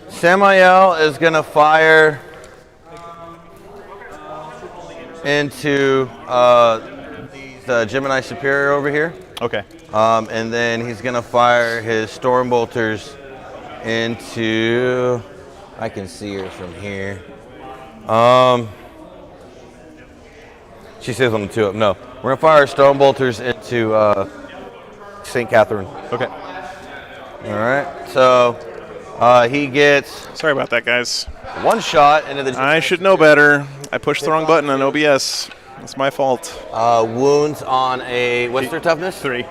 Samael is going to fire into the Gemini Superior over here. Okay. And then he's going to fire his Storm Bolters into, I can see her from here. She says on the 2 up. No, we're going to fire Storm Bolters into St. Catherine. Okay. All right. So he gets. Sorry about that, guys. 1 shot into the. I should know better. I pushed the wrong button on OBS. That's my fault. Wounds on a, what's their toughness? 3.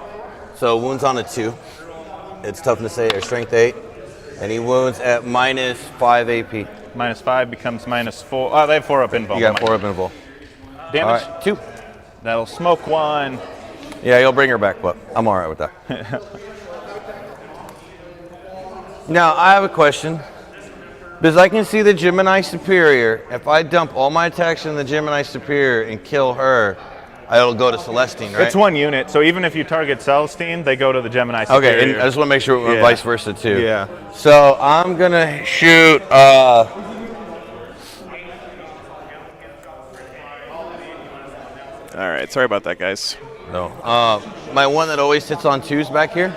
So wounds on a 2. It's toughness 8 or strength 8. And he wounds at -5 AP. -5 becomes -4. Oh, they have 4 up invul. You got 4 up invul. Damage? All right, 2. That'll smoke 1. Yeah, you'll bring her back, but I'm all right with that. Now, I have a question. Because I can see the Gemini Superior. If I dump all my attacks in the Gemini Superior and kill her, it'll go to Celestine, right? It's 1 unit, so even if you target Celestine, they go to the Gemini Superior. Okay, and I just want to make sure it went vice versa, too. Yeah. So I'm going to shoot... All right, sorry about that, guys. No. My one that always sits on 2s back here.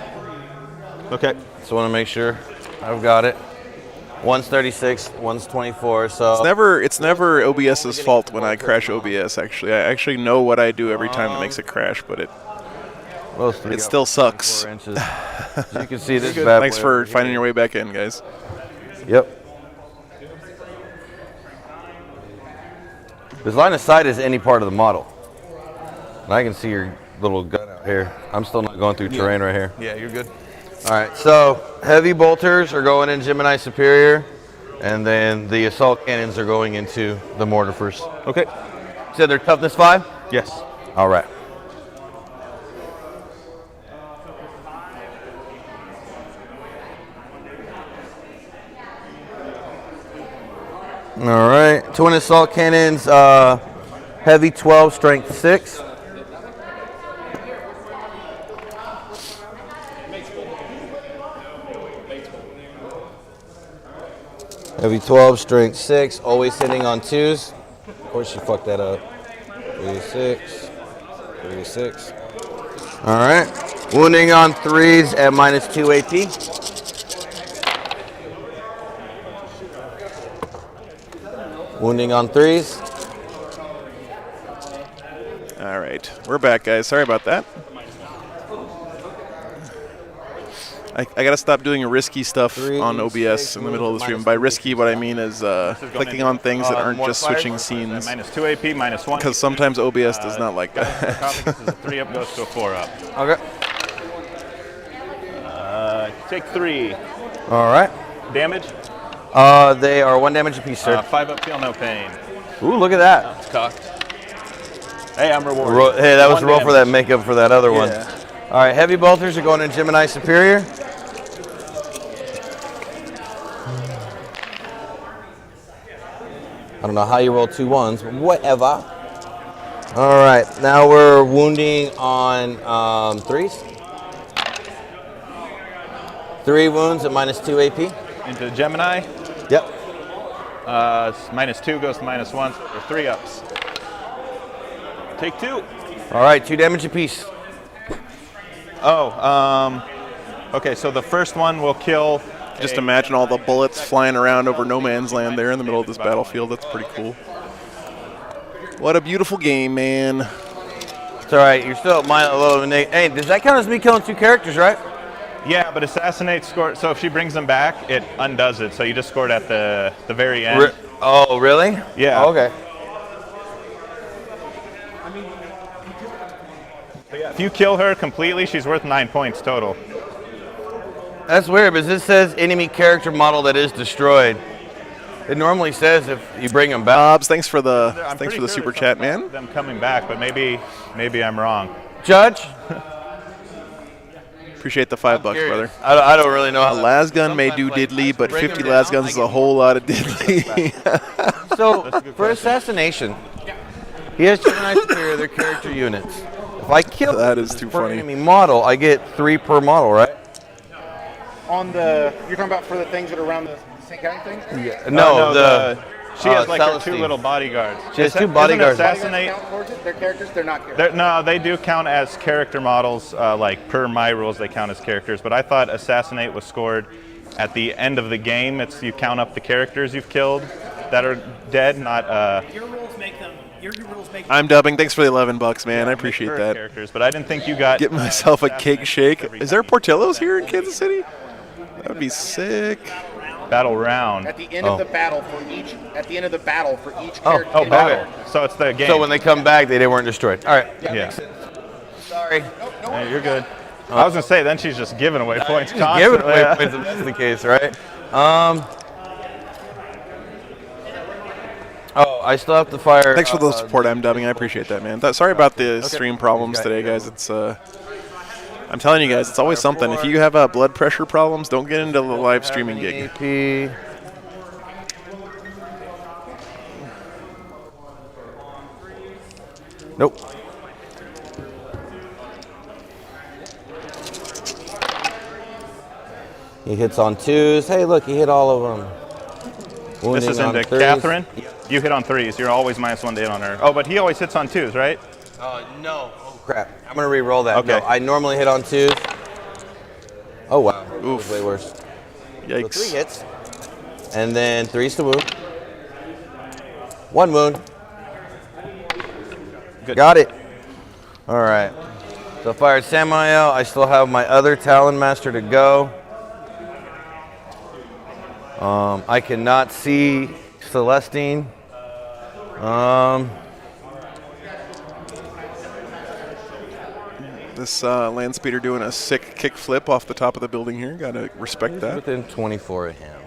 Okay. So I want to make sure I've got it. One's 36, one's 24. So It's never OBS's fault when I crash OBS. Actually, I actually know what I do every time that makes it crash, but it still sucks. So you can see this bad Thanks boy for over finding here. your way back in, guys. Yep. This line of sight is any part of the model. And I can see your little gun out here. I'm still not going through terrain right here. Yeah, you're good. All right, so heavy bolters are going in Gemini Superior, and then the assault cannons are going into the mortar first. Okay. You said they're toughness 5? Yes. All right. All right, twin assault cannons, heavy 12, strength 6. Heavy 12, strength 6, always hitting on 2s. Of course, you fucked that up. 36, 36. All right. Wounding on 3s at -2 AP. Wounding on 3s. All right, we're back, guys. Sorry about that. I gotta stop doing risky stuff on OBS in the middle of the stream. By risky, what I mean is clicking on things that aren't just switching scenes. -2 AP, -1. Because sometimes OBS does not like that. This is a 3 up goes to a 4 up. Okay. Take 3. All right. Damage? They are 1 damage apiece, sir. 5 up, feel no pain. Ooh, look at that. It's cocked. Hey, I'm rewarded. Hey, that was a 1 roll for damage. that makeup for that other one. Yeah. All right, heavy bolters are going in Gemini Superior. I don't know how you roll 2 1s, but whatever. All right, now we're wounding on 3s. 3 wounds at -2 AP. Into Gemini. Yep. -2 goes to -1, or 3 ups. Take 2. All right, 2 damage apiece. Oh, okay, so the first one will kill. Just imagine all the bullets flying around over no man's land there in the middle of this battlefield. That's pretty cool. What a beautiful game, man. It's all right. You're still at Hey, does that count as me killing 2 characters, right? Yeah, but assassinate score. So if she brings them back, it undoes it. So you just scored at the very end. Oh, really? Yeah. Oh, okay. If you kill her completely, she's worth 9 points total. That's weird, because this says enemy character model that is destroyed. It normally says if you bring them back. Bobs, thanks for the pretty sure super it's chat, something man. about them coming back, but maybe I'm wrong. Judge? Appreciate the $5, brother. I don't really know how A lasgun may do diddly, but 50 lasguns is a whole lot of diddly. So, for assassination, he has Gemini Superior, their character units. If I kill. That is too per funny. enemy model. I get 3 per model, right? On the, you're talking about for the things that are around the St. County things? Yeah. No, she has like her Celestine. 2 little bodyguards. She has 2 Isn't bodyguards. Assassinate. Count towards it? They're characters? They're not characters. No, they do count as character models. Like per my rules, they count as characters. But I thought Assassinate was scored at the end of the game. It's you count up the characters you've killed that are dead, not. Your rules make them. Your rules make. I'm dubbing. Thanks for the $11, man. I appreciate her that. Characters, but I didn't think you got. Get myself a cake shake. Is there Portillo's here in Kansas City? That would be sick. Battle round. At the end of the battle for each. At the end of the battle for each Oh, character. Oh, in battle. battle. So it's the game. So when they come back, they weren't destroyed. All right. yeah. Sorry. Yeah, you're good. I was gonna say then she's just giving away points Give constantly. it away points if that's the case, right? Oh, I still have to fire. Thanks for the support. I'm dubbing. I appreciate that, man. Sorry about the stream problems today, guys. It's I'm telling you guys, it's always something. If you have blood pressure problems, don't get into the live streaming gig. AP. Nope. He hits on 2s. Hey, look, he hit all of them. This is into Catherine. You hit on 3s. You're always -1 to hit on her. Oh, but he always hits on 2s, right? No. Oh, crap. I'm going to re-roll that. Okay. No, I normally hit on 2s. Oh, wow. That was Oof. way worse. So Yikes. 3 hits. And then 3s to wound. 1 wound. Good. Got it. All right. So I fired Samael. I still have my other Talon Master to go. I cannot see Celestine. This land speeder doing a sick kick flip off the top of the building here. Gotta respect that. Within 24 of him.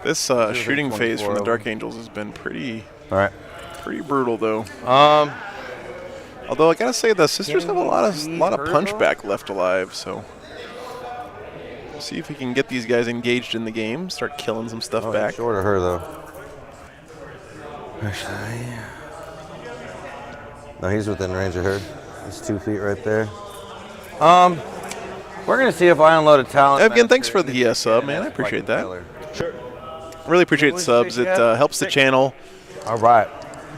This shooting phase from the Dark Angels has been pretty All right. brutal, though. Although I gotta say, the sisters have a lot of punchback left alive, so see if we can get these guys engaged in the game, start killing some stuff back. Short of her though. Actually, no, he's within range of her. He's 2 feet right there. We're gonna see if I unload a Talon. Evgen, thanks for the sub, man. I appreciate that. Sure. Really appreciate subs. It helps the channel. All right.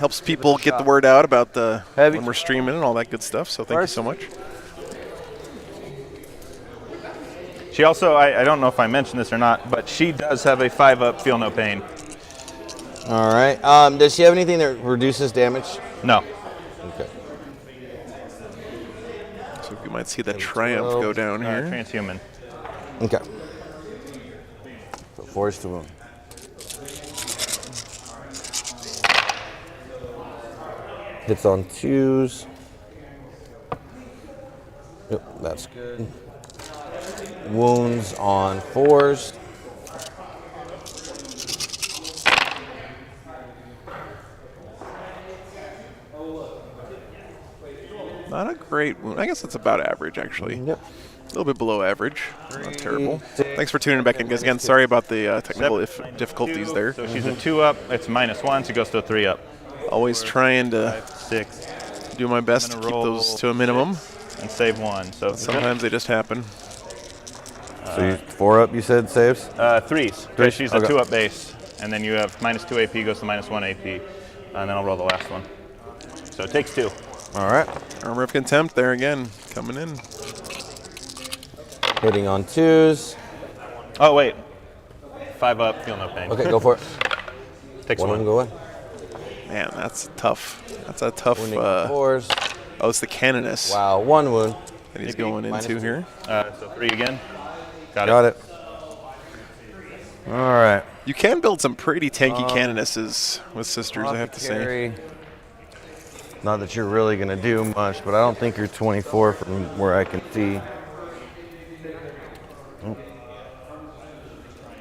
Helps people get the word out about the Heavy. when we're streaming and all that good stuff. So thank you so much. She also, I don't know if I mentioned this or not, but she does have a 5-up feel no pain. All right. Does she have anything that reduces damage? No. Okay. So we might see the Triumph go down here. Transhuman. Okay. So force to wound. Hits on 2s. Yep, that's good. Wounds on 4s. Not a great wound. I guess it's about average, actually. Yep. A little bit below average. Not terrible. Thanks for tuning back in, guys. Again, sorry about the technical difficulties there. So she's a 2-up. It's -1. She goes to a 3-up. Always trying to 6. do my best to keep those to a minimum. And save 1. So Sometimes they just happen. So you 4-up, you said, saves? 3s. Because she's a Okay. 2-up base. And then you have -2 AP goes to -1 AP. And then I'll roll the last one. So it takes 2. All right. Armor of Contempt there again, coming in. Hitting on 2s. Oh, wait. 5-up, feel no pain. Okay, go for it. Takes One of 1. them go in. Man, that's tough. That's a tough. Wounding on 4s. Oh, it's the Canoness Wow, 1 wound. that he's AP, going into -2. here. So 3 again. Got Got it. All right. You can build some pretty tanky Canonesses with sisters, I have to say. Carry. Not that you're really going to do much, but I don't think you're 24 from where I can see. Oh.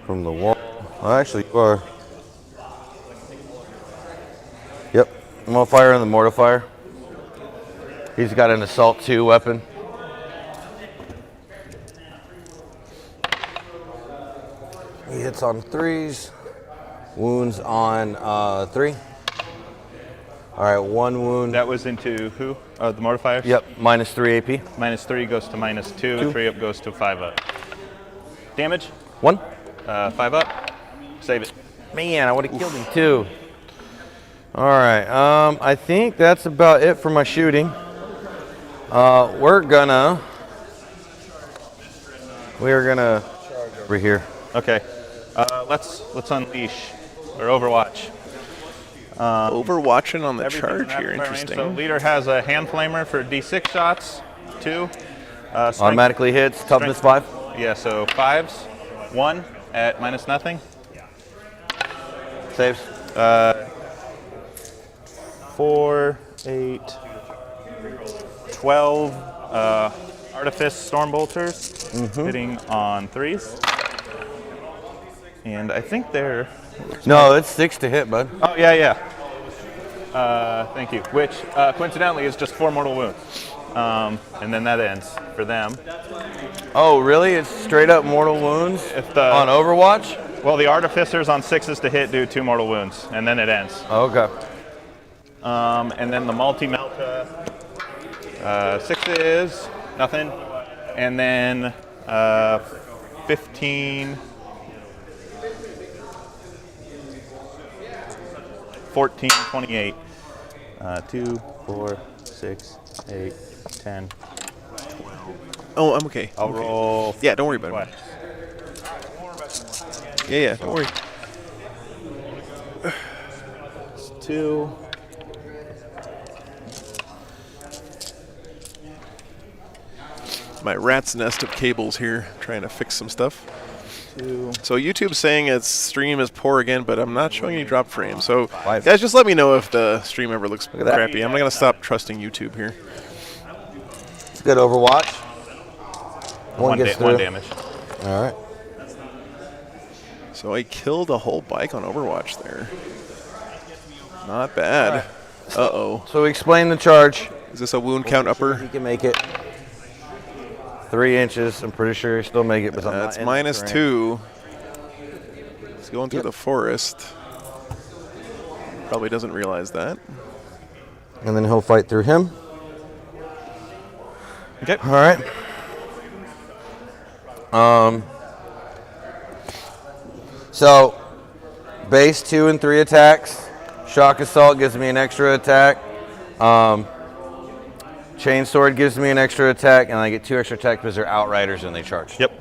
From the wall. Well, actually, you are. Yep. I'm going to fire in the mortifier. He's got an Assault 2 weapon. He hits hits on 3s, wounds on 3. All right, 1 wound. That was into who? The modifiers? Yep, -3 AP. -3 goes to -2. 3 up goes to 5 up. Damage? 1. 5 up. Save it. Man, I would have killed him too. All right, I think that's about it for my shooting. We're gonna over here. Okay. Let's unleash or overwatch. Overwatching on the Everything's charge in here. rapid fire range. Interesting. So leader has a hand flamer for D6 shots. 2. Strength- Automatically hits, toughness 5. Yeah, so 5s. 1 at -0. Saves. 4, 8, 12 Artifice Storm Bolters hitting on 3s. And I think they're... No, it's 6 to hit, bud. Oh, yeah. Thank you. Which, coincidentally, is just 4 mortal wounds. And then that ends for them. Oh, really? It's straight up mortal wounds on Overwatch? Well, the Artificers on 6s to hit do 2 mortal wounds, and then it ends. Okay. And then the multi-melta, 6s, nothing. And then 15, 14, 28. 2, 4, 6, 8, 10. Oh, I'm okay. I'll roll. Yeah, don't worry about it. Yeah, don't worry. 2. My rat's nest of cables here, trying to fix some stuff. 2. So YouTube's saying its stream is poor again, but I'm not showing any drop frames. So 5. guys, just let me know if the stream ever looks at that. crappy. I'm not gonna stop trusting YouTube here. It's good Overwatch. One gets through. 1 damage. All right. So I killed a whole bike on Overwatch there. Not bad. Uh-oh. So explain the charge. Is this a wound count upper? He can make it. 3 inches. I'm pretty sure he still make it, but I'm That's not in the terrain. -2. He's going through the forest. Probably doesn't realize that. And then he'll fight through him. Okay. All right. So base 2 and 3 attacks. Shock Assault gives me an extra attack. Chain Sword gives me an extra attack, and I get 2 extra attacks because they're Outriders and they charge. Yep.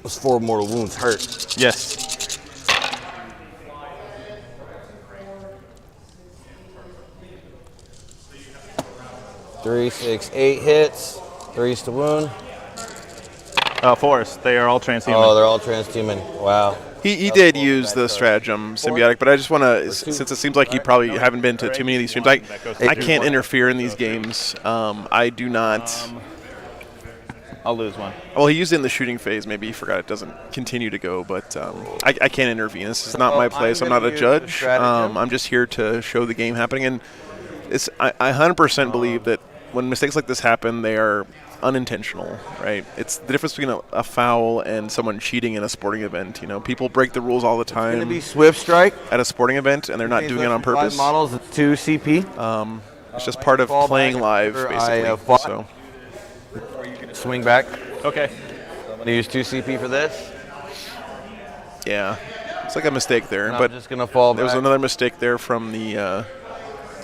Those 4 mortal wounds hurt. Yes. 3, 6, 8 hits. 3s to wound. 4s. They are all transhuman. Oh, they're all transhuman. Wow. He did use the stratagem symbiotic, but I just want to, since it seems like you probably haven't been to too many of these streams, I can't interfere in these games. I do not. I'll lose one. Well, he used it in the shooting phase. Maybe he forgot it doesn't continue to go, but I can't intervene. This is not my place. I'm not a judge. I'm just here to show the game happening, and I 100% believe that when mistakes like this happen, they are unintentional, right? It's the difference between a foul and someone cheating in a sporting event. You know, people break the rules all the time. It's going to be Swift Strike. At a sporting event, and they're not doing it on purpose. 5 models, it's 2 CP. It's just part of playing live, basically. So Swing back. Okay. I'm going to use 2 CP for this. yeah, it's like a mistake there. And But I'm just going to fall there was back. another mistake there from the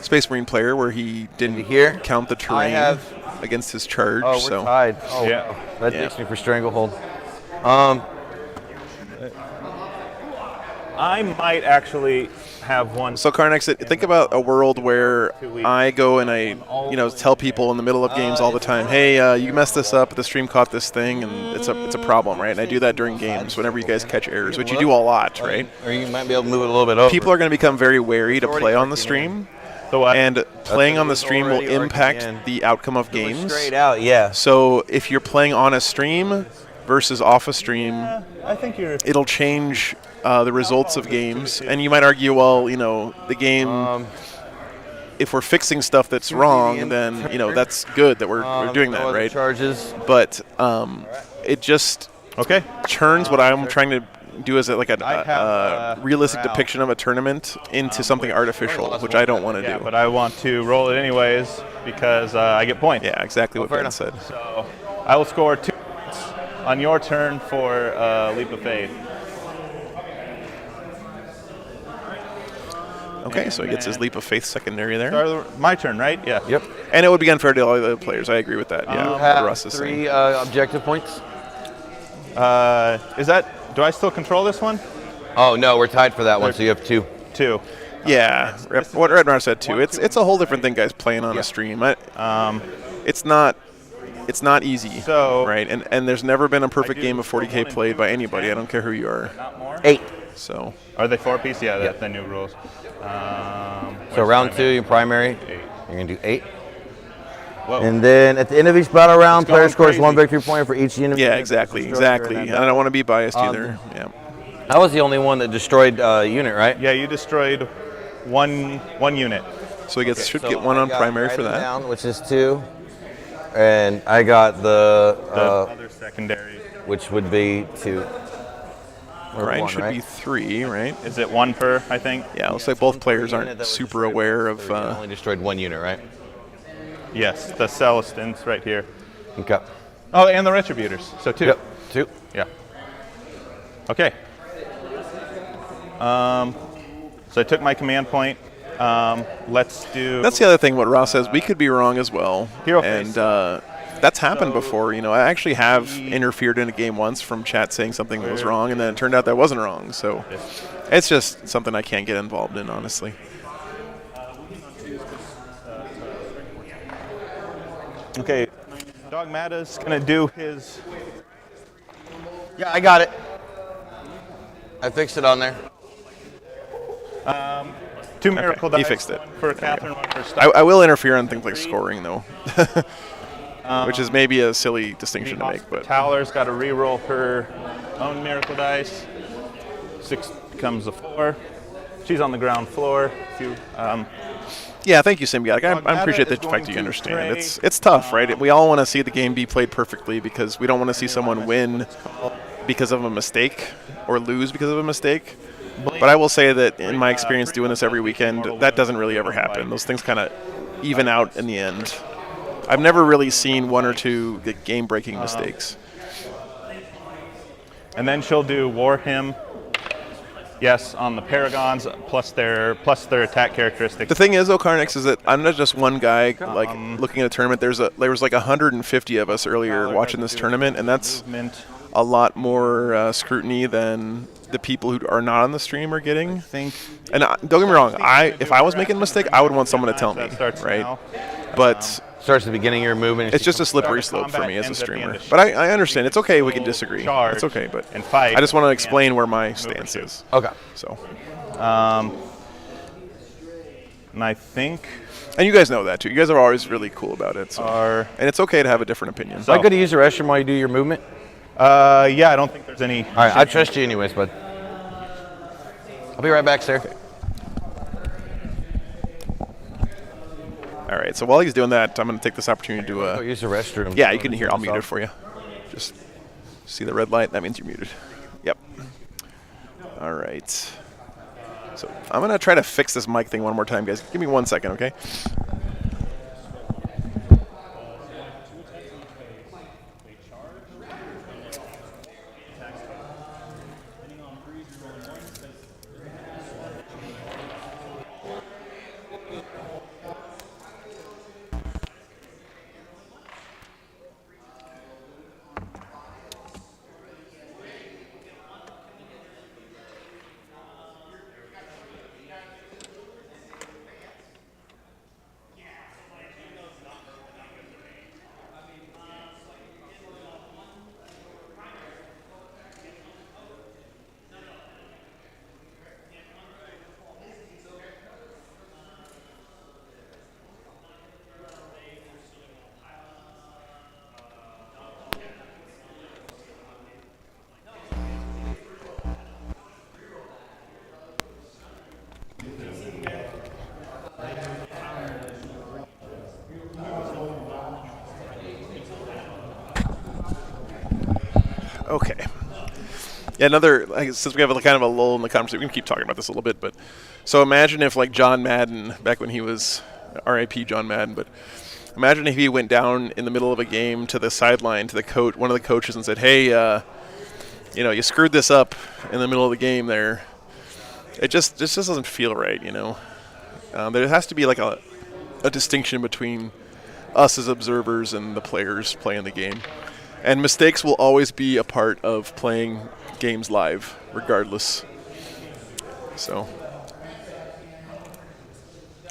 Space Marine player where he didn't Here? count the terrain against his charge. Oh, we're so tied. Oh, Yeah. that Yeah. takes me for Stranglehold. I might actually have one. So Karnak, think about a world where I go and I, tell people in the middle of games all the time, hey, you messed this up, the stream caught this thing, and it's a problem, right? And I do that during games whenever you guys catch errors, which you do a lot, right? Or you might be able to move it a little bit over. People are going to become very wary to play on the stream, The what? and playing on the was stream will already arcing impact in. the outcome of games. Straight out, yeah. So if you're playing on a stream versus off a stream, I think you're. it'll change the results of games. And you might argue, well, the game, if we're fixing stuff that's wrong, then, that's good that we're doing that, no other right? Charges. But it just, Okay. turns what I'm trying to do as like I have, a realistic morale. depiction of a tournament into something artificial, which I don't want to Yeah, do. but I want to roll it anyways because I get points. Yeah, exactly what fair Ben enough. said. So I will score 2 points on your turn for Leap of Faith. Okay, so he gets his leap of faith secondary there. My turn, right? Yeah. Yep. And it would be unfair to all the other players. I agree with that. Yeah, You what have Russ is saying. 3 objective points. Is that? Do I still control this one? Oh no, we're tied for that one. So you have 2. 2. Yeah, what Redmar said too. It's a whole different thing, guys, playing on a stream. It's not easy, So- right? And there's never been a perfect game of 40K played by anybody. I don't care who you are. Not more. 8. So Are they 4-piece? Yeah, that's the new rules. So round 2, your primary. You're gonna do 8. Whoa. And then at the end of each battle round, It's player going scores 1 crazy. victory point for each unit. yeah, exactly. And I don't want to be biased either. Yeah. I was the only one that destroyed unit, right? Yeah, you destroyed one unit. So he should So get 1 I on got primary for writing that. down, which is 2. And I got The the other secondary. which would be 2. Or Ryan 1, should right? be 3, right? Is it 1 per? I think. Yeah, it looks like both players Unit that aren't was super destroyed aware was of. 3. I only destroyed 1 unit, right? Yes, the Celestins right here. Okay. Oh, and the Retributors. So 2. Yep. 2. Yeah. Okay. So I took my command point. Let's do. That's the other thing. What Ross says, we could be wrong as well. Hero and face. that's happened before. You know, I actually have interfered in a game once from chat saying something was wrong, and then it turned out that wasn't wrong. So it's just something I can't get involved in, honestly. Okay. Dogmata's gonna do his. Yeah, I got it. I fixed it on there. 2 miracle dice. he fixed it. One for Catherine, one for I Star. will interfere on things like scoring, though, which is maybe a silly distinction to make. But Towler's got to re-roll her own miracle dice. 6 becomes a 4. She's on the ground floor. yeah, thank you, Symbiotic. I Dogmata appreciate the is going fact that you to understand. trade, It's tough, right? We all want to see the game be played perfectly because we don't want to see someone win because of a mistake or lose because of a mistake. But I will say that in my experience doing this every weekend, that doesn't really ever happen. Those things kind of even out in the end. I've never really seen 1 or 2 game-breaking mistakes. And then she'll do War Hymn. Yes, on the Paragons plus their attack characteristics. The thing is, though, Carnix, is that I'm not just one guy like looking at a tournament. There was like 150 of us earlier watching this tournament, and that's Movement. a lot more scrutiny than the people who are not on the stream are getting. Think. And don't get me wrong, if I was making a mistake, I would want someone to tell me, That starts right? now. But Starts at the beginning of your movement. it's just a slippery slope for me as a streamer. But I understand. It's okay. We can disagree. It's okay. But and fight. I just want to explain where my stance is. Okay. So, And I think and you guys know that too. You guys are always really cool about it. So. our. And it's okay to have a different opinion. Am I good to use the restroom while you do your movement? Yeah, I don't think there's any. All right, I trust you anyways, bud. I'll be right back, sir. All right. So while he's doing that, I'm going to take this opportunity to Go use the restroom. yeah, you can hear. I'll mute it for you. Just see the red light. That means you're muted. Yep. All right. So I'm going to try to fix this mic thing one more time, guys. Give me 1 second, okay? Okay. Yeah, since we have kind of a lull in the conversation, we can keep talking about this a little bit, but so imagine if like John Madden, back when he was R.I.P. John Madden, but imagine if he went down in the middle of a game to the sideline to one of the coaches and said, "Hey, you screwed this up in the middle of the game there." It just doesn't feel right, There has to be like a distinction between us as observers and the players playing the game. And mistakes will always be a part of playing games live, regardless. So,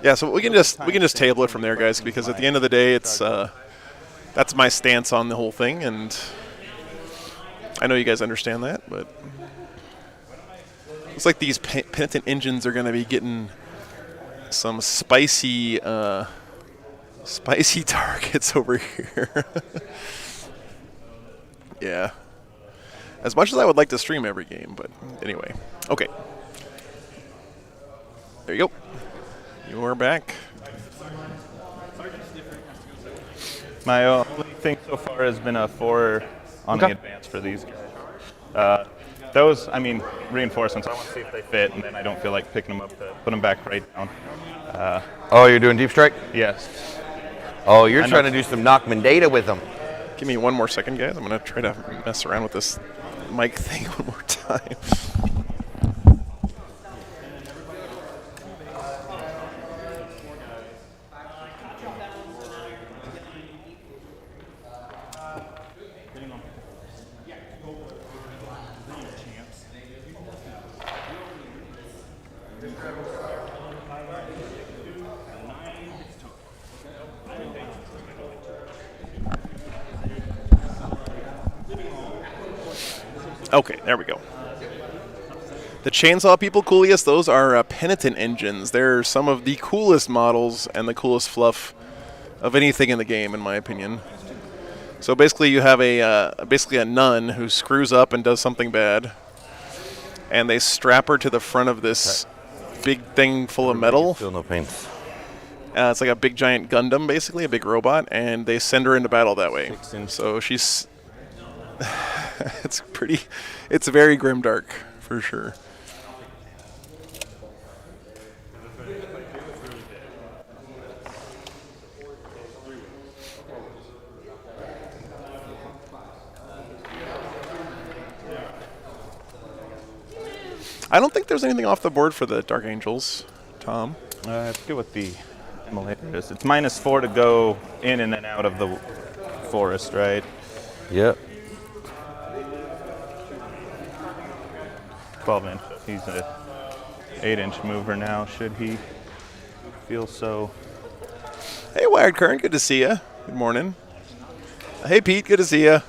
yeah. So we can just table it from there, guys, because at the end of the day, it's that's my stance on the whole thing, and I know you guys understand that, but looks like these penitent engines are going to be getting some spicy targets over here. Yeah. As much as I would like to stream every game, but anyway. Okay. There you go. You are back. My only thing so far has been a 4 on the advance for these guys. Those, reinforcements, I want to see if they fit, and then I don't feel like picking them up to put them back right down. Oh, you're doing deep strike? Yes. Oh, you're trying to do some Knockman data with them. Give me one more second, guys. I'm going to try to mess around with this mic thing one more time. Okay, there we go. The Chainsaw People Cooliest, those are penitent engines. They're some of the coolest models and the coolest fluff of anything in the game, in my opinion. So basically you have basically a nun who screws up and does something bad, and they strap her to the front of this big thing full of metal. Feel no pain. It's like a big giant Gundam, basically, a big robot, and they send her into battle that way. So she's... it's very grimdark, for sure. I don't think there's anything off the board for the Dark Angels, Tom. I forget what the emulator is. It's -4 to go in and then out of the forest, right? Yep. 12-inch. He's a 8-inch mover now, should he feel so. Hey, Wired Current, good to see you. Good morning. Hey, Pete, good to see you.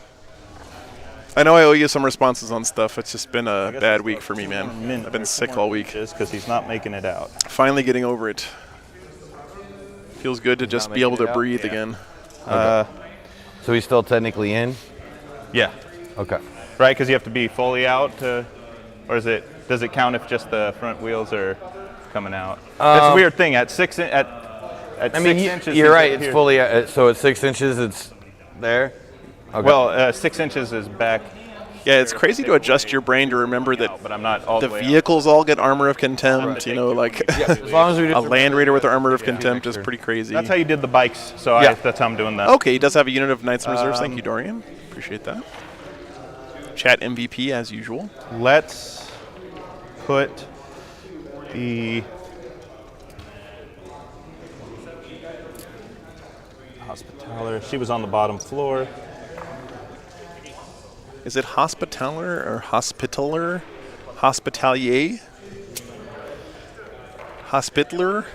I know I owe you some responses on stuff. It's just been a bad week for me, man. I've been sick all week. Just because he's not making it out. Finally getting over it. Feels good to just be able to breathe again. So he's still technically in? Yeah. Okay. Right, because you have to be fully out, or does it count if just the front wheels are coming out? That's a weird thing. At 6 inches. You're right. It's fully. So at 6 inches, it's there. Okay. Well, 6 inches is back. Yeah, it's crazy to adjust your brain to remember that but I'm not all the way vehicles all get armor of contempt. As long as we a Land Raider with armor of contempt is pretty crazy. That's how you did the bikes, so Yeah. that's how I'm doing that. Okay, he does have a unit of Knights and Reserves. Thank you, Dorian. Appreciate that. Chat MVP as usual. Let's put the Hospitaller. She was on the bottom floor. Is it Hospitaller or Hospitaller? Hospitalier? Hospitaller?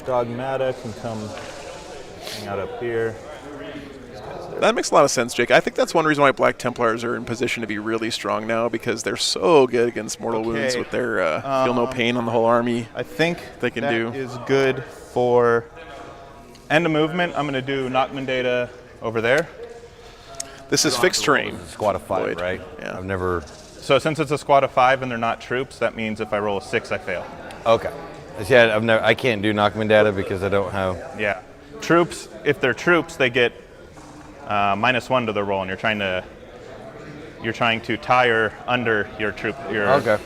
Dogmata can come hang out up here. That makes a lot of sense, Jake. I think that's one reason why Black Templars are in position to be really strong now, because they're so good against mortal wounds with their feel no pain on the whole army. I think they can that do. Is good for end of movement. I'm going to do Knockman data over there. This is fixed terrain. Squad of 5, Lloyd. right? Yeah. I've never. So since it's a squad of 5 and they're not troops, that means if I roll a 6, I fail. Okay. Yeah, I can't do Knockman data because I don't have. Yeah. Troops, if they're troops, they get -1 to their roll, and you're trying to you're trying to tire under your troop. Okay.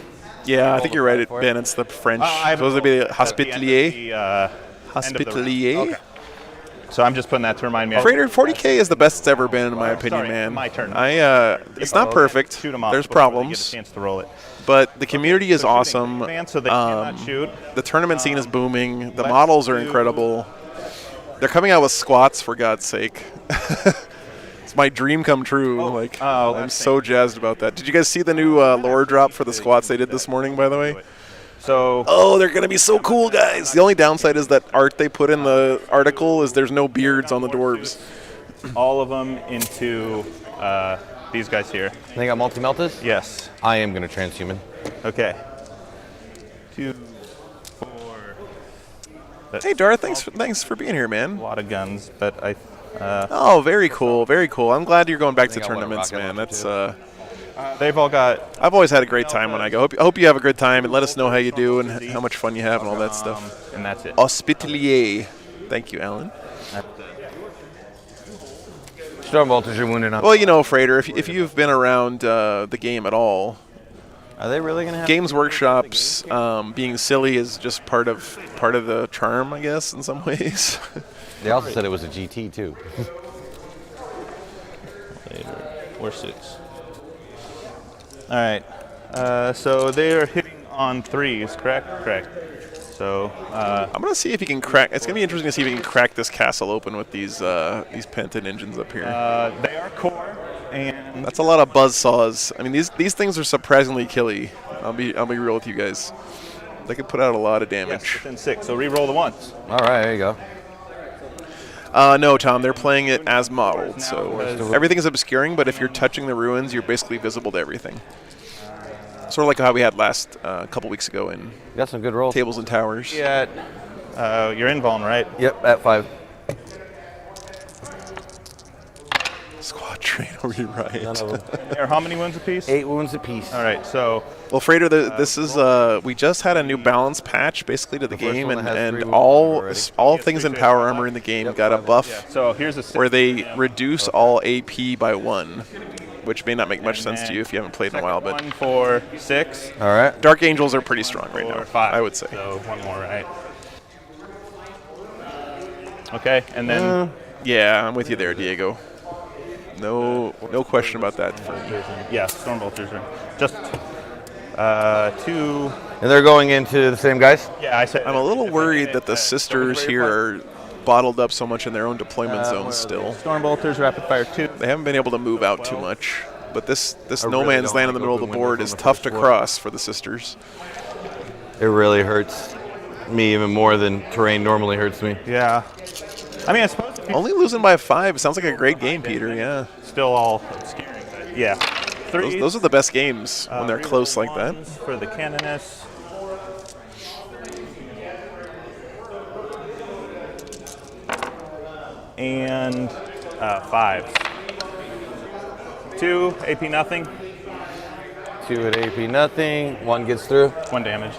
Yeah, I think you're right, Ben. It's the French. Supposed to be hospitalier. Hospitalier. Okay. So I'm just putting that to remind me. Freighter 40K is the best it's ever been, in my opinion, Sorry, man. my turn. It's not perfect. Shoot 'em off There's before they problems. Get a chance to roll it. But the community is So shooting awesome. advance so they cannot shoot. The tournament scene is booming. The let's models are do- incredible. They're coming out with squats, for God's sake. It's my dream come true. I'm that's so jazzed about that. Did you guys see the new lore drop for the squats they did this morning, by the way? So Oh, they're going to be so cool, guys. The only downside is that art they put in the article is there's no beards on the dwarves. all of them into these guys here. They got multi-meltas? Yes. I am going to transhuman. Okay. 2, 4. That's Hey, Darth, thanks for being here, man. a lot of guns, but I. Oh, very cool, very cool. I'm glad you're going back to think I want a tournaments, rocket man. launcher, That's They've all got. I've always had a great time when I go. I hope you have a good time, and let us know how you do and how much fun you have and all that stuff. And that's it. Hospitalier. Thank you, Alan. Stormbolters are wounded up. Well, you know, Freighter, if you've been around the game at all, Are they really going to have Games Workshop's being silly is just part of the charm, I guess, in some ways. They also said it was a GT too. Or 6. All right. So they are hitting on 3s, correct? Correct. So I'm gonna see if you can crack. It's gonna be interesting to see if you can crack this castle open with these Penton engines up here. they are core, and That's a lot of buzz saws. I mean, these things are surprisingly killy. I'll be real with you guys. They can put out a lot of yes, damage. within 6. So re-roll the ones. All right, there you go. No, Tom, they're playing it as modeled, so Now, everything is obscuring. But if you're touching the ruins, you're basically visible to everything. Sort of like how we had last couple weeks ago in You got some good rolls. Tables and Towers. Yeah. You're invuln, right? Yep, at 5. Squad train over your right. None of them. There, how many wounds apiece? 8 wounds apiece. All right. So Well, Freighter, this is we just had a new balance patch basically to the first game, one that has and 3 wounds all already. things in power armor in the game got a buff so here's a 6. where they reduce all AP by 1, which may not make much sense to you if you haven't played in a while, but one for 6. All right. Dark Angels are pretty strong right Or now, 5. I would say. So one more, right? Okay, and then Yeah, I'm with you there, Diego. No question about that. yeah, Stormbolters are just 2. And they're going into the same guys? Yeah, I said. I'm a little worried that the sisters here are bottled up so much in their own deployment zones still. Stormbolters, rapid fire 2. They haven't been able to move out too much, but this I no really man's don't land in like the middle of the open board windows is on the tough first to floor. cross for the sisters. It really hurts me even more than terrain normally hurts me. Yeah. I mean, I suppose if you Only losing by 5 sounds like a great game, Peter. Yeah, still all obscuring, but yeah. 3. those are the best games when they're close like that. For the Canoness. And 5. 2, AP nothing, 2 at AP, nothing. 1 gets through. 1 damage.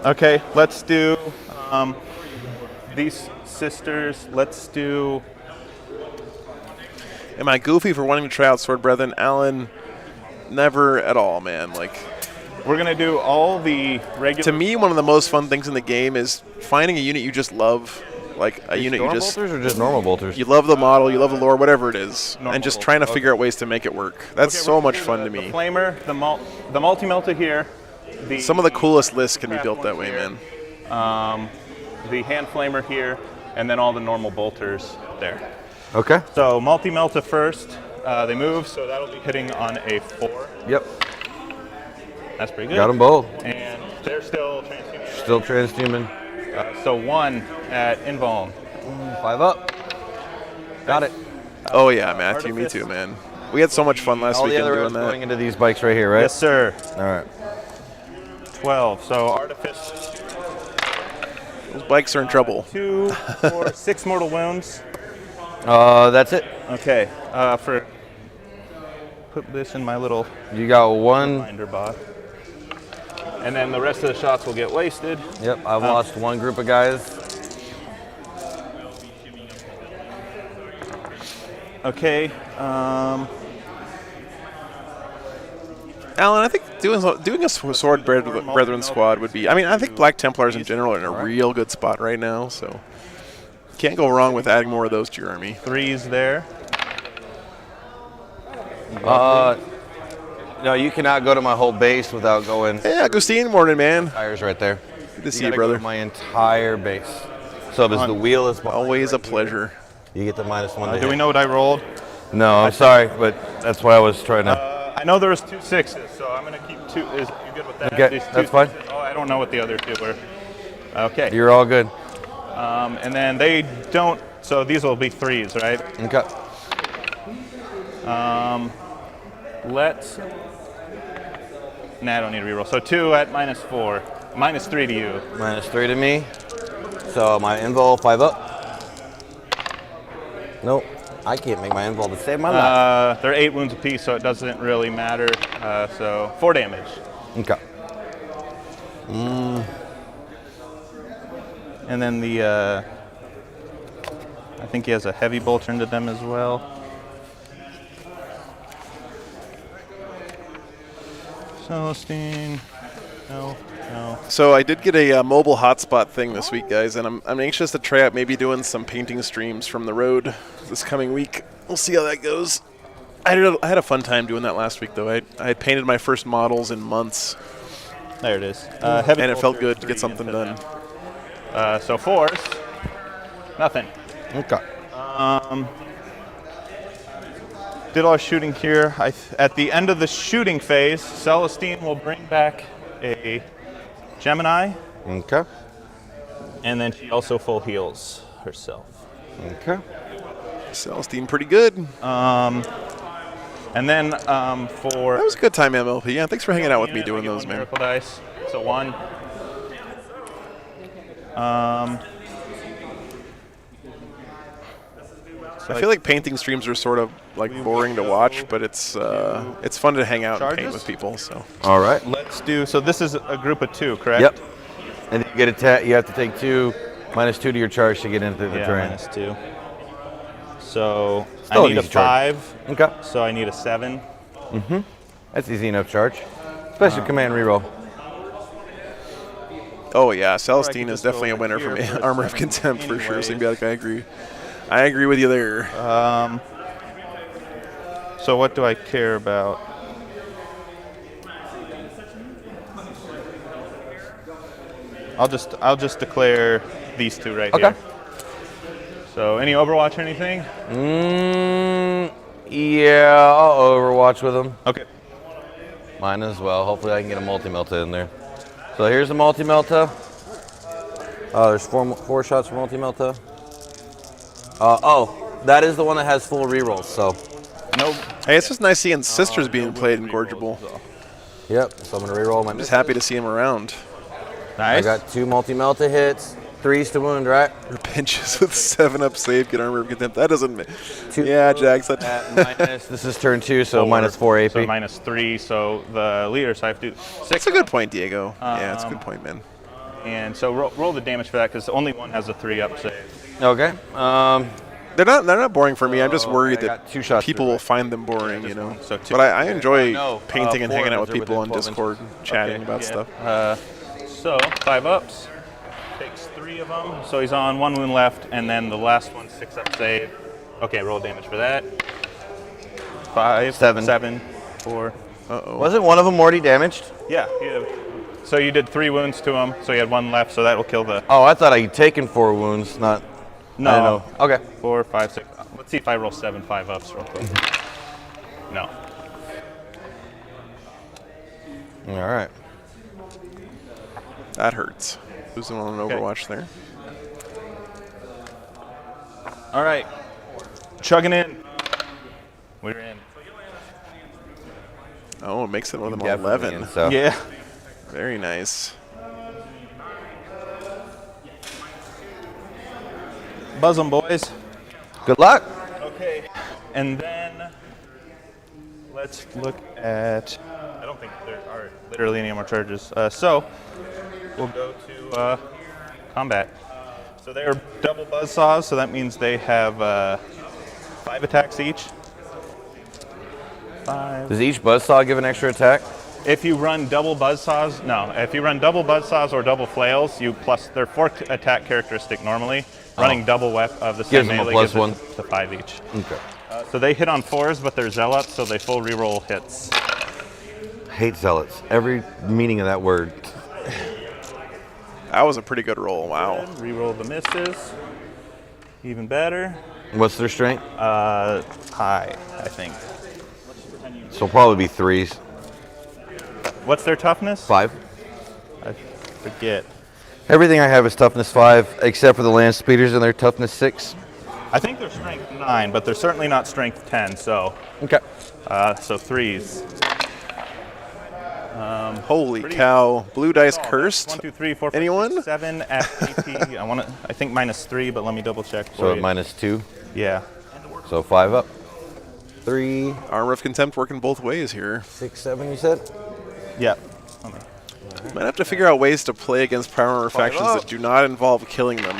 Okay, let's do these sisters. Let's do. Am I goofy for wanting to try out Sword Brethren? Alan, never at all, man. Like, We're gonna do all the regular. to me, one of the most fun things in the game is finding a unit you just love, like a unit you just Stormbolters or just normal bolters? you love the model, you love the lore, whatever it is, Normal and just bolter, trying to okay. figure out ways to make it work. That's Okay, so we're gonna much do fun the, to me. The flamer, the multi-melta here. Some of the coolest lists can be craft built that ones way, here, man. The hand flamer here, and then all the normal bolters there. Okay. So multi-melta first. They move, so that'll be hitting on a 4. Yep. That's pretty good. Got them both. And they're still transhuman. Still transhuman. So 1 at invuln. 5 up. Got it. Oh yeah, Matthew, me too, man. We had so much fun last All the weekend other doing rounds going that. into these bikes right here, right? Yes, sir. All right. 12. So artifice. Those bikes are in trouble. 2, 4, 6 mortal wounds. That's it. Okay. For put this in my little You got 1. binder bot. And then the rest of the shots will get wasted. Yep. I've lost 1 group of guys. Okay. Alan, I think doing a Sword Brethren squad would be. I mean, I think Black Templars in general are in a real good spot right now, so can't go wrong with adding more of those to your army. 3s there. No, you cannot go to my whole base without going. Hey, Agustin, morning, man. Tires right there. Good to see You you, gotta go brother. to my entire base. So as the wheel is behind Always you a right pleasure. here, you get the -1 to Do we hit. know what I rolled? No, I'm sorry, but that's why I was trying to. I know there was 2 6s, so I'm gonna keep 2. Is you good with that? Okay, These 2 that's fine. 6s. Oh, I don't know what the other 2 were. Okay. You're all good. And then they don't. So these will be 3s, right? Okay. Let's. Nah, I don't need to reroll. So 2 at -4, -3 to you. -3 to me. So my invul 5 up. Nope. I can't make my invul to save my life. They're 8 wounds apiece, so it doesn't really matter. So 4 damage. Okay. And then the. I think he has a heavy bolter into them as well. Celestine. No. So I did get a mobile hotspot thing this week, guys, and I'm anxious to try out maybe doing some painting streams from the road this coming week. We'll see how that goes. I had a fun time doing that last week, though. I had painted my first models in months, There it is. Heavy and it felt bolter, good to get 3 something into done. them. So 4s. Nothing. Okay. Did all our shooting here. At the end of the shooting phase, Celestine will bring back a Gemini, Okay. and then she also full heals herself. Okay. Celestine pretty good. And then for That was a good time, MLP. Yeah, thanks for hanging out with me unit, doing I get those, one man. Miracle dice. So 1. I feel like painting streams are sort of like boring to watch, but it's fun to hang out and paint Charges? with people. So All right. Let's do. So this is a group of 2, correct? Yep. And you get you have to take 2 -2 to your charge to get into the Yeah, terrain. -2. So Still I an need a easy charge. 5. Okay. So I need a 7. That's easy enough charge. Special command reroll. oh yeah, Celestine could is just go definitely a over winner for here me. for a Armor of 7 Contempt for sure. anyways. Symbiotic, I agree. I agree with you there. So what do I care about? I'll just declare these 2 right Okay. here. So any Overwatch or anything? Yeah, I'll Overwatch with them. Okay. Mine as well. Hopefully I can get a multi-melta in there. So here's the multi-melta. There's 4 shots for multi-melta. That is the one that has full rerolls, so. Nope. Hey, it's just nice seeing Sisters being played in Gorgeable. Yep, so I'm gonna reroll my Just happy to see him around. Nice. I got 2 multi-melta hits, 3s to wound, right? Or pinches with 7-up save, get Armor of Contempt. That doesn't. 2 Yeah, Jags. That this is turn 2, so -4 AP. So -3. So the leader, so I have to do 6. That's a good point, Diego. Yeah, it's a good point, man. And so roll the damage for that because only one has a 3-up save. Okay. They're not boring for me. I'm just worried I that got 2 shots people through will it. find them boring, you know. So 2. But I enjoy No, painting and 4 hanging out with because they're people on within 12 Discord, chatting about stuff. So 5 ups. Takes 3 of them. So he's on 1 wound left, and then the last one 6-up save. Okay, roll damage for that. 5, 7, 4. Wasn't one of them already damaged? Yeah. So you did 3 wounds to him. So he had 1 left. So that will kill the. Oh, I thought I'd taken 4 wounds, not. No. I don't know. Okay. 4, 5, 6. Let's see if I roll 7 5-ups real quick. No. All right. That hurts. Losing on an Okay. Overwatch there. All right. Chugging in. We're in. Oh, it makes it with them Definitely 11. in, so. Yeah. Very nice. Buzz 'em, boys. Good luck. Okay. And then let's look at. I don't think there are literally any more charges. So we'll go to combat. So they are double buzzsaws, so that means they have 5 attacks each. 5. Does each buzzsaw give an extra attack? If you run double buzzsaws, no. If you run double buzzsaws or double flails, you plus their 4 attack characteristic normally. Running double of the same Gives them a melee plus gives it one. to 5 each. Okay. So they hit on 4s, but they're zealots, so they full reroll hits. Hate zealots. Every meaning of that word. That was a pretty good roll. Wow. Reroll the misses. Even better. What's their strength? High, I think. So probably be 3s. What's their toughness? 5. I forget. Everything I have is toughness 5, except for the land speeders and their toughness 6. I think they're strength 9, but they're certainly not strength 10, so Okay. so 3s. Holy cow. Blue dice cursed. 1, 2, 3, 4, 5, Anyone? 6, 7 at AP. I think -3, but let me double check. So for you. -2. Yeah. So 5 up. 3, Armor of Contempt working both ways here. 6, 7, you said? Yeah. Might have to figure out ways to play against power armor factions that do not involve killing them.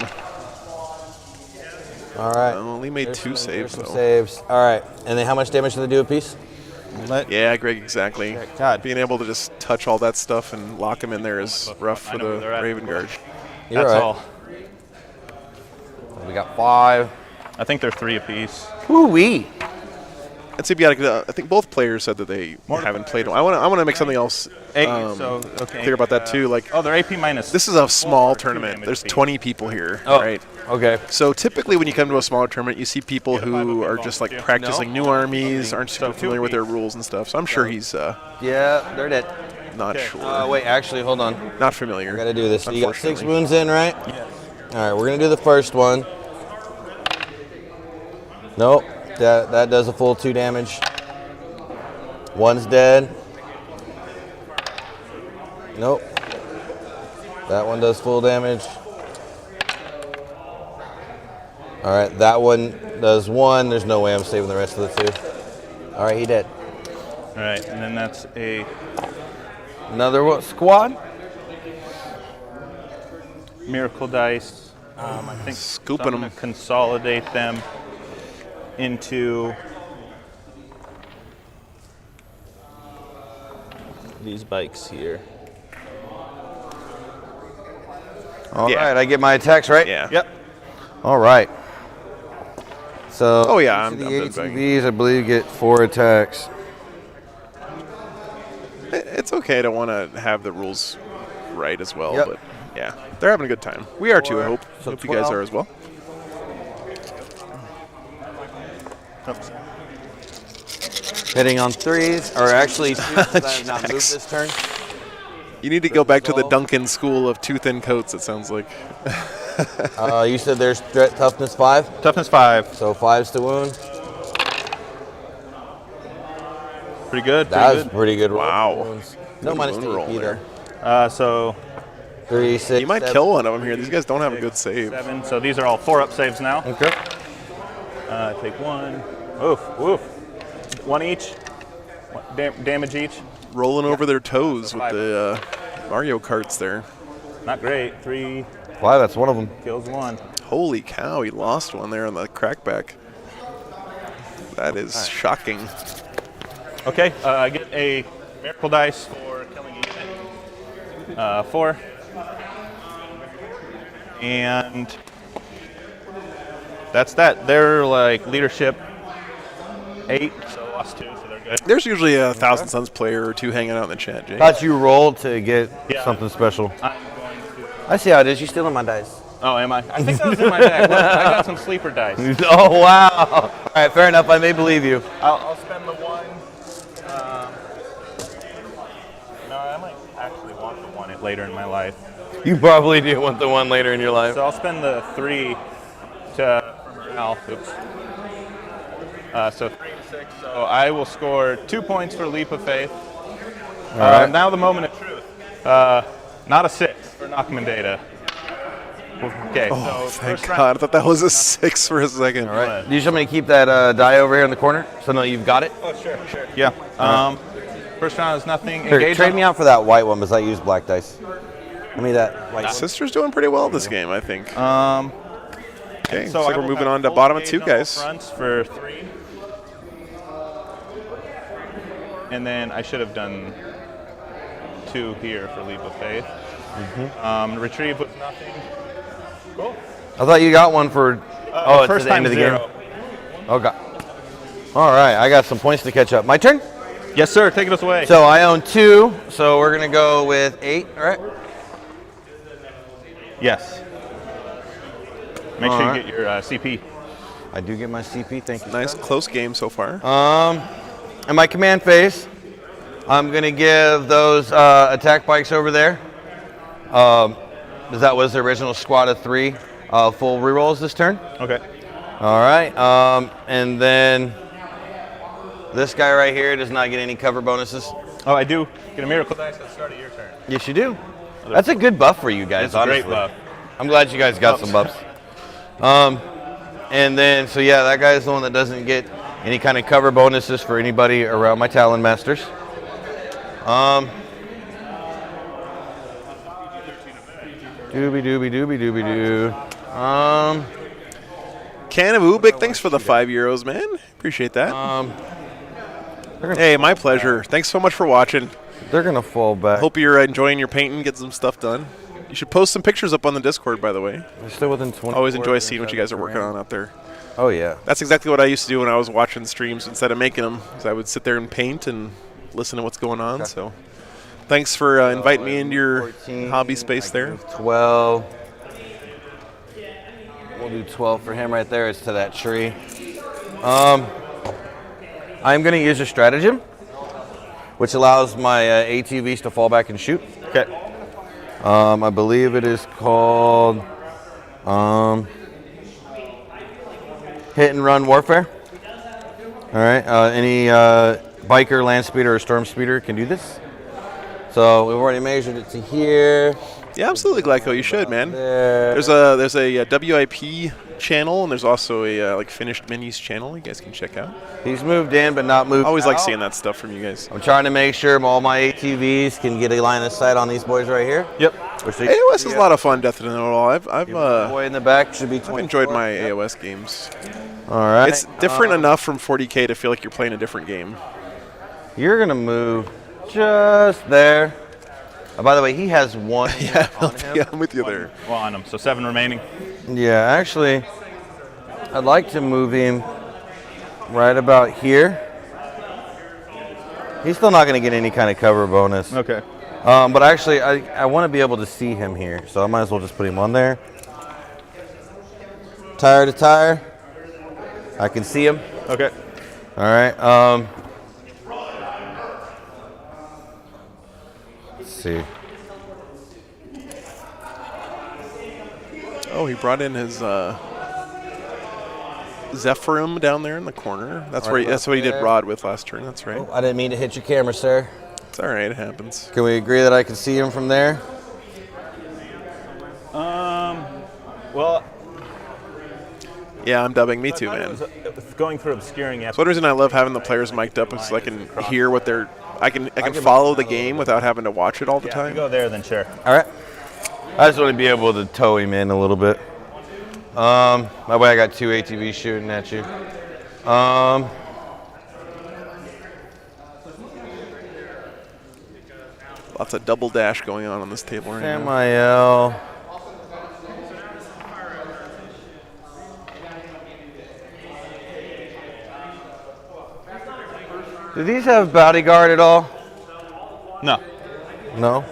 All right. Only made There's 2 saves, some though. saves. All right. And then how much damage do they do a piece? Yeah, Greg, exactly. God. Being able to just touch all that stuff and lock them in there is rough for I know where the they're at. Raven Guard. You're That's right. all. We got 5. I think they're 3 apiece. Woo-wee. And symbiotic, I think both players said that they haven't played them. I want to make something else clear about that too. Like, oh, they're AP minus. this is a small 2 tournament. damage There's apiece. 20 people here, Oh, right? okay. So typically when you come to a smaller tournament, you see people Yeah, the five who will are get just involved, like too. practicing new armies, aren't So super 2 familiar with their apiece. rules and stuff. So I'm sure he's Yeah, they're dead. not Okay. sure. Wait, actually, hold on. Not familiar. I got to do this. You got 6 Unfortunately. wounds in, right? Yes. All right, we're going to do the first one. Nope. That does a full 2 damage. One's dead. Nope. That one does full damage. All right, that one does 1. There's no way I'm saving the rest of the 2. All right, he dead. All right, and then that's a Another what, squad? miracle dice. I think Scooping so I'm 'em. gonna consolidate them into these bikes here. All Yeah. right, I get my attacks, right? Yeah. Yep. All right. So, Oh, yeah, each of I'm the done saying. ATVs, I believe, get 4 attacks. It's okay to want to have the rules right as well, Yep. but yeah, they're having a good time. We are too, I hope. So Hope you guys 12. are as well. Oops. Hitting on 3s, or actually 2s, because I have not moved Jacks. this turn. You need to go back to the Resolve. Duncan school of too thin coats, it sounds like. You said there's toughness 5, Toughness 5. so 5s to wound. Pretty good. That Pretty was good. pretty good roll. Wow. Wounds. No Good minus wound to roll AP there. there. So 3, 6, You might 7. kill one of them here. These guys don't have a good save. 7. So these are all 4-up saves now. Okay. Take 1. Oof, oof. 1 each. Damage each. Rolling over their toes with 5. the Mario Karts there. Not great. 3 5, that's one of them. kills 1. Holy cow, he lost one there on the crackback. That is shocking. Okay, I get a miracle dice for killing each. 4. And that's that. They're like leadership 8, so lost 2, so they're good. There's usually a Thousand Suns player or 2 hanging out in the chat, Jay. Thought you rolled to get Yeah. something special. I'm going to. I see how it is. You're stealing my dice. Oh, am I? I think that was in my deck. Look, I got some sleeper dice. Oh, wow. All right, fair enough. I may believe you. I'll spend the 1. No, I might actually want the 1 later in my life. You probably do want the 1 later in your life. So I'll spend the 3 to Ralph. Oops. So 3 and 6. So I will score 2 points for Leap of Faith. All right. Now the moment of truth. Not a 6 for Knockman Data. Okay, Oh, so thank first God. round. I thought that was a 6 for a second. All right. Do you just want me to keep that die over here in the corner so no, you've got it? Oh, sure. Yeah. First round is nothing. Here, Engage trade on- me out for that white one because I use black dice. Give me that white one. Sister's doing pretty well this game, I think. Okay, So looks like I we're will moving have on to full bottom of engage 2, on all guys. Fronts for 3. And then I should have done 2 here for Leap of Faith. Retrieve was nothing. Cool. I thought you got one for. Oh, it's at First the end time of the 0. game. Okay. All right, I got some points to catch up. My turn. Yes, sir. Take us away. So I own 2. So we're gonna go with 8. All right. Yes. Make sure you get your CP. I do get my CP. Thank you. Nice sir. close game so far. In my command phase, I'm gonna give those attack bikes over there. That was the original squad of 3 full rerolls this turn. Okay. All right, and then this guy right here does not get any cover bonuses. Oh, I do get a miracle dice at the start of your turn. Yes, you do. That's a good buff for you guys, That's a honestly. great buff. I'm glad you guys got some buffs. And then, so yeah, that guy's the one that doesn't get any kind of cover bonuses for anybody around my Talon Masters. Doobie doobie doobie doobie doo. Can of Ubik, thanks for the €5, man. Appreciate that. Hey, my pleasure. Thanks so much for watching. They're gonna fall back. Hope you're enjoying your painting, get some stuff done. You should post some pictures up on the Discord, by the way. They're still within 20. Always enjoy seeing what you guys are working on out there. Oh yeah. That's exactly what I used to do when I was watching streams instead of making them. Is I would sit there and paint and listen to what's going on. So, thanks for inviting me into your 14, hobby space there. 12. We'll do 12 for him right there. It's to that tree. I'm going to use a stratagem, which allows my ATVs to fall back and shoot. Okay. I believe it is called hit and run warfare. All right. Any biker, land speeder, or storm speeder can do this. So we've already measured it to here. Yeah, absolutely, Glyco. You should, man. There. There's a WIP channel, and there's also a like finished minis channel. You guys can check out. He's moved in, but not moved Always like out. seeing that stuff from you guys. I'm trying to make sure all my ATVs can get a line of sight on these boys right here. Yep. AOS is a lot of fun, Death to Know It All. I've Boy in the back should be I've 24. enjoyed my AOS games. All right. It's different enough from 40K to feel like you're playing a different game. You're gonna move just there. By the way, he has 1. Yeah, on him. yeah, I'm with you there. Well, on them. So 7 remaining. Yeah, actually, I'd like to move him right about here. He's still not going to get any kind of cover bonus. Okay. But actually, I want to be able to see him here, so I might as well just put him on there. Tire to tire. I can see him. Okay. All right. Let's see. Oh, he brought in his Zephyrum down there in the corner. That's Right that's what he did there. Rod with last turn. That's right. Oh, I didn't mean to hit your camera, sir. It's all right. It happens. Can we agree that I can see him from there? Well, Yeah, I'm dubbing. Me I too, thought man. it was going through obscuring. That's one reason I love having the players mic'd up, is so I can hear what they're. I can follow the game without having to watch it all the Yeah, if you time. go there, then sure. All right. I just want to be able to tow him in a little bit. That way I got 2 ATVs shooting at you. Lots of double dash going on this table right now. Samael. Do these have bodyguard at all? No. No.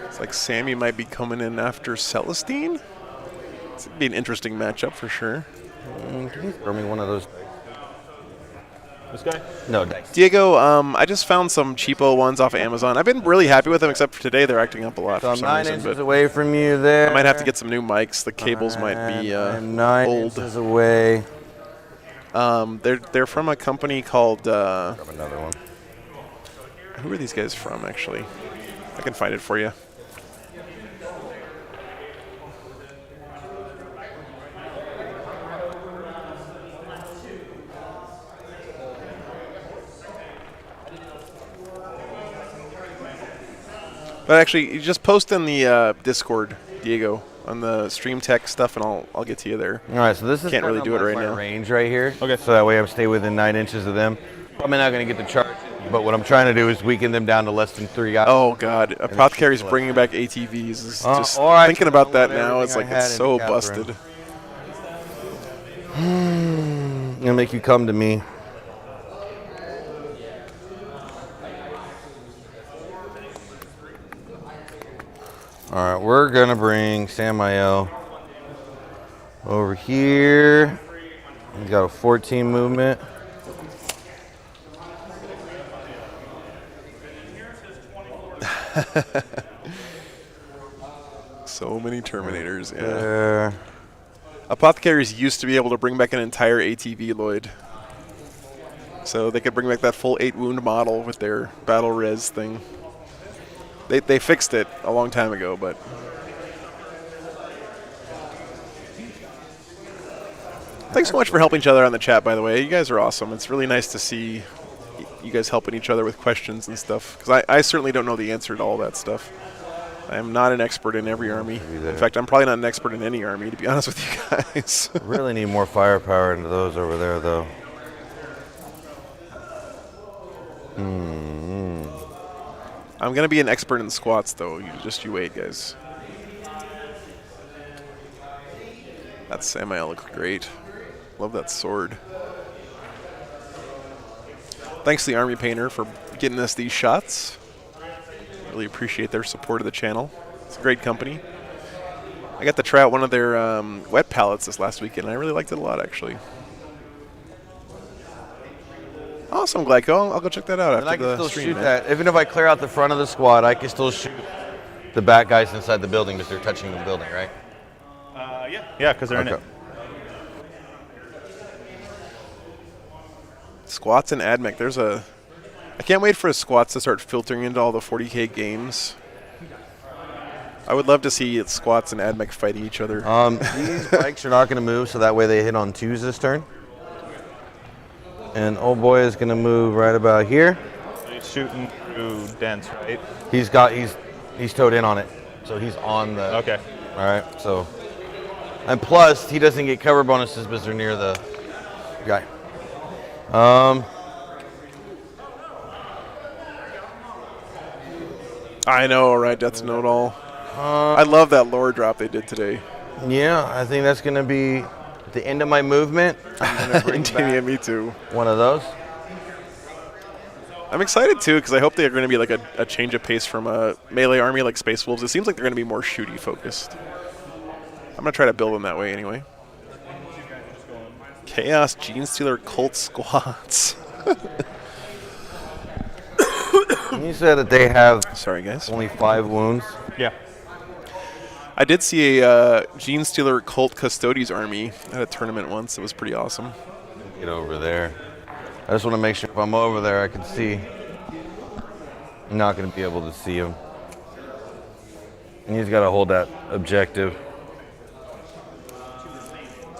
It's like Sammy might be coming in after Celestine. It's gonna be an interesting matchup for sure. Can you throw me one of those? This guy? No, dice. Diego, I just found some cheapo ones off of Amazon. I've been really happy with them, except for today. They're acting up a lot So for I'm some 9 reason. inches But away from you there. I might have to get some new mics. The cables might be I'm 9 old. inches away. They're from a company called. Grab another one. Who are these guys from, actually? I can find it for you. But actually, you just post in the Discord, Diego, on the stream tech stuff, and I'll get to you there. All right, so this is Can't really kind do of it like right my now. range right here. Okay. So that way I'm stay within 9 inches of them. Probably not going to get the charge, but what I'm trying to do is weaken them down to less than 3 guys. Oh God, Apothecary's bringing back ATVs. Is just all right, thinking about that load now. It's everything like I it's had so into Catherine. busted. I'm going to make you come to me. All right, we're going to bring Samael over here. He's got a 14 movement. So many Terminators. Yeah. There. Apothecaries used to be able to bring back an entire ATV, Lloyd. So they could bring back that full 8 wound model with their battle res thing. They fixed it a long time ago, but thanks so much for helping each other on the chat, by the way. You guys are awesome. It's really nice to see you guys helping each other with questions and stuff, because I certainly don't know the answer to all that stuff. I am not an expert in every army. In fact, I'm probably not an expert in any army, to be honest with you guys. Really need more firepower into those over there, though. I'm going to be an expert in squats, though. You wait, guys. That Samael looks great. Love that sword. Thanks to the Army Painter for getting us these shots. Really appreciate their support of the channel. It's a great company. I got to try out one of their wet palettes this last weekend, and I really liked it a lot, actually. Awesome, Glyco. I'll go check that out And I after can the still stream, shoot man. that. Even if I clear out the front of the squad, I can still shoot the back guys inside the building because they're touching the building, right? Yeah, because they're in Okay. it. Squats and AdMech. I can't wait for squats to start filtering into all the 40K games. I would love to see squats and AdMech fighting each other. These bikes are not going to move, so that way they hit on 2s this turn. And old boy is going to move right about here. He's shooting through dense, right? He's towed in on it, so he's on the. Okay. All right, so. And plus, he doesn't get cover bonuses because they're near the guy. I know, right? Death's Note all. I love that lore drop they did today. Yeah, I think that's going to be at the end of my movement. I'm going to bring Yeah, back me too. one of those. I'm excited too because I hope they're going to be like a change of pace from a melee army like Space Wolves. It seems like they're going to be more shooty focused. I'm going to try to build them that way anyway. Chaos Gene Stealer Cult Squats. You said that they have Sorry, guys. only 5 wounds. Yeah. I did see a Gene Stealer Cult Custodes army at a tournament once. It was pretty awesome. Get over there. I just want to make sure if I'm over there, I can see. I'm not going to be able to see him. And he's got to hold that objective.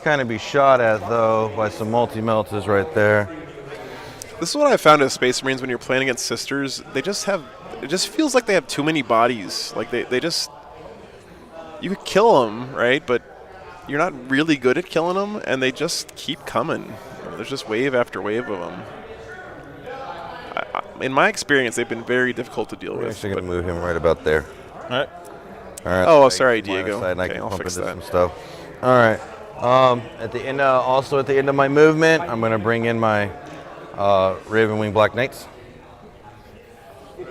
Kind of be shot at, though, by some multi-meltas right there. This is what I found as Space Marines when you're playing against sisters. They just have, it just feels like they have too many bodies. Like they just, you could kill them, right? But you're not really good at killing them, and they just keep coming. There's just wave after wave of them. In my experience, they've been very difficult to deal We're with. actually going to move him right about there. All right. All right. Oh, I sorry, can line Diego. aside and I Okay, can I'll pump fix into that. some stuff. All right. At the end, also at the end of my movement, I'm going to bring in my Ravenwing Black Knights. Let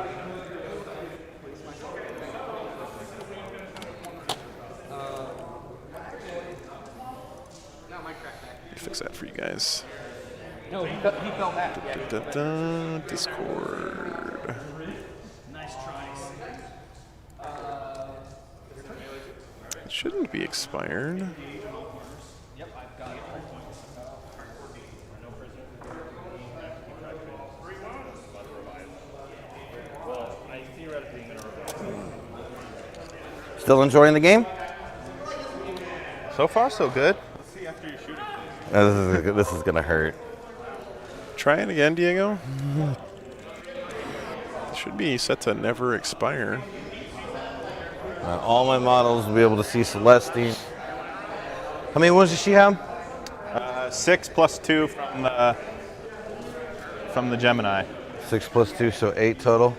me fix that for you guys. No, he fell back. Yeah. Discord. Nice tries. It shouldn't be expired. Still enjoying the game? So far, so good. This is going to hurt. Try it again, Diego. It should be set to never expire. All my models will be able to see Celestine. How many ones does she have? 6 plus 2 from the Gemini. 6 plus 2, so 8 total.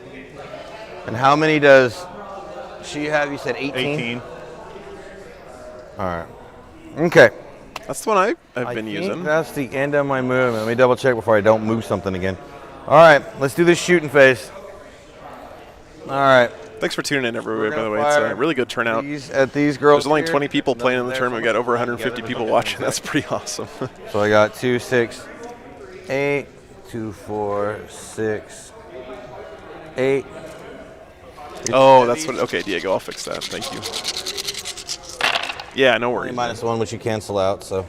And how many does she have? You said 18? 18. All right. Okay. That's the one I've I been think using. that's the end of my movement. Let me double check before I don't move something again. All right, let's do this shooting phase. All right. Thanks for tuning in, everybody, by the way. gonna It's a fire really good turnout. At these girls. There's only here. 20 people playing in the Nothing tournament. We there. got over 150 people watching. That's pretty awesome. So I got 2, 6, 8, 2, 4, 6, 8. Oh, that's what. Okay, Diego, I'll fix that. Thank you. Yeah, no Only worries. minus 1, which you cancel out. So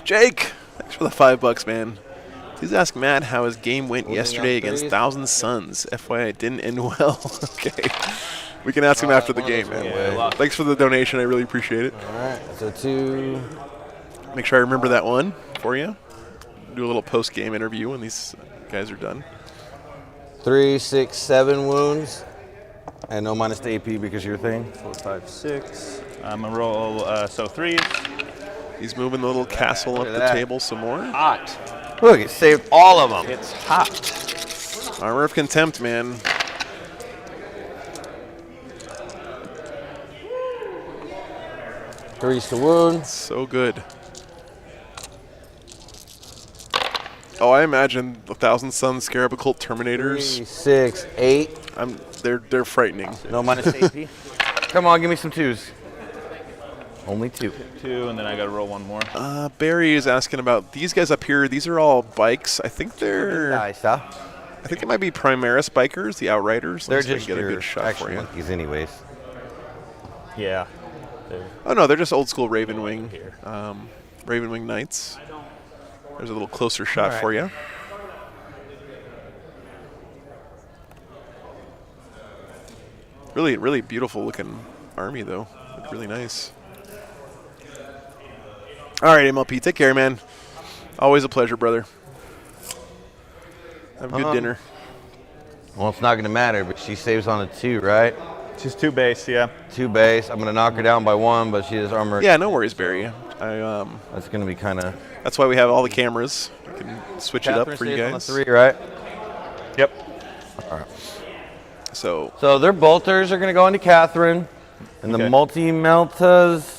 Jake, thanks for the $5, man. Please ask Matt how his game went Holding yesterday up against threes. Thousand Suns. FYI, it didn't end well. Okay. We can ask him after the one of game, those man. went away. Thanks for the donation. I really appreciate it. all right, so 2. Make sure I remember that one for you. Do a little post-game interview when these guys are done. 3, 6, 7 wounds, and no minus to AP because of your thing. 4, 5, 6. I'm going to roll, so 3. He's moving the little castle Look up at the that. table some more. Hot. Look, it saved all of them. It's hot. Armor of Contempt, man. Threes to wound. So good. Oh, I imagine the Thousand Suns Scarab Occult Terminators. 3, 6, 8. They're frightening. No minus AP. Come on, give me some 2s. Only 2. 2, and then I got to roll one more. Barry is asking about these guys up here. These are all bikes. I think they're. Nice, huh? I think it might be Primaris bikers, the Outriders. They're Let me see if I just can get a your good shot for action you. monkeys anyways. Yeah. Oh no, they're just old school Ravenwing. Here. Ravenwing Knights. There's a little closer shot for you. Really, really beautiful looking army though. Look really nice. All right, MLP, take care, man. Always a pleasure, brother. Have a good dinner. Well, it's not going to matter, but she saves on a 2, right? She's 2 base, yeah. 2 base. I'm going to knock her down by 1, but she has armor. Yeah, no worries, Barry. That's going to be kind of. That's why we have all the cameras. We can switch it up for you On a guys. 3, right? Yep. So So their bolters are going to go into Catherine, and the Okay. multi-meltas.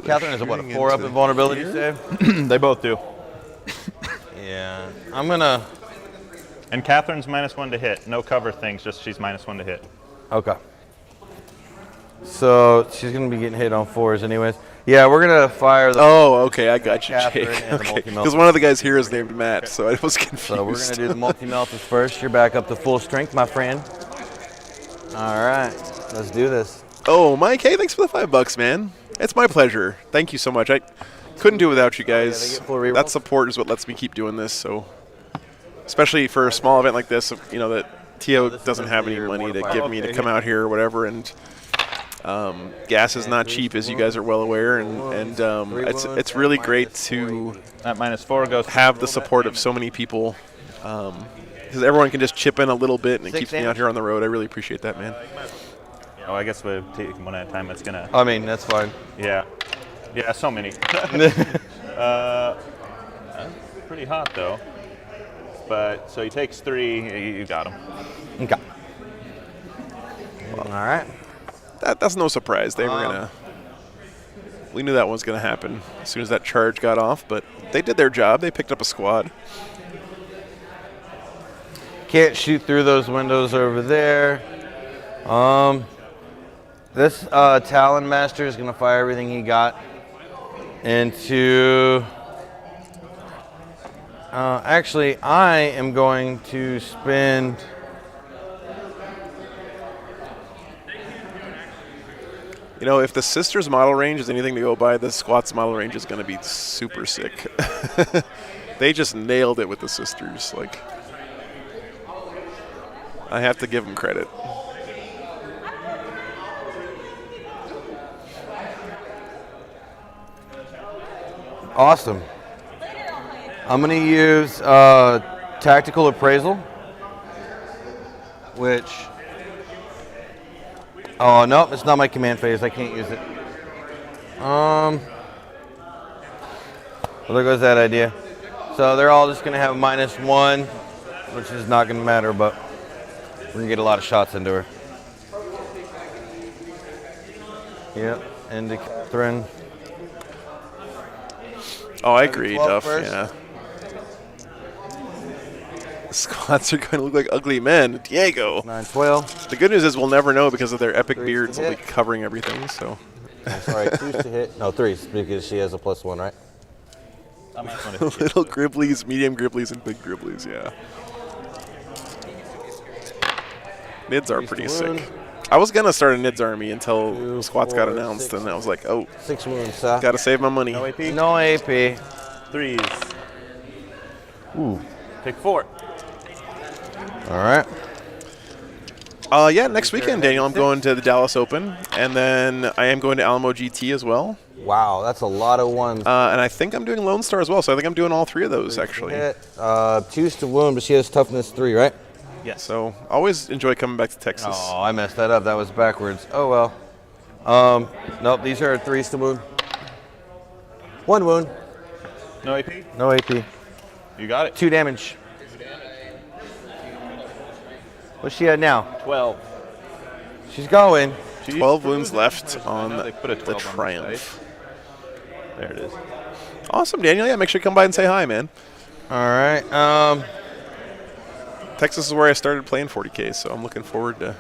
Catherine is what, a 4 up in vulnerability save? They both do. Yeah. I'm going to. And Catherine's -1 to hit. No cover things, just she's -1 to hit. Okay. So she's going to be getting hit on 4s anyways. Yeah, we're going to fire the. Oh, okay, I got you, Catherine Jake. and the Okay, multi-melt. because one of the guys here is named Matt, so I was confused. So we're going to do the multi-meltas first. You're back up to full strength, my friend. All right. Let's do this. Oh, Mike, hey, thanks for the $5, man. It's my pleasure. Thank you so much. I couldn't do it without you guys. they get full rerolls? That support is what lets me keep doing this. So, especially for a small event like this, you know that TO doesn't have any money to give me to come out here or whatever, and gas is not cheap, as you guys are well aware, and it's really great to That -4 goes. have the support of so many people, because everyone can just chip in a little bit, and it 6 keeps me damage. out here on the road. I really appreciate that, man. Oh, I guess we'll take one at a time. It's gonna. I mean, that's fine. Yeah. Yeah, so many. Pretty hot though. But so he takes 3. You got him. Okay. All right. That's no surprise. They were gonna. We knew that one was gonna happen as soon as that charge got off, but they did their job. They picked up a squad. Can't shoot through those windows over there. This Talon Master is going to fire everything he got into. Actually, I am going to spend. You know, if the Sisters model range is anything to go by, the Squats model range is going to be super sick. They just nailed it with the Sisters. Like, I have to give them credit. Awesome. I'm going to use Tactical Appraisal, which, oh, no, it's not my command phase. I can't use it. Well, there goes that idea. So they're all just going to have -1, which is not going to matter, but we're going to get a lot of shots into her. Yep, into Catherine. Oh, I agree, 12 Duff. first. Yeah. The squats are going to look like ugly men. Diego. 9-12. The good news is we'll never know because of their epic Threes beards. to They'll be hit. covering everything. So. I'm sorry, 2s to hit. No, 3s, because she has a +1, right? Little Gribblies, medium Gribblies, and big Gribblies. Yeah. Nids are pretty sick. I was gonna start a Nids army until 2, squats got 4, announced, 6. and I was like, oh, 6 wounds, Seth. gotta save my money. No AP. No AP. 3s. Ooh. Pick 4. All right. Yeah, next weekend, Daniel, I'm going to the Dallas Open, and then I am going to Alamo GT as well. Wow, that's a lot of ones. And I think I'm doing Lone Star as well, so I think I'm doing all 3 of those, actually. Hit. 2s to wound, but she has toughness 3, right? Yes. So always enjoy coming back to Texas. Oh, I messed that up. That was backwards. Oh, well. Nope, these are 3s to wound. 1 wound. No AP. No AP. You got it. 2 damage. What's she at now? 12. She's going. 12 wounds left I on know they put a the 12 on the Triumph. There it is. Awesome, Daniel. Yeah, make sure you come by and say hi, man. All right. Texas is where I started playing 40K, so I'm looking forward to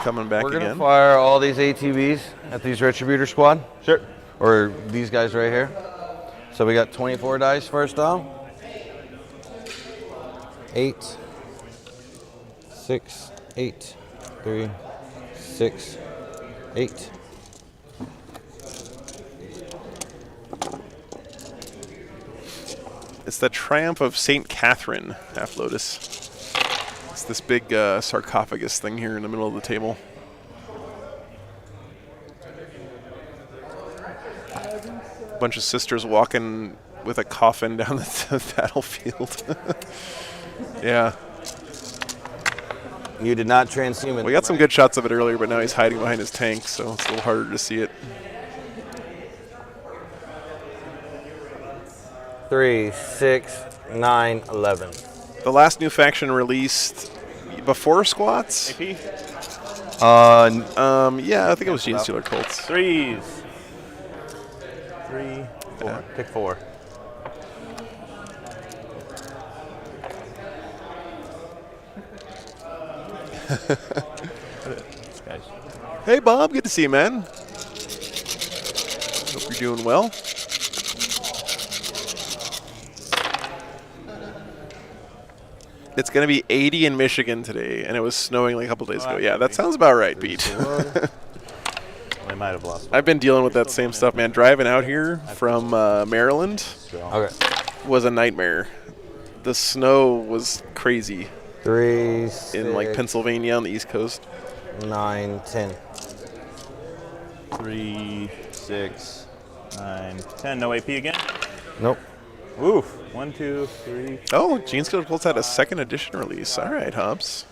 coming back We're going to again. fire all these ATVs at these Retributor squad. Sure. Or these guys right here. So we got 24 dice first off. 8, 6, 8, 3, 6, 8. It's the Triumph of St. Catherine, Half Lotus. It's this big sarcophagus thing here in the middle of the table. A bunch of sisters walking with a coffin down the battlefield. Yeah. You did not transhuman. We got some good shots of it earlier, but now he's hiding behind his tank, so it's a little harder to see it. 3, 6, 9, 11. The last new faction released before squats? AP. Yeah, I think it was Gene Stealer Colts. 3s. 3, 4. Yeah. Pick 4. Guys. Hey, Bob, good to see you, man. Hope you're doing well. It's going to be 80 in Michigan today, and it was snowing like a couple days ago. Yeah, that sounds about right, Pete. They might have lost. I've been dealing with that same stuff, man. Driving out here from Maryland Okay. was a nightmare. The snow was crazy 3, in like 6, Pennsylvania on the East Coast. 9, 10. 3, 6, 9, 10. No AP again. Nope. Oof. 1, 2, 3. Oh, Gene Stealer Colts had a second edition release. All right, Hobbs.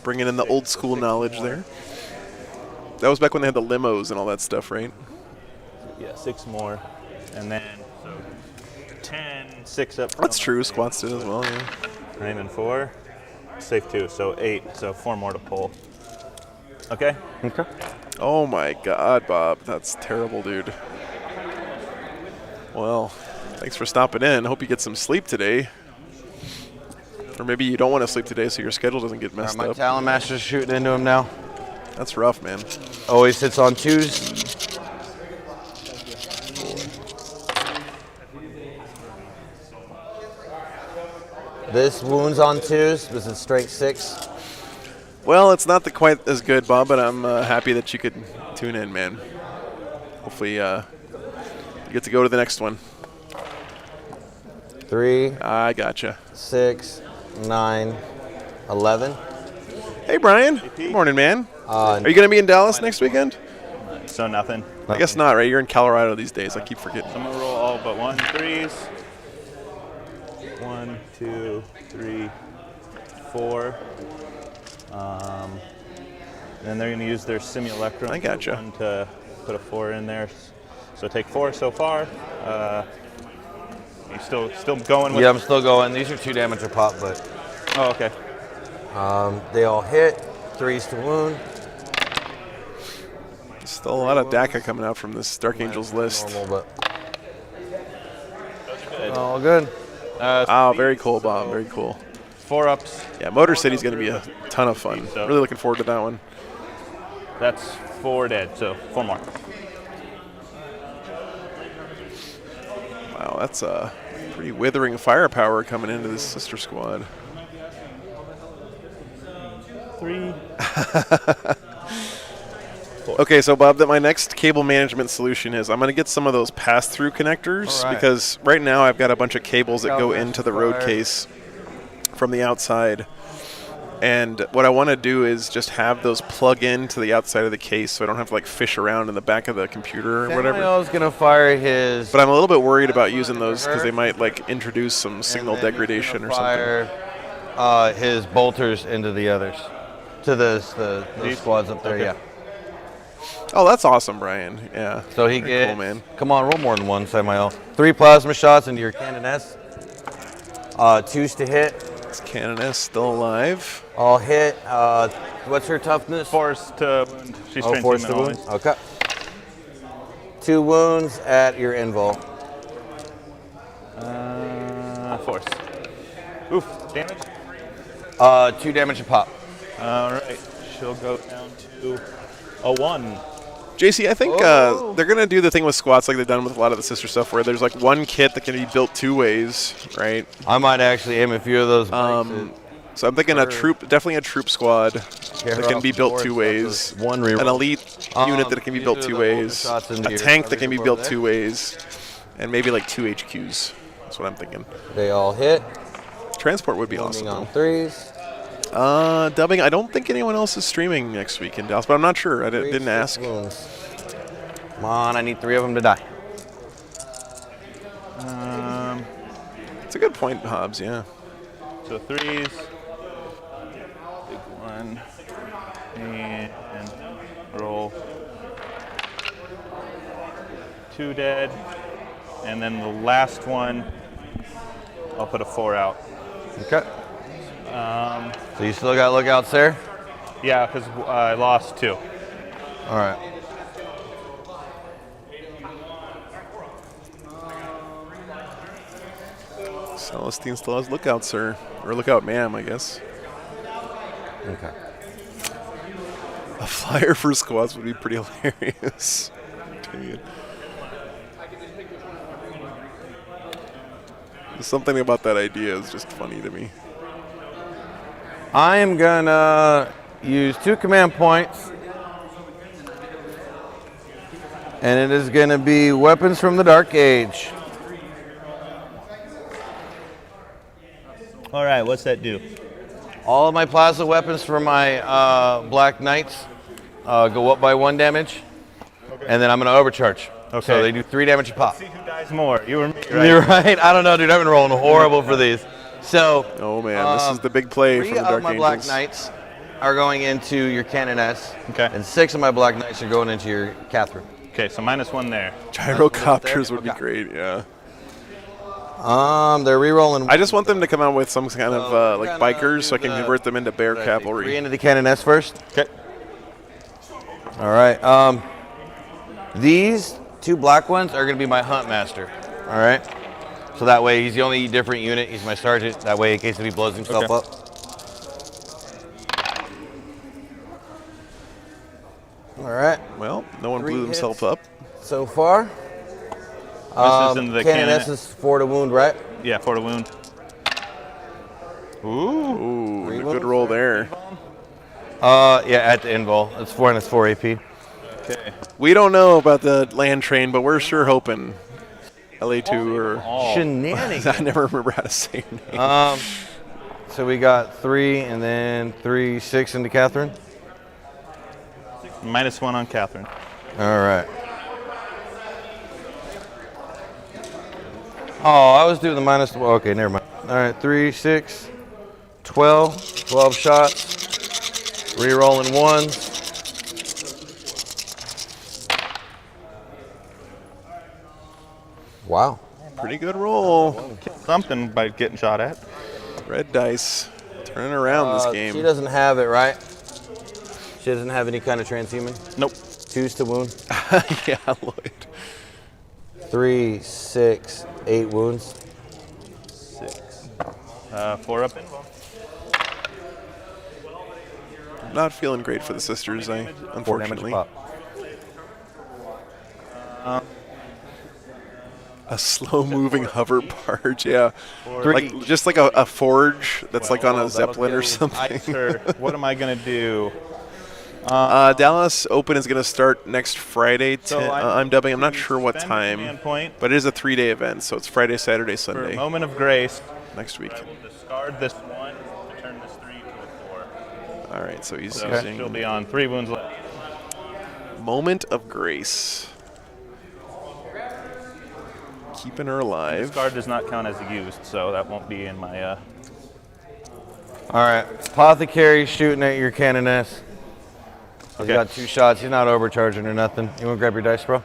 Bringing in the old school knowledge there. That was back when they had the limos and all that stuff, right? Yeah, 6 more. And then, so 10, 6 up. That's true. Squats did as well, yeah. Raymond 4. Safe 2, so 8. So 4 more to pull. Okay. Okay. Oh my God, Bob. That's terrible, dude. Well, thanks for stopping in. Hope you get some sleep today. Or maybe you don't want to sleep today so your schedule doesn't get messed My up. Talon Master's shooting into him now. That's rough, man. Always sits on 2s. This wounds on 2s. This is strength 6. Well, it's not quite as good, Bob, but I'm happy that you could tune in, man. Hopefully you get to go to the next one. 3, I gotcha. 6, 9, 11. Hey, Brian. Good morning, man. Are you going to be in Dallas next weekend? So nothing. I guess not, right? You're in Colorado these days. I keep forgetting. I'm going to roll all but 1 3s. 1, 1, 2, 3, 4. And they're going to use their simulacrum. I gotcha. One to put a 4 in there. So take 4 so far. You still going with? Yeah, I'm still going. These are 2 damage a pop, but Oh, okay. they all hit. 3s to wound. Still a lot of DACA coming out from this Dark Angels list. Normal, but all good. Oh, very cool, Bob. Very cool. 4-ups. Yeah, Motor City's going to be a ton of fun. Really looking forward to that one. That's 4 dead, so 4 more. Wow, that's a pretty withering firepower coming into this sister squad. 3. Okay, so Bob, that my next cable management solution is I'm going to get some of those pass-through connectors because right now I've got a bunch of cables that go into the road case from the outside. And what I want to do is just have those plug into the outside of the case so I don't have to like fish around in the back of the computer or whatever. Samuel's going to fire his... But I'm a little bit worried about using those because they might like introduce some signal degradation or something. Fire his bolters into the others. To the squads up there, Okay. yeah. Oh, that's awesome, Brian. Yeah. So he Very gets, cool, man. come on, roll more than 1, Samuel. 3 plasma shots into your cannon S. 2s to hit. Is Cannon S still alive? All hit. What's her toughness? Force to wound. She's trained force human to wound. always. Okay. 2 wounds at your invul. Force. Oof. Damage? 2 damage a pop. All right. She'll go down to a 1. JC, I think they're going to do the thing with squats like they've done with a lot of the sister stuff where there's like one kit that can be built 2 ways, right? I might actually aim a few of those bikes So I'm thinking definitely a troop squad that can be built 2 ways. One an elite unit that can be built 2 ways. A tank that can be built 2 ways. And maybe like 2 HQs. That's what I'm thinking. They all hit. Transport would be awesome. On Though. 3s. Dubbing, I don't think anyone else is streaming next week in Dallas, but I'm not sure. I didn't ask. Wounds. Come on, I need 3 of them to die. It's a good point, Hobbs, yeah. So 3s. Big 1. And roll. 2 dead. And then the last one, I'll put a 4 out. Okay. So you still got lookouts there? Yeah, because I lost 2. All right. Celestine still has lookout, sir. Or lookout, ma'am, I guess. Okay. A flyer for squads would be pretty hilarious. Dude. Something about that idea is just funny to me. I am gonna use 2 command points, and it is gonna be weapons from the Dark Age. All right, what's that do? All of my plasma weapons for my Black Knights go up by 1 damage, and then I'm gonna overcharge. Okay. So they do 3 damage a pop. See who dies more, you or me, right? You're right. I don't know, dude. I've been rolling horrible for these. So. Oh man, this is the big play 3 from the of Dark my Angels. Black Knights are going into your Cannon S. Okay. And 6 of my Black Knights are going into your Catherine. Okay, so -1 there. Gyrocopters would be Okay. great, yeah. They're re-rolling. I just want them to come out with some kind of like we're gonna bikers so I do can the- convert them into bear 3 cavalry. into the Cannon S first. Okay. All right. These 2 black ones are going to be my Hunt Master. All right. So that way he's the only different unit. He's my sergeant. That way in case if he blows himself Okay. up. All right. Well, no one 3 blew hits. themselves up. So far. This is in the Cannon cannon. S is 4 to wound, right? Yeah, 4 to wound. Ooh. Ooh, 3 a good wounds. roll there. Yeah, at the invul. It's 4 and it's 4 AP. Okay. We don't know about the land train, but we're sure hoping. LA2 or Shenanigans. I never remember how to say your name. So we got 3 and then 3, 6 into Catherine. -1 on Catherine. All right. Oh, I was doing the minus. Well, okay, never mind. All right, 3, 6, 12. 12 shots. Re-rolling ones. Wow. Pretty good roll. Something by getting shot at. Red dice. Turning around this game. She doesn't have it, right? She doesn't have any kind of transhuman? Nope. 2s to wound. Yeah, Lloyd. 3, 6, 8 wounds. 6. 4 up invul. Not feeling great for the sisters, unfortunately. 4 damage pop. A slow-moving hover barge, yeah. 3. Like just like a forge that's like on a Well, Zeppelin or that'll something. ice her. What am I gonna do? Dallas Open is going to start next Friday. So I'm dubbing. I'm not sure what spend a time, command point but it is a 3-day event, so it's Friday, Saturday, For a Sunday moment of grace, next week. I will discard this 1 to turn this 3 to a 4. All right, so he's So using she'll be on 3 wounds left. Moment of Grace. Keeping her alive. Discard does not count as used, so that won't be in my. All right. Apothecary shooting at your cannoness. He's Okay. got 2 shots. He's not overcharging or nothing. You want to grab your dice, bro?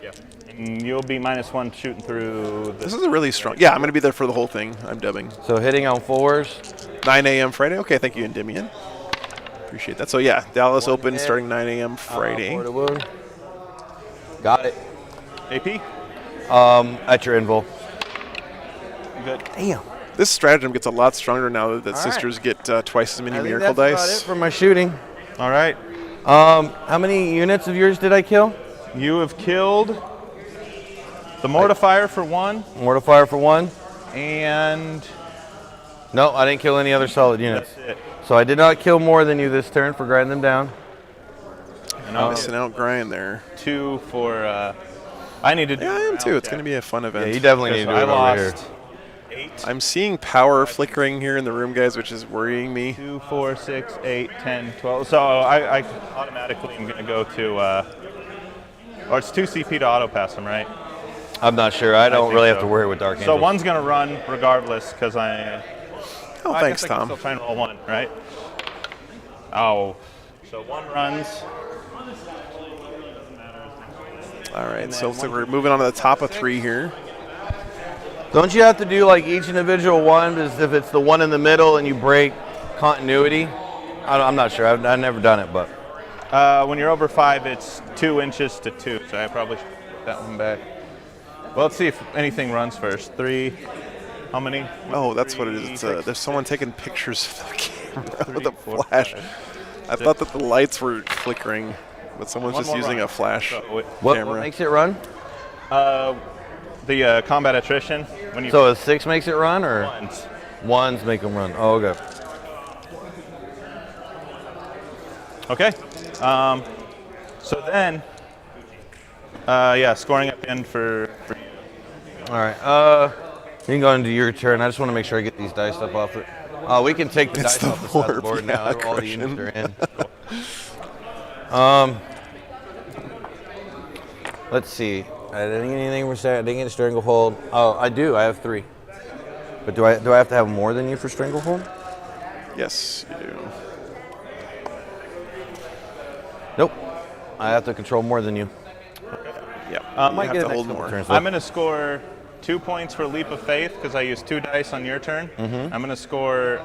Yeah. And you'll be -1 shooting through This is a really strong. Yeah, I'm going to be there for the whole thing. I'm dubbing. So hitting on 4s. 9 a.m. Friday. Okay, thank you, Endymion. Appreciate that. So yeah, Dallas Open hit. starting 9 a.m. Friday. 4 to wound. Got it. AP. At your invul. Good. Damn. This stratagem gets a lot stronger now that All sisters get twice as many I think miracle that's about dice. it for my shooting. All right. How many units of yours did I kill? You have killed the Mortifier for 1, Mortifier for 1. and No, I didn't kill any other solid units. that's it. So I did not kill more than you this turn for grinding them down. And I'll Missing out grind there. 2 for. I need to do. Yeah, I am too. It's going to be a fun event. Yeah, you definitely need to do I it over here. lost 8. I'm seeing power flickering here in the room, guys, which is worrying me. 2, 4, 6, 8, 10, 12. So I automatically am going to go to. Or it's 2 CP to auto pass them, right? I'm not sure. I don't think really have so. to worry with Dark So Angels. 1's going to run regardless because I. Oh, I thanks, guess I can Tom. still try and roll 1, right? Oh. So 1 runs. All right, so looks like we're moving on to the top of 3 here. Don't you have to do like each individual one? Because if it's the one in the middle and you break continuity, I'm not sure. I've never done it, but When you're over 5, it's 2 inches to 2. So I probably should put that one back. Well, let's see if anything runs first. 3. How many? Oh, that's what it is. It's, there's someone taking pictures of the camera with a flash. I thought that the lights were flickering, but someone's One just more using run. a flash what camera. makes it run? The combat attrition. When you So a 6 makes it run, or ones. 1s make them run? Oh, okay. Okay. So then, yeah, scoring at the end for you. All right. You can go into your turn. I just want to make sure I get these dice up off it. We can take the It's dice the off the side of the warp, board now. yeah, All the units Christian. are in. Let's see. I didn't get anything for I didn't get a stranglehold. Oh, I do. I have 3. But do I have to have more than you for stranglehold? Yes, you do. Nope. I have to control more than you. Yep. I you might have get to it next hold couple more. turns. I'm going to score 2 points for Leap of Faith because I used 2 dice on your turn. Mm-hmm. I'm going to score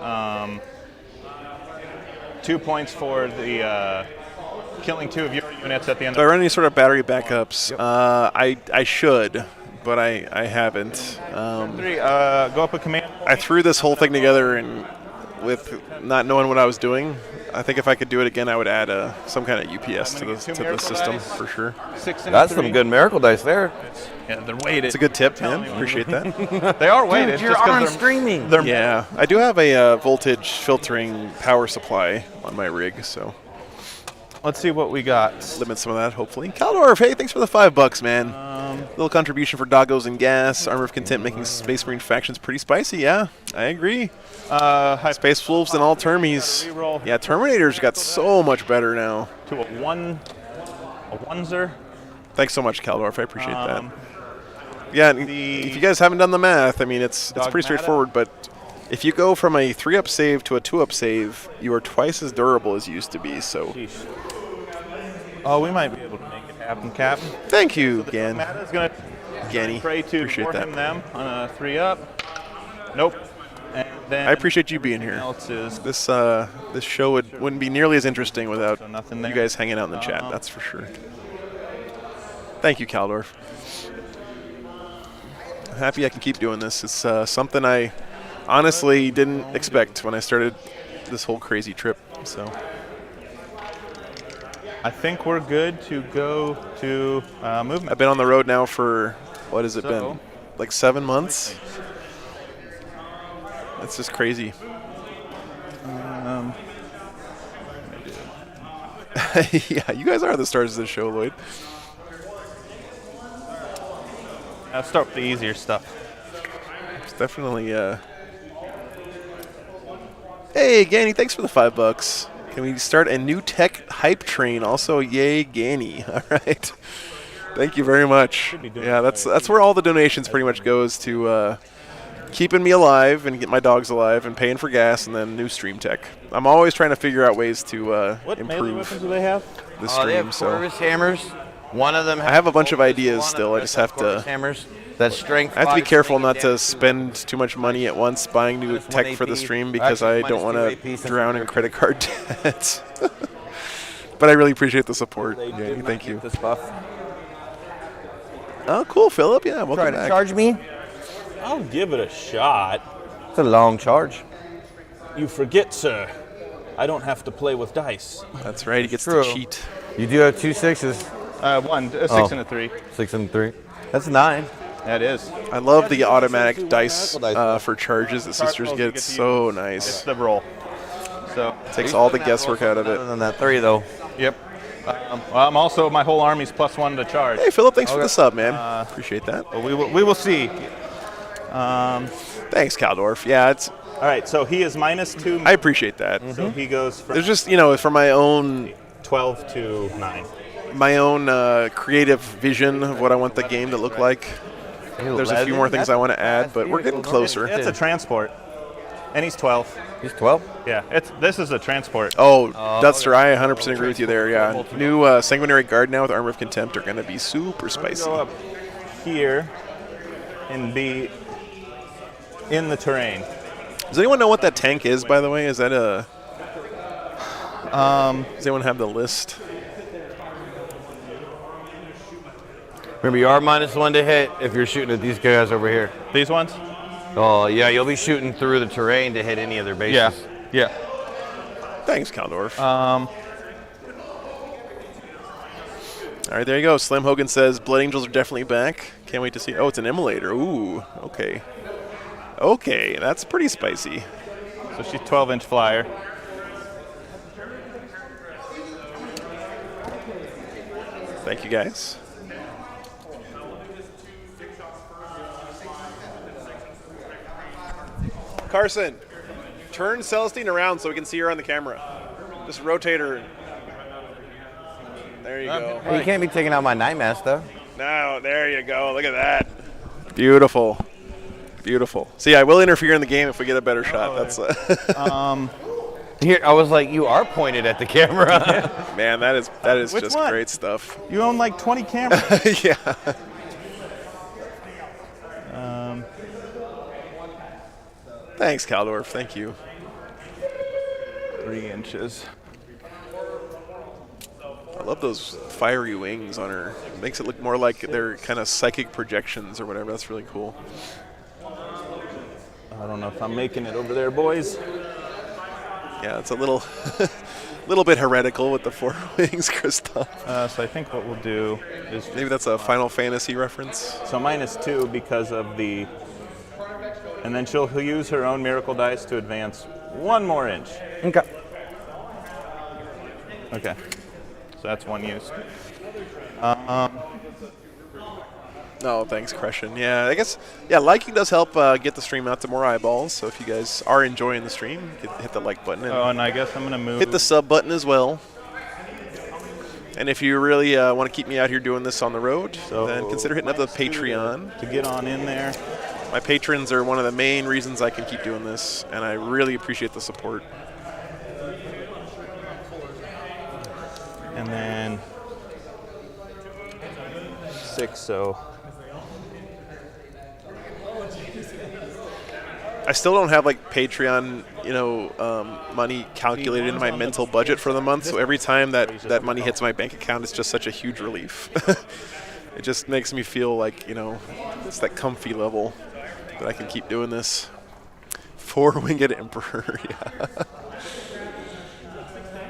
2 points for the killing 2 of your units at the end. Do I run any sort of battery backups? I should, but I haven't. 3. Go up a command. I threw this whole thing together and with not knowing what I was doing. I think if I could do it again, I would add some kind of UPS to the system for sure. 6 and That's 3. some good miracle dice there. Yeah, they're weighted. It's a good tip, man. Telling you. Appreciate that. They are weighted. Dude, you're just 'cause on they're- streaming. They're Yeah, I do have a voltage filtering power supply on my rig, so Let's see what we got. limit some of that, hopefully. Caldorf, hey, thanks for the $5, man. Little contribution for Doggos and Gas. Armor of Content making Space Marine factions pretty spicy. Yeah, I agree. Space Wolves and all Termies. Reroll. Yeah, Terminator's got so much better now. To a oneser. Thanks so much, Caldorf. I appreciate that. Yeah, and if you guys haven't done the math, I mean, it's pretty straightforward, but if you go from a 3-up save to a 2-up save, you are twice as durable as you used to be, so. Sheesh. Oh, we might be able to make it happen, Captain. Thank you, So the Gan. Dogmata is going to Ganny. pray to Appreciate for that. him them on a 3-up. Nope. And then I appreciate you being here. else is This show wouldn't be nearly as interesting without so nothing you there. guys hanging out in the chat, that's for sure. Thank you, Caldorf. I'm happy I can keep doing this. It's something I honestly didn't expect when I started this whole crazy trip, so. I think we're good to go to movement. I've been on the road now for, what has it So- been? Like 7 months? It's just crazy. Yeah, you guys are the stars of the show, Lloyd. I'll start with the easier stuff. It's definitely, Hey, Ganny, thanks for the $5. Can we start a new tech hype train? Also, yay, Ganny. All right. Thank you very much. Yeah, that's where all the donations pretty much goes to keeping me alive and get my dogs alive and paying for gas and then new stream tech. I'm always trying to figure out ways to What melee weapons improve do they have? the They stream. have So Corvus hammers. One of them. I have a bunch of Corvus, ideas one still. of I them just has have to. Corvus hammers. That strength. I have to be 5 careful swing not to damage spend too much money at once buying new Minus tech 1 for the AP. stream because Actually, I don't want minus 2 to AP since drown we're in credit card debt. But I really appreciate the support. They Yeah, did not thank get you. This buff. Oh, cool, Philip. Yeah, welcome Try to back. charge me? I'll give it a shot. It's a long charge. You forget, sir. I don't have to play with dice. That's right. He gets True. to cheat. You do have 2 6s. A 6 Oh. and a 3. 6 and 3. That's 9. That is. I love the automatic dice Miracle dice. for charges that sisters Cartwheels you get. get to So It's nice. the roll. So, Takes all the guesswork out of Other it. than that 3 though. yep. Well, I'm also, my whole army's +1 to charge. Hey, Philip, thanks for the sub, man. Appreciate that. But we will see. Thanks, Caldorf. Yeah, it's. All right, so he is -2. I appreciate that. So he goes from There's just for my own 12 to 9. creative vision of what I want the game to look like. There's a few more things I want to add, but we're getting closer. It's a transport. And he's 12. He's 12. Yeah, this is a transport. Oh, Dutster, I 100% agree with you there. Yeah, new Sanguinary Guard now with Armor of Contempt are going to be super spicy. Go up here and be in the terrain. Does anyone know what that tank is, by the way? Is that a... does anyone have the list? Remember, you are -1 to hit if you're shooting at these guys over here. These ones? Oh, yeah, you'll be shooting through the terrain to hit any of their bases. Yeah. Thanks, Caldorf. All right, there you go. Slim Hogan says Blood Angels are definitely back. Can't wait to see. Oh, it's an immolator. Ooh, okay. Okay, that's pretty spicy. So she's 12-inch flyer. Thank you, guys. Carson, turn Celestine around so we can see her on the camera. Just rotate her. There you go. Hey, you can't be taking out my night mask, though. No, there you go. Look at that. Beautiful. Beautiful. See, I will interfere in the game if we get a better shot. That's Here, I was like, you are pointed at the camera. man, that is Which just one? great stuff. You own like 20 cameras. Yeah. 'Thanks, Caldorf. Thank you. 3 inches. I love those fiery wings on her. It makes it look more like they're kind of psychic projections or whatever. That's really cool. I don't know if I'm making it over there, boys. Yeah, it's a little little bit heretical with the 4 wings, Christoph. So I think what we'll do is Maybe that's a Final Fantasy reference. so -2 because of the, and then she'll use her own miracle dice to advance 1 more inch. Okay. Okay, so that's 1 use. No, thanks, Crescent. Yeah, I guess, liking does help get the stream out to more eyeballs. So if you guys are enjoying the stream, hit the like button and Oh, and I guess I'm gonna move. hit the sub button as well. And if you really want to keep me out here doing this on the road, then consider hitting up the Patreon. To get on in there. My patrons are one of the main reasons I can keep doing this, and I really appreciate the support. And then 6, so I still don't have like Patreon, money calculated in my mental budget for the month. So every time that money hits my bank account, it's just such a huge relief. It just makes me feel like, it's that comfy level that I can keep doing this. 4 Winged Emperor, yeah.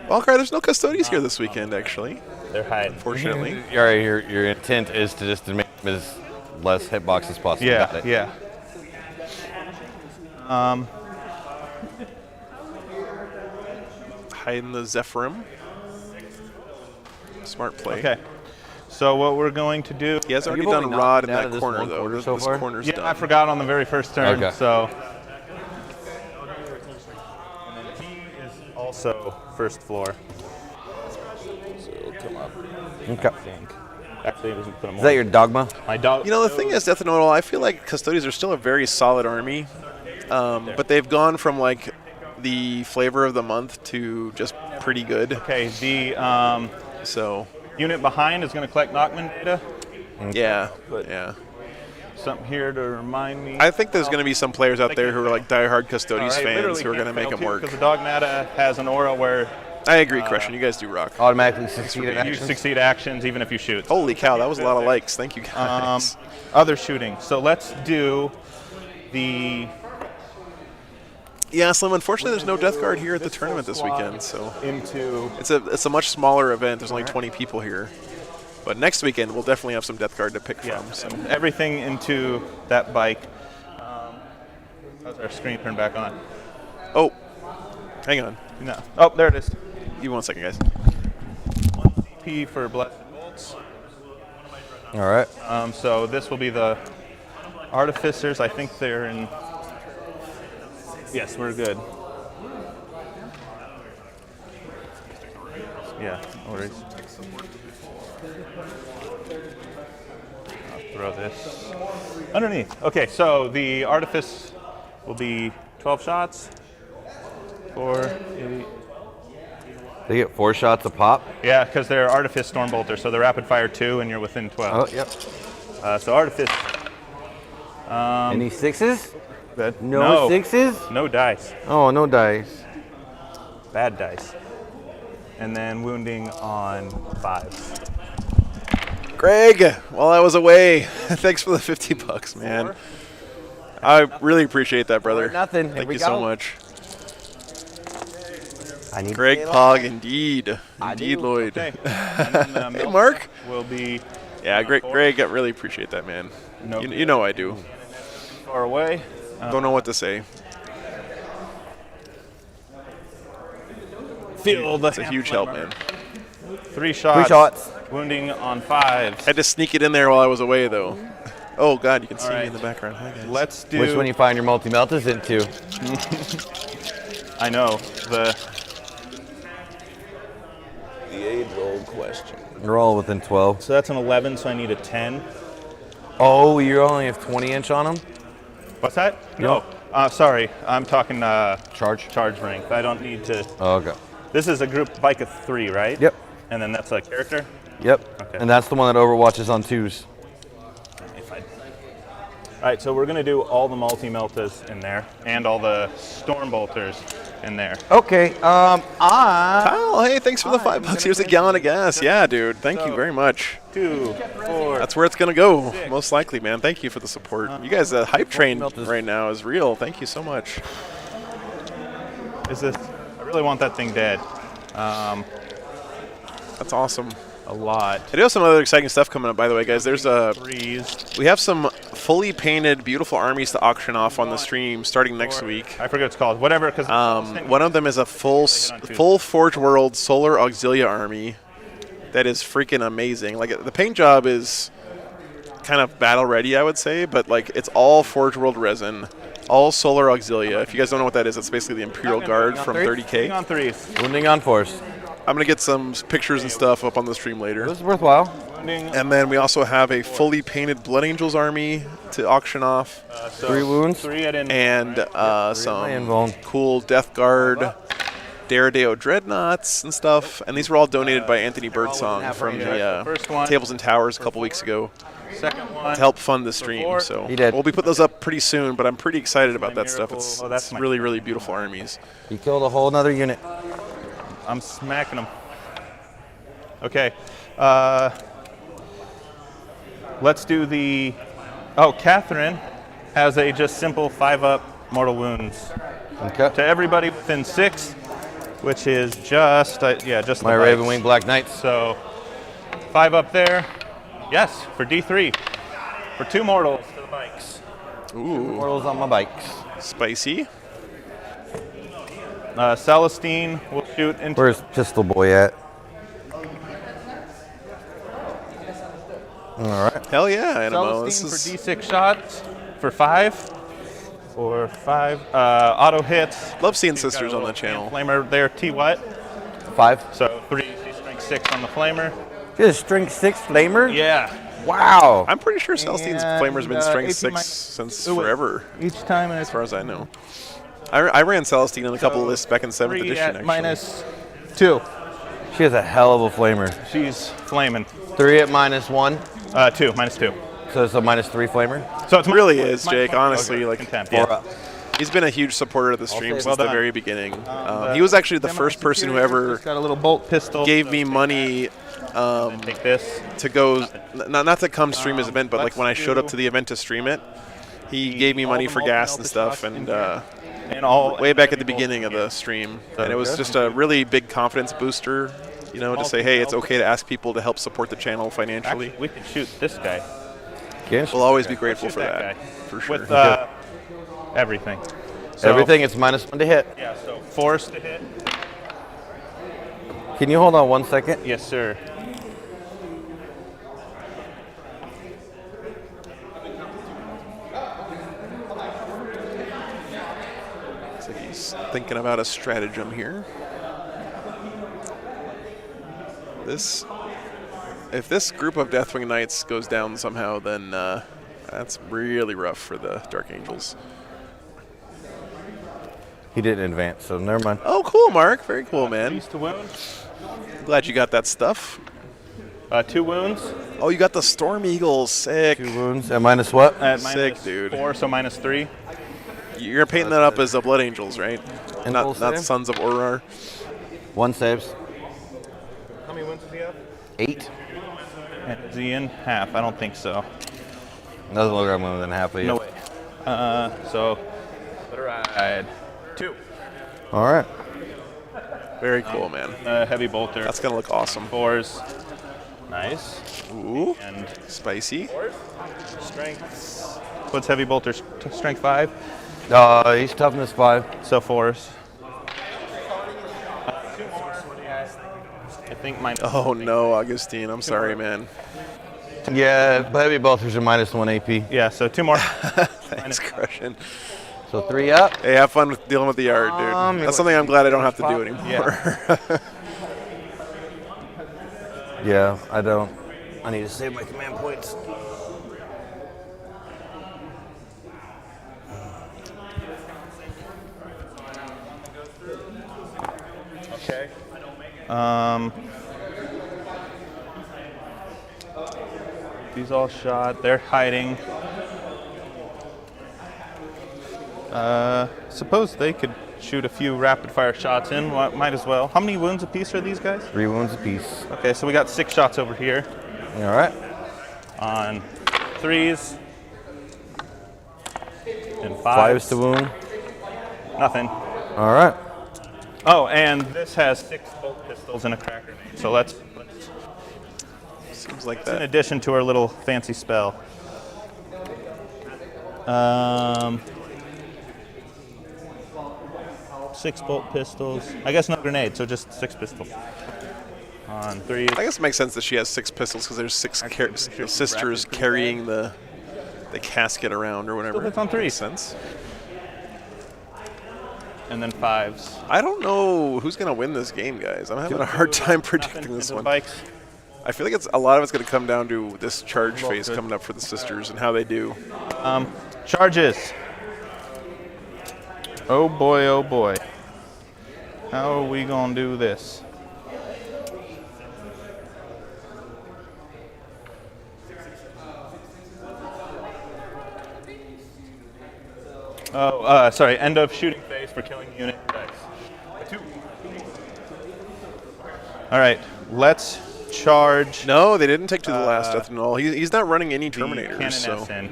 Walker, there's no custodies here this weekend, actually. They're hiding. Unfortunately. All right, your intent is to just make as less hitbox as possible. Got it. Yeah. Hiding the Zephyrim. Smart play. Okay. So what we're going to do... He has already You've done only Rod in knocked out that of this corner, one though. quarter This so far? corner's Yeah, done. I forgot on the very first turn, Okay. so... And then he is also first floor. So it'll come up, Okay. I think. Actually, it doesn't put him Is that your dogma? My dog... The thing is, Death Nodal, I feel like Custodians are still a very solid army, but they've gone from, like, the flavor of the month to just pretty good. Okay, the So, unit behind is going to collect Knockman data. yeah, But- yeah. Something here to remind me. I think there's going to be some players out there who are, like, diehard Custodians fans who are going to make them work. Because the Dogmata has an aura where I agree, Crushing. You guys do rock. Automatically succeed in you action. succeed actions even if you shoot. Holy cow, that was a lot of likes. Thank you, guys. Other shooting. So let's do the... Yeah, Slim, unfortunately there's no Death Guard here at the tournament this weekend, so Into... it's a much smaller event. There's only 20 people here. But next weekend we'll definitely have some Death Guard to pick from. So. and everything into that bike. How's our screen turned back on? Oh, hang on. No. Oh, there it is. Give me 1 second, guys. 1 CP for Blessed Bolts. All right. So this will be the Artificers. I think they're in... Yes, we're good. Yeah, no worries. I'll throw this underneath. Okay, so the Artifice will be 12 shots. 4, 8. They get 4 shots a pop. Yeah, because they're Artifice Stormbolter, so they're rapid fire 2 and you're within 12. Oh, yep. So Artifice. Any 6s? Good. No 6s? No dice. Oh, no dice. Bad dice. And then wounding on 5. Greg, while I was away, thanks for the $50, man. I really appreciate that, brother. Nothing. Here Thank we you go. so much. I need Greg to Pog, indeed. I Indeed, do. Lloyd. Okay. And then, Hey, Mark. will be Yeah, Greg, I really appreciate that, man. No. You know I do. far away. Don't know what to say. Feel the It's a huge help, man. 3 shots. 3 shots. Wounding on 5. Had to sneak it in there while I was away, though. Oh, God, you can see me right. in the background. Hi, guys. Let's do. Which one you find your multi-meltas into? I know the age-old question. They're all within 12. So that's an 11. So I need a 10. Oh, you only have 20-inch on them? What's that? No. Sorry, I'm talking Charge? charge rank. I don't need to. Oh, okay. This is a group bike of 3, right? Yep. And then that's a character. Yep. Okay. And that's the one that overwatches on 2s. If I... All right, so we're gonna do all the multi-meltas in there and all the storm bolters in there. Okay. Kyle, hey, thanks for the $5. Here's a gallon of gas. Yeah, dude. Thank you very much. 2, 4. That's where it's going to go, most likely, man. Thank you for the support. You guys, the hype train Meltas. right now is real. Thank you so much. Is this? I really want that thing dead. That's awesome. A lot. I do have some other exciting stuff coming up, by the way, guys. There's we have some fully painted, beautiful armies to auction off on the stream starting next week. I forget what it's called. Whatever, because One of them is a full Forge World Solar Auxilia army that is freaking amazing. Like, the paint job is kind of battle ready, I would say, but like it's all Forge World resin, all Solar Auxilia. If you guys don't know what that is, it's basically the Imperial Guard from 30K. on 3s. Wounding on 4s. I'm going to get some pictures and stuff up on the stream later. This is worthwhile. And then we also have a fully painted Blood Angels army to auction off. So 3 wounds. 3 at in. And my some invuln. cool Death Guard, Daredeo Dreadnoughts and stuff. And these were all donated by Anthony Birdsong from the First one. Tables and Towers a couple weeks ago Second one. to help fund the stream. So He did. we'll be putting those up pretty soon, but I'm pretty excited about that stuff. Miracle. It's, Oh, that's it's my really, really beautiful armies. He killed a whole nother unit. I'm smacking them. Okay. Let's do the. Oh, Catherine has a just simple 5-up mortal wounds Okay. to everybody within 6, which is just just My the Raven bikes. Wing Black Knights. So 5 up there. Yes, for D3. For 2 mortals to the bikes. Ooh, Mortals on my bikes. spicy. Celestine will shoot into. Where's Pistol Boy at? All right. Hell yeah, Animo. This Celestine is for D6 shots for 5. For 5 auto hits. love seeing She's got sisters a on the little channel. Flamer there, T what? 5. So 3 strength 6 on the flamer. Just strength 6 flamer? Yeah. Wow. I'm pretty sure Celestine's And, Flamer's been strength AP 6 minus- since Ooh, wait. forever, Each time and as far as I know. I ran Celestine on a couple of lists back in 7th 3 edition, at actually. minus 2. She has a hell of a flamer. She's flaming. 3 at -1. 2, minus 2. So it's a -3 flamer. So it's Really minus- is, minus Jake, 1. honestly, Okay, like, contempt, 4 yeah. up. He's been a huge supporter of the stream say since the well very done. beginning. He was actually the first person who ever Got a little bolt pistol. gave me money Take this. to go, not to come stream his event, but like when I showed up to the event to stream it, he gave me money for gas and stuff, and And all way back at the beginning of the stream. And it was just a really big confidence booster, you know, to say, hey, it's okay to ask people to help support the channel financially. Actually, we could shoot this guy. Yes. We'll always be grateful Shoot for that, guy. for sure. With everything. So, Everything, it's -1 to hit. Yeah, so force to hit. Can you hold on 1 second? Yes, sir. Looks like he's thinking about a stratagem here. If this group of Deathwing Knights goes down somehow, then that's really rough for the Dark Angels. He didn't advance, so never mind. Oh, cool, Mark. Very cool, man. These to wound. Glad you got that stuff. 2 wounds. Oh, you got the Storm Eagle. Sick. 2 wounds at minus what? At Sick, minus dude. 4, so minus 3. You're painting that up as the Blood Angels, right? And Not full save? Sons of Auror. 1 saves. How many wounds does he have? 8. And is he in half? I don't think so. Doesn't look like more than half of you. No way. So, let her ride. 2. All right. Very cool, man. Heavy bolter. That's going to look awesome. 4s. Nice. Ooh, And spicy. strength. What's heavy bolter? Strength 5. He's toughness 5. So 4s. 2 more. I think mine. Oh, no, Augustine. I'm sorry, man. Yeah, but heavy bolters are -1 AP. Yeah, so 2 more. Thanks, Crushing. So 3 up. Hey, have fun with dealing with the yard, dude. That's something I'm glad I don't have to do anymore. Yeah, I don't. I need to save my command points. Okay. These all shot. They're hiding. Suppose they could shoot a few rapid fire shots in. Might as well. How many wounds apiece are these guys? 3 wounds apiece. Okay, so we got 6 shots over here All right. on 3s and 5s. 5s to wound. Nothing. All right. Oh, and this has 6 bolt pistols and a cracker grenade. So let's Seems like in that. addition to our little fancy spell. 6 bolt pistols. I guess no grenade, so just 6 pistols. On 3. I guess it makes sense that she has 6 pistols because there's 6 sisters carrying the casket around or whatever. Still hits on 3. Makes sense. and then 5s. I don't know who's going to win this game, guys. I'm having a hard time predicting this Into the one. bikes. I feel like a lot of it's going to come down to this charge phase coming up for the sisters and how they do. Charges. Oh boy, oh boy. How are we going to do this? Oh, sorry. End of shooting phase for killing unit dice. 2. All right. Let's charge. No, they didn't take to the last death and all. He's not running any Terminators. Cannon So S in.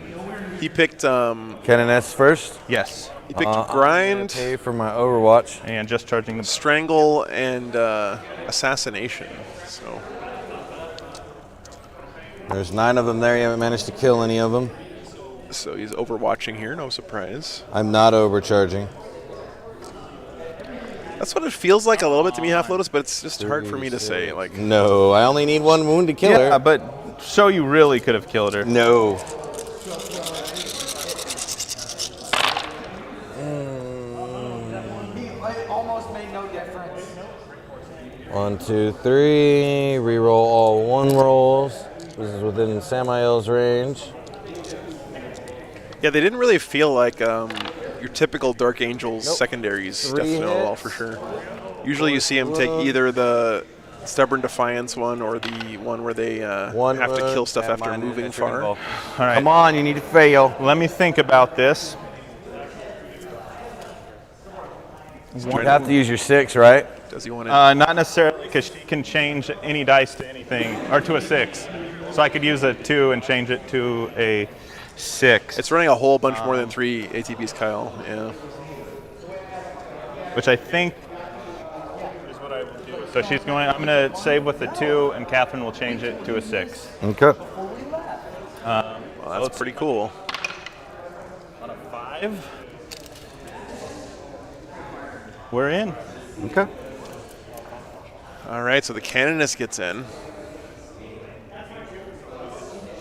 he picked Cannon S first. Yes. he picked I'm gonna Grind, pay for my Overwatch. And just charging the. Strangle, and Assassination. So There's 9 of them there. You haven't managed to kill any of them. he's overwatching here. No surprise. I'm not overcharging. That's what it feels like a little bit to me, Half Lotus, but it's just hard for me to say. Like, No, I only need 1 wound to kill Yeah, her. but so you really could have killed her. No. Almost made no difference. 1, 2, 3. Reroll all 1 rolls. This is within Samael's range. yeah, they didn't really feel like your typical Dark Angels secondaries. 3 Definitely all hits. for sure. Usually you see them take either the Stubborn Defiance one or the one where they One have to kill wound stuff at after minus moving entering far. ball. All right. Come on, you need to fail. Let me think about this. You have to use your 6, right? Does he want to? Not necessarily, because she can change any dice to anything, or to a 6. So I could use a 2 and change it to a 6. It's running a whole bunch more than 3 ATBs, Kyle. Yeah. Which I think is what I will do. So she's going. I'm going to save with the 2, and Catherine will change it to a 6. Okay. Well, that's pretty cool. On a 5, we're in. Okay. All right, so the Canonist gets in.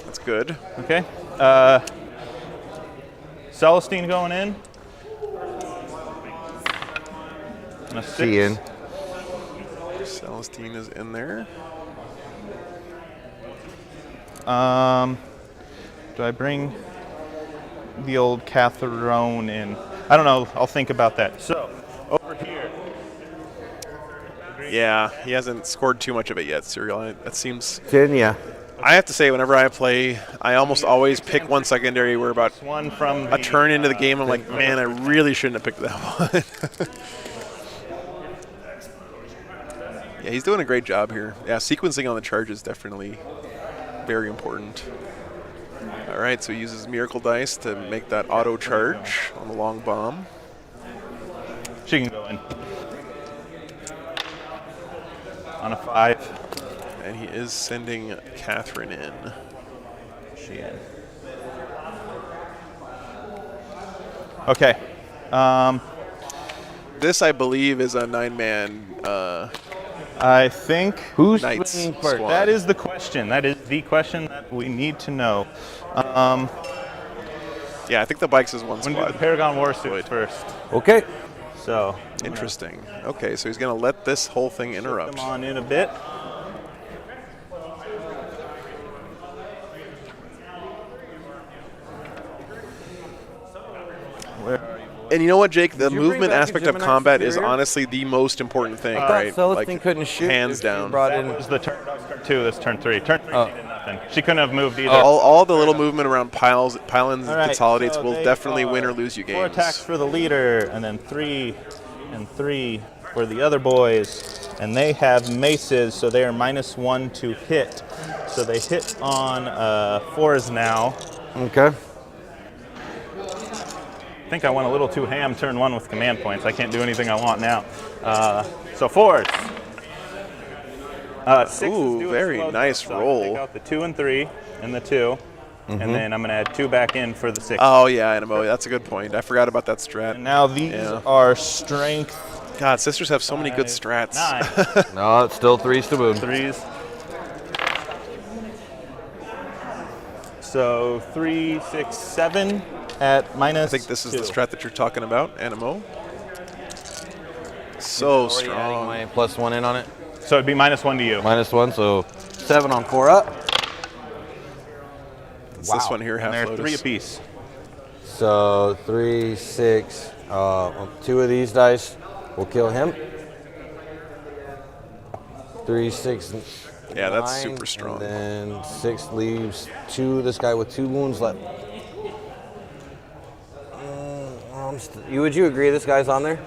That's good. Okay. Celestine going in. And a 6. See in. Celestine is in there. Do I bring the old Catherine in? I don't know. I'll think about that. So, over here. Yeah, he hasn't scored too much of it yet, Serial. That seems. 10, yeah. I have to say, whenever I play, I almost always pick one secondary. We're about One from a turn into the game. I'm like, man, I really shouldn't have picked that one. Yeah, he's doing a great job here. Yeah, sequencing on the charge is definitely very important. All right, so he uses Miracle Dice to make that auto charge on the long bomb. She can go in. On a 5. And he is sending Catherine in. She in. Okay. This, I believe, is a 9-man I think Who's Knights swinging first? squad. that is the question. That is the question that we need to know. Yeah, I think the bikes is one I'm going to do squad. the Paragon Warsuit first. Okay. So, Interesting. Okay, so he's going to let this whole thing come interrupt. on in a bit. Where are you? And you know what, Jake? The Did you bring movement back a aspect of Gemini combat is Superior? honestly the most important thing, I thought right? Celestine couldn't shoot. hands if she down. Brought That in. was the turn. That was turn 2. This turn 3. Turn 3, she did nothing. She couldn't have moved either. All the little movement around pylons All and right, consolidates so will they definitely are win or lose you 4 games. attacks for the leader, and then 3 and 3 for the other boys. And they have maces, so they are -1 to hit. So they hit on 4s now. Okay. I think I went a little too ham turn 1 with command points. I can't do anything I want now. So 4s. 6s Ooh, do very explode, nice so I roll. Take out the 2 and 3 and the 2. And then I'm going to add 2 back in for the 6. Oh, yeah, Animo, that's a good point. I forgot about that strat. And now these Yeah. are strength God, sisters have so many good strats. 9. No, it's still 3s to boom. 3s. So 3, 6, 7 at minus. I think this is the 2. strat that you're talking about, Animo. So Already strong. adding my +1 in on it. So it'd be -1 to you. -1, so 7 on 4 up. It's this one here, And half they're lotus. 3 apiece. So 3, 6. 2 of these dice will kill him. 3, 6. Yeah, that's 9, super strong. And then 6 leaves 2. This guy with 2 wounds left. Would you agree this guy's on there?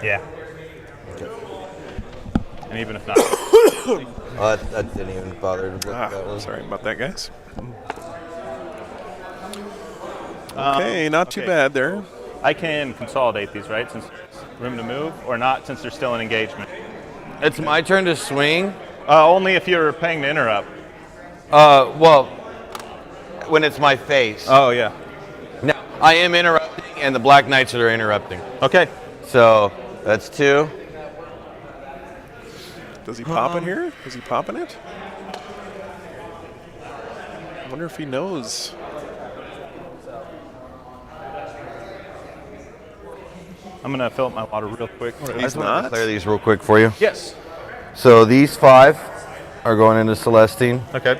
Yeah. And even if not, I didn't even bother to look that one. Sorry about that, guys. Okay, not too bad there. I can consolidate these, right? Since room to move, or not, since they're still in engagement. It's my turn to swing. Only if you're paying to interrupt. Well, when it's my face. Oh yeah. No, I am interrupting, and the Black Knights are interrupting. Okay. So that's 2. Does he pop in here? Is he popping it? I wonder if he knows. I'm gonna fill up my water real quick. He's not? Clear these real quick for you. Yes. So these 5 are going into Celestine. Okay.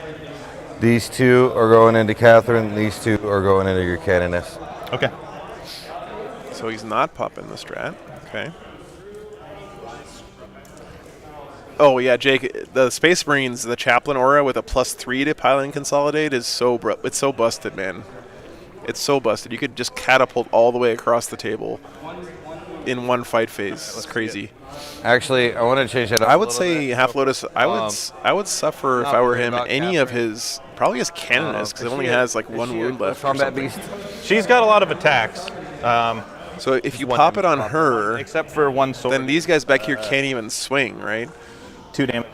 These 2 are going into Catherine. These 2 are going into your Canoness. Okay. So he's not popping the strat. Okay. Oh yeah, Jake. The Space Marines, the Chaplain aura with a +3 to pile and consolidate is it's so busted, man. It's so busted. You could just catapult all the way across the table in one fight phase. It's crazy. Actually, I want to change that up. I would say half lotus. I would suffer if not I were worried him. about Any of Catherine. his, probably his Canoness, because it only has like 1 wound left. or Combat something. beast. She's got a lot of attacks, So if you one pop thing it to on pop her, except for 1 sword. then these guys back here can't even swing, right? 2 damage.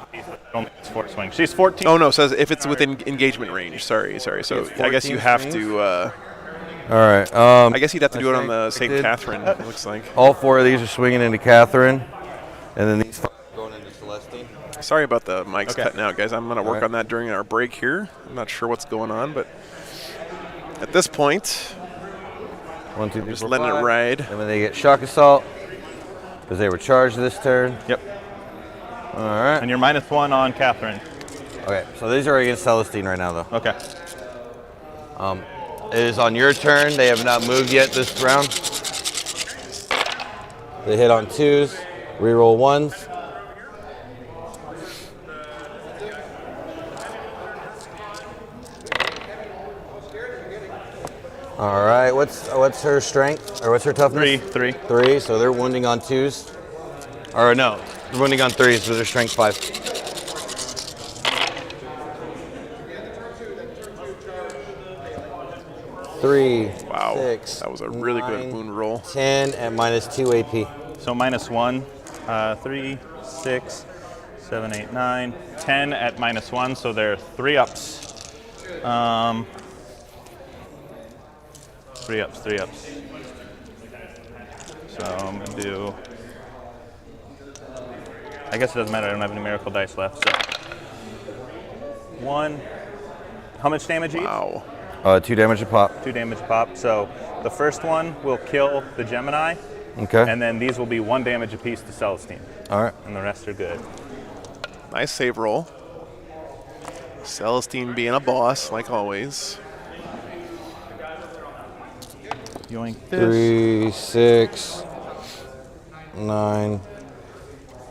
Only it's 4 swing. She's 14. Oh no, it says if it's within engagement range. Sorry. So I guess 14 you have swings? to. All right. I guess you'd have to do it on think the I St. did. Catherine. It looks like. All 4 of these are swinging into Catherine, and then these 5 are going into Celestine. Sorry about the mics Okay. cutting out, guys. I'm gonna work Alright. on that during our break here. I'm not sure what's going on, but at this point, 1, 2, 3, just 4, letting it 5. ride. And when they get shock assault, because they were charged this turn. Yep. All right. And you're -1 on Catherine. Okay. So these are against Celestine right now, though. Okay. It is on your turn. They have not moved yet this round. They hit on 2s. Reroll 1s. All right. What's her strength or what's her toughness? 3. 3. So they're wounding on 2s. Or no, they're wounding on 3s, so they're strength 5. Three, Wow, 6, that was a really good 9, wound roll. 10 at -2 AP. So -1. 3, 6, 7, 8, 9, 10 at -1. So they're 3 ups. 3 ups. 3 ups. So I'm gonna do. I guess it doesn't matter. I don't have any miracle dice left. So 1. How much damage each? Wow. 2 damage a pop. 2 damage pop. So the first one will kill the Gemini, Okay. and then these will be 1 damage apiece to Celestine, All right. and the rest are good. Nice save roll. Celestine being a boss, like always. Yoink this. 3, 6, 9,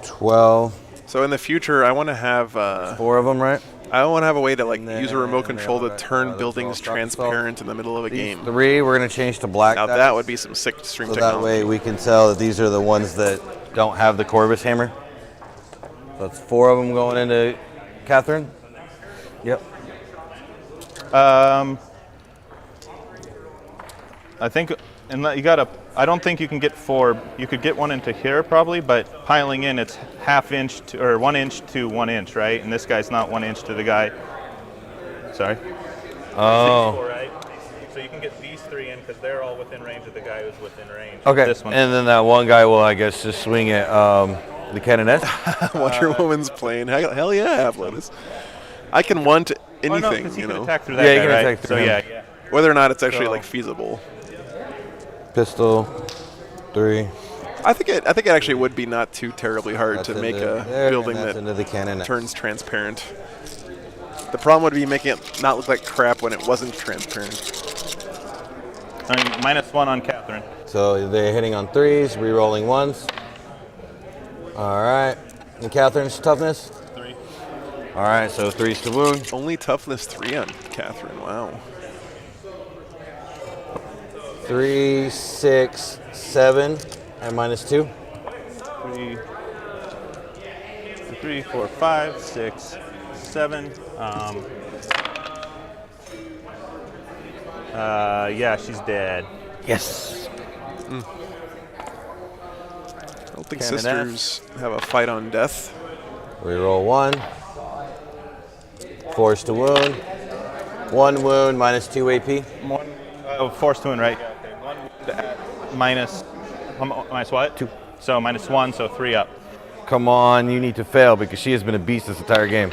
12. So in the future, I want to have 4 of them, right? I want to have a way to like And use a remote then control they to all turn got- buildings they'll all drop transparent in the middle of a game. 3, we're going to change to black. Now dice, that would be some sick string so technology. that way we can tell that these are the ones that don't have the Corvus hammer. So that's 4 of them going into Catherine. Yep. I think, and you gotta. I don't think you can get 4. You could get 1 into here probably, but piling in, it's ½ inch to, or 1 inch to 1 inch, right? And this guy's not 1 inch to the guy. Sorry. Oh. 4, right? So you can get these 3 in because they're all within range of the guy who's within range. Okay. This one. And then that one guy will, I guess, just swing at the Canoness. Wonder Woman's playing. Hell yeah, Half Lotus. I can want Oh, no, anything, 'cause he you can know, attack through that Yeah, he guy, can right? attack through so him. yeah. whether or not it's actually So- like feasible. Pistol. 3. I think it actually would be not too terribly hard That's to make into a there, building and that's that into the cannon. turns transparent. The problem would be making it not look like crap when it wasn't transparent. I mean, -1 on Catherine. So they're hitting on 3s, re-rolling 1s. All right. And Catherine's toughness? 3. All right, so 3s to wound. Only toughness 3 on Catherine. Wow. 3, 6, 7, and -2. 3, 4, 5, 6, 7. Yeah, she's dead. Yes. I don't think Cannon sisters have a fight on death. Reroll 1. Force to wound. 1 wound, -2 AP. Forced to win, right? Yeah, okay. 1 wound at minus what? 2. So -1, so 3 up. Come on, you need to fail because she has been a beast this entire game.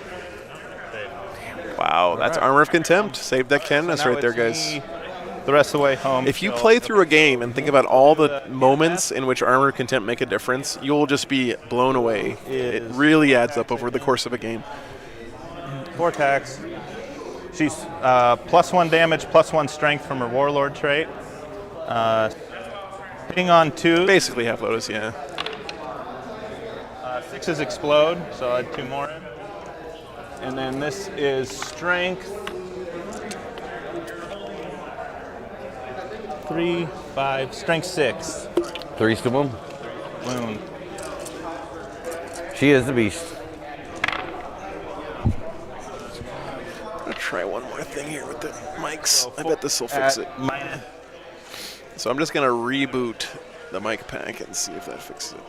Wow, that's Armor of Contempt. Saved that cannonus Now right there, it's guys. me the rest of the way home. If you so- play through a game and think about all the moments in which Armor of Contempt make a difference, you'll just be blown away. It really adds up over the course of a game. 4 attacks. She's +1 damage, +1 strength from her Warlord trait. Hitting on 2. Basically half Lotus, yeah. 6s explode, so I had 2 more in. And then this is strength. 3, 5, strength 6. 3s to wound. Wound. She is the beast. I'm gonna try one more thing here with the mics. I bet this will fix it. So I'm just gonna reboot the mic pack and see if that fixes it.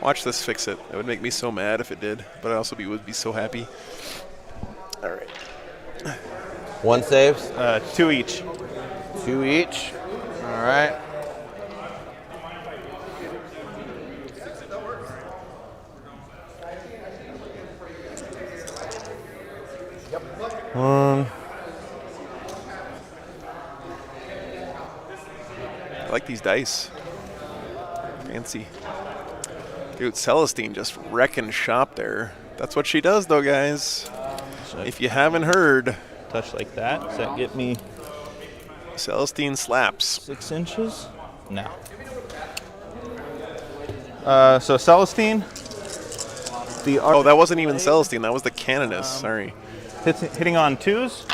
Watch this fix it. It would make me so mad if it did, but I also would be so happy. All right. 1 saves. 2 each. 2 each. All right. I like these dice. Fancy. Dude, Celestine just wrecking shop there. That's what she does, though, guys. If you haven't heard, Touch like that. Does that get me Celestine slaps. 6 inches? No. So Celestine. Oh, that wasn't even Celestine. That was the Canoness. Sorry. Hitting on 2s.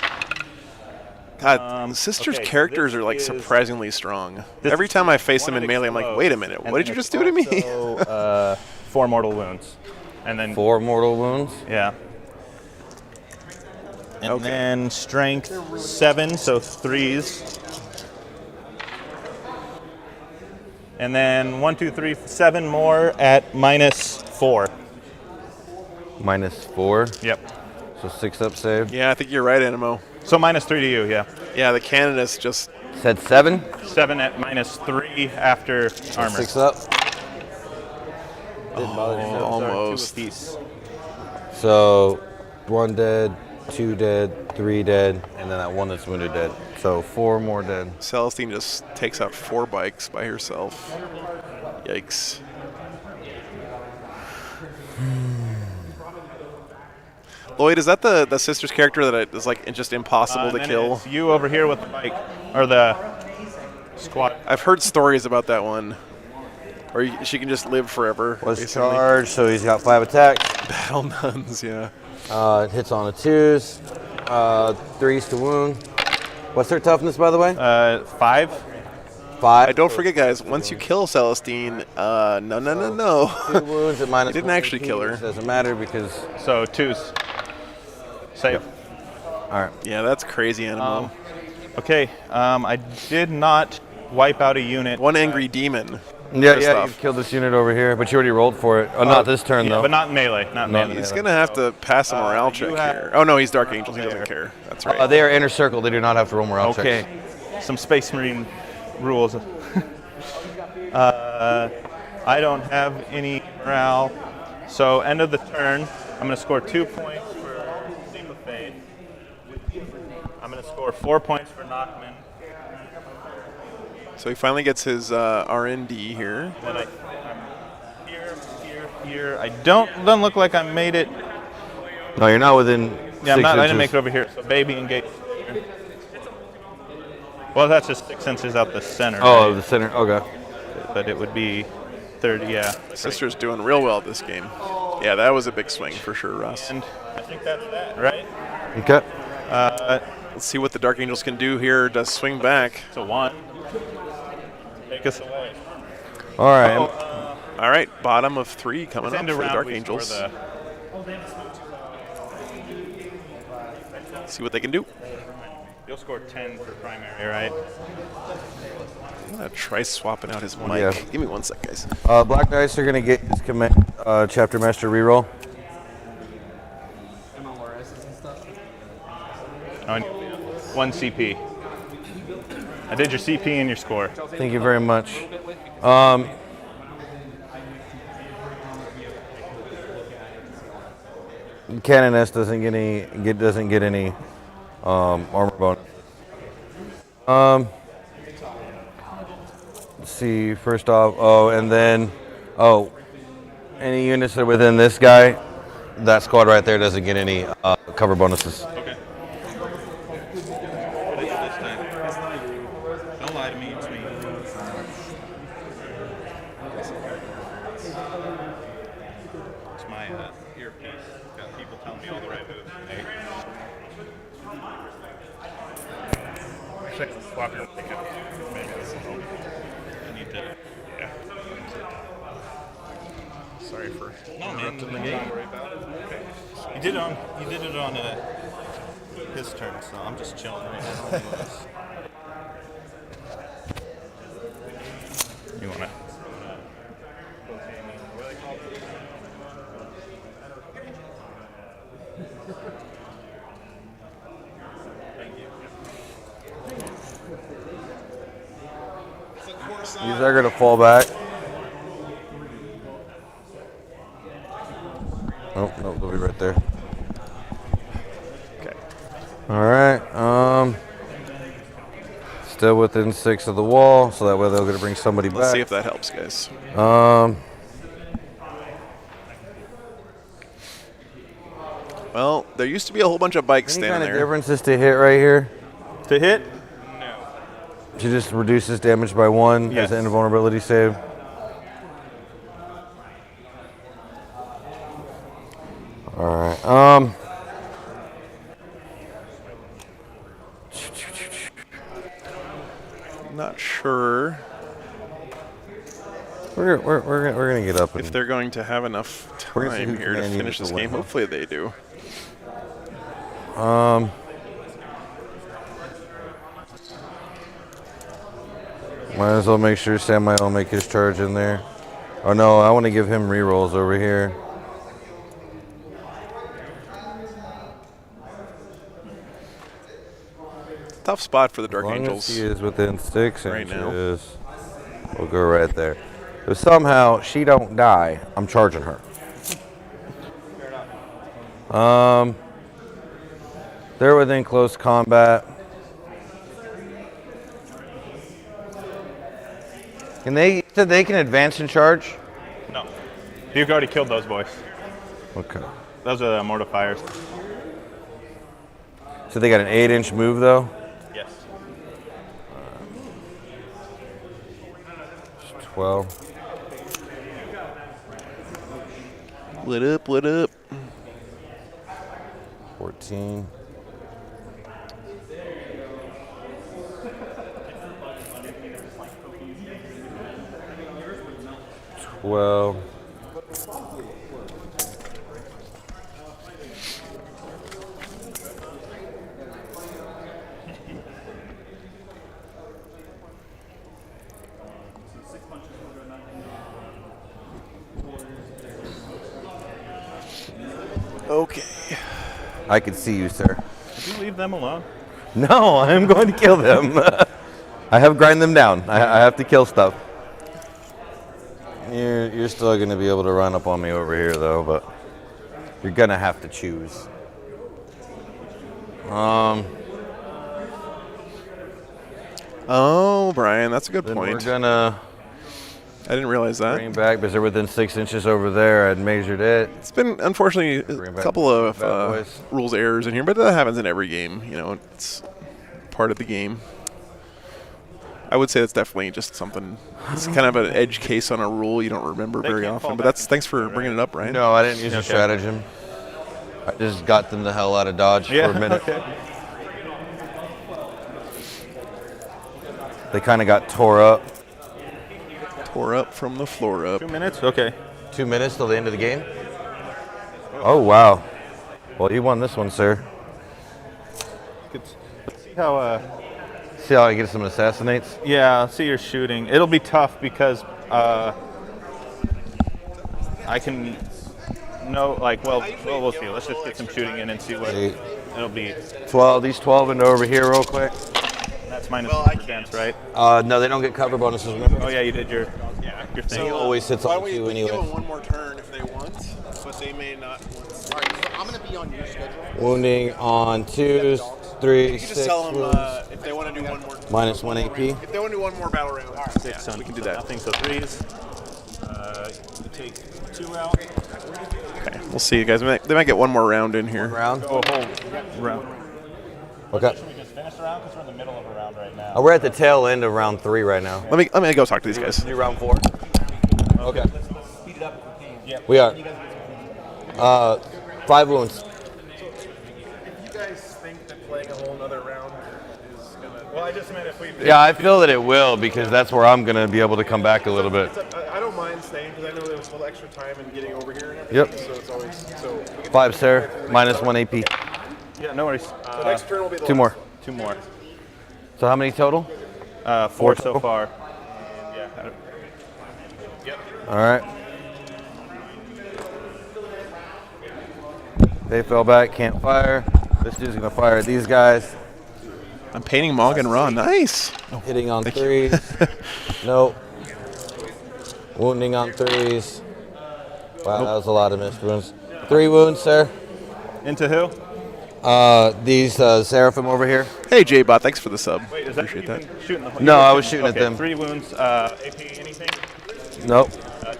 God, Sister's okay, characters this are like is- surprisingly strong. this Every is time I face them one in melee, I'm like, explodes, wait a minute, and what did then you just it's do to me? also, 4 mortal wounds. And then 4 mortal wounds. yeah. And Okay. then strength 7, so 3s. And then 1, 2, 3, 7 more at -4. -4. Yep. So 6 up save. Yeah, I think you're right, Animo. So -3 to you, yeah. Yeah, the Canoness just Said 7. 7 at -3 after armor. 6 up. Those are 2 almost. apiece. So 1 dead, 2 dead, 3 dead, and then that one that's wounded dead. So 4 more dead. Celestine just takes out 4 bikes by herself. Yikes. Lloyd, is that the sister's character that is like just impossible And to then kill? it's you over here with the bike, or the squad. I've heard stories about that one. Or she can just live forever. Was basically. charged, so he's got 5 attacks. Battle nuns, yeah. It hits on the 2s. 3s to wound. What's her toughness, by the way? 5. 5. I don't forget, guys. Once you kill Celestine, no. 2 wounds at -1. You didn't actually kill her. It doesn't matter because. So 2s. Save. All right. Yeah, that's crazy, Animo. Okay. I did not wipe out a unit. One angry demon. Yeah, Pissed yeah. off. You killed this unit over here, but you already rolled for it. Oh, not this turn Yeah, though. but not melee. Not melee. He's going to have to pass a morale check you have- here. Oh, no, he's Dark Angel. He doesn't care. That's right. They are inner circle. They do not have to roll morale Okay. checks. Some Space Marine rules. I don't have any morale. So end of the turn, I'm going to score 2 points for Leap of Faith. I'm going to score 4 points for Knockman. So he finally gets his RND here. And then I'm here. I doesn't look like I made it. No, you're not within. Yeah, six I didn't inches. make it over here. So baby engage. Well, that's just 6 inches out the center. Oh, right? the center. Okay. But it would be 30. Yeah. Sister's doing real well this game. Yeah, that was a big swing for sure, Ross. And I think that's that, right? Okay. Let's see what the Dark Angels can do here. Does swing back. It's a 1. Take us away. All right. All right, bottom of 3 coming up End for of the round, Dark we Angels. score See what they can do. You'll score 10 for primary, right? I'm going to try swapping out his mic. Yeah. Give me 1 sec, guys. Black Dice are gonna get his Chapter Master reroll. Oh, and 1 CP. I did your CP and your score. Thank you very much. Cannon S doesn't get any armor bonus. Let's see. First off, and then any units that are within this guy, that squad right there doesn't get any cover bonuses. Okay. What is it this time? Don't lie to me, it's me. It's my earpiece. Got people telling me all the right moves to make. Actually, swap your mic out. Maybe this will help. I need to, yeah. Sorry for interrupting the game. Okay. You did it on his turn, so I'm just chilling right now. You wanna? These are gonna fall back. Oh no, they'll be right there. Okay. All right. Still within 6 of the wall, so that way they're gonna bring somebody Let's back. see if that helps, guys. Well, there used to be a whole bunch of bikes Any standing kind of there. differences to hit right here? To hit? She just reduces damage by 1 Yes. as an invulnerability save. All right. Not sure We're gonna get up. if And they're going to have enough We're gonna see time who here to can finish use this the game. win. Hopefully they do. might as well make sure Samuel will make his charge in there. Oh no, I want to give him rerolls over here. Tough spot for the Dark As long Angels. as he is within 6 right now. inches, we'll go right there. If somehow she don't die, I'm charging her. They're within close combat. Can they? So they can advance and charge. No. You've already killed those boys. Okay. Those are the mortifiers. So they got an 8-inch move though. Yes. 12. What up, what up? 14. 12. Okay. I can see you, sir. Did you leave them alone? No, I'm going to kill them. I have grind them down. I have to kill stuff. You're still going to be able to run up on me over here, though, but you're going to have to choose. Oh, Brian, that's a good Then point. we're going to I didn't realize that. Bring back because they're within 6 inches over there. I'd measured it. It's been, unfortunately, a couple of rules errors in here, but that happens in every game. You know, it's part of the game. I would say that's definitely just something. It's kind of an edge case on a rule you don't remember very often. But thanks for bringing it up, Ryan. No, I didn't use a stratagem. I just got them the hell out of Dodge for a minute. Okay. They kind of got tore up. Tore up from the floor up. 2 minutes? Okay. 2 minutes till the end of the game? Oh, wow. Well, you won this one, sir. Let's see how... See how I get some assassinates? Yeah, see your shooting. It'll be tough because I can know, like, well, we'll see. Let's just get some shooting in and see what it'll be. 12. These 12 into over here real quick. That's minus defense, right? No, they don't get cover bonuses, remember? Oh, yeah, you did your thing. He always sits on 2 anyway. Give them one more turn if they want, but they may not want. All right, so I'm going to be on your schedule. Wounding on 2s, 3, You 6 can just tell them wounds. if they want to do one more. Minus 1 AP. If they want to do one more battle round, Yeah, we can do that. Nothing, so 3s. You take 2 out. Okay, we'll see, you guys. They might get one more round in here. Round? Go a whole round. Okay. Should we just finish the round? Because we're in the middle of a round right now. We're at the tail end of round 3 right now. Let me go talk to these guys. Do round 4? Okay. We are. 5 wounds. You guys think that playing a whole other round is gonna? Well, I just meant if we... Yeah, I feel that it will because that's where I'm going to be able to come back a little bit. I don't mind staying because I know there was a little extra time in getting over here and everything. Yep. So it's always 5, sir. Minus 1 AP. Yeah, no worries. the next turn will be the 2 more. 2 more. So how many total? 4 so far. Yeah. All right. They fell back, can't fire. This dude's going to fire at these guys. I'm painting Morgan Raw. Nice. Hitting on 3s. Nope. Wounding on 3s. Wow, that was a lot of missed wounds. 3 wounds, sir. Into who? These Seraphim over here. Hey, J-Bot, thanks for the sub. Wait, is that Appreciate you that. been shooting the No, I was shooting at okay, them. 3 wounds. AP, anything? Nope.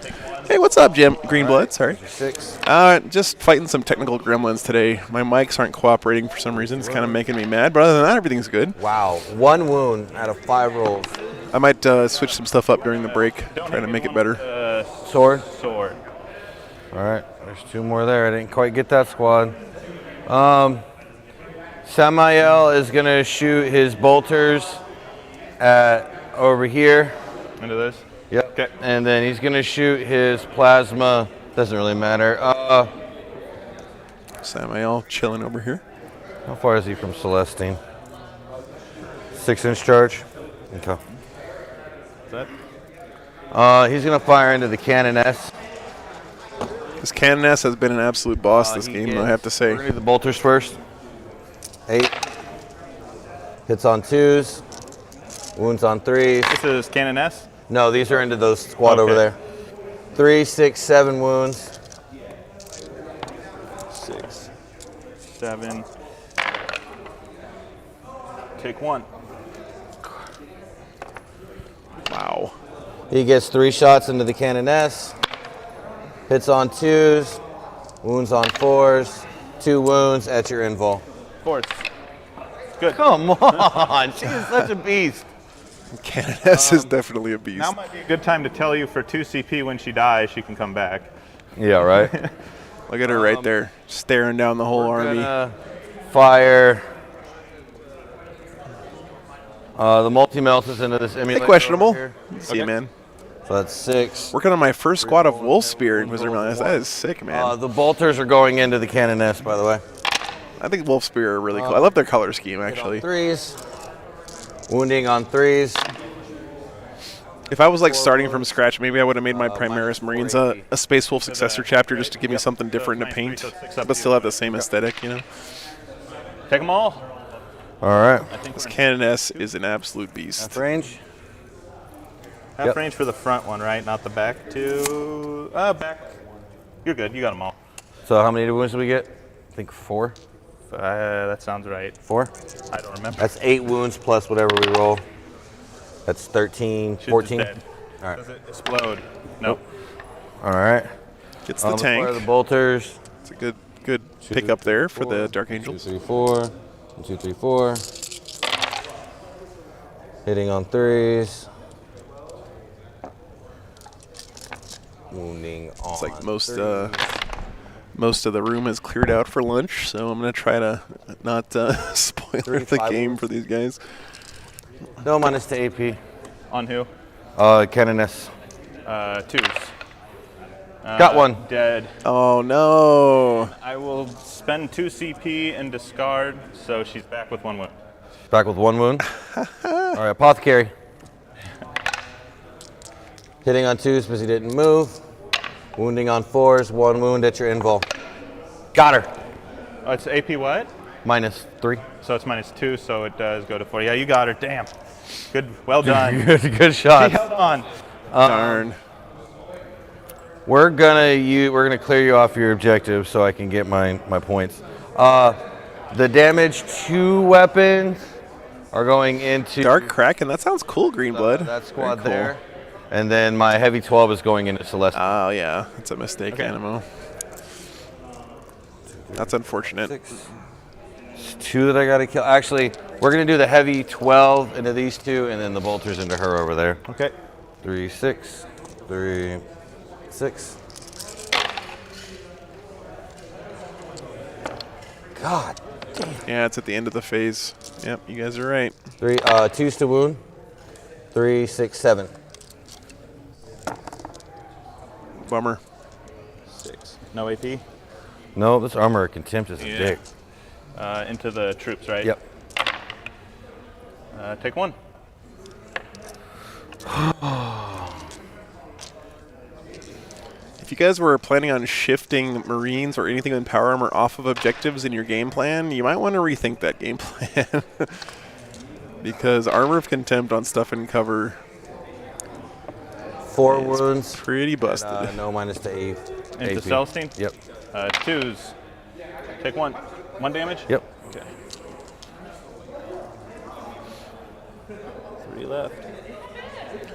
Take 1. Hey, what's up, Jim? Greenblood, sorry. 6. Just fighting some technical gremlins today. My mics aren't cooperating for some reason. It's kind of making me mad, but other than that, everything's good. Wow. 1 wound out of 5 rolls. I might switch some stuff up during the break, try to make it better. Sword. Sword. All right. There's 2 more there. I didn't quite get that squad. Samael is going to shoot his bolters at over here. Into this? Yep. Okay. And then he's going to shoot his plasma. Doesn't really matter. Samael chilling over here. How far is he from Celestine? 6-inch charge. Okay. Is that? He's going to fire into the Cannon S. This Cannon S has been an absolute boss this He game, gets- I have to We're going say. to do the bolters first. 8. Hits on 2s. Wounds on 3s. This is Cannon S? No, these are into those squad over Okay. there. 3, 6, 7 wounds. 6, 7. Take 1. Wow. He gets 3 shots into the Cannon S. Hits on 2s. Wounds on 4s. 2 wounds at your invul. Forts. Good. Come on. She is such a beast. Cannon S is definitely a beast. Now might be a good time to tell you for 2 CP when she dies, she can come back. Yeah, right? Look at her right there, staring down the whole army. Gonna fire the multi-melt is into this emulator. Hey, questionable. over here. See you, man. So that's 6. Working on my first squad of Wolf Spear Inquisitor Malice. That is sick, man. The bolters are going into the Cannon S, by the way. I think Wolf Spear are really cool. I love their color scheme, actually. 3s. Wounding on 3s. If I was like starting from scratch, maybe I would have made my Primaris Marines a Space Wolf successor chapter just to give me something different to paint, but still have the same aesthetic, you know? Take them all. All right. This Cannon S is an absolute beast. Half range. Half Yep. range for the front one, right? Not the back two. Back. You're good. You got them all. So how many wounds did we get? I think 4. That sounds right. 4? I don't remember. That's 8 wounds plus whatever we roll. That's 13, She's 14. dead. All right. Does it explode? Nope. All right. Gets the Fire tank. the bolters. It's a good pick up there for the Dark Angel. 2, 3, 4. 1, 2, 3, 4. Hitting on 3s. Wounding on. It's like most of the room is cleared out for lunch, so I'm gonna try to not spoil the game for these guys. No minus to AP. On who? Canoness. 2s. Got one. Dead. Oh no! I will spend 2 CP and discard, so she's back with 1 wound. Back with 1 wound. All right, Apothecary. Hitting on 2s because he didn't move. Wounding on 4s, 1 wound at your invul. Got her. Oh, it's AP what? Minus 3. So it's -2, so it does go to 4. Yeah, you got her. Damn. Good. Well done. Good shot. She held on. Darn. We're gonna clear you off your objective so I can get my points. The damage 2 weapons are going into Dark Kraken. That sounds cool, Greenblood. that squad Very cool. there, and then my heavy 12 is going into Celestial. Oh yeah, that's a mistake, Animo. That's unfortunate. 6. It's 2 that I gotta kill. Actually, we're gonna do the heavy 12 into these 2, and then the bolters into her over there. Okay. 3, 6, 3, 6. God. Yeah, it's at the end of the phase. Yep, you guys are right. 3, 2s to wound. 3, 6, 7. Bummer. 6. No AP? No, this armor of contempt is a Yeah. dick. Into the troops, right? Yep. Take 1. If you guys were planning on shifting Marines or anything in power armor off of objectives in your game plan, you might want to rethink that game plan. Because armor of contempt on stuff in cover 4 is wounds. pretty busted. No minus to 8. Into AP. Celestine? Yep. 2s. Take 1. 1 damage? Yep. Okay. 3 left.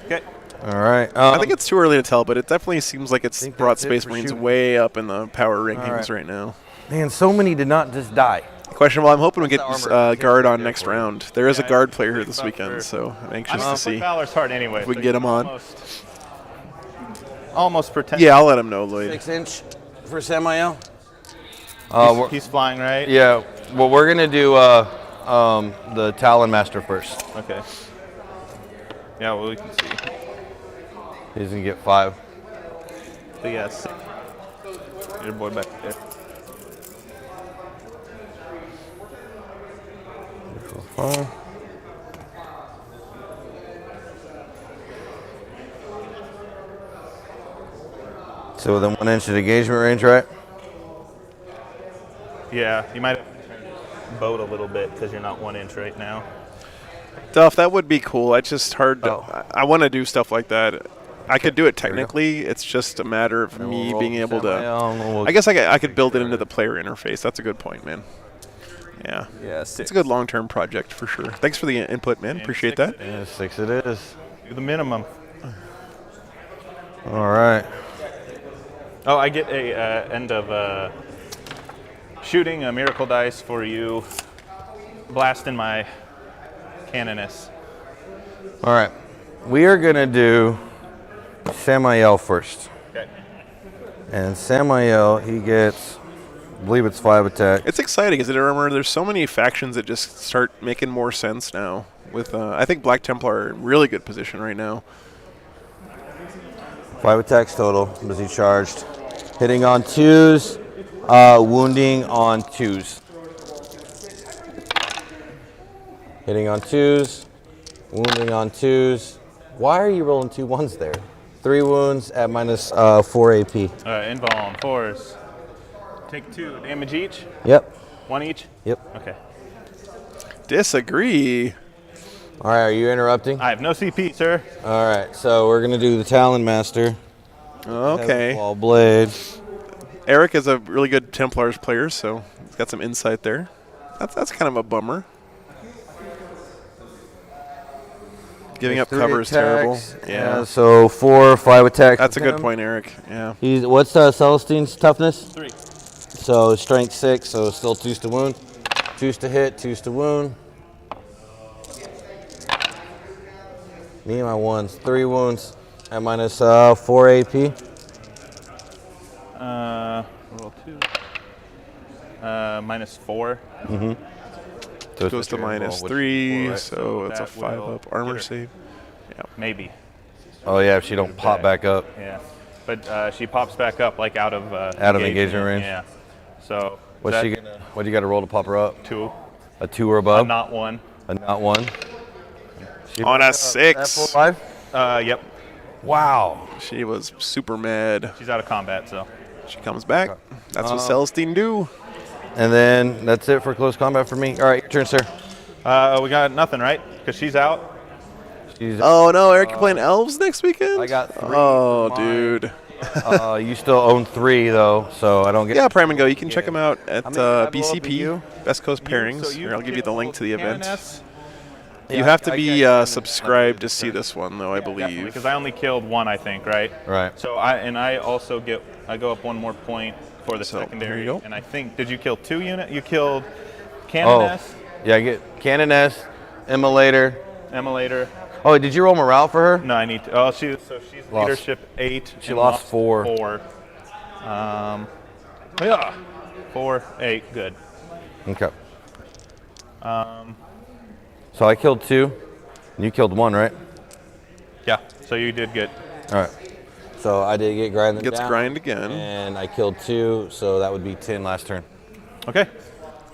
Okay. All right. I think it's too early to tell, but it definitely seems like it's think brought that's it Space for Marines shooting. way up in the power rankings right. right now. man, so many did not just die. Questionable. I'm hoping we get What's the armor? guard on Yeah, next for you. round. There is a Yeah, guard player here think this about weekend, for- so I'm anxious I'm to see. Valor's hard anyway. we can get him on. Almost pretend. Yeah, I'll let him know, Lloyd. 6-inch for Samael. He's flying, right? Yeah. Well, we're gonna do the Talon Master first. Okay. Yeah, well, we can see. He's gonna get 5. But yeah, 6. Your boy back there. So within 1 inch of engagement range, right? Yeah, you might have to turn your boat a little bit because you're not 1 inch right now. Duff, that would be cool. It's just hard to. Oh. I want to do stuff like that. I could do it There we go. technically. It's just a matter of And me we'll roll being the able to. Samael, and we'll I guess I could build it into the player interface. That's a good point, man. Yeah. Yeah, It's a good long-term project for sure. Thanks for the input, man. And Appreciate 6 that. it is. Yeah, 6 it is. Do the minimum. All right. Oh, I get a end of shooting a miracle dice for you, blasting my Canoness. All right. We are gonna do Samael first, Okay. and Samael he gets, I believe it's 5 attack. It's exciting, isn't it? Remember, there's so many factions that just start making more sense now. With I think Black Templar are in really good position right now. 5 attacks total. Was he charged? Hitting on 2s, wounding on 2s. Hitting on 2s, wounding on 2s. Why are you rolling 2 1s there? 3 wounds at minus 4 AP. Invuln, 4s. Take 2 damage each? Yep. 1 each? Yep. Okay. Disagree. All right, are you interrupting? I have no CP, sir. All right, so we're gonna do the Talon Master. Okay. Wall blade. Eric is a really good Templars player, so he's got some insight there. That's kind of a bummer. Giving up 3 cover is terrible. attacks. Yeah. So 4 or 5 attacks. That's a with good him. point, Eric. Yeah. He's what's Celestine's toughness? 3. So strength 6. So still 2s to wound, 2s to hit, 2s to wound. Me and my ones, 3 wounds at minus 4 AP. Roll 2. Minus 4. So Goes to minus which- 3, right, so so it's a that 5 will up armor get her. save. Maybe. Oh yeah, if she don't pop back up. Yeah. But she pops back up like out of engagement range. Yeah. So What's she gonna? What do you got to roll to pop her up? 2. A 2 or above? Not 1. A not 1. She On a at 6. 4-5? Yep. Wow. She was super mad. She's out of combat, so. She comes back. That's what Celestine do. And then that's it for close combat for me. All right, your turn, sir. We got nothing, right? Because she's out. She's, Oh no, Eric, you're playing elves next weekend? I got 3. Oh, for mine. dude. You still own 3 though, so I don't get. Yeah, Prime and Go. You can check them out at How many did I blow up at BCP, you? Best Coast Pairings. So Here, I'll give you the link to the event. Canoness? You have to be subscribed to see this one, though, I believe. Because I only killed 1, I think, right? Right. So I also go up 1 more point for the So, there secondary. you go. And I think, did you kill 2 units? You killed Oh, Canoness, yeah, I get Canoness, Immolator. Emulator. Oh, did you roll morale for her? No, I need to. Oh, she's Lost. leadership 8. She and lost 4. 4. Yeah. 4, 8. Good. Okay. So I killed 2, and you killed 1, right? Yeah. So you did good. All right. So I did get grinded Gets down, grind again. and I killed 2, so that would be 10 last turn. Okay.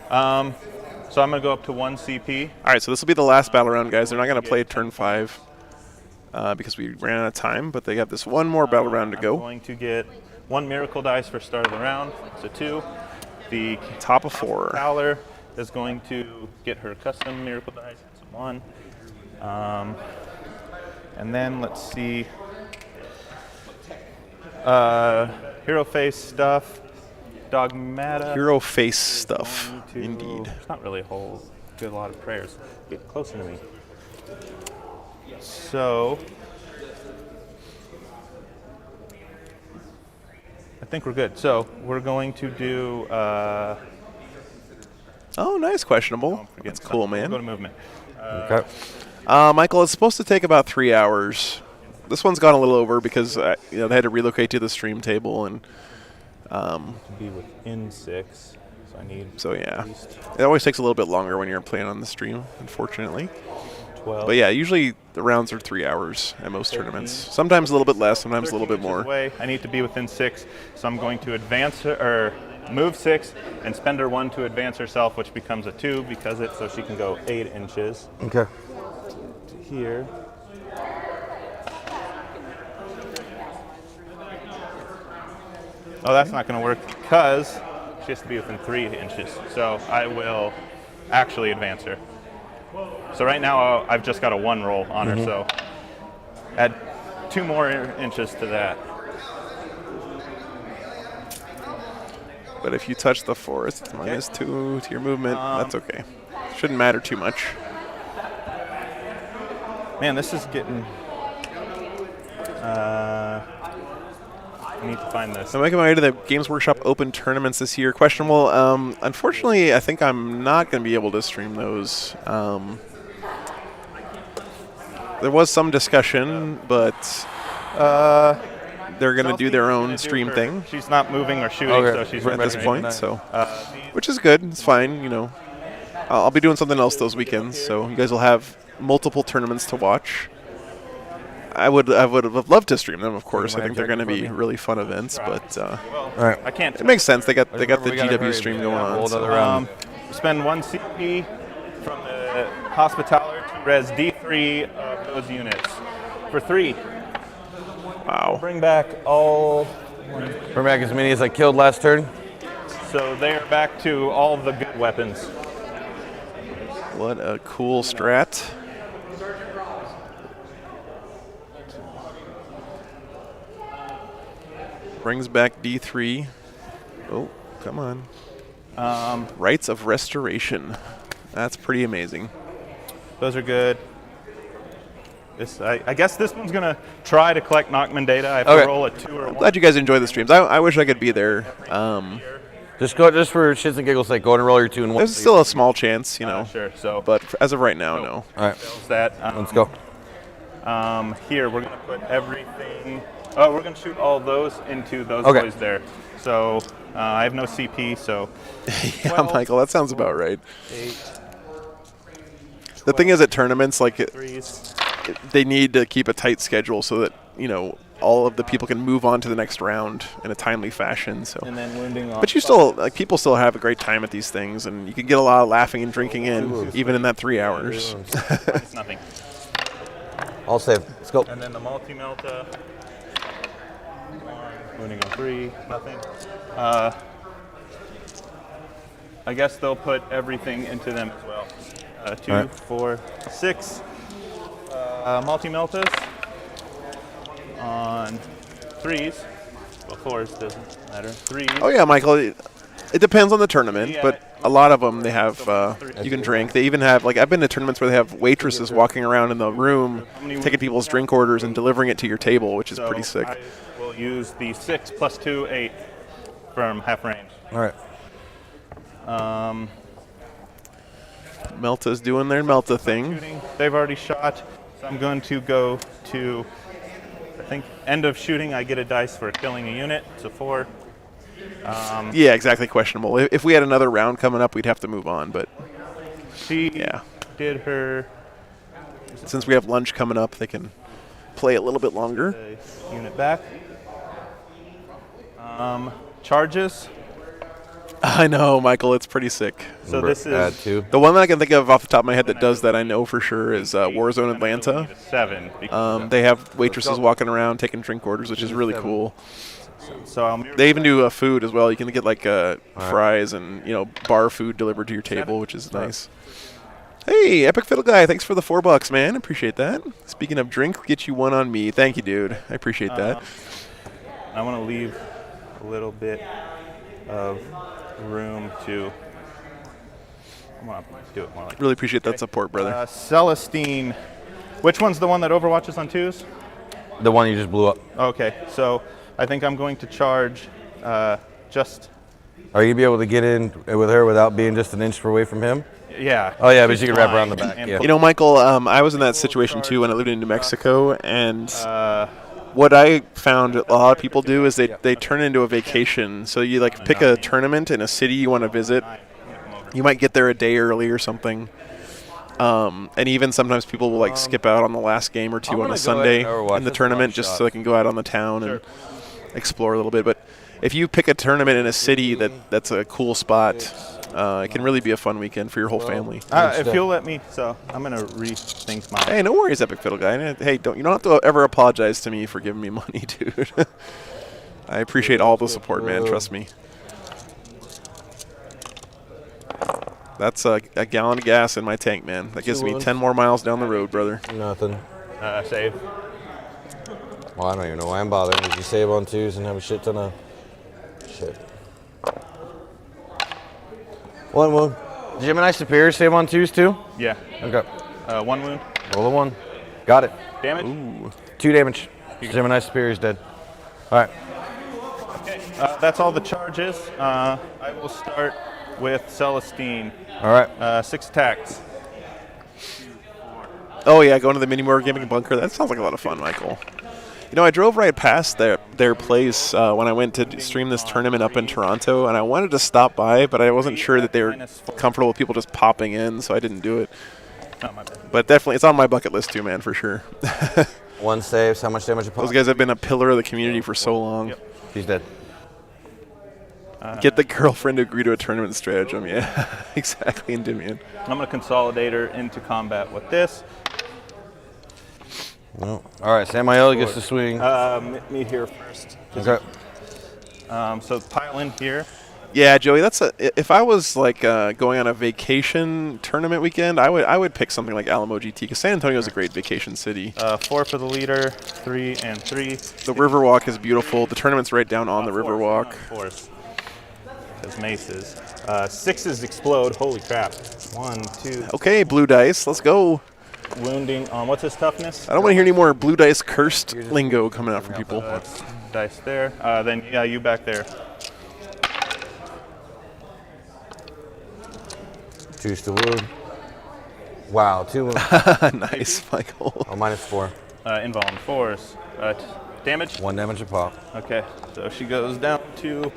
So I'm gonna go up to 1 CP. All right, so this will be the last battle round, guys. They're not going to play turn 5 because we ran out of time, but they have this one more battle round to I'm go. going to get 1 miracle dice for start of the round. So 2. The Top of 4. Fowler is going to get her custom miracle dice. It's 1. And then let's see. Hero face stuff. Dogmata. Hero face stuff, 1, 2. indeed. There's not really a whole good lot of prayers. Get closer to me. So I think we're good. So we're going to do. Oh, nice, questionable. forget That's stuff. cool, We'll man. go to movement. Okay. Michael, it's supposed to take about 3 hours. This one's gone a little over because they had to relocate to the stream table, and To be within 6. So I need. so yeah, at least it always takes a little bit longer when you're playing on the stream, unfortunately. 12. But yeah, usually the rounds are 3 hours at most tournaments. Sometimes a little bit less, sometimes a little bit 13 inches more. away. I need to be within 6, so I'm going to advance her, or move 6 and spend her 1 to advance herself, which becomes a 2 because so she can go 8 inches Okay. to here. Oh, that's not going to work because she has to be within 3 inches. So I will actually advance her. So right now I've just got a 1 roll on her, so add 2 more inches to that. But if you touch the 4, it's -2 to your movement. That's okay. Shouldn't matter too much. Man, this is getting. I need to find this. I'm making my way to the Games Workshop Open tournaments this year. Questionable. Unfortunately, I think I'm not going to be able to stream those. There was some discussion, but they're going to do their own stream thing She's not moving or shooting, Okay. so she's at this ready. point, so which is good. It's fine, you know. I'll be doing something else those weekends, so you guys will have multiple tournaments to watch. I would have loved to stream them, of course. I think they're going to be really fun events, but All right. I can't. it makes sense. They got the Remember, we gotta GW hurry, stream we going got a on. whole so- other round. Spend 1 CP from the Hospitaller to res D3 of those units for 3. Wow. Bring back all. Bring back as many as I killed last turn. So they are back to all the good weapons. What a cool strat. Brings back D3. Oh, come on. Rites of Restoration. That's pretty amazing. Those are good. I guess this one's gonna try to collect Knockman data. I have Okay. to roll a 2 or a 1. Glad you guys enjoy the streams. I wish I could be there. Just for shits and giggles sake, go and roll your 2 and 1. There's still a small chance, you know. Sure. So, But as of right now, no. All right, fails that. let's go. Here we're gonna put everything. Oh, we're gonna shoot all those into those Okay. boys there. So I have no CP, so Yeah, 12, Michael, that sounds about right. 8, The thing is, at tournaments, like, 3s. they need to keep a tight schedule so that, you know, all of the people can move on to the next round in a timely fashion. So, And then wounding on. but you still, like, people still have a great time at these things, and you can get a lot of laughing and drinking in, even in that 3 hours. It's nothing. I'll save. Let's go. And then the multi-melta. 1, wounding on 3, nothing. I guess they'll put everything into them as well. 2, All right. 4, 6 multi-meltas on 3s. Well, 4s doesn't matter. 3s. Oh yeah, Michael. It depends on the tournament, Yeah. but a lot of them they have. You can drink. They even have, like, I've been to tournaments where they have waitresses walking around in the room, taking people's drink orders and delivering it to your table, which is So pretty sick. I will use the 6 plus 2, 8 from half range. All right. Melta's doing their Melta thing. Shooting. They've already shot, so I'm going to go to, I think, end of shooting. I get a dice for killing a unit, so 4. Yeah, exactly. Questionable. If we had another round coming up, we'd have to move on. But She yeah, did her since we have lunch coming up, they can play a little bit longer. unit back. Charges. I know, Michael. It's pretty sick. So this Add is 2. The one that I can think of off the top of my head that does that, I know for sure, is Warzone Atlanta. 7. They have waitresses walking around taking drink orders, which is really cool. So I'll They even do food as well. You can get like fries and, you know, bar food delivered to your table, which is nice. Hey, Epic Fiddle Guy, thanks for the $4, man. Appreciate that. Speaking of drink, get you one on me. Thank you, dude. I appreciate that. I want to leave a little bit of room to. I want to do it more like. Really appreciate that support, brother. Celestine. Which one's the one that overwatches on 2s? The one you just blew up. Okay, so I think I'm going to charge just. Are you gonna be able to get in with her without being just an inch away from him? Yeah. Oh yeah, but she's you can wrap flying around the back. and Yeah. You know, Michael, I was in that situation too when I lived in New Mexico, and what I found a lot of people do is they turn it into a vacation. So you like pick a tournament in a city you want to visit. You might get there a day early or something. And even sometimes people will like skip out on the last game or two on a Sunday in the tournament just so they can go out on the town and explore a little bit. But if you pick a tournament in a city that's a cool spot, it can really be a fun weekend for your whole family. If you'll let me, so I'm going to rethink my. Hey, no worries, Epic Fiddle Guy. Hey, you don't have to ever apologize to me for giving me money, dude. I appreciate all the support, man. Trust me. That's a gallon of gas in my tank, man. That gives me 10 more miles down the road, brother. Nothing. Save. Well, I don't even know why I'm bothering. Did you save on 2s and have a shit ton of shit? 1 wound. Did Gemini Superior save on 2s too? Yeah. Okay. 1 wound. Roll a 1. Got it. Damage. Ooh. 2 damage. Gemini Superior's dead. All right. That's all the charges. I will start with Celestine. All right. 6 attacks. Oh, yeah, going to the mini gaming bunker. That sounds like a lot of fun, Michael. You know, I drove right past their place when I went to stream this tournament up in Toronto, and I wanted to stop by, but I wasn't sure that they were comfortable with people just popping in, so I didn't do it. Not my bad. But definitely, it's on my bucket list too, man, for sure. 1 saves. How much damage? Those guys have been a pillar of the community for so long. Yep. He's dead. Get the girlfriend to agree to a tournament stratagem. Yeah, exactly, Endymion. I'm going to consolidate her into combat with this. No. All right. Samael gets to swing. Me here first. Okay. So pile in here. Yeah, Joey, if I was like going on a vacation tournament weekend, I would pick something like Alamo GT because San Antonio is a great vacation city. 4 for the leader, 3 and 3. The Riverwalk is beautiful. The tournament's right down on the Riverwalk. 4s. As maces. 6s explode. Holy crap. 1, 2. Okay, blue dice, let's go. wounding on, what's his toughness? I don't want to hear any more blue dice cursed lingo coming out from people. That's dice there. Then, yeah, you back there. Choose to wound. Wow, 2 wounds. Nice, Michael. Oh, -4. Invuln 4s. Damage? 1 damage a pop. Okay, so she goes down to...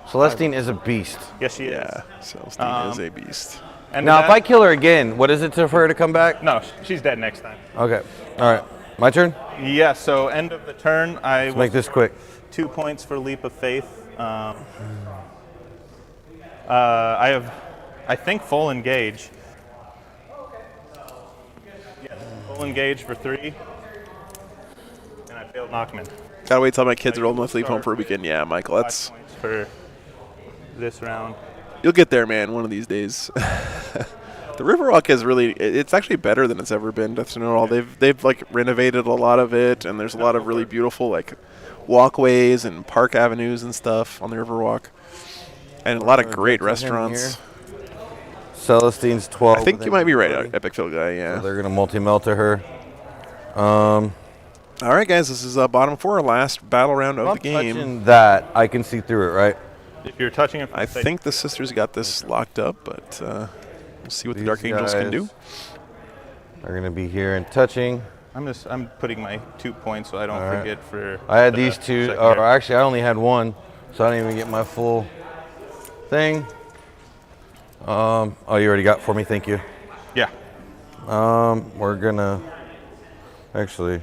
Celestine is a beast. Yes, she is. Yeah, Celestine is a beast. And Now, that- if I kill her again, what is it to for her to come back? No, she's dead next time. Okay. All right. My turn? Yeah, so end of the turn, Let's make this quick. 2 points for Leap of Faith. I have, I think, full engage. Yeah, full engage for 3. And I failed Knockman. Gotta wait till my kids are old enough to leave home for a weekend. Yeah, Michael, 5 that's points for this round. you'll get there, man, one of these days. The Riverwalk is really, it's actually better than it's ever been. Death to Know All. They've like renovated a lot of it, and there's a lot of really beautiful like walkways and park avenues and stuff on the Riverwalk, and a lot of great restaurants. Celestine's 12. I think you might be right, Epic Field Guy. Yeah. So they're gonna multi-melt to her. All right, guys, this is bottom 4, last battle round of the game. Touching that, I can see through it, right? If you're touching it, I think the sisters got this locked up, but we'll see what the Dark Angels can do. They're gonna be here and touching. I'm putting my 2 points so I don't forget for. I had the these 2, second or hit. actually I only had 1, so I didn't even get my full thing. Oh, you already got for me, thank you. Yeah. We're gonna actually.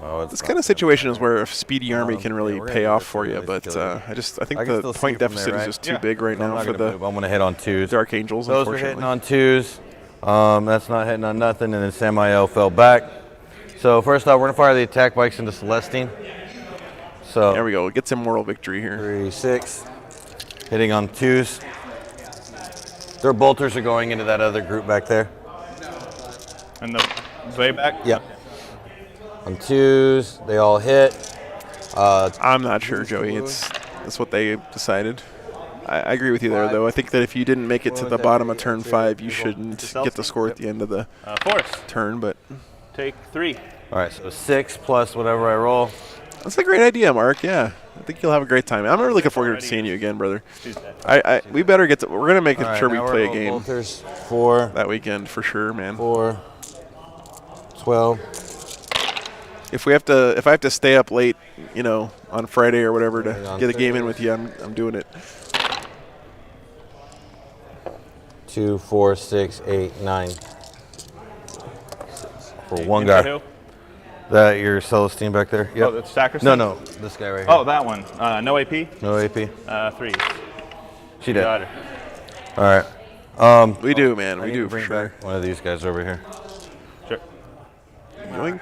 Oh, This kind of situation is where a speedy army can really we're gonna pay do off this for for you, this but killer. I think I can the still see point from there, deficit is right? just too Yeah. big right I'm now not for gonna move. the I'm gonna hit on 2s. Dark Angels, Those are hitting unfortunately. on 2s. That's not hitting on nothing, and then Samael fell back. So first off, we're gonna fire the attack bikes into Celestine. So There we go. Get some moral victory here. 3, 6, hitting on 2s. Their bolters are going into that other group back there. And the way back? Yep. On 2s, they all hit. I'm not sure, Joey. That's what they decided. I agree with you there, though. I think that if you didn't make it to the bottom of turn 5, you shouldn't get the score at the end of the Force. turn. But Take 3. All right, so 6 plus whatever I roll. that's a great idea, Mark. Yeah, I think you'll have a great time. I'm really looking forward to seeing you again, brother. She's dead. We better get to. We're gonna make All sure right, we now play a we're game bolters. 4, that weekend for sure, man. 4, 12. If I have to stay up late, on Friday or whatever to on get a game in Thursday. with you, I'm doing it. 2, 4, 6, 8, 9. For one Into guy. who? That your Celestine back there? Yep. Oh, that's Sacrosanct? No, this guy right here. Oh, that one. No AP? No AP. 3. She did. Got All her. right. We do, man. I We need do to for bring sure. back one of these guys over here. Sure. Yoink.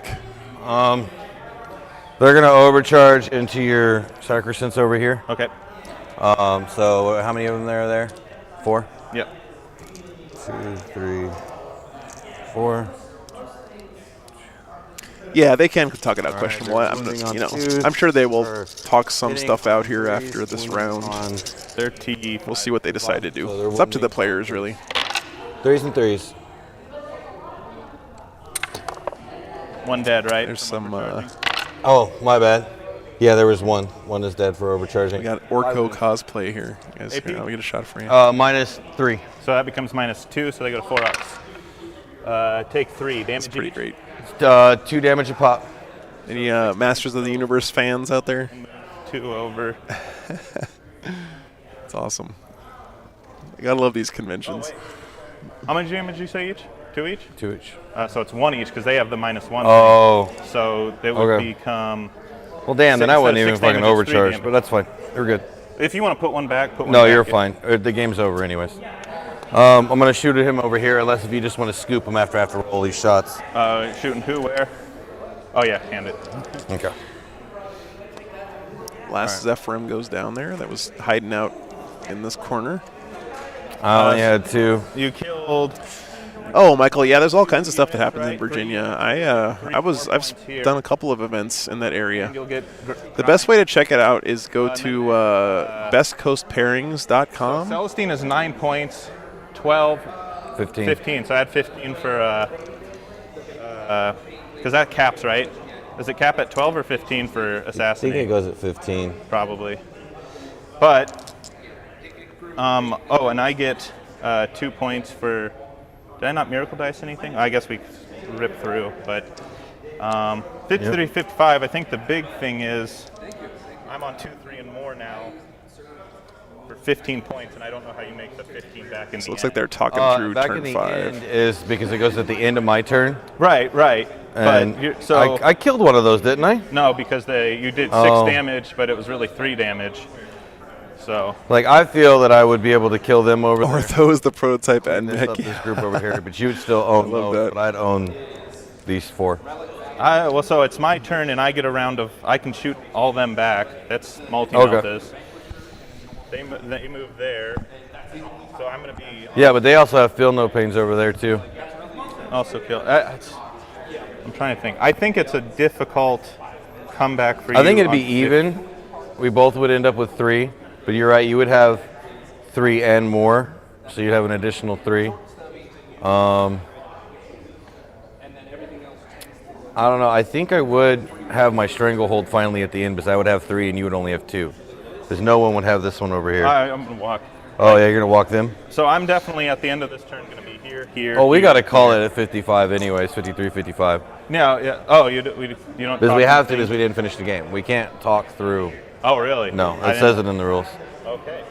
They're gonna overcharge into your Sacrosancts over here. Okay. So how many of them are there? 4. Yep. 2, 3, 4. Yeah, they can talk it out. All right, questionable. they're I'm, moving on you know, twos. I'm sure they will Or talk some hitting stuff out here threes, after this wounding round. on 30. We'll see what they decide to do. So they're It's up to wounding the players, really. 3s and 3s. 1 dead, right? There's some. Oh, my bad. Yeah, there was 1. 1 is dead for overcharging. We got Orko cosplay here. You guys, AP? here, I'll get a shot for you. -3. So that becomes -2, so they go to 4 ups. Take 3. Damage That's pretty each. great. 2 damage a pop. Any Masters of the Universe fans out there? 2 over. It's awesome. I gotta love these conventions. How much damage did you say each? 2 each? 2 each. So it's 1 each because they have the -1. Oh. So they would Okay. become. Well, damn, then Six- I wouldn't so even 6 fucking damage is 3 overcharge, damage. but that's fine. We're good. If you want to put 1 back, put 1 No, back. you're fine. The game's over anyways. I'm going to shoot at him over here, unless if you just want to scoop him after I have to roll these shots. Shooting who, where? Oh, yeah, hand it. Okay. Last Zephyrim goes down there. That was hiding out in this corner. I only had 2. You killed. Oh, Michael, yeah, there's all kinds of stuff that happens in Virginia. I've done a couple of events in that area. You'll get. The best way to check it out is go to bestcoastpairings.com. Celestine is 9 points, 12. 15. 15. So I had 15 for because that caps, right? Does it cap at 12 or 15 for I think assassinate? it goes at 15. Probably. But oh, and I get 2 points for. Did I not miracle dice anything? I guess we ripped through, but 53, 55. I think the big thing is I'm on 2, 3, and more now for 15 points, and I don't know how you make the 15 back in the So it looks end. like they're talking through Back turn in the 5. end is because it goes at the end of my turn. Right. And But so I killed one of those, didn't I? no, because you did 6 damage, but it was really 3 damage. So Like, I feel that I would be able to kill them over Or there. those the prototype and This up this group over here, but you would still own love those, that. but I'd own these 4. well, so it's my turn, and I get a round of. I can shoot all them back. That's multi-meltas. They move there, so I'm gonna be Yeah, but they also have feel no pains over there too. also kill. I'm trying to think. I think it's a difficult comeback for you. I think it'd be on even. We both would end up with 3, but you're right. You would have 3 and more, so you'd have an additional 3. I don't know. I think I would have my stranglehold finally at the end because I would have 3 and you would only have 2. Because no one would have this one over here. I'm gonna walk. Oh yeah, you're gonna walk them. So I'm definitely at the end of this turn gonna be here. Oh, we here, got to call here. it at 55 anyways. 53, 55. Yeah. Oh, you don't. Because talk we have to anything? because we didn't finish the game. We can't talk through. Oh, really? No, I it says it in the rules. Okay.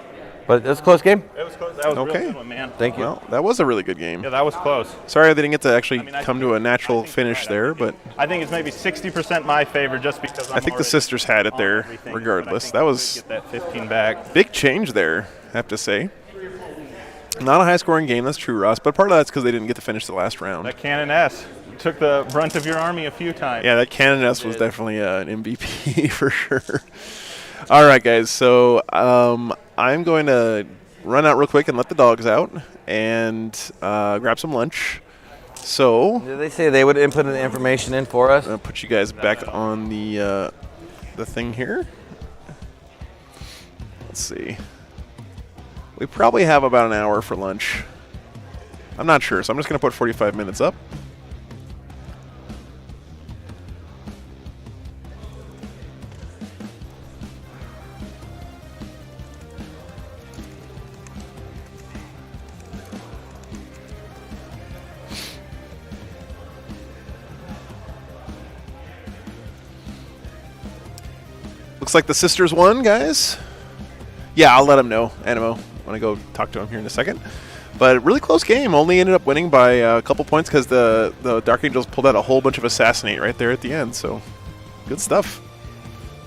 But it's a close game. It was close. That was a Okay. real good one, man. Thank you. Well, that was a really good game. Yeah, that was close. Sorry they didn't get to actually I come think to a natural I think finish you're there, right. but I think it's maybe 60% my favor just because I think the already sisters had it on there everything, regardless. but I That think was we get that 15 back. big change there, I have to say. Not a high-scoring game, that's true, Ross, but part of that's because they didn't get to finish the last round. That Cannon S took the brunt of your army a few times. Yeah, that Cannon S was definitely an MVP for sure. All right, guys, so I'm going to run out real quick and let the dogs out and grab some lunch. So Did they say they would input the information in for us? I'm going to put you guys back on the thing here. Let's see. We probably have about an hour for lunch. I'm not sure, so I'm just going to put 45 minutes up. Looks like the sisters won, guys. Yeah, I'll let them know, Animo. I'm going to go talk to him here in a second. But really close game. Only ended up winning by a couple points because the Dark Angels pulled out a whole bunch of Assassinate right there at the end. So, good stuff.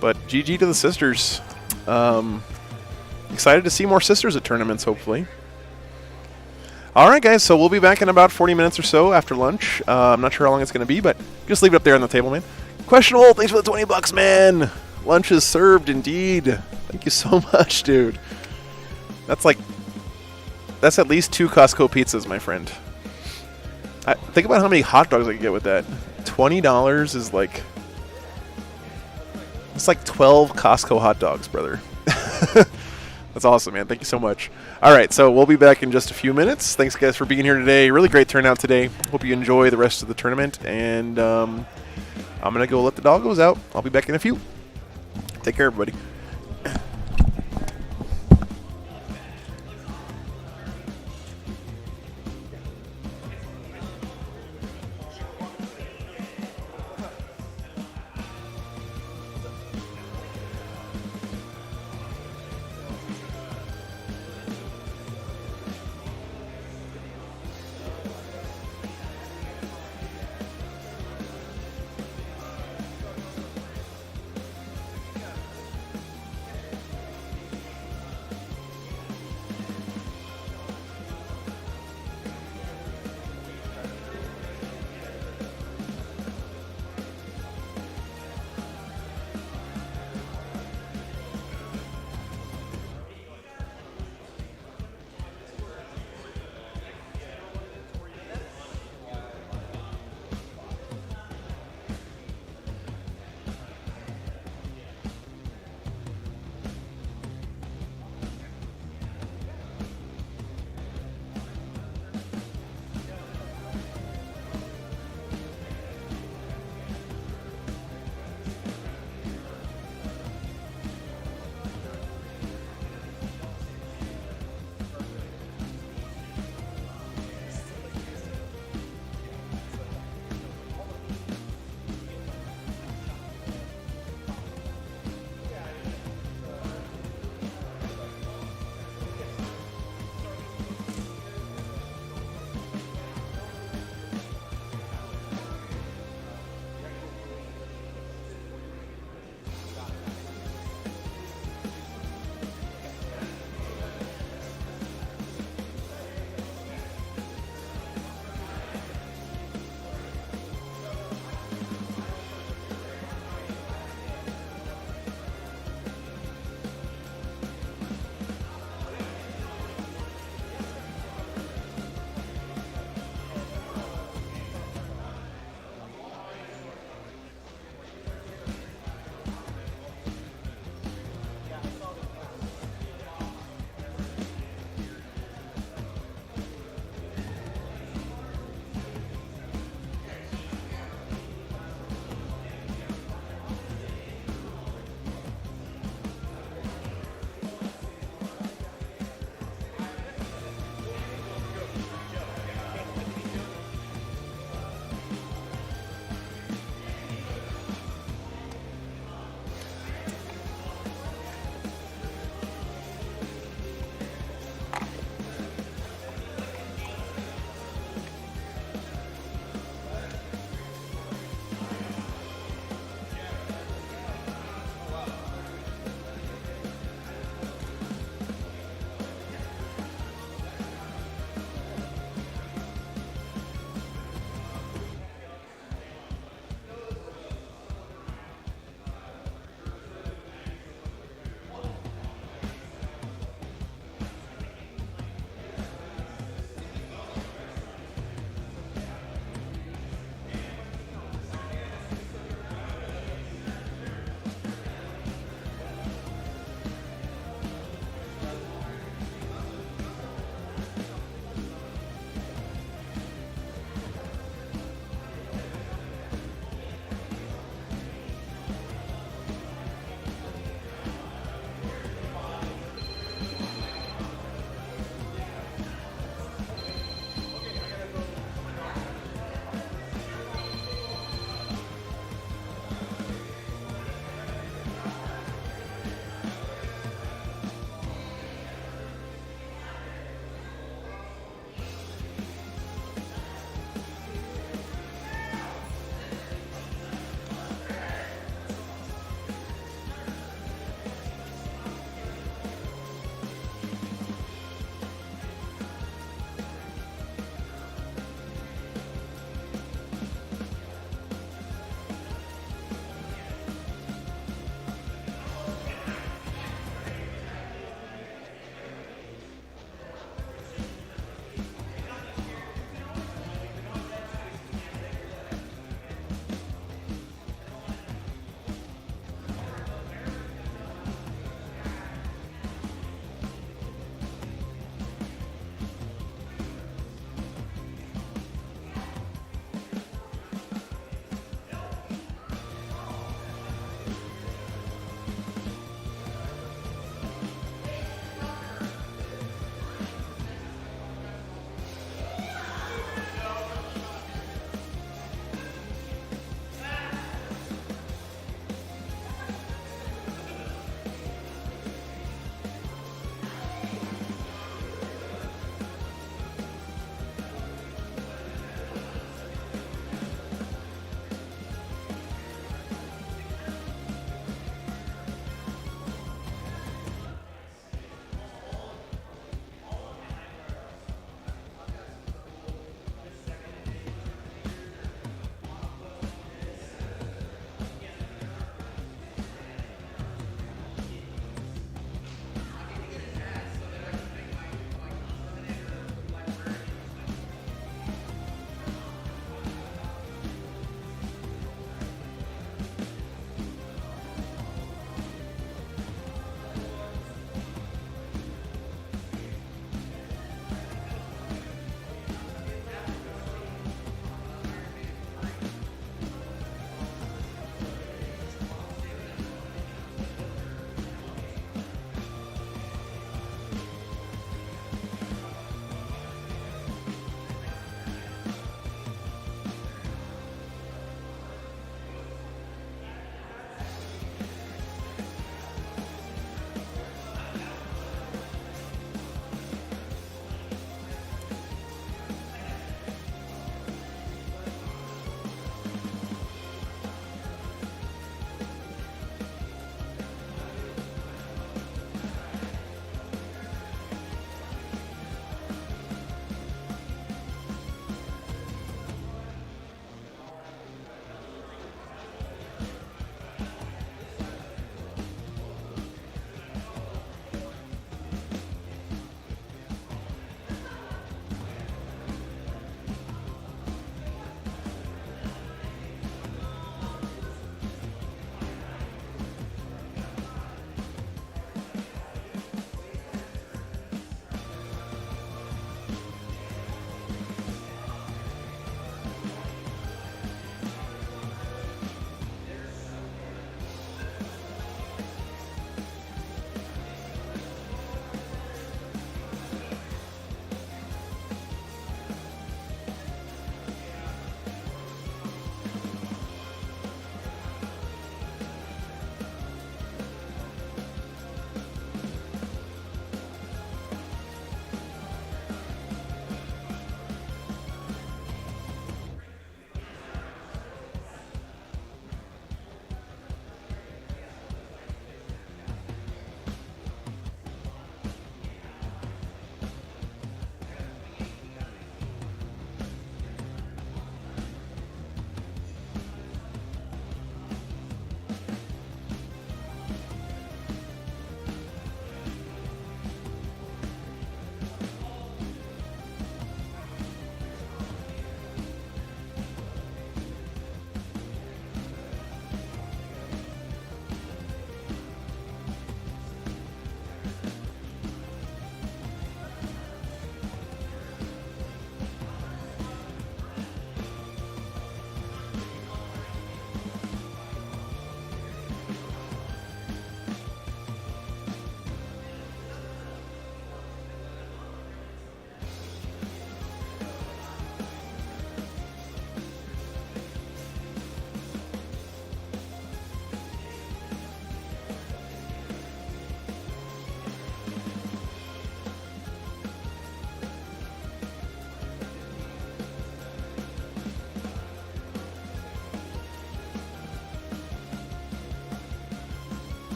But GG to the sisters. Excited to see more sisters at tournaments, hopefully. All right, guys. So, we'll be back in about 40 minutes or so after lunch. I'm not sure how long it's going to be, but just leave it up there on the table, man. Questionable. Thanks for the $20, man. Lunch is served, indeed. Thank you so much, dude. That's at least 2 Costco pizzas, my friend. Think about how many hot dogs I could get with that. $20 is like... It's like 12 Costco hot dogs, brother. That's awesome, man. Thank you so much. All right, so we'll be back in just a few minutes. Thanks, guys, for being here today. Really great turnout today. Hope you enjoy the rest of the tournament. And I'm going to go let the doggos out. I'll be back in a few. Take care, everybody.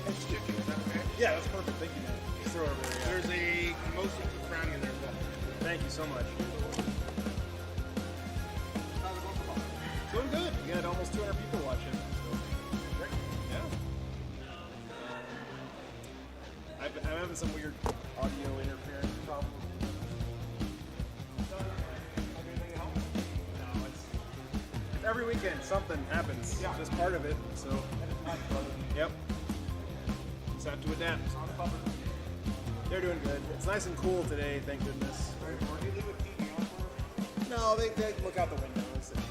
It's chicken, is that okay? Yeah, that's perfect. Thank you, man. Just throw it over there. Yeah. There's a mostly brownie in there as well. Thank you so much. How's it going for Bob? Doing good. We had almost 200 people watching. So. Great. Yeah. I'm having some weird audio interference problem. Anything else? No, it's every weekend something happens. Yeah. It's just part of it. So. Yep. Just have to adapt. They're doing good. It's nice and cool today, thank goodness. Or do you leave a TV on for? No, they look out the window.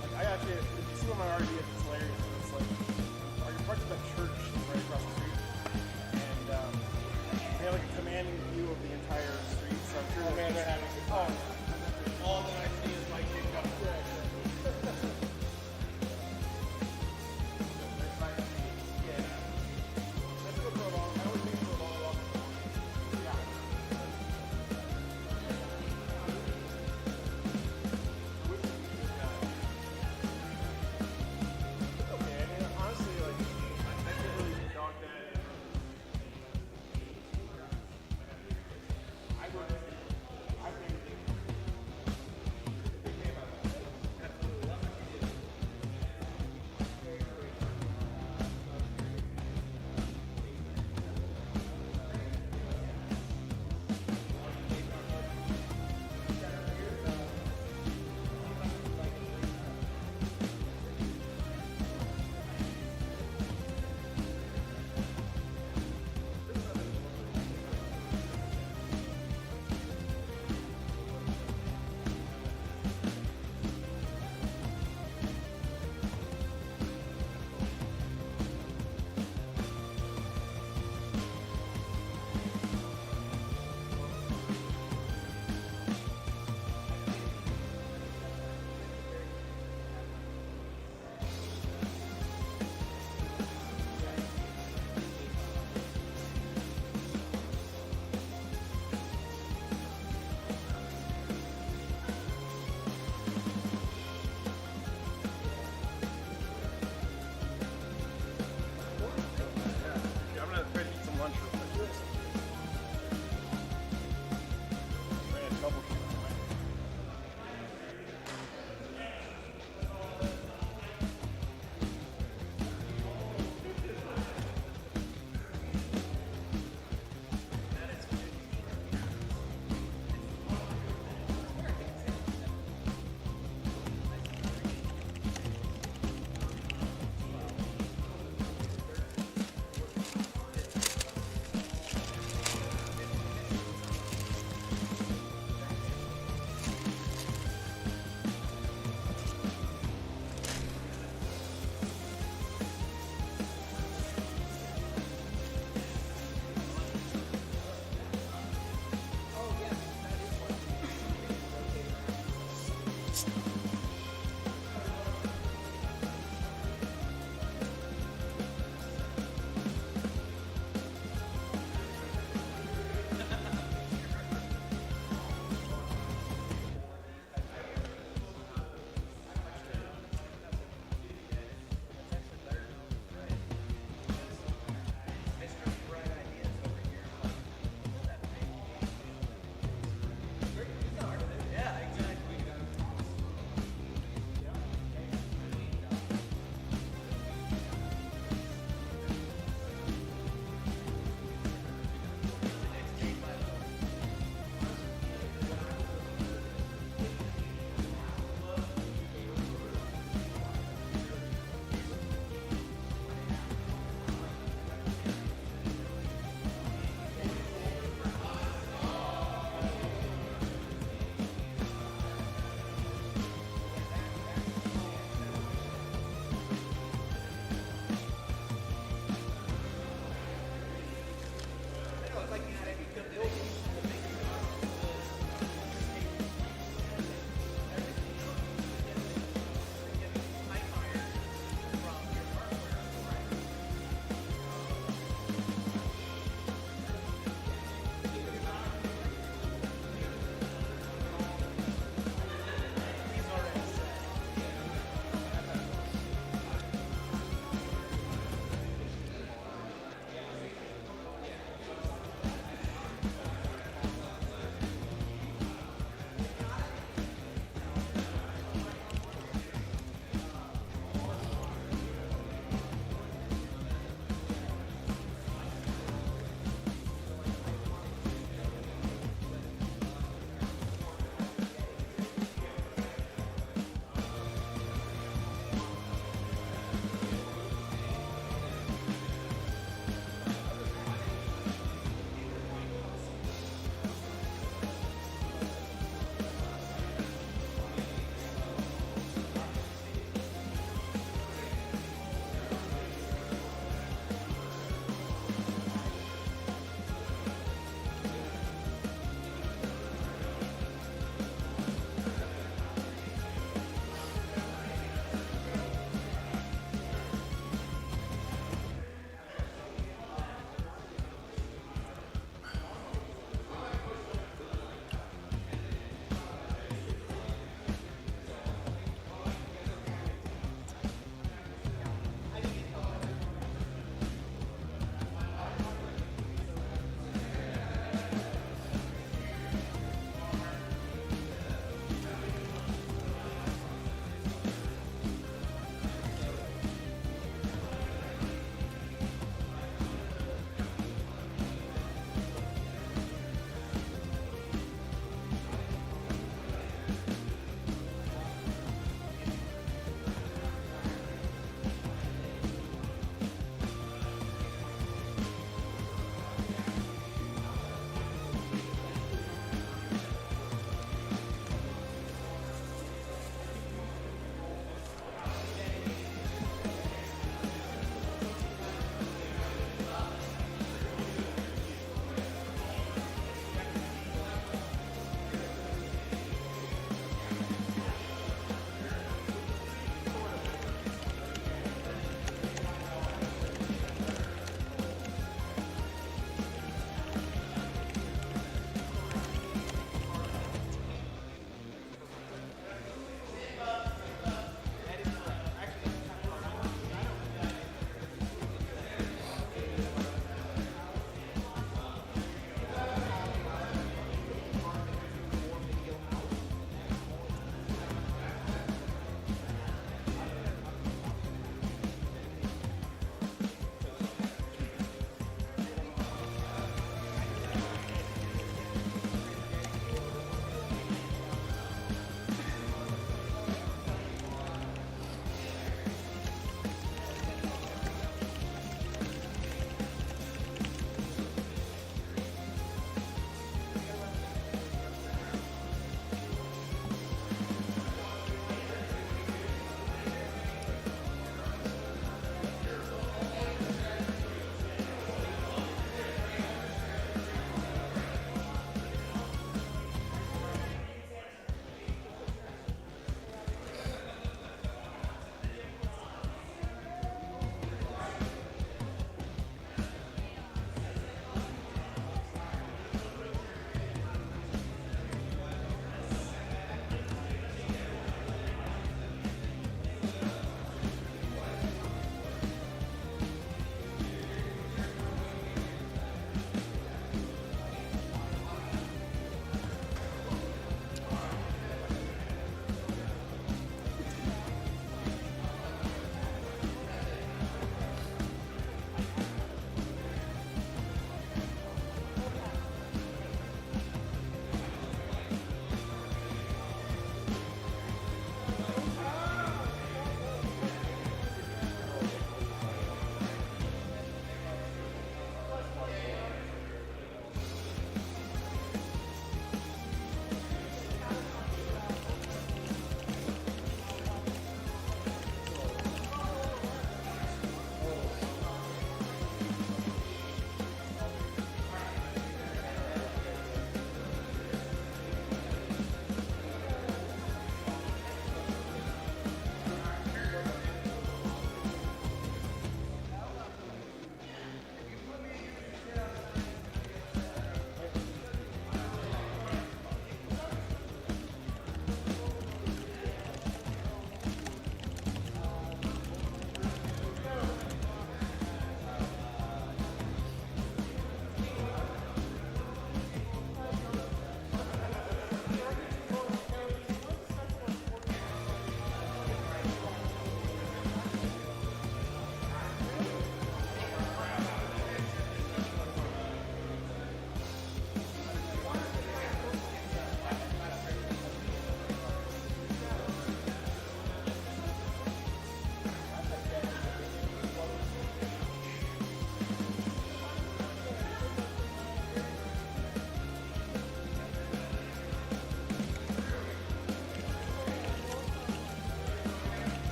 Like, I actually, if you see one of my RV, it's hilarious. It's like, our parts of that church is right across the street. And they have like a commanding view of the entire street. So I'm sure Okay, they're having some fun. All that I see is my kick up. That's good for a long. I always think for a long walk. Okay, I mean,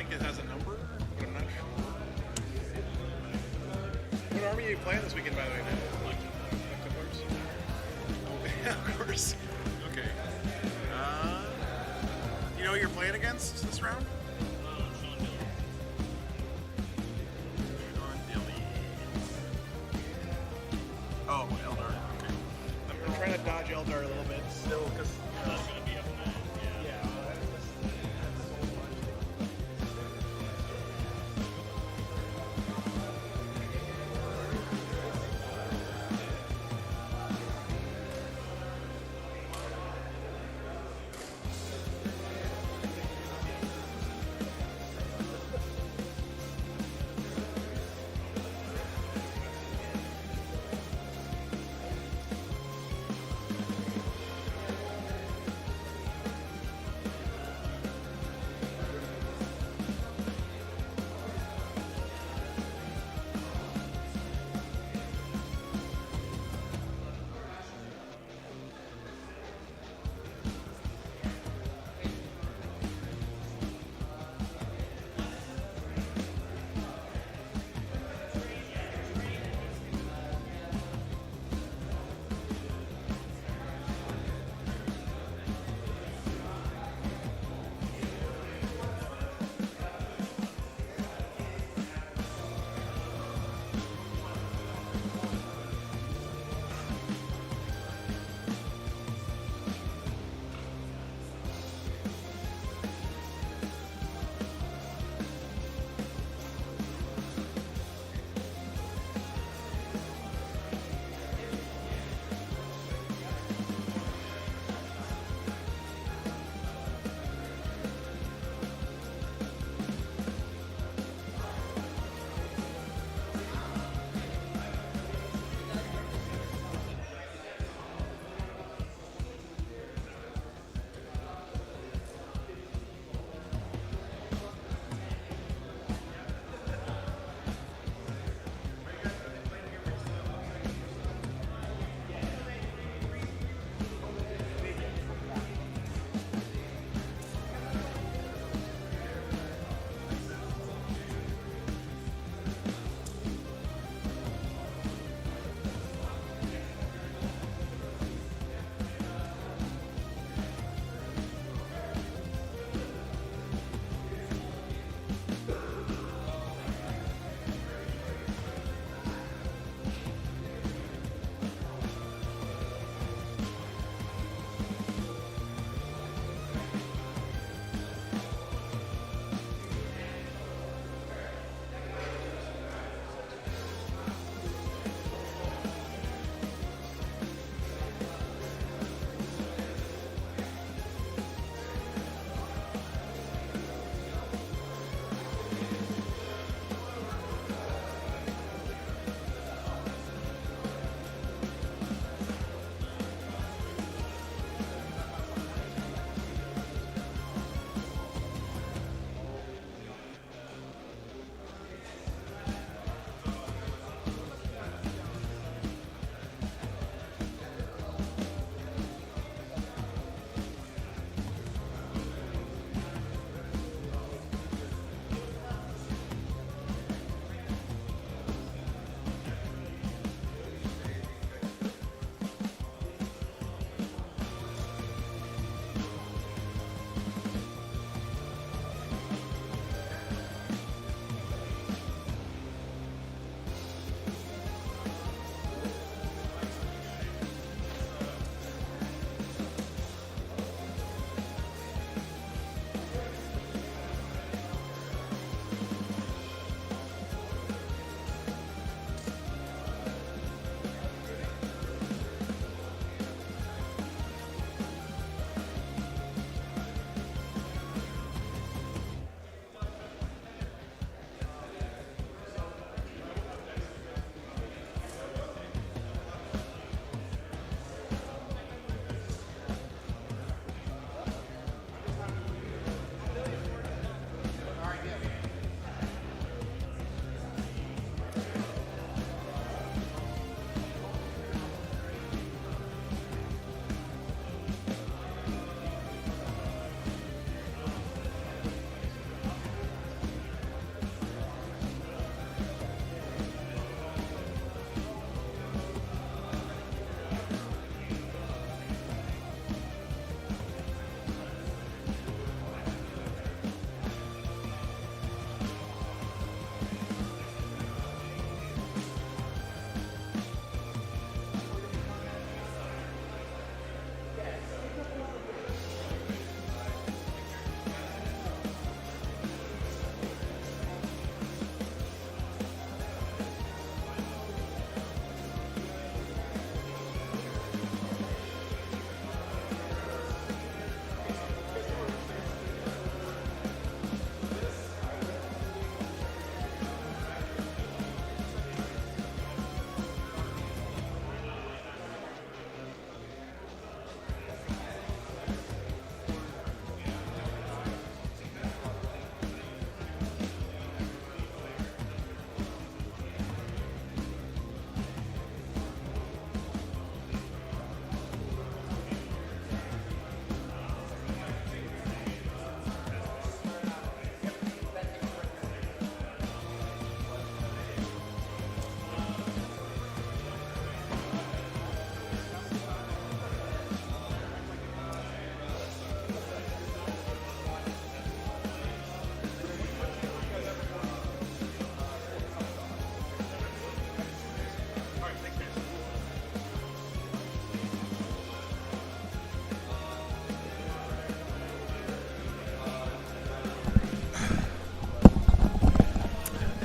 think it has a number, but I'm not sure. What army are you playing this weekend, by the way, man? Of course. Yeah, of course. Okay. You know who you're playing against this round? Sean Dilly. Oh, Eldar. Okay. I'm trying to dodge Eldar a little bit still, because that's going to be a fun. Yeah.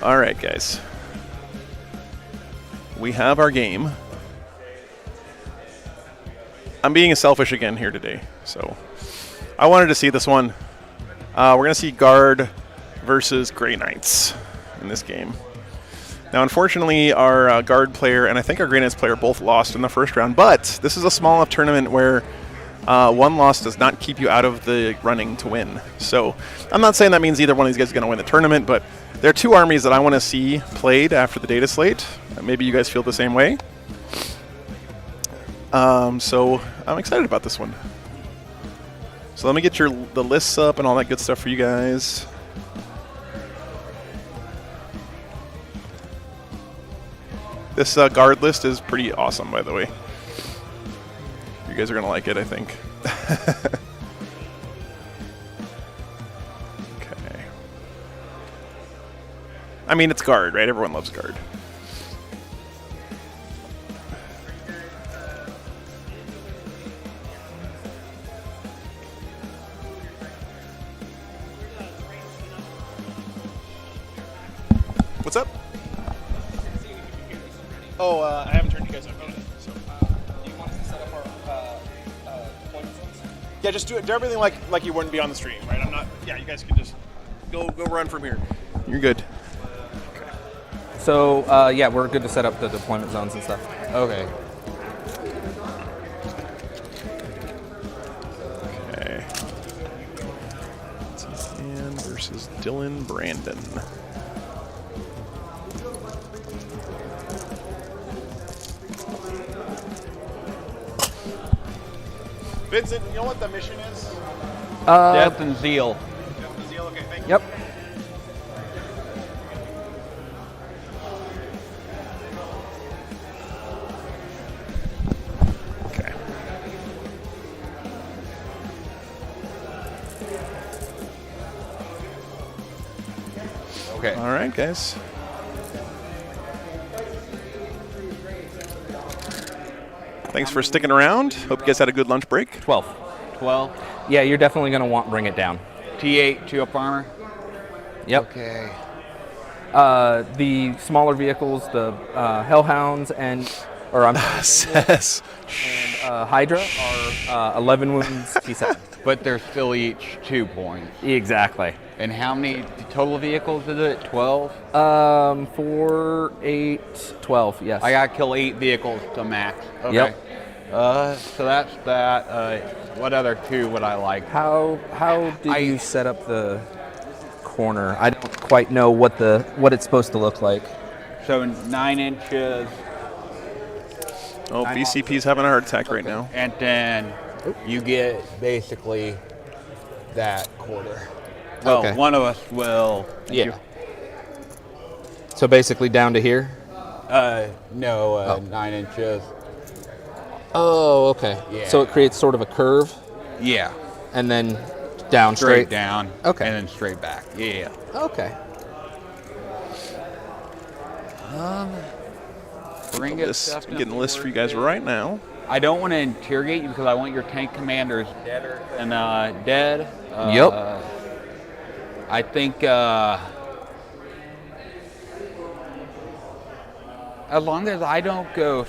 All right, guys. We have our game. I'm being selfish again here today, so I wanted to see this one. We're going to see Guard versus Grey Knights in this game. Now, unfortunately, our Guard player and I think our Grey Knights player both lost in the first round, but this is a small enough tournament where one loss does not keep you out of the running to win. So I'm not saying that means either one of these guys is going to win the tournament, but there are two armies that I want to see played after the data slate. Maybe you guys feel the same way. So I'm excited about this one. So let me get the lists up and all that good stuff for you guys. This Guard list is pretty awesome, by the way. You guys are going to like it, I think. Okay. I mean, it's Guard, right? Everyone loves Guard. What's up? Oh, I haven't turned you guys up on it. So, do you want us to set up our deployment zones? Yeah, just do everything like you wouldn't be on the stream, right? I'm not. Yeah, you guys can just go run from here. You're good. So, yeah, we're good to set up the deployment zones and stuff. Okay. Okay. Ann versus Dylan Brandon. Vincent, you know what the mission is? Death and Zeal. Death and Zeal. Okay, thank you. Yep. Okay. Okay. All right, guys. Thanks for sticking around. Hope you guys had a good lunch break. 12. 12. Yeah, you're definitely going to want Bring It Down. T8, 2-up armor. Yep. Okay. The smaller vehicles, the Hellhounds and Hydra are 11 wounds T7. But they're still each 2 points. Exactly. And how many total vehicles is it? 12? 4, 8, 12, yes. I gotta kill 8 vehicles to max. Okay. Yep. So that's that. What other 2 would I like? How did you set up the corner? I don't quite know what it's supposed to look like. So 9 inches. Oh, BCP's having a heart attack right now. And then you get basically that quarter. Well, Okay. one of us will. Yeah. So basically down to here? No, 9 inches. Oh, okay. Yeah. So it creates sort of a curve Yeah. and then down Straight down. Okay. And then straight back. Yeah. Okay. Bring it. I'm getting a list for you guys right now. I don't want to interrogate you because I want your tank commanders deader than dead. Yep. I think as long as I don't go,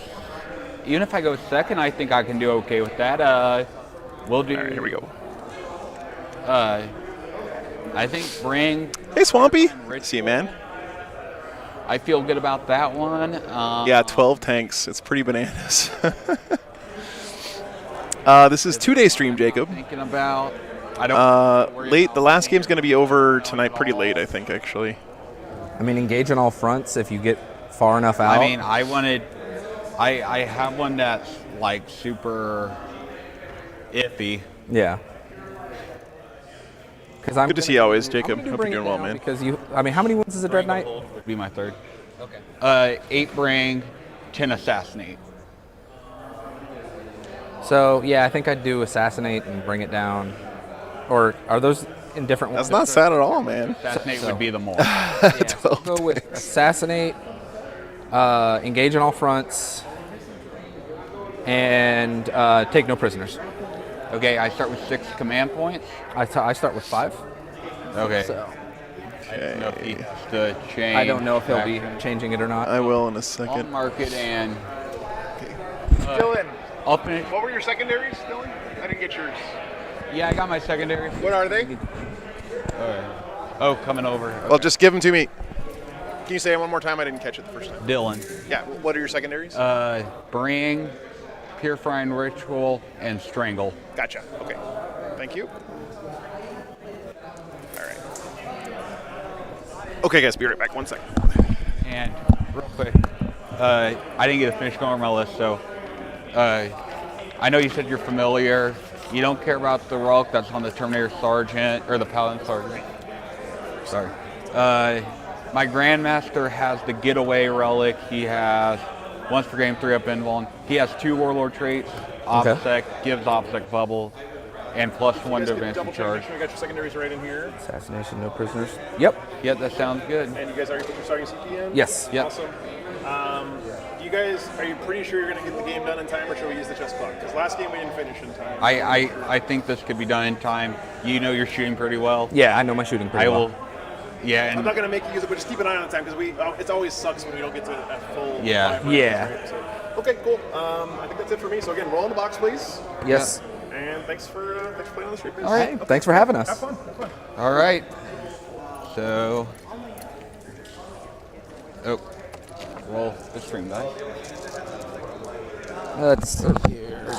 even if I go second, I think I can do okay with that. We'll do. All right, here we go. I think bring. Hey, Swampy. See you, man. I feel good about that one. Yeah, 12 tanks. It's pretty bananas. This is 2-day stream, Jacob. Thinking about. I don't. Late. The last game's going to be over tonight pretty late, I think, actually. I mean, engage on all fronts if you get far enough out. I mean, I wanted. I have one that's like super iffy. Yeah. Because I'm Good to see you always, I'm Jacob. gonna Hope bring you're it doing well, down man. Because how many wounds is a Dread Knight? Would be my third. Okay. 8 bring, 10 assassinate. So yeah, I think I'd do assassinate and bring it down. Or are those in different That's ones? not sad at all, man. Assassinate would be the more. Yeah, so go with assassinate, engage on all fronts, and take no prisoners. Okay, I start with 6 command points. I start with 5. Okay. So I don't know if he has to change. I don't know if he'll be changing it or not. I will in a I'll second. mark it and Dylan, I'll finish. what were your secondaries, Dylan? I didn't get yours. Yeah, I got my secondary. What are they? Oh, coming over. Well, just give them to me. Can you say it one more time? I didn't catch it the first time. Dylan. Yeah. What are your secondaries? Bring, Purifying Ritual, and Strangle. Gotcha. Okay. Thank you. All right. Okay, guys, be right back. 1 second. And real quick, I didn't get to finish going over my list, so I know you said you're familiar. You don't care about the relic that's on the Terminator Sergeant, or the Paladin Sergeant. Sorry. My Grandmaster has the Getaway relic. He has, once per game, 3 up invuln. He has 2 Warlord traits. OPSEC, gives OPSEC bubble, and +1 to advance and charge. Make sure you got your secondaries right in here. Assassination, no prisoners. Yep. Yep, that sounds good. And you guys already put your starting CP in? Yes. Yep. Awesome. You guys, are you pretty sure you're going to get the game done in time, or should we use the chess clock? Because last game we didn't finish in time. I think this could be done in time. You know you're shooting pretty well. Yeah, I know my shooting pretty I well. will. Yeah, I'm and not going to make you use it, but just keep an eye on the time, because it always sucks when we don't get to a full Yeah. 5 rounds, Yeah. right? So, okay, cool. I think that's it for me. So again, roll in the box, please. Yes. And thanks for playing on the street, guys. All right. Thanks for having us. Have fun. Have fun. All right. So, roll the stream die. Let's see here.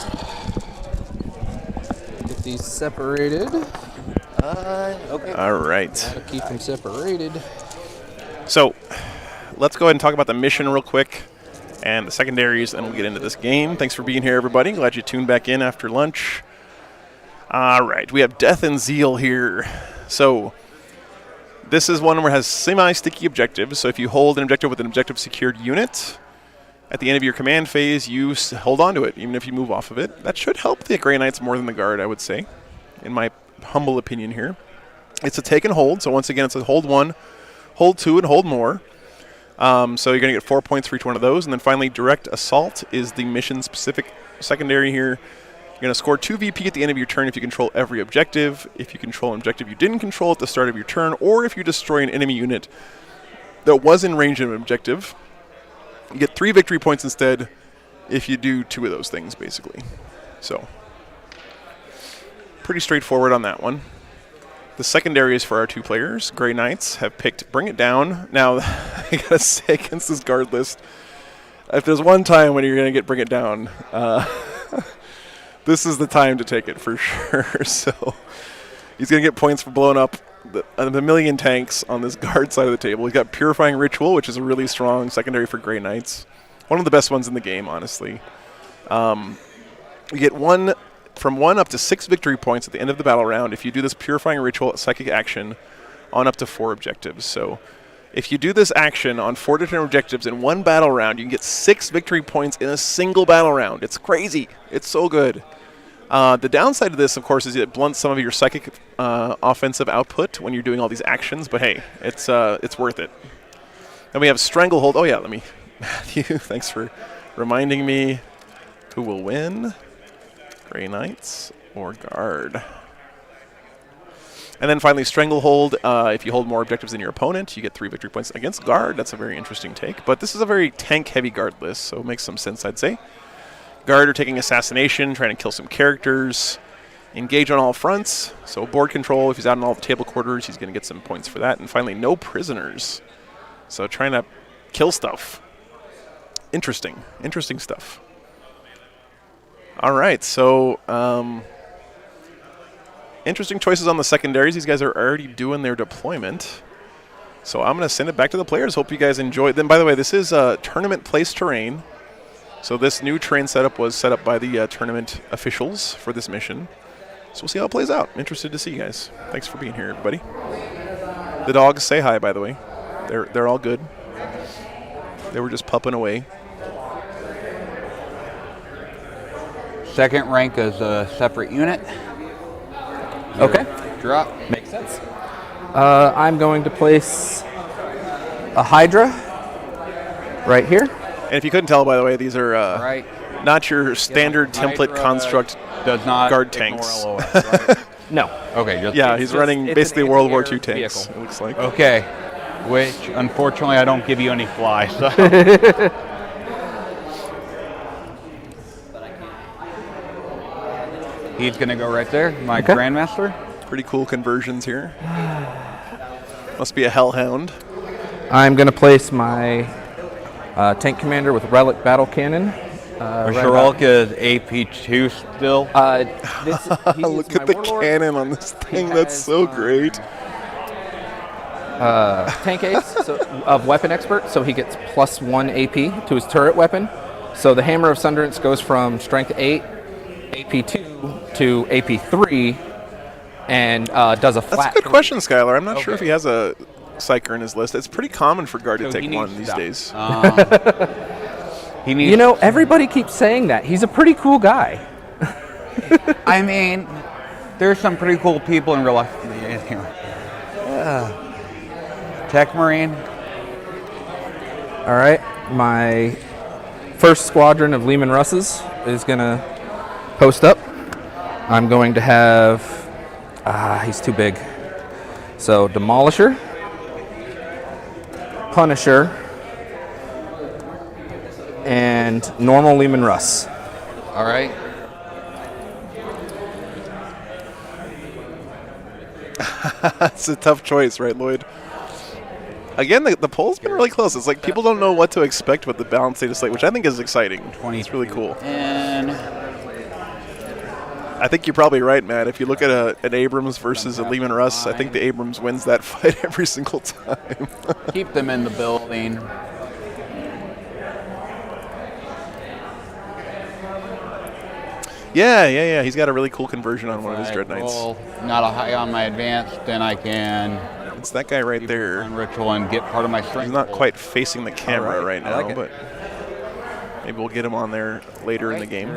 Get these separated. Okay. All right. Gotta keep them separated. So let's go ahead and talk about the mission real quick and the secondaries, and we'll get into this game. Thanks for being here, everybody. Glad you tuned back in after lunch. All right. We have Death and Zeal here. So this is one where it has semi-sticky objectives. So if you hold an objective with an objective secured unit, at the end of your command phase, you hold on to it, even if you move off of it. That should help the Grey Knights more than the Guard, I would say, in my humble opinion here. It's a take and hold. So once again, it's a hold 1, hold 2, and hold more. So you're going to get 4 points for each one of those. And then finally, Direct Assault is the mission-specific secondary here. You're going to score 2 VP at the end of your turn if you control every objective, if you control an objective you didn't control at the start of your turn, or if you destroy an enemy unit that was in range of an objective. You get 3 victory points instead if you do 2 of those things, basically. So, pretty straightforward on that one. The secondaries for our 2 players, Grey Knights, have picked Bring It Down. Now, I gotta say, against this guard list, if there's one time when you're gonna get Bring It Down, this is the time to take it for sure. So, he's gonna get points for blowing up the million tanks on this guard side of the table. He's got Purifying Ritual, which is a really strong secondary for Grey Knights. One of the best ones in the game, honestly. You get from 1 up to 6 victory points at the end of the battle round if you do this Purifying Ritual psychic action on up to 4 objectives. So if you do this action on 4 different objectives in 1 battle round, you can get 6 victory points in a single battle round. It's crazy. It's so good. The downside of this, of course, is it blunts some of your psychic offensive output when you're doing all these actions, but hey, it's worth it. Then we have Stranglehold. Oh yeah, Matthew, thanks for reminding me who will win, Grey Knights or Guard. And then finally, Stranglehold. If you hold more objectives than your opponent, you get 3 victory points against Guard. That's a very interesting take, but this is a very tank-heavy Guard list, so it makes some sense, I'd say. Guard are taking Assassination, trying to kill some characters. Engage on all fronts. So board control, if he's out in all the table quarters, he's going to get some points for that. And finally, no prisoners. So trying to kill stuff. Interesting stuff. All right, so interesting choices on the secondaries. These guys are already doing their deployment. So I'm going to send it back to the players. Hope you guys enjoyed. Then, by the way, this is tournament place terrain. So this new terrain setup was set up by the tournament officials for this mission. So we'll see how it plays out. Interested to see you guys. Thanks for being here, everybody. The dogs say hi, by the way. They're all good. They were just pupping away. Second rank is a separate unit. Okay. Drop. Makes sense. I'm going to place a Hydra right here. And if you couldn't tell, by the way, these are Right. not your standard template Hydra construct does not guard ignore tanks. LOS, right? No. Okay. Yeah, he's running it's basically an World War anti-air II tanks, vehicle. it looks like. Okay. Which, unfortunately, I don't give you any fly. So. He's going to go right there, my Grandmaster. Pretty cool conversions here. Must be a hellhound. I'm going to place my tank commander with relic battle cannon. Your relic is AP2 still. Look at the cannon on this thing. That's so great. Tank ace of weapon expert, so he gets +1 AP to his turret weapon. So the Hammer of Sunderance goes from strength 8, AP2 to AP3, and does a flat. That's a good question, Skylar. I'm not sure if he has a Psyker in his list. It's pretty common for guard to take one these days. He needs. You know, everybody keeps saying that. He's a pretty cool guy. I mean, there's some pretty cool people in real life. Tech Marine. All right, my first squadron of Lehman Russes is gonna post up. I'm going to have, he's too big. So Demolisher, Punisher, and normal Lehman Russ. All right. It's a tough choice, right, Lloyd? Again, the poll's been really close. It's like people don't know what to expect with the balanced data slate, which I think is exciting. It's really cool. And I think you're probably right, Matt. If you look at an Abrams versus a Lehman Russ, I think the Abrams wins that fight every single time. keep them in the building. Yeah. He's got a really cool conversion on one of his Dread Knights. Roll not a high on my advance, then I can It's that guy right there. on ritual and get part of my strength. He's not quite facing the camera right I now, like it. but maybe we'll get him on there later in the game.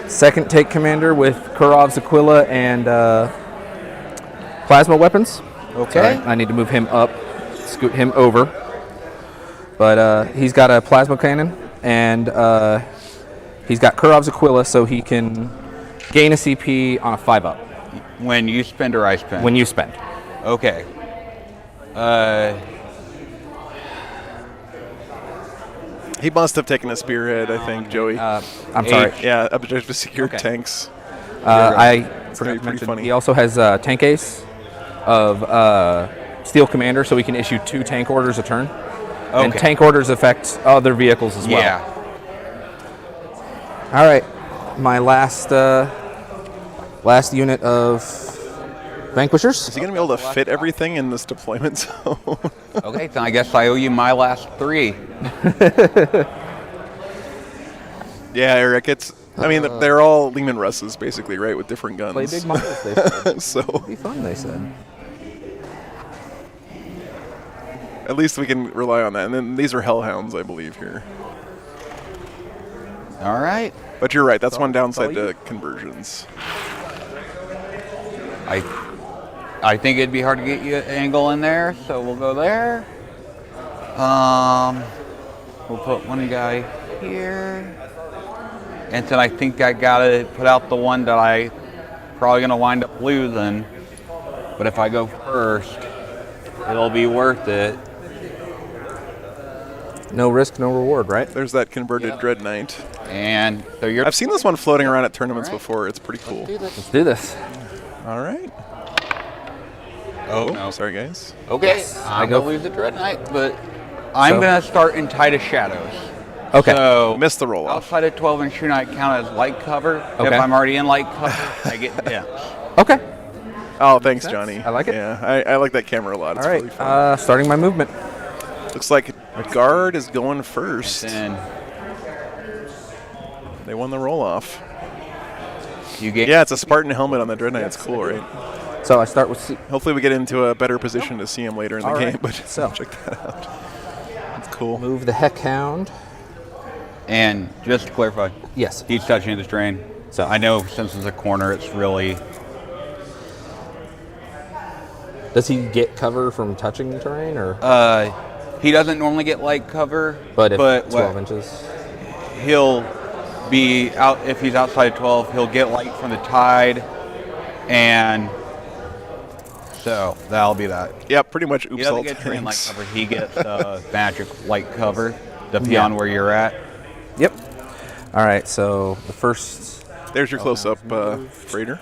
Second take commander with Kurov's Aquila and plasma weapons. Okay. Sorry, I need to move him up, scoot him over. But he's got a plasma cannon, and he's got Kurov's Aquila, so he can gain a CP on a 5-up. When you spend or I spend? When you spend. Okay. He must have taken a spearhead, I think, Joey. I'm sorry. Yeah, objective secured tanks. I It's forgot gonna be to pretty mention, funny. he also has tank ace of steel commander, so he can issue 2 tank orders a turn. And Okay. tank orders affect other vehicles as well. Yeah. All right, my last unit of Vanquishers. Is he going to be able to fit everything in this deployment zone? Okay, then I guess I owe you my last 3. Yeah, Eric, I mean, they're all Lehman Russes, basically, right, with different guns. Play big models, they said. So It'd be fun, they said. at least we can rely on that. And then these are Hellhounds, I believe, here. All right. But you're right, that's one downside to conversions. I think it'd be hard to get you an angle in there, so we'll go there. We'll put one guy here. And then I think I gotta put out the one that I probably gonna wind up losing. But if I go first, it'll be worth it. No risk, no reward, right? There's that converted Dread Knight. And so you're. I've seen this one floating around at tournaments before. It's pretty cool. Let's do this. All right. Oh, no. Sorry, guys. Okay, I'm gonna lose the Dread Knight, but I'm gonna start in Tide of Shadows. Okay. So Missed the roll off. outside of 12 inch shooting, I count as light cover. Okay. If I'm already in light cover, I get dents. Okay. Oh, thanks, Johnny. I like it. Yeah, I like that camera a lot. It's All really right, fun. starting my movement. Looks like guard is going first. And They won the roll off. you get Yeah, it's a Spartan helmet on the Dread Knight. It's cool, right? So I start with Hopefully we get into a better position to see him later in the All game, right, but so. check that out. That's cool. move the Heck Hound. And just to clarify, Yes. he's touching the terrain. So I know since it's a corner, it's really. Does he get cover from touching the terrain, or? He doesn't normally get light cover, but if but 12 inches. he'll be out. If he's outside of 12, he'll get light from the tide, and so that'll be that. Yeah, pretty much. Oops, He doesn't all get terrain light tanks. cover. He gets magic light cover, depending on where you're at. Yep. All right, so the first. There's your close-up, Raider.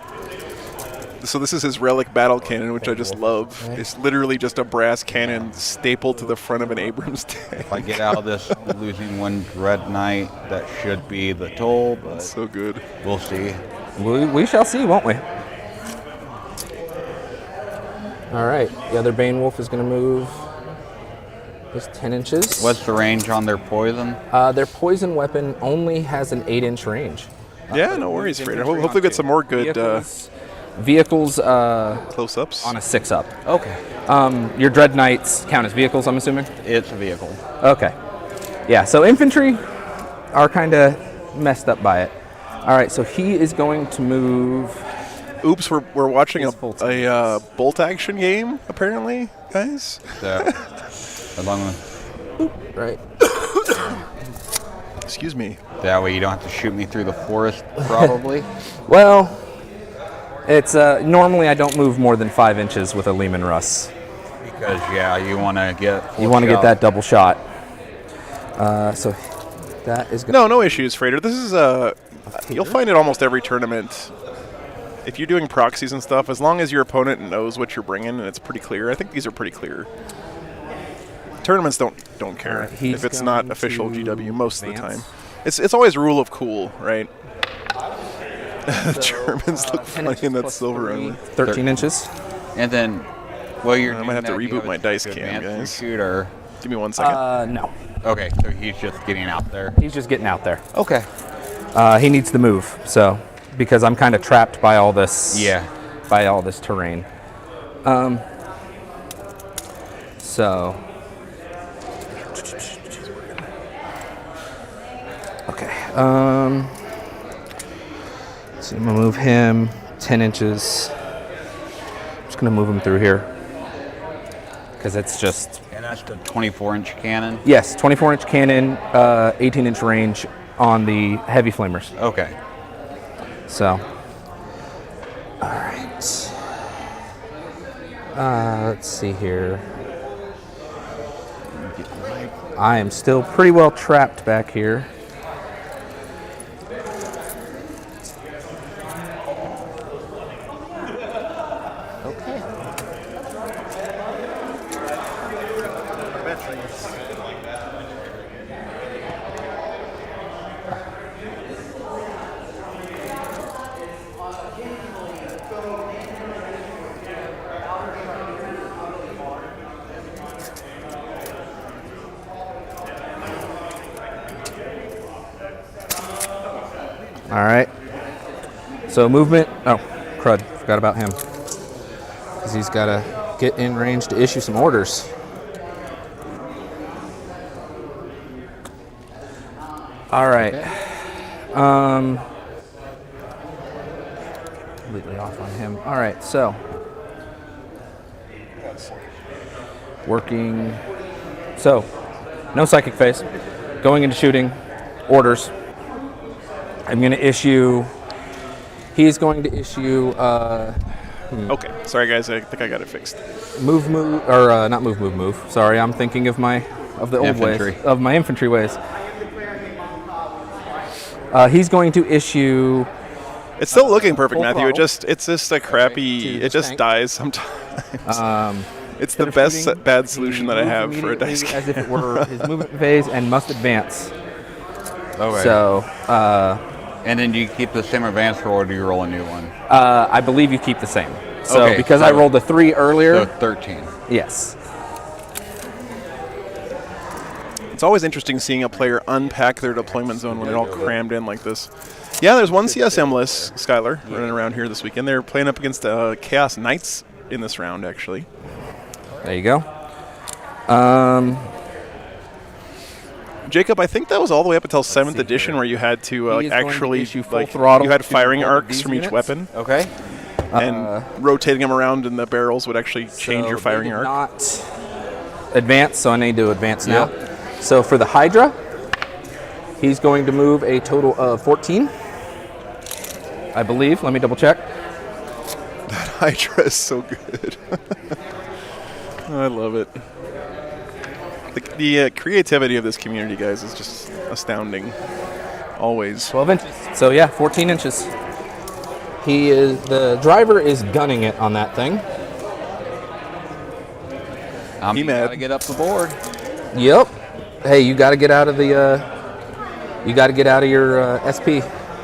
So this is his relic battle cannon, which I just love. It's literally just a brass cannon stapled to the front of an Abrams tank. If I get out of this losing one Red Knight, that should be the toll, but So good. we'll see. We shall see, won't we? All right, the other Bane Wolf is going to move just 10 inches. What's the range on their poison? Their poison weapon only has an 8-inch range. Yeah, no worries, Raider. Hopefully we get some more good Vehicles close-ups. on a 6-up. Okay. Your Dread Knights count as vehicles, I'm assuming? It's a vehicle. Okay. Yeah, so infantry are kind of messed up by it. All right, so he is going to move. Oops, we're watching His a bolt bolt-action game, apparently, guys. So, as long as Right. Excuse me. that way you don't have to shoot me through the forest, probably. Well, it's normally I don't move more than 5 inches with a Lehman Russ. Because, yeah, you want to get You want to get that double shot. So that is going No issues, Freighter. This is you'll find it almost every tournament. If you're doing proxies and stuff, as long as your opponent knows what you're bringing and it's pretty clear. I think these are pretty clear. Tournaments don't care he's if it's not going official to GW most of the advance. time. It's always rule of cool, right? The Germans look funny in that silver armor. 13 inches. And then, well, you're. I might have to doing that, reboot you my have dice to cam, advance your guys. Shooter. Give me 1 second. No. Okay, so he's just getting out there. He's just getting out there. Okay. He needs to move, so because I'm kind of trapped by all this. Yeah. By all this terrain. So. Okay. So I'm gonna move him 10 inches. I'm just gonna move him through here because it's just. And that's the 24-inch cannon? Yes, 24-inch cannon, 18-inch range on the heavy flamers. Okay. So, all right. Let's see here. I am still pretty well trapped back here. Okay. All right. So movement. Oh, crud. Forgot about him. Because he's got to get in range to issue some orders. All right. Completely off on him. All right. So working. So no psychic phase. Going into shooting. Orders. I'm going to issue. He's going to issue. Okay, sorry guys, I think I got it fixed. Move, or not move. Sorry, I'm thinking of the old Infantry. ways, of my infantry ways. He's going to issue. It's still looking perfect, full Matthew. throttle. It's just a crappy. To It this just tank. dies sometimes. It's the Instead of best shooting, bad solution that I move have for a dice immediately as game. if it were his movement phase and must advance. Okay. So and then you keep the same advance roll, or do you roll a new one? I believe you keep the same. So Okay, because I so- rolled a 3 earlier, So 13. yes. It's always interesting seeing a player unpack their deployment zone when they're all crammed in like this. Yeah, there's one CSM-less Skylar running around here this weekend. They're playing up against Chaos Knights in this round, actually. There you go. Jacob, I think that was all the way up until 7th see edition here. where you had to He is going to actually issue full like throttle you had to firing both of arcs these from each units. weapon, Okay. and rotating them around in the barrels would actually change your firing arc. Not advance, so I need to advance now. So for the Hydra, He's going to move a total of 14, I believe. Let me double check. That Hydra is so good. I love it. The creativity of this community, guys, is just astounding. Always. 12 inches. So yeah, 14 inches. The driver is gunning it on that thing. He mad. Gotta get up the board. Yep. Hey, you got to get out of the. You got to get out of your SP,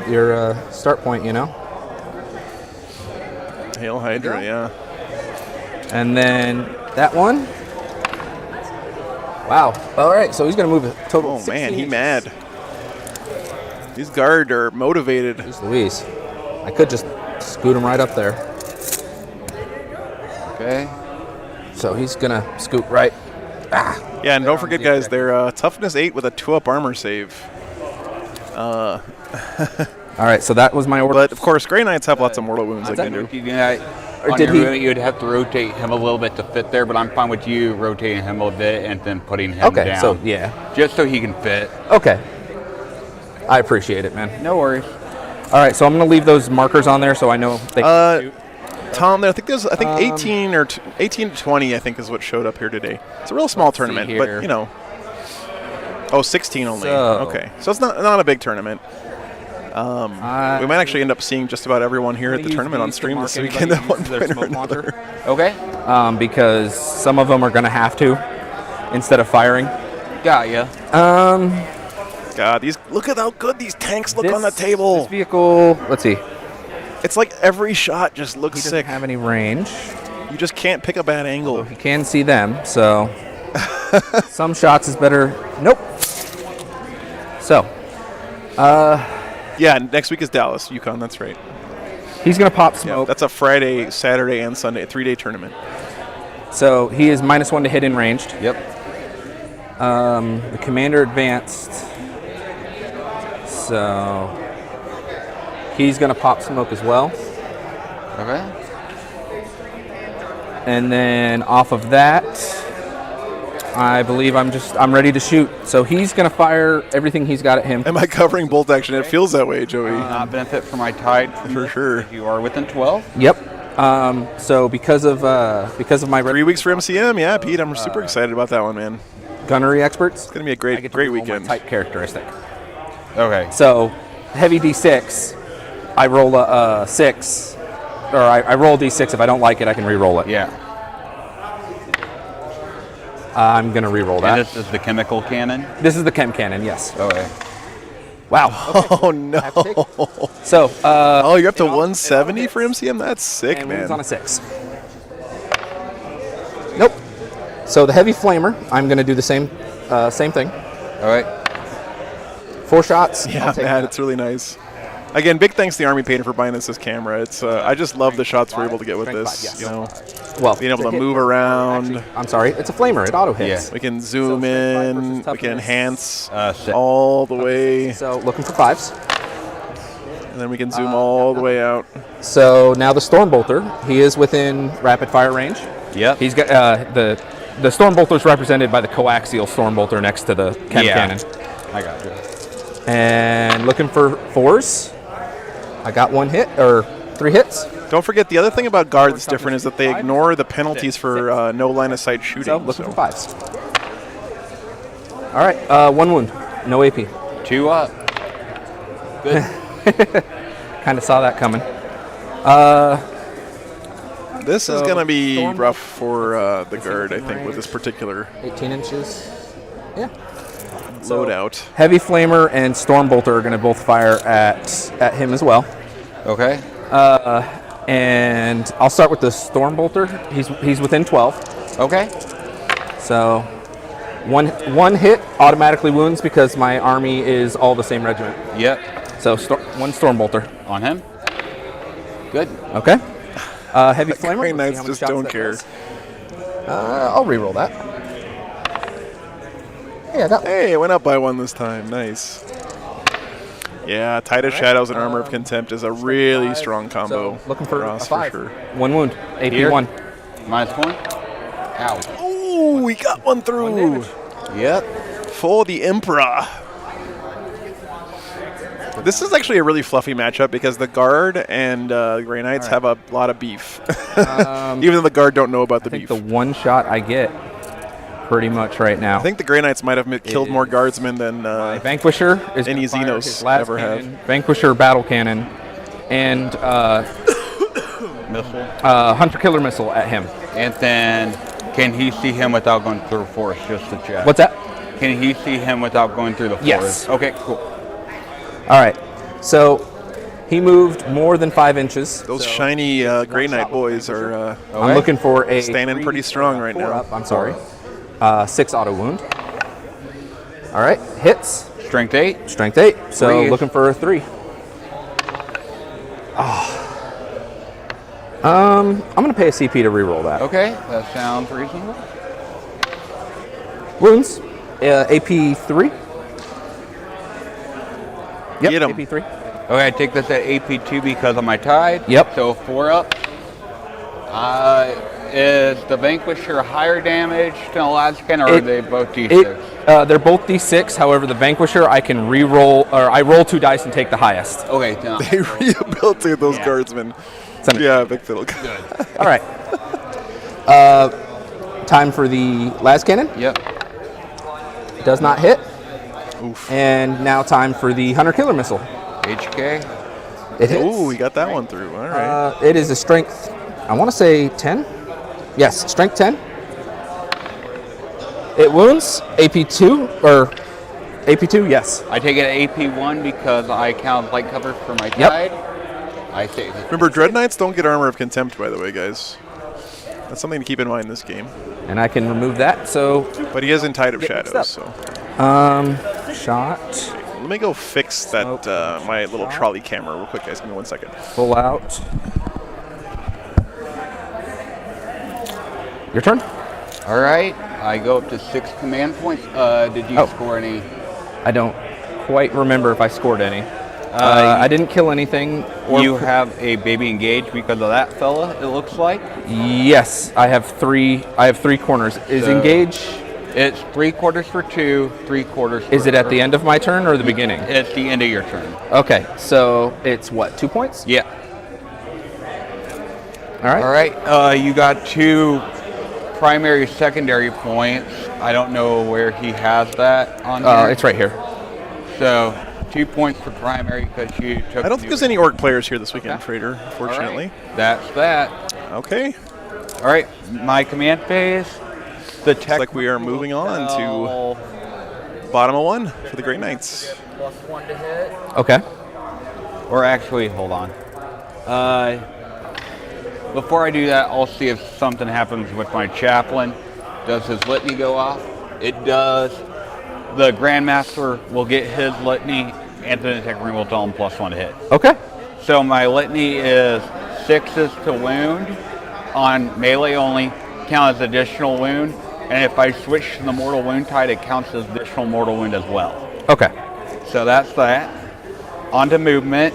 your start point. You know. Hail Hydra, yeah. And then that one. Wow. All right. So he's gonna move a total. Oh of man, 16 he inches. mad. These guard are motivated. Jeez Louise. I could just scoot him right up there. Okay. So he's gonna scoot right. Ah. Yeah, and don't forget, guys, they're toughness 8 with a 2-up armor save. All right. So that was my order. But of course, Grey Knights have lots of mortal wounds they can do. Or did he- You'd have to rotate him a little bit to fit there, but I'm fine with you rotating him a bit and then putting him Okay. down. So yeah. Just so he can fit. Okay. I appreciate it, man. No worries. All right. So I'm gonna leave those markers on there so I know they can shoot. Tom, I think 18 or 18 to 20, I think, is what showed up here today. It's a real small tournament, here. but you know. Oh, 16 only. So- Okay, so it's not a big tournament. We might actually end up seeing just about everyone here at the tournament on stream this weekend at one point or another. Okay. Because some of them are gonna have to instead of firing. Got ya. God, look at how good these tanks look on the table. This vehicle. Let's see. It's like every shot just He looks doesn't sick. have any range. You just can't pick a bad angle. You can see them, so some shots is better. Nope. So Yeah, next week is Dallas, UConn. That's right. he's gonna pop Yeah, smoke. that's a Friday, Saturday, and Sunday, a 3-day tournament. So he is -1 to hit in ranged. Yep. The commander advanced. So he's gonna pop smoke as well. Okay. And then off of that, I believe I'm ready to shoot. So he's gonna fire everything he's got at him. Am I covering bolt action? It feels that way, Joey. Not benefit for my tide For sure. You are within 12. Yep. So because of my 3 weeks for MCM, yeah, Pete. I'm super excited about that one, man. gunnery experts, It's gonna be a I great get to roll my weekend. type characteristic. Okay. So heavy D6, I roll a 6, or I roll D6. If I don't like it, I can re-roll it. Yeah. I'm gonna re-roll And that. this is the chemical cannon. This is the chem cannon. Yes. Okay. Wow. Oh no! So Oh, you're up to 170 for MCM. That's sick, and man. wins on a 6. Nope. So the heavy flamer, I'm gonna do the same thing. All right. 4 shots. Yeah, I'll take man, that. it's really nice. Again, big thanks to the Army Painter for buying us this camera. It's I just love the shots we're able to get with Strength this. 5, yes. You know, Well, being able to hit- move around. I'm sorry, it's a flamer. It auto hits. We can zoom So, strength 5 in. versus We can toughness. enhance 6. all the way, So looking for 5s. and then we can zoom all the way out. So now the Stormbolter, he is within rapid fire range. Yep. He's got the Stormbolter is represented by the coaxial Stormbolter next to the chem cannon. I got you. And looking for 4s. I got 1 hit or 3 hits. Don't forget, the other thing about guard that's different is that they ignore the penalties for no line of sight shooting. So looking for 5s. All right, 1 wound, no AP. 2 up. Good. Kind of saw that coming. This is So, going to be Storm- rough for the guard, I within think, with this particular 18 inches. Yeah. loadout. Heavy Flamer and Stormbolter are going to both fire at him as well. Okay. And I'll start with the Stormbolter. He's within 12. Okay. So one hit automatically wounds because my army is all the same regiment. Yep. So one Stormbolter. On him. Good. Okay. Heavy Flamer. Grey let's see Knights how many just shots don't that care. does. I'll re-roll that. Yeah, I got one. Hey, it went up by 1 this time. Nice. Yeah, Tide of Shadows and Armor of Contempt is a really strong combo. So looking for a us 5. sure. 1 wound. AP Here. 1. -1. Ow. Ooh, we got one through. Yep. For the Emperor. This is actually a really fluffy matchup because the guard and Grey Knights have a lot of beef. Even though the guard don't know about the I think beef. the one shot I get pretty much right now. I think the Grey Knights might have killed more guardsmen than Vanquisher is any gonna fire Xenos his last ever have. cannon, Vanquisher battle cannon, and Missile. Hunter Killer Missile at him. And then, can he see him without going through the forest? Just to check. What's that? Can he see him without going through the forest? Yes. Okay, cool. All right. So he moved more than 5 inches. Those shiny Grey Knight boys are I'm looking for a standing pretty strong right now. Up, I'm sorry. 6 auto wound. All right. Hits. Strength 8. Strength 8. So 3. looking for a 3. I'm going to pay a CP to reroll that. Okay, that sounds reasonable. Wounds. AP 3. Yep, Get 'em. AP 3. Okay, I take this at AP2 because of my tide. Yep. So 4 up. Is the Vanquisher higher damage than Alaskan, or are they both D6? They're both D6. However, the Vanquisher, I can re-roll, or I roll 2 dice and take the highest. Okay, no. They rehabilitate those guardsmen. Yeah, big fiddle. Good. All right. Time for the las cannon. Yep. Does not hit. Oof. And now time for the Hunter Killer Missile. HK. It hits. Ooh, we got that one through. All right. It is a strength, I want to say 10. Yes, strength 10. It wounds. AP2, or AP2, yes. I take it at AP1 because I count light cover for my Yep. tide. I take it. Remember, Dread Knights don't get Armor of Contempt, by the way, guys. That's something to keep in mind in this game. And I can remove that, so... But he is in Tide of Get mixed Shadows, up. so... Shot. Let me go fix that my little trolley camera real quick, guys. Give me 1 second. Full out. Your turn. All right. I go up to 6 command points. Did you score any? I don't quite remember if I scored any. I didn't kill anything. You have a baby engaged because of that fella, it looks like. Yes, I have 3. I have 3 corners. Is So- engage? It's 3/4 for 2, 3/4 for... Is it at the end of my turn or the beginning? It's the end of your turn. Okay, so it's what, 2 points? Yeah. All right. All right. You got 2 primary, secondary points. I don't know where he has that on here. It's right here. So 2 points for primary because you took... I don't think there's any Orc players here this weekend, Okay. Trader, fortunately. Right. That's that. Okay. All right. My command phase. The Looks like we are moving on to bottom of 1 for the Grey Knights. +1 to hit. Okay. Or actually, hold on. Before I do that, I'll see if something happens with my chaplain. Does his litany go off? It does. The Grandmaster will get his litany, and the Tech Ring will tell him +1 to hit. Okay. So my litany is 6s to wound on melee only, count as additional wound. And if I switch to the mortal wound tide, it counts as additional mortal wound as well. Okay. So that's that. On to movement.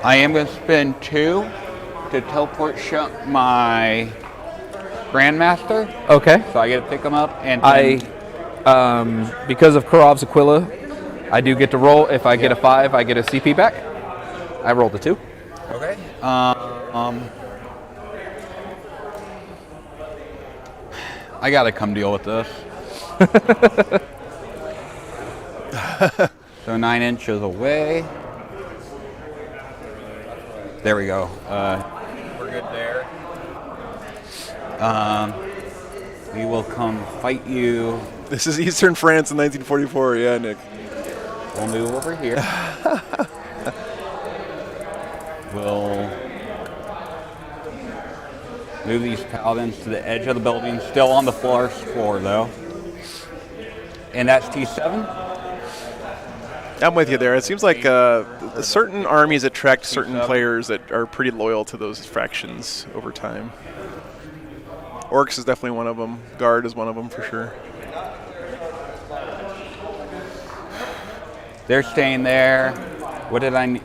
I am going to spend 2 to teleport shut my Grandmaster. Okay. So I get to pick him up. And Because of Kurov's Aquila, I do get to roll. If I get a 5, I get a CP back. I rolled a 2. Okay. I gotta come deal with this. So 9 inches away. There we go. We're good there. We will come fight you. This is Eastern France in 1944. Yeah, Nick. We'll move over here. We'll move these paladins to the edge of the building, still on the first floor though. And that's T7. I'm with you there. It seems like certain armies attract certain players that are pretty loyal to those factions over time. Orcs is definitely one of them. Guard is one of them for sure. They're staying there. What did I need?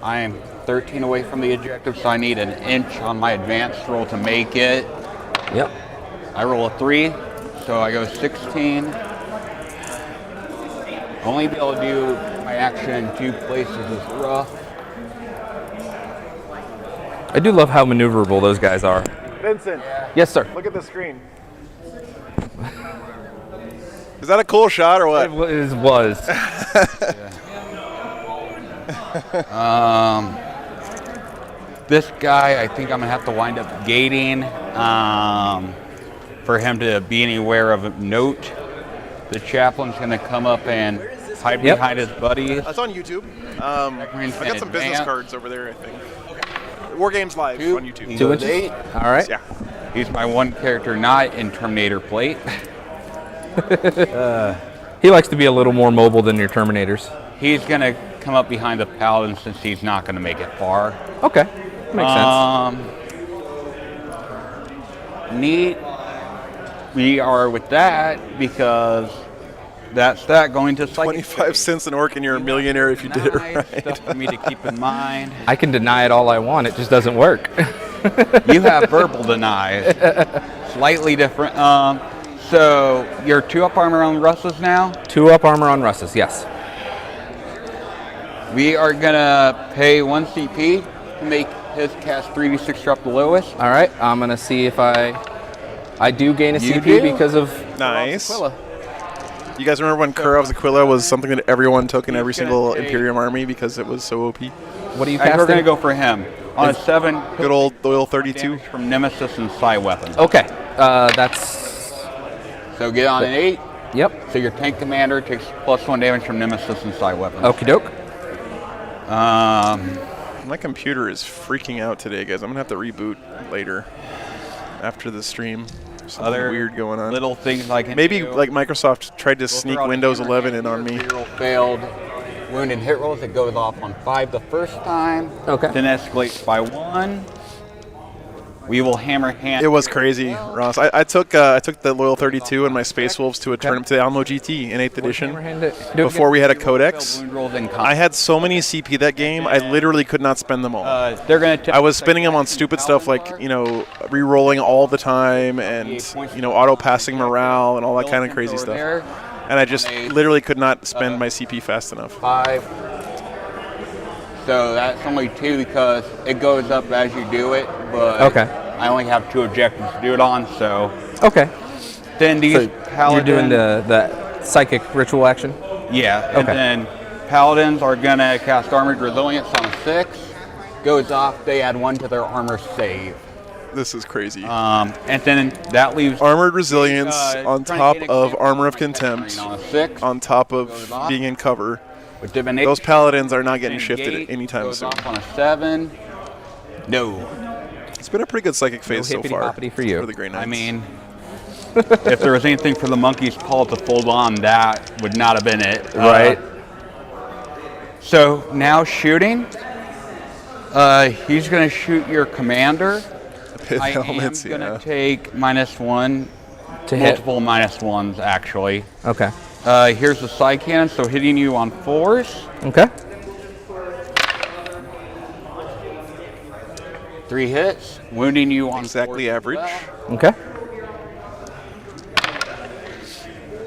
I am 13 away from the objective, so I need an inch on my advanced roll to make it. Yep. I roll a 3, so I go 16. Only be able to do my action in 2 places is rough. I do love how maneuverable those guys are. Vincent, Yes, sir. look at the screen. Is that a cool shot or what? It was. This guy, I think I'm gonna have to wind up gating for him to be anywhere of note. The chaplain's gonna come up and hide behind his buddies. That's on YouTube. I got some business cards over there, I think. War Games Live on YouTube. 2 inches. All right. Yeah. He's my one character not in Terminator plate. He likes to be a little more mobile than your Terminators. He's gonna come up behind the paladin since he's not gonna make it far. Okay. Makes sense. Neat. We are with that because that's that going to psychic 25 cents an orc and you're a millionaire if you did it Nice right. stuff for me to keep in mind. I can deny it all I want. It just doesn't work. You have verbal denies. Slightly different. So you're 2-up armor on Russes now. 2-up armor on Russes, yes. We are gonna pay 1 CP to make his cast 3d6 drop the lowest. All right. I'm going to see if I do gain a You CP do? because of Nice. Aquila. You guys remember when Kurov's Aquila was something that everyone took in every He's gonna single take- Imperium army because it was so OP? What are you And casting? we're gonna go for him on a 7. Good old Loyal 32. Damage from Nemesis and Psi weapons. Okay. That's... So get on an 8. Yep. So your tank commander takes +1 damage from Nemesis and Psi weapons. Okie doke. My computer is freaking out today, guys. I'm going to have to reboot later after the stream. Something Other weird going on. little things I can Maybe do. like Microsoft tried to We'll sneak throw out a Windows hammer 11 hand in on here. me. Reroll failed wound and hit rolls. It goes off on 5 the first time. Okay. Then escalates by 1. We will hammer hand. It was crazy, Ross. I took the Loyal 32 and my Space Wolves to a tournament to the Alamo GT in 8th edition Hammerhand it. Do it before we had a Failed Codex. wound rolls and I had so many CP that game, I literally could not spend them all. They're gonna. I was spending them on stupid stuff like, re-rolling all the time and, auto-passing morale and all that kind of crazy stuff. And I just literally could not spend my CP fast enough. 5. So that's only 2 because it goes up as you do it, but Okay. I only have 2 objectives to do it on, so Okay. then these So paladins, you're doing the psychic ritual action? yeah, and Okay. then paladins are gonna cast Armored Resilience on a 6, goes off, they add 1 to their armor save. This is crazy. And then that leaves Armored Resilience on trying to top gain a of command Armor of on a Contempt, on a 6, on top Goes of off. being in cover. with divination, Those paladins are not getting and shifted gate anytime goes soon. off on a 7. No. It's been a pretty good psychic phase so far hippity-hoppity for you. the Grey Knights. I mean, if there was anything for the monkey's paw to fold on, that would not have been it. Right. So now shooting. He's going to shoot your commander. Pit I am helmets, going to yeah. take -1, To hit. multiple -1s actually. Okay. Here's the Psi cannon, so hitting you on 4s. Okay. 3 hits, wounding you on Exactly 4s as average. well. Okay.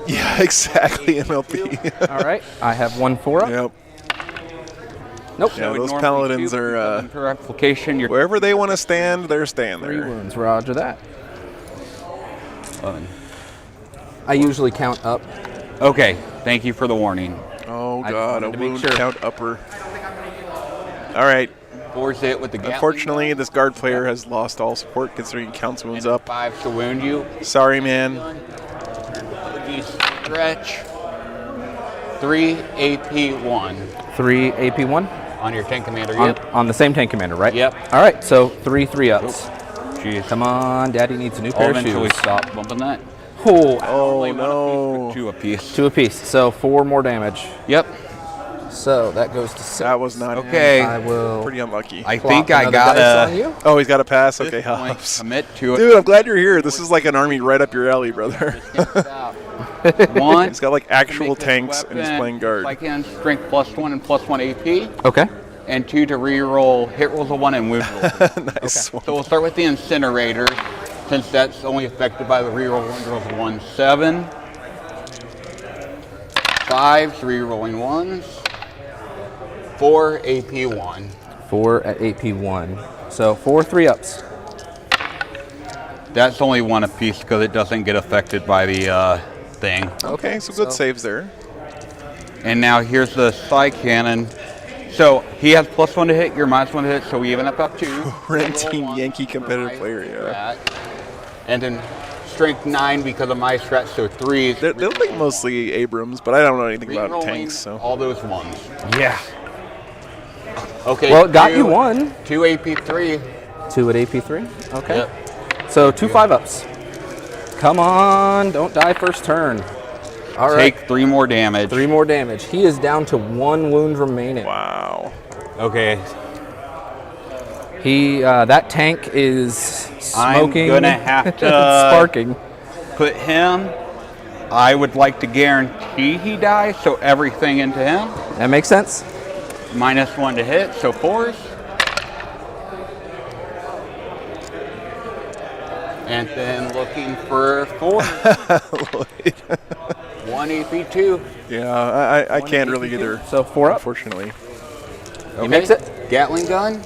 Yeah, exactly, MLP. All right. I have 1 4-up. Yep. Nope. Yeah, would those normally paladins do, are, because per application, you're Wherever they want to stand, they're staying 3 there. wounds. Roger that. I usually count up. okay. Thank you for the warning. Oh, I God, a wanted to make wound sure. count upper. All right. 4's hit with the Gatling. Unfortunately, this guard player has lost all support considering he counts wounds up. 5 to wound you. Sorry, man. You stretch. 3 AP1 3 AP1 on your tank commander. on, Yep. on the same tank commander, right? Yep. All right. So 3 3-ups. Jeez. Come on, Daddy needs a new I'll pair of eventually shoes. stop bumping that. Oh, Oh, Only 1 no. apiece for 2 apiece. 2 apiece. So 4 more damage. Yep. So that goes to 6. That was not Okay. I will. pretty unlucky. I plop think I another dice on gotta you. Oh, he's got a pass? Okay, point, Hobbs. commit to it. Dude, I'm glad you're here. This is like an army right up your alley, brother. Stop. 1. He's got like actual Make this tanks and he's weapon playing guard. Like in strength +1 and +1 AP, Okay. and 2 to reroll hit rolls of 1 and wound rolls. Nice one. So we'll start with the incinerator, since that's only affected by the reroll wound rolls of 1 7. 5 rerolling 1s. 4 AP1. 4 at AP1. So 4 3-ups. That's only one apiece because it doesn't get affected by the thing. Okay, so good saves there. And now here's the side cannon. So he has +1 to hit, you're -1 to hit, so we even up 2. Renting Yankee competitive player, yeah. And then strength 9 because of my stretch, so 3. They look like mostly Abrams, but I don't know anything about Rerolling tanks, so. all those ones. Yeah. Okay. Well, it got you 1. 2 AP3. 2 at AP3. Okay. Yep. So 2 5-ups. Come on, don't die first turn. All right. Take 3 more damage. 3 more damage. He is down to 1 wound remaining. Wow. Okay. He that tank is smoking. I'm gonna have to sparking. Put him. I would like to guarantee he dies, so everything into him. That makes sense. -1 to hit, so 4s. And then looking for 4. 1 AP2. Yeah, I can't really either. So 4 up. Unfortunately. He makes it. Gatling gun.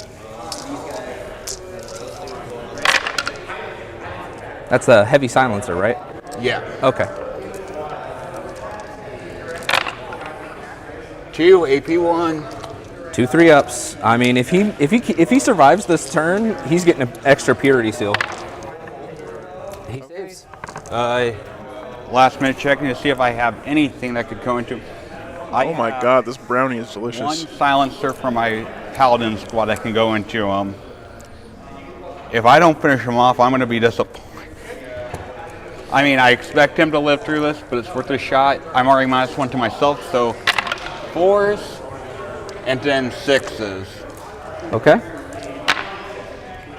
That's a heavy silencer, right? Yeah. Okay. 2 AP1. 2 3-ups. I mean, if he survives this turn, he's getting an extra purity seal. He saves. Last minute checking to see if I have anything that could go into. Oh my god, this brownie is 1 delicious. silencer for my paladin squad that can go into him. If I don't finish him off, I'm going to be disappointed. I mean, I expect him to live through this, but it's worth a shot. I'm already -1 to myself, so 4s and then 6s. Okay.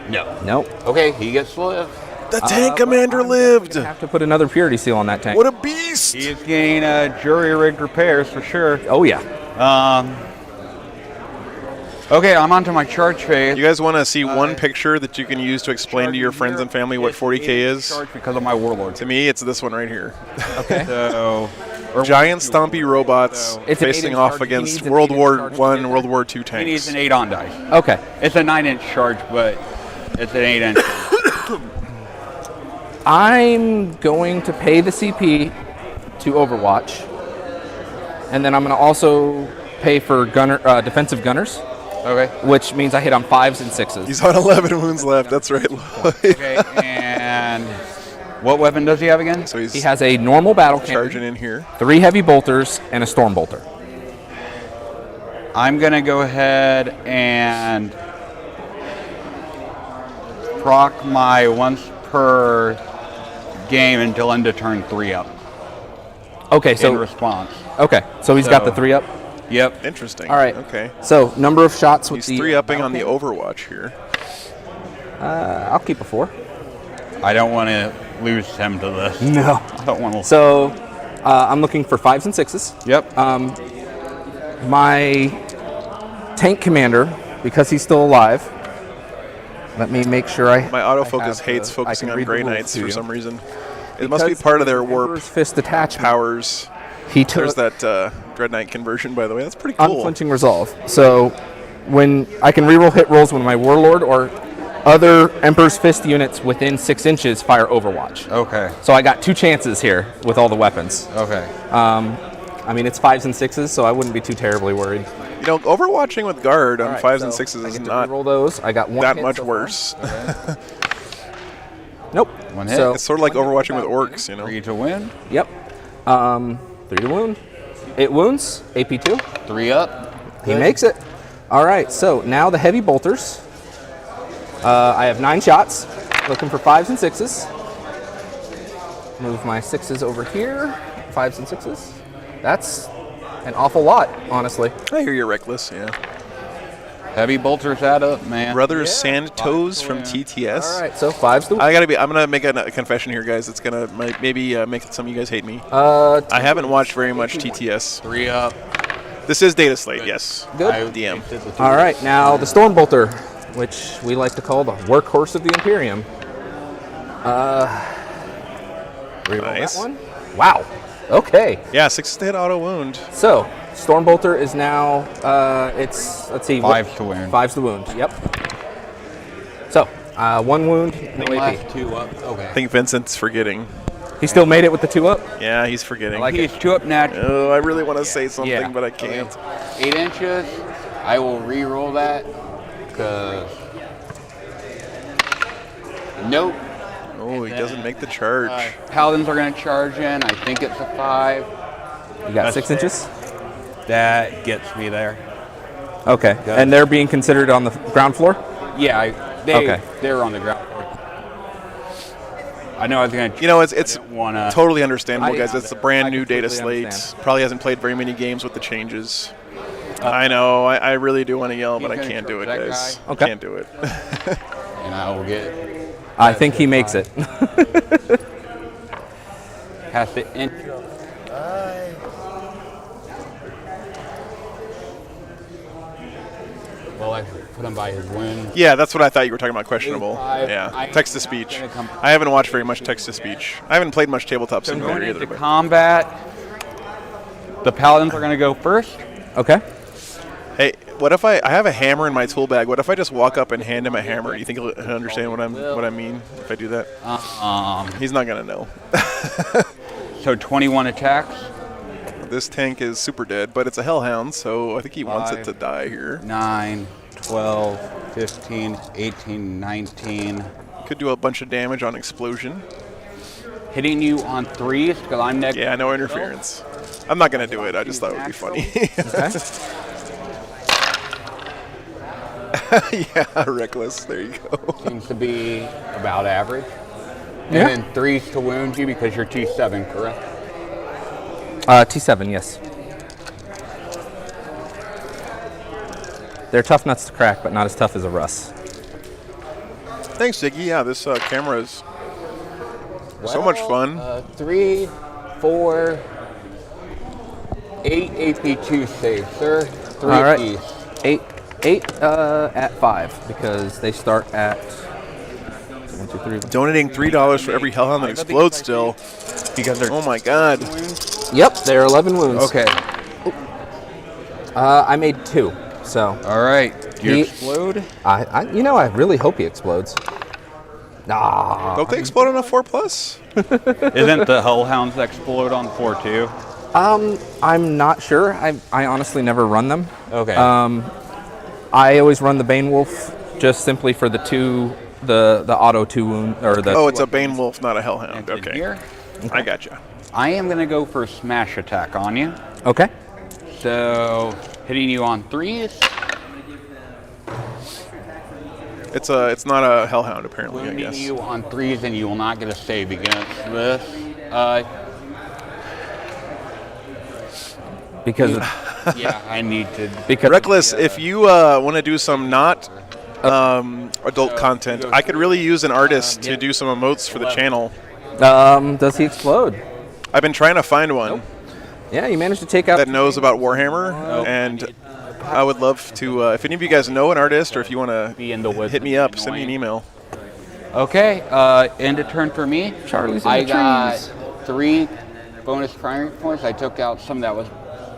No. Nope. Okay, he gets to live. The tank commander lived! Have to put another purity seal on that tank. What a beast! He is getting jury-rigged repairs for sure. Oh yeah. Okay, I'm on to my charge phase. You guys want to see one picture that you can use to explain to your friends and family what 40K is? Charge because of my warlord. To me, it's this one right here. Okay. So, Giant stompy robots It's an facing 8-inch off charge. He against needs an World 8-inch War charge to I, get World War II he needs tanks. an 8 on dice. Okay. It's a 9-inch charge, but it's an 8-inch. I'm going to pay the CP to Overwatch, and then I'm going to also pay for defensive gunners, Okay. which means I hit on 5s and 6s. He's on 11 wounds left. That's right, Lloyd. Okay, and what weapon does he have again? So he's He has a normal battle cannon, charging in here. 3 heavy bolters, and a storm bolter. I'm going to go ahead and proc my once per game until end of turn 3 up Okay, in so response. he's got the So- 3 up. Yep. Interesting. All right. Okay. So number of shots with He's the 3-upping on the battle Overwatch here. cannon. I'll keep a 4. I don't want to lose him to this. No. I don't want to. So I'm looking for 5s and 6s. Yep. My tank commander, because he's still alive. Let me make sure My autofocus have hates I focusing can on read the Grey rules Knights to for you. some reason. It must be Because part of their the warp Emperor's Fist attachment. powers. He took There's that Dread Knight conversion, by the way. That's pretty cool. unflinching resolve. So when I can reroll hit rolls when my warlord or other Emperor's Fist units within 6 inches fire Overwatch. Okay. So I got 2 chances here with all the weapons. Okay. I mean, it's 5s and 6s, so I wouldn't be too terribly worried. You know, overwatching with guard on All right, 5s and so 6s I is get to not reroll those. I got 1 that hit much so far. worse. Nope. 1 hit. So It's sort of like overwatching with orcs, you know. 3 to win. yep. 3 to wound. 8 wounds. AP2. 3 up. He makes it. All right. So now the heavy bolters. I have 9 shots. Looking for 5s and 6s. Move my 6s over here. 5s and 6s. That's an awful lot, honestly. I hear you're reckless, yeah. Heavy bolters add up, man. Brothers Sand Toes from TTS. All right. So 5s to I'm gonna make a confession here, guys. It's gonna maybe make some of you guys hate me. I haven't watched very much TTS. 3 up. This is Data Slate, yes. Good. DM. All right. Now the storm bolter, which we like to call the workhorse of the Imperium. Reroll Nice. that one. Wow. Okay. Yeah, 6 to hit auto wound. So Stormbolter is now, let's see. 5's the wound. 5's the wound, yep. So, 1 wound, no AP. Last 2 up. Okay. I think Vincent's forgetting. He still made it with the 2 up? Yeah, he's forgetting. He's 2 up natural. Oh, I really want to say something, Yeah. but I can't. 8 inches. I will re-roll that because nope. Oh, he doesn't make the charge. Paladins are going to charge in. I think it's a 5. You got 6 inches? That gets me there. Okay. And they're being considered on the ground floor? Yeah, Okay. they were on the ground. I know I was going to. You know, it's wanna. totally understandable, guys. It's a brand I new data completely slate. understand. Probably hasn't played very many games with the changes. I know. I really do want to yell, but I gonna can't do it, charge that guys. guy. Okay. Can't do it. And I will get. I think he makes it. Has to enter. Well, I put him by his wound. Yeah, that's what I thought you were talking about. Questionable. Five. Yeah, text to speech. I haven't watched very much text to speech. I haven't played much tabletop So simulator going either. into But combat, the paladins are going to go first. Okay. hey, what if I have a hammer in my tool bag? What if I just walk up and hand him a hammer? You think he'll understand what I mean if I do that? He's not gonna know. So 21 attacks. This tank is super dead, but it's a hellhound, so I think he wants it 5, to die here. 9, 12, 15, 18, 19. Could do a bunch of damage on explosion. Hitting you on 3s because I'm next. Yeah, no interference. I'm not gonna do it. I just thought it would be funny. Yeah, reckless. There you go. Seems to be about average. Yeah. And then 3s to wound you because you're T7, correct? T7, yes. They're tough nuts to crack, but not as tough as a Russ. Thanks, Ziggy. Yeah, this camera is so much fun. 3, 4, 8 AP2 save, sir. 3 All right. apiece. 8 at 5 because they start at 1, 2, 3. Donating $3 for every hellhound that explodes still. Because they're Oh my god. Yep, they're 11 wounds. okay. I made 2, so All right. You He- explode. I really hope he explodes. Nah. Don't they explode on a 4+? Isn't the hellhounds that explode on 4 too? I'm not sure. I honestly never run them. Okay. I always run the Bane Wolf just simply for the auto 2 wound or the. Oh, it's a Bane Wolf, not a hellhound. And then Okay. Here, I gotcha. I am going to go for a smash attack on you. Okay. So, hitting you on 3s, It's not a hellhound apparently, I wounding guess. you on 3s, and you will not get a save against this. Because Yeah, I need to. because Reckless, if you want to do some not adult content, I could really use an artist to do some emotes for the channel. does he explode? I've been trying to find one Yeah, you managed to take out. that knows about Warhammer, and I would love to. If any of you guys know an artist, or if you want to Be in the woods. hit me up, send me an email. Okay, end of turn for me. Charlie's in I the got trees. 3 bonus primary points. I took out some that was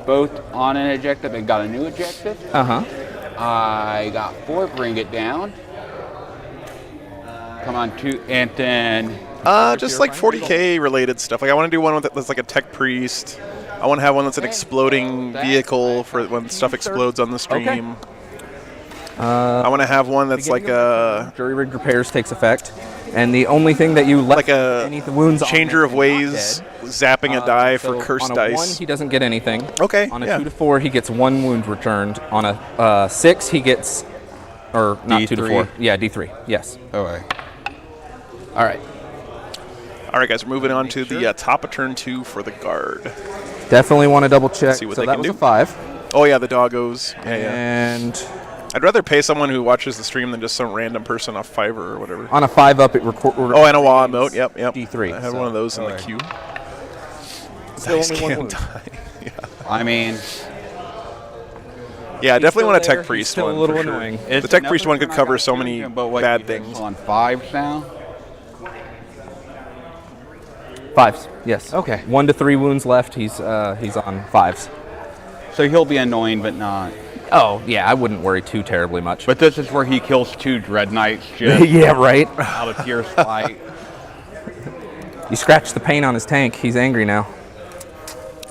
both on an objective and got a new objective. I got 4, bring it down. Come on, 2, and then Just like 40K related stuff. Like I want to do one that's like a tech priest. I want to have one that's an exploding vehicle for when stuff explodes on the stream. I want to have one that's like a Jury-rigged repairs takes effect, and the only thing that you left like a any wounds on changer that of is not ways, dead. zapping a die So for cursed on a 1, dice. he doesn't get anything. Okay, On a yeah. 2 to 4, he gets 1 wound returned. On a 6, he gets, or not 2 to D3. 4. Yeah, D3. Yes. okay. All right. All right, guys, we're moving on to the top of turn 2 for the guard. Definitely want to double check. See what so they that can was do. a 5. Oh yeah, the doggos. Yeah, yeah. And I'd rather pay someone who watches the stream than just some random person off Fiverr or whatever. on a 5 up, it records. Oh, and a wah emote. Yep, yep. D3, I had so- one of those in the queue. Still Dice only 1 can't wound. die. I mean, Yeah, I definitely want a there. tech He's priest still one. a little for sure. annoying. The tech priest one could cover so many bad things. On 5s now. 5s. Yes. Okay. 1 to 3 wounds left. He's on 5s. So he'll be annoying, but not. Oh, yeah, I wouldn't worry too terribly much. But this is where he kills 2 Dread Knights just yeah, right? out of pure spite. You scratch the paint on his tank. He's angry now.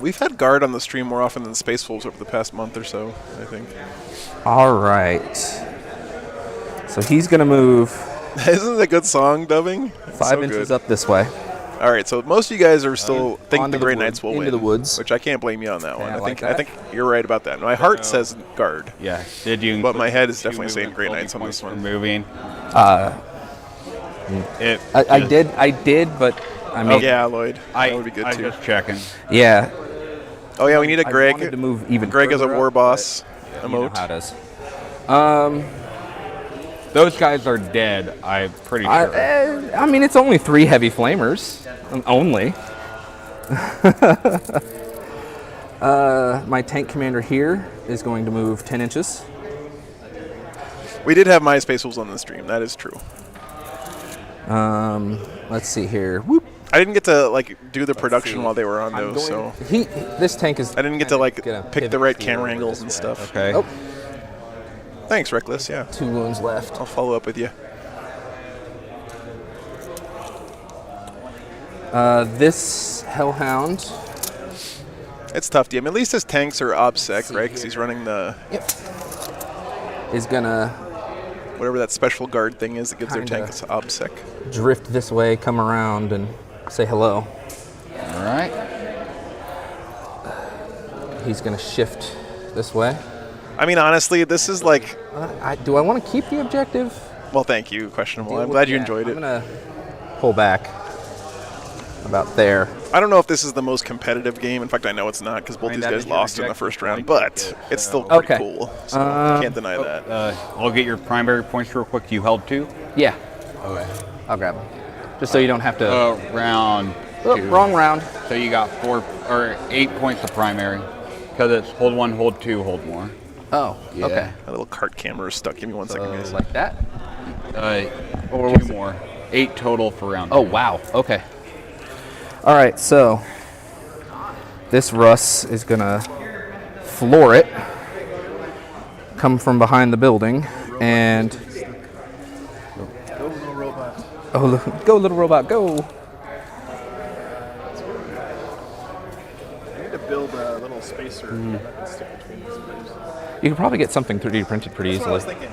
We've had guard on the stream more often than Space Wolves over the past month or so, I think. All right. So he's going to move Isn't it a good song, dubbing? It's 5 so inches good. up this way. All right, so most of you guys are still think onto the the Grey wood- Knights will into win, the woods. which I can't blame you on that one. I like I that. think you're right about that. My heart says guard. Yeah. Did you? But my head is 2 definitely saying movement Grey penalty Knights on points this for one. moving. It I just- did, but I mean, Yeah, Lloyd. I that would be good I too. just checking. yeah. Oh yeah, we need a I Greg. wanted to move even Greg as a further war up, boss You know emote. how it is. Those guys are dead. I'm pretty sure. I mean, it's only 3 heavy flamers. Only. My tank commander here is going to move 10 inches. We did have my Space Wolves on the stream. That is true. Let's see here. Whoop. I didn't get to like do the production while they were on I'm those, going- so This tank is. I didn't get to like gonna pick the pivot right here camera over angles this and way. stuff. Okay. Oh, Thanks, Reckless. Yeah, 2 wounds left. I'll follow up with you. This Hellhound It's tough, DM. At least his tanks are OBSEC, right? Because he's running the is gonna whatever that special guard thing is that gives their Kinda. tank its OBSEC. drift this way, come around, and say hello. All right. He's gonna shift this way. I mean, honestly, this is like, Do I want to keep the objective? well, thank you, questionable. I'm glad you Yeah, enjoyed I'm it. gonna pull back about there. I don't know if this is the most competitive game. In fact, I know it's not because both I mean, these that guys is your lost in the objective first round, point, but it's still pretty Okay. cool. So I can't deny that. I'll get your primary points real quick. You held 2. Yeah, Okay. I'll grab him. Just so you don't have to. Round. Oh, 2. wrong round. So you got 4 or 8 points of primary. Because it's hold 1, hold 2, hold more. Oh, Yeah. okay. My little cart camera is stuck. Give me one second, guys. Like that. Or 2 more. 8 total for round. Oh, wow. Okay. All right, so this Russ is gonna floor it, come from behind the building, and Go, little robot. oh, look, go little robot, go! I need to build a little spacer that can stick between these players. You could probably get something 3D printed pretty That's what I easily. was thinking,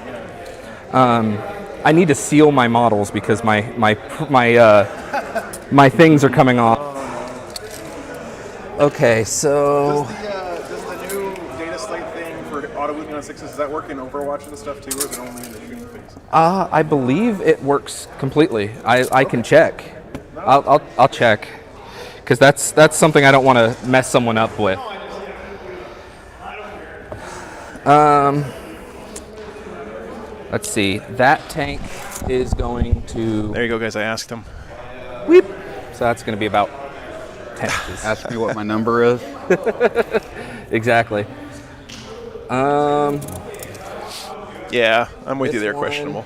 yeah. I need to seal my models because my things are coming off. Okay, so Does the new data slate thing for auto moving on 6s, does that work in Overwatch and stuff too, or is it only in the shooting phase? I believe it works completely. I can check. I'll check because that's something I don't want to mess someone up with. Let's see. That tank is going to There you go, guys. I asked him. weep. So that's going to be about 10 inches. Ask me what my number is. Exactly. Yeah, I'm with you This there, one- questionable.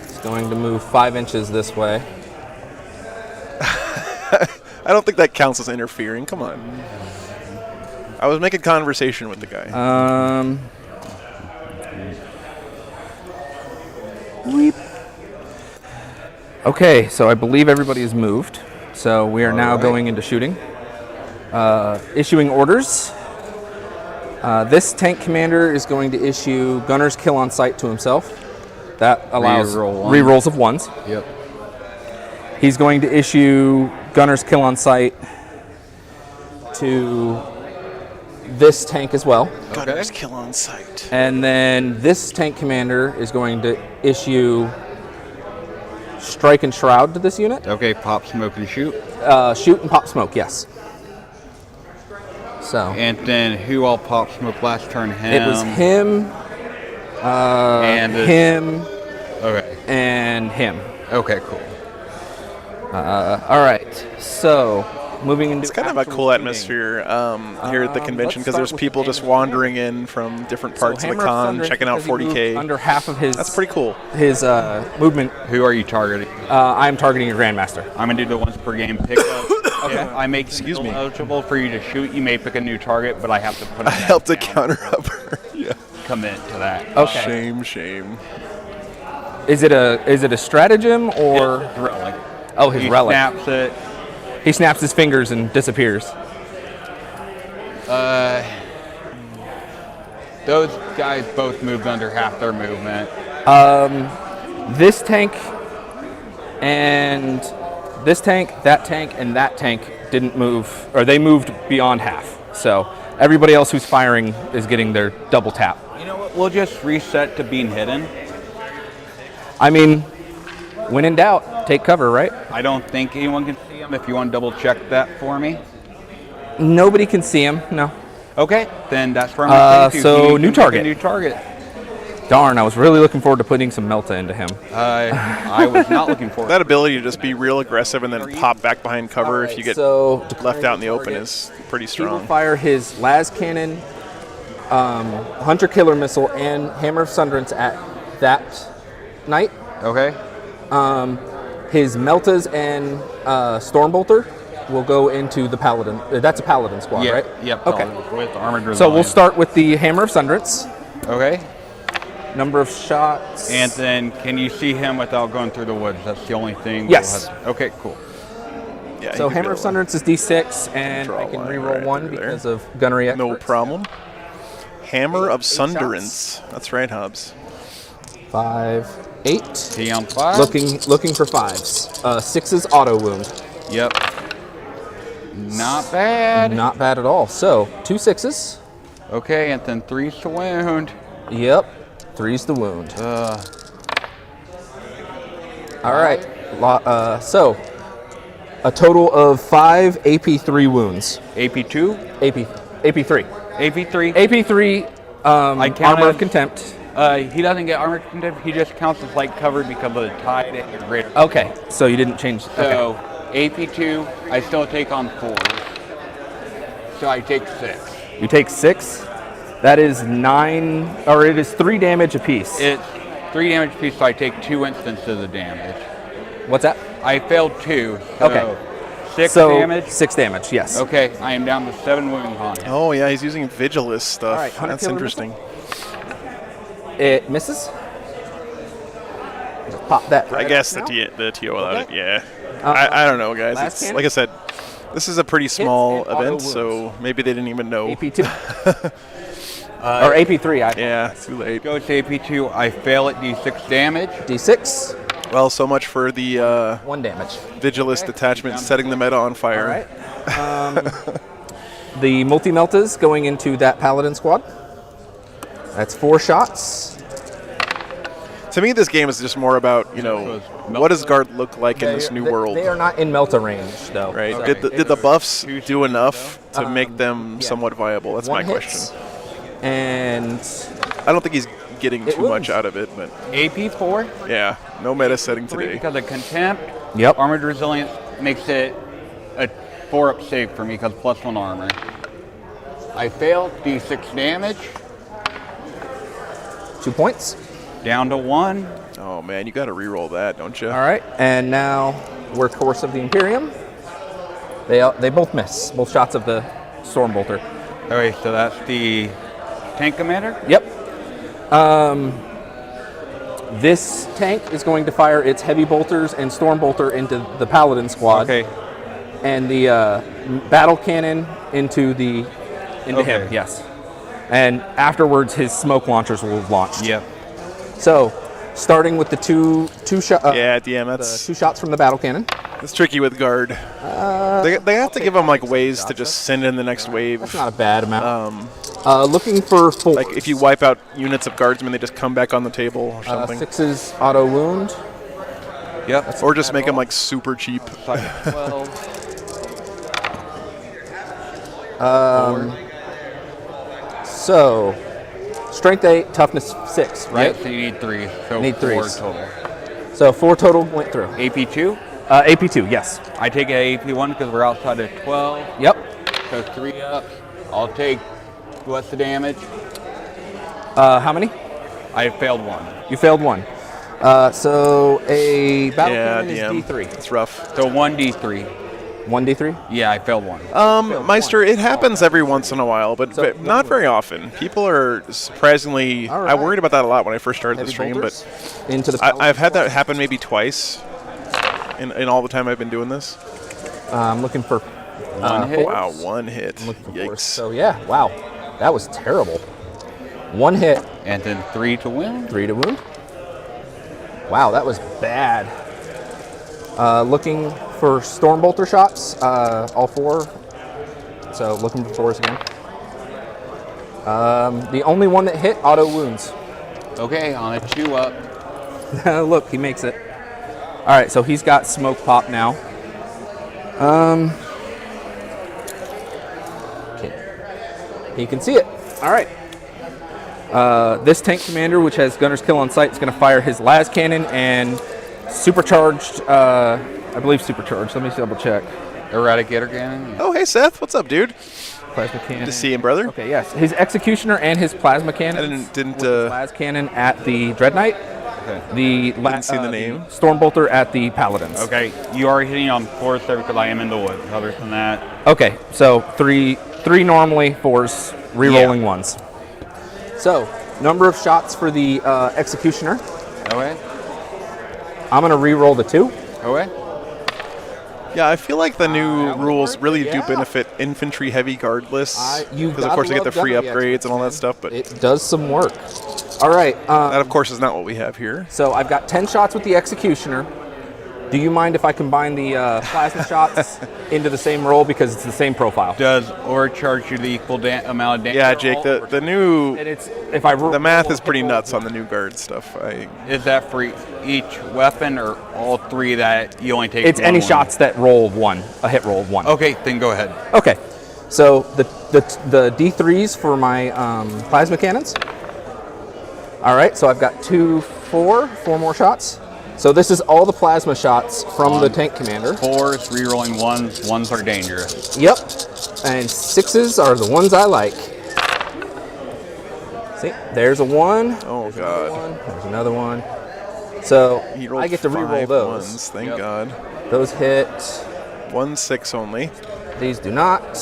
It's going to move 5 inches this way. I don't think that counts as interfering. Come on. I was making conversation with the guy. Weep. Okay, so I believe everybody is moved. So we are now going into shooting. Issuing orders. This tank commander is going to issue gunner's kill on sight to himself. That allows Reroll one. rerolls of 1s. Yep. He's going to issue gunner's kill on sight to this tank as well. Gunner's kill on sight. And then this tank commander is going to issue strike and shroud to this unit. Okay, pop, smoke, and shoot. Shoot and pop smoke, yes. So And then who all pop, smoke last turn? Him. it was him, and the- him, Okay. and him. Okay, cool. All right, so moving into It's kind of a actual cool shooting. atmosphere here at the convention let's because there's start with people just Hammer. wandering in from different So parts of the Hammer con, Thunder, checking out because he moved 40K. Under half of his. That's pretty cool. His movement. Who are you targeting? I'm targeting your grandmaster. I'm gonna do the once per game pickup. Okay. I make Excuse it me. eligible for you to shoot. You may pick a new target, but I have to put I a helped to down, counter up her. Yeah. commit to that. Okay. Shame. Is it a stratagem or? It's relic. Oh, his He relic. snaps it. He snaps his fingers and disappears. Those guys both moved under half their movement. This tank and that tank, and that tank didn't move, or they moved beyond half. So everybody else who's firing is getting their double tap. You know what? We'll just reset to being hidden. I mean, when in doubt, take cover, right? I don't think anyone can see him. If you want to double check that for me. Nobody can see him, no. Okay, then that's where I'm going to so new target. New target. Darn, I was really looking forward to putting some Melta into him. I was not looking for That ability to just be real aggressive and then pop back behind cover if you get So left out in the open is pretty he will strong. fire his las cannon, hunter killer missile, and hammer of sunderance at that knight. Okay. His Meltas and Stormbolter will go into the paladin. That's a paladin squad, right? Yep. Okay. With armored So we'll resilience. start with the hammer of sunderance. Okay. Number of shots. And then, can you see him without going through the woods? That's the only thing. Yes. Okay. Cool. Yeah, So you could hammer be of able sunderance is D6, and Draw I can line reroll right one through there. because of gunnery to- experts. No problem. Hammer of shots. Sunderance. That's right, Hobbs. 5, 8. T on 5. Looking for 5s. 6s auto wound. Yep. Not bad. Not bad at all. So 2 6s. Okay, and then 3's to wound. Yep. 3's the wound. All right. So a total of 5 AP3 wounds. AP2. AP3. AP3. AP3 I counted- armor of contempt. He doesn't get armored contempt. He just counts as light covered because of the tide and the greater. Okay. So you didn't change. So AP2, I still take on 4. So I take 6. You take 6. That is 9, or it is 3 damage apiece. It's 3 damage apiece, so I take 2 instances of damage. What's that? I failed 2. So Okay. 6 So damage. 6 damage. Yes. Okay, I am down to 7 wounds on him. Oh, yeah, he's using Vigilus stuff. All right, hunter That's killer interesting. It misses. Just pop that. I right guess up the now. TO allowed it, Okay. yeah. I don't know, guys. last It's cannon? like I said, this is a pretty small and auto event, wounds. so maybe they didn't even know. AP2. Or AP3. Yeah, too late. Go to AP2, I fail at D6 damage. D6. Well, so much for the 1 damage. Vigilus detachment setting the meta on fire. All right. The multi-meltas going into that paladin squad. That's 4 shots. To me, this game is just more about, what does guard look like in this new world? They are not in Melta range, though. Right? So Did the buffs do enough to make them somewhat viable? That's my 1 hits, question. And I don't think he's getting It too much wounds. out of it, but AP4, yeah, no meta setting 3 today. because of contempt. Yep. Armored resilience makes it a 4-up save for me because +1 armor. I failed D6 damage, 2 points. down to 1. Oh man, you got to re-roll that, don't you? All right. And now Workhorse of the Imperium. They both miss. Both shots of the Stormbolter. Okay, so that's the tank commander. Yep. This tank is going to fire its heavy bolters and Stormbolter into the Paladin squad. Okay. And the battle cannon into him. Okay. Yes. And afterwards, his smoke launchers will have launched. Yep. So, starting with the two DM, that's 2 shots from the battle cannon. it's tricky with guard. They have to give them like ways to just send in the next wave. That's not a bad amount. Looking for 4. Like if you wipe out units of guardsmen, they just come back on the table or something. 6's auto wound. Yep. Or just make them like super cheap. 12. So, strength 8, toughness 6, right? Yep, so you need 3. So Need 4 threes. total. So 4 total went through. AP2, AP2, yes. I take an AP1 because we're outside of 12. Yep. So 3 up. I'll take, what's the damage? How many? I failed 1. You failed 1. So a battle Yeah, cannon DM. is D3. It's rough. So 1d3. 1d3? Yeah, I failed one. Meister, it happens every once in a while, but not very often. People are surprisingly. All I right. worried about that a lot when I first started the Heavy stream, bolters but into the I've had that happen maybe twice in all the time I've been doing this. I'm looking for One hit. Wow, one hit. looking for force. Yikes. So yeah, wow, that was terrible. 1 hit, And then 3 to win. 3 to wound. Wow, that was bad. Looking for Stormbolter shots, all 4. So looking for 4s again. The only one that hit, auto wounds. Okay, on a 2 up. Look, he makes it. All right, so he's got smoke pop now. Okay. He can see it. All right. This tank commander, which has Gunner's Kill on sight, is going to fire his las cannon and supercharged. I believe supercharged. Let me double check. Eradicator cannon. Oh, hey Seth, what's up, dude? Plasma cannon. Good to see you, brother. Okay, yes. His executioner and his plasma cannon. didn't, with his las cannon at the Dread Knight. Okay. The Didn't see the name. Stormbolter at the Paladins. Okay, you are hitting on 4s there because I am in the woods. Other than that, Okay, so three normally, 4s, re-rolling 1s. So, number of shots for the executioner. okay, I'm going to re-roll the 2. okay. Yeah, I feel like the new rules really do benefit infantry heavy guard lists you've because, of gotta course, they get the love free gunnery upgrades and all that experts, stuff. But It does some work. All right, that, of course, is not what we have here. so I've got 10 shots with the executioner. Do you mind if I combine the plasma shots into the same roll because it's the same profile? Does or charge you the equal amount of damage? Yeah, Jake, the new And it's if I the math is pretty nuts on the new guard stuff. Is that for each weapon or all 3 that you only take? It's one any one? shots that roll 1, a hit roll of 1. Okay, then go ahead. Okay, so the D3s for my plasma cannons. All right, so I've got 4 more shots. So this is all the plasma shots from the tank commander. 4s, re-rolling 1s. 1s are dangerous. Yep, and 6s are the ones I like. See, there's a 1. Oh There's God, one, there's another one. So he rolled I get to re-roll 5 those. ones, thank Yep. God. Those hit. 1 6 only. These do not.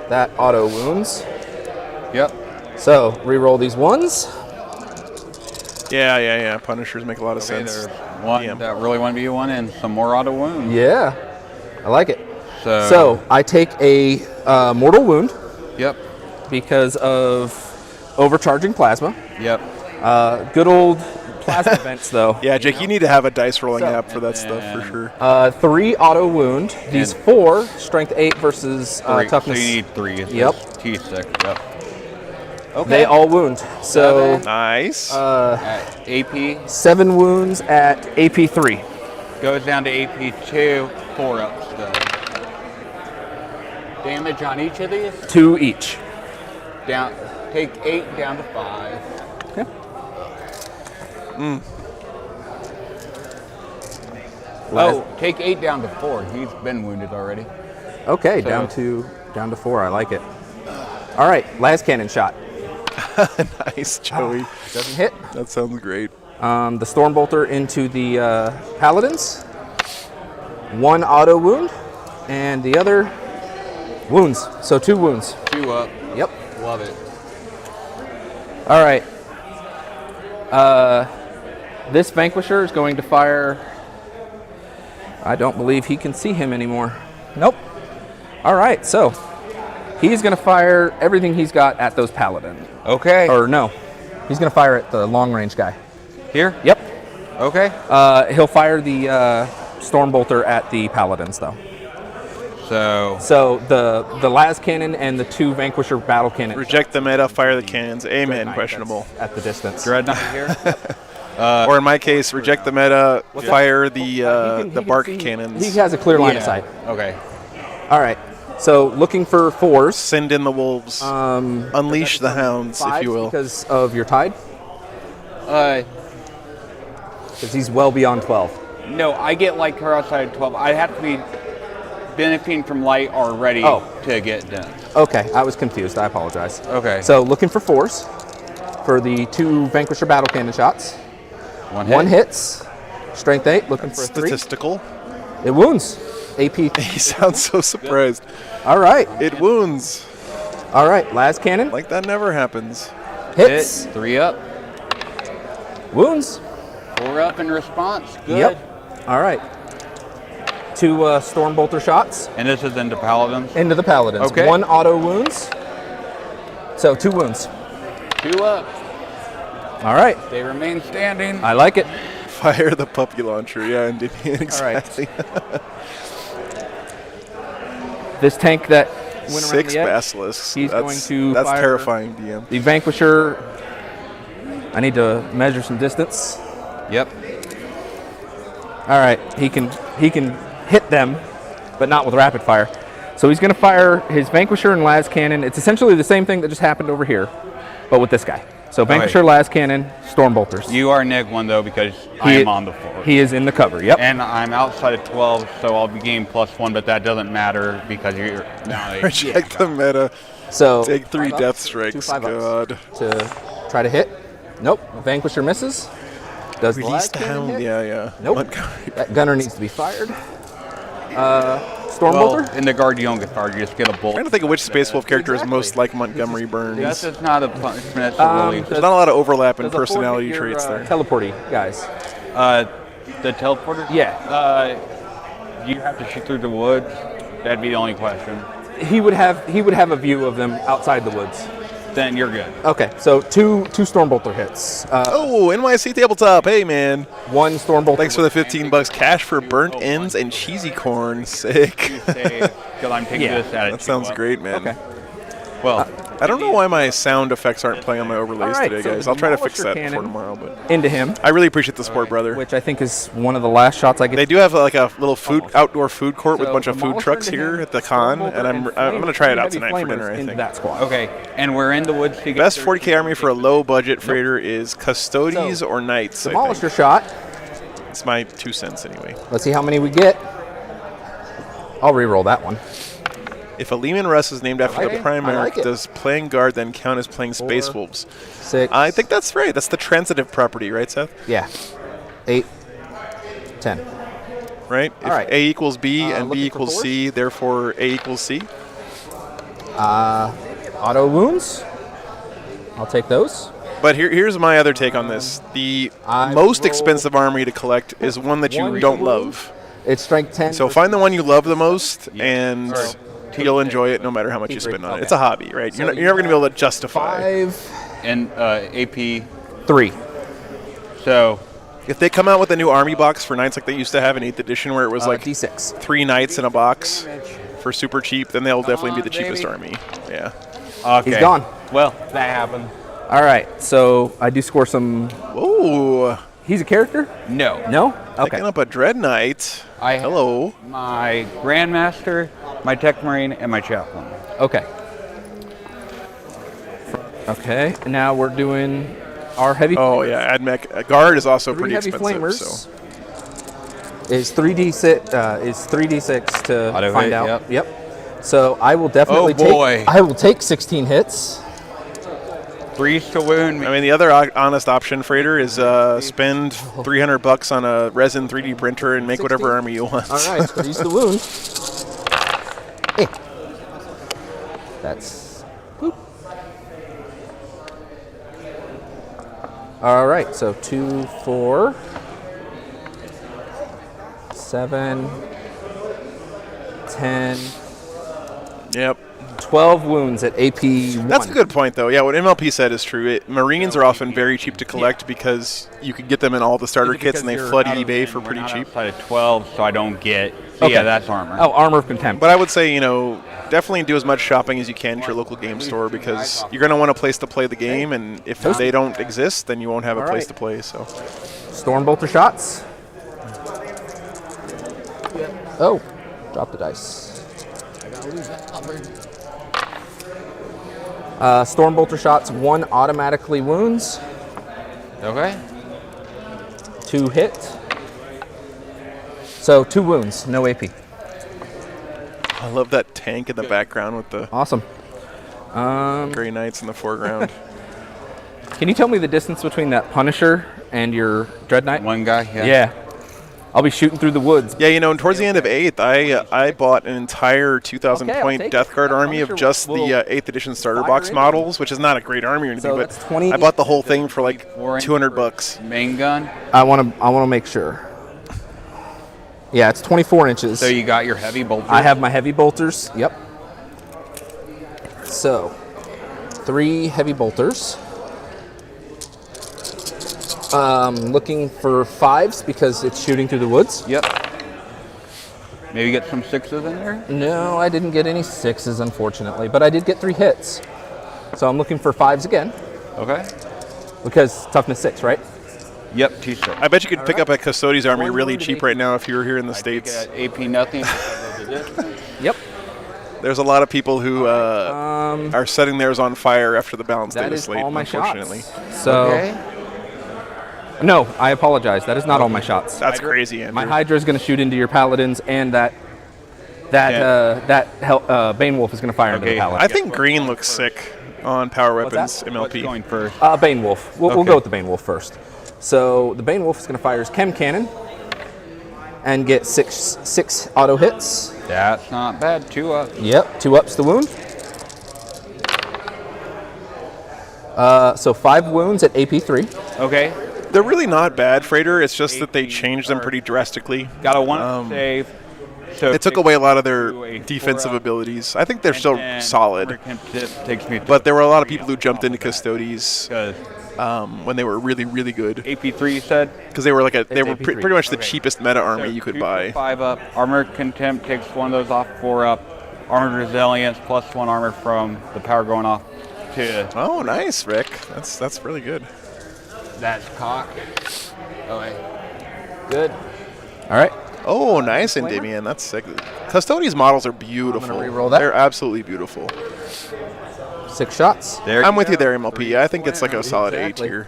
That auto wounds. Yep. So re-roll these 1s. Yeah. Punishers make a lot of Okay, sense. there's one Yeah. that really 1v1 and some more auto wounds. Yeah, I like it. So, So I take a mortal wound yep, because of overcharging plasma. yep. Good old plasma vents though. Yeah, Jake, you need to have a dice rolling So- app for that stuff for sure. 3 auto wound. These And- 4 strength 8 versus 3. toughness. So you need 3. It's Yep. T6. Yep. They all wound. So Nice. At AP 7 wounds at AP3. goes down to AP2. 4 ups though. Damage on each of these. 2 each. Down. Take 8 down to 5. Okay. Oh, take 8 down to 4. He's been wounded already. Okay, So- down to 4. I like it. All right, las cannon shot. Nice, Joey. Doesn't hit. That sounds great. The Stormbolter into the Paladins. 1 auto wound, and the other wounds. So 2 wounds. 2 up. Yep. Love it. All right. This Vanquisher is going to fire. I don't believe he can see him anymore. Nope. All right, so he's going to fire everything he's got at those Paladins. Okay. Or no, he's going to fire at the long range guy. Here? Yep. Okay. He'll fire the Stormbolter at the Paladins, though. So, So the las cannon and the 2 Vanquisher battle cannons. Reject the meta, fire the cannons. Amen. Knight, Questionable. that's at the distance. Dreadnought here. Or in my case, reject the meta, fire the He can bark see- cannons. He has a clear line of Yeah. sight. Okay. All right. So looking for 4s. Send in the wolves. Unleash the hounds, if 5s you will. because of your tide. Uh, Because he's well beyond 12. no, I get light cover outside of 12. I have to be benefiting from light already Oh. to get done. Okay, I was confused. I apologize. Okay. So looking for 4s for the 2 Vanquisher battle cannon shots. One hit. 1 hits. Strength 8. Looking for a 3. Statistical. It wounds. AP. He sounds so surprised. All right. It wounds. All right. Las Cannon. Like that never happens. Hits. Hit. 3 up. Wounds. 4 up in response. Good. Yep. All right. 2 Stormbolter shots And this is into Paladins. into the Paladins. Okay. 1 auto wounds. So 2 wounds. 2 up. All right. They remain standing. I like it. Fire the puppy launcher. Yeah, indeed. Exactly. This tank that went around 6 the edge, basilisks. he's going to That's fire terrifying, DM. the Vanquisher. I need to measure some distance. Yep. All right, he can hit them, but not with rapid fire. So he's going to fire his Vanquisher and Las Cannon. It's essentially the same thing that just happened over here, but with this guy. So Vanquisher, Las Cannon, Stormbolters. You are neg 1 though because I am on the floor. He is in the cover. Yep. And I'm outside of 12, so I'll be game +1, but that doesn't matter because you're now. Reject the meta. So Take 3 5 death ups, 2 strikes. 5 ups God. to try to hit. Nope. Vanquisher misses. Does the Release Las the Cannon hound. hit? Yeah. Nope. Montgomery. That gunner needs to be fired. Stormbolter. Well, in the guard, you don't get fired. You just get a bolt. Trying to think of which Space Wolf character is most Exactly. like Montgomery Burns. That's just not a punishment. That's a relief. There's not a lot of overlap in Does a 4 personality hit your, traits there. Teleporty guys. The teleporter? Yeah. You have to shoot through the woods. That'd be the only question. He would have a view of them outside the woods. Then you're good. Okay, so two Stormbolter hits. Oh, NYC tabletop. Hey, man. 1 Stormbolter. Thanks for the $15 cash for burnt ends and cheesy corn. Sick. Because I'm taking Yeah. this at That sounds great, man. Okay. Well, I don't know why my sound effects aren't playing on my overlays All right, today, so guys. the I'll try to fix Demolisher that cannon before tomorrow. But into him, I really appreciate the support, brother. which I think is one of the last shots I get. They do have like a little outdoor food court with a So bunch of food Demolisher trucks into here him, at the con, Stormbolter and I'm going to try it out tonight for dinner, I into think. that squad. okay. And we're in the woods to get Best 13 40k army for a low budget freighter is Custodes So, or Knights. I Demolisher think. shot. It's my 2 cents anyway. Let's see how many we get. I'll re-roll that one. If a Lehman Russ is named after I the like it. Primarch, I like it. does playing guard then count as playing Space 4, Wolves? 6. I think that's right. That's the transitive property, right, Seth? Yeah. 8. 10. Right? All If right. A equals B and looking B for equals fours? C, therefore A equals C. Auto wounds. I'll take those. But here's my other take on this. The I most roll- expensive army to collect is one that you One don't wound. love. It's strength 10. So find the one you love the most, and Or you'll enjoy it no matter how much you T3. spend on it. Okay. It's a hobby, right? So You're you never going to be able to have justify. 5. and AP. 3. So If they come out with a new army box for Knights like they used to have in 8th edition where it was like D6. 3 Knights in a box for super cheap, then they'll definitely be on, the cheapest baby. army. Yeah. okay. He's gone. Well, that happened. All right, so I do score some. Ooh. He's a character? No. No? Okay. Picking up a Dread Knight. I Hello. My Grandmaster, my Tech Marine, and my Chaplain. Okay. Okay, now we're doing our heavy. Oh, yeah. AdMech. Guard is also 3 pretty heavy expensive. flamers. So. Is 3d6 to Auto find hit, out. Yep. So I will definitely Oh, boy. take. I will take 16 hits. 3s to wound me. I mean, the other honest option, Freighter, is spend $300 on a resin 3D printer and make whatever 16? army you want. All right, squeeze the wound. Hey. That's. Boop. All right, so 2, 4, 7, 10, Yep. 12 wounds at AP 1. That's a good point, though. Yeah, what MLP said is true. Marines are often very cheap to collect because you can get them in all the starter kits and they flood eBay for pretty cheap. Outside of 12, so I don't get. So Okay. yeah, that's armor. Oh, Armor of Contempt. But I would say, definitely do as much shopping as you can at your local game store because you're going to want a place to play the game, and if they don't exist, then you won't have a All place right. to play. So, Stormbolter shots. Oh, drop the dice. Stormbolter shots, 1 automatically wounds, Okay. 2 hit. So 2 wounds, no AP. I love that tank in the background with the Awesome. Grey Knights in the foreground. Can you tell me the distance between that Punisher and your Dread Knight? One guy. Yeah. Yeah. I'll be shooting through the woods. Yeah, you know, and towards the end of 8th, I bought an entire 2,000 Okay, I'll point take Death it. Guard I'll army make of sure just the we'll 8th edition starter fire box into models, which is not a great army or anything, So but that's 20 I bought the whole thing for like 200 bucks. Main gun. I want to make sure. Yeah, it's 24 inches. So you got your heavy bolter. I have my heavy bolters. Yep. So, 3 heavy bolters. Looking for 5s because it's shooting through the woods. Yep. Maybe get some 6s in there. No, I didn't get any 6s, unfortunately, but I did get 3 hits. So I'm looking for 5s again Okay. because toughness 6, right? Yep. 2 6. I bet you could pick up a Custodes army One really wounded cheap AP. right now if you were here in the Take States. it at AP nothing. Because of the distance. Yep. There's a lot of people who are setting theirs on fire after the balance That data is slate, all my unfortunately. shots. So, Okay. no, I apologize. That is not all my shots. That's crazy, Andrew. My Hydra is going to shoot into your Paladins, and that Bane Wolf is going to fire into the Okay. Paladin. I think green looks sick on Power What's Weapons that? What's MLP. going first? Bane Wolf. We'll Okay. go with the Bane Wolf first. So the Bane Wolf is going to fire his Chem Cannon and get six auto hits. That's not bad. 2 up. Yep, 2 ups the wound. So 5 wounds at AP3. Okay. They're really not bad, Freighter. It's just that they changed them pretty drastically. Got a 1 save. So It took away a lot of their to a defensive 4 up. abilities. I think they're still And solid, American Tip takes me. but there were a lot of people who jumped into Custodes Because when they were really, really good AP3 you said. because they were like they were AP3. pretty much the Okay. cheapest meta army So you could 2 buy. 5 up. Armor Contempt takes one of those off. 4 up. Armored Resilience plus 1 armor from the power going off to Oh, nice, Rick. That's really good. that's cock. Okay. Good. All right. Oh, nice, Endymion. That's sick. Custodes models are beautiful. re-roll that. They're absolutely beautiful. 6 shots. There I'm you with go. you there, MLP. I think it's like a solid Exactly. A tier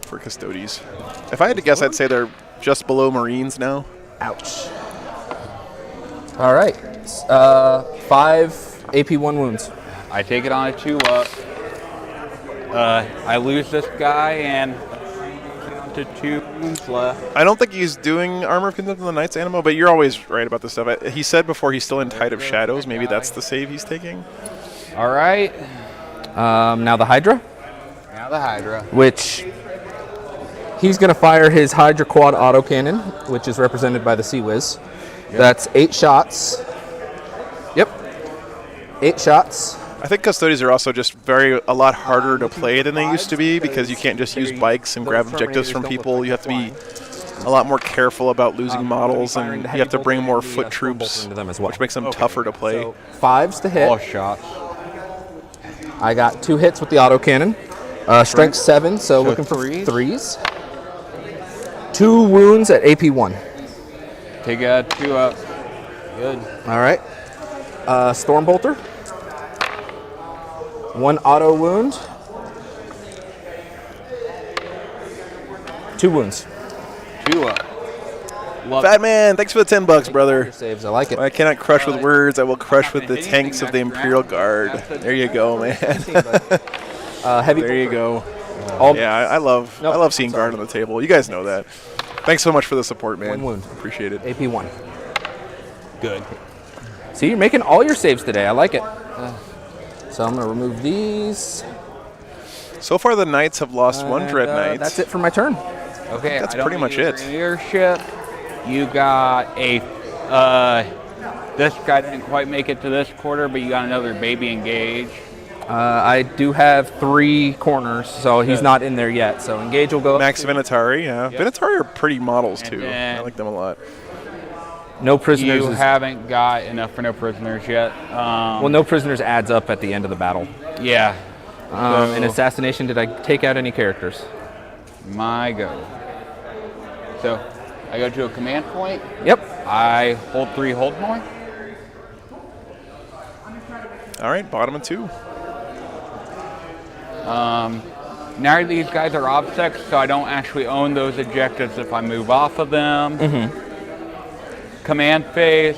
for Custodes. If I had to guess, I'd say they're just below Marines now. Ouch. All right. 5 AP1 wounds. I take it on a 2 up. I lose this guy and to 2 wounds left. I don't think he's doing Armor of Contempt on the Knights Animo, but you're always right about this stuff. He said before he's still in Tide of Shadows. Maybe that's the save he's taking. All right. Now the Hydra, Now the Hydra. which he's going to fire his Hydra Quad autocannon, which is represented by the Sea Whiz. That's 8 shots. Yep. 8 shots. I think Custodes are also just a lot harder to play than they used to be because you can't just use bikes and grab objectives from people. You have to be a lot more careful about losing models, and you have to bring more foot troops, into them as well. which makes them tougher to play. So 5s to hit. All shots. I got 2 hits with the autocannon. Strength 7, so looking for threes? 3s. 2 wounds at AP1. Take a 2 up. Good. All right. Stormbolter. 1 auto wound. 2 wounds. 2 up. Love Fat Man, thanks for the $10, brother. Saves. I like it. I cannot crush with words. I will crush with the tanks of the Imperial Guard. There you go, man. Heavy. There you go. All Yeah, I love Nope, seeing guard on the table. You guys know that. Thanks so much for the support, man. 1 wound. Appreciate it. AP1. good. See, you're making all your saves today. I like it. So I'm going to remove these. So far, the Knights have lost 1 And, Dread Knight. That's it for my turn. Okay, That's I don't pretty much need your it. Leadership. You got a. This guy didn't quite make it to this quarter, but you got another baby engage. I do have 3 corners, so he's not in there yet. So engage will go up. Max Venatari, yeah. Yep. Venatari are pretty models, And too. then- I like them a lot. No prisoners. You Is, haven't got enough for no prisoners yet. well, no prisoners adds up at the end of the battle. Yeah. In assassination, did I take out any characters? My go. So, I go to a command point. Yep. I hold 3 hold more. All right, bottom of 2. Now these guys are obsects, so I don't actually own those objectives if I move off of them. Command phase.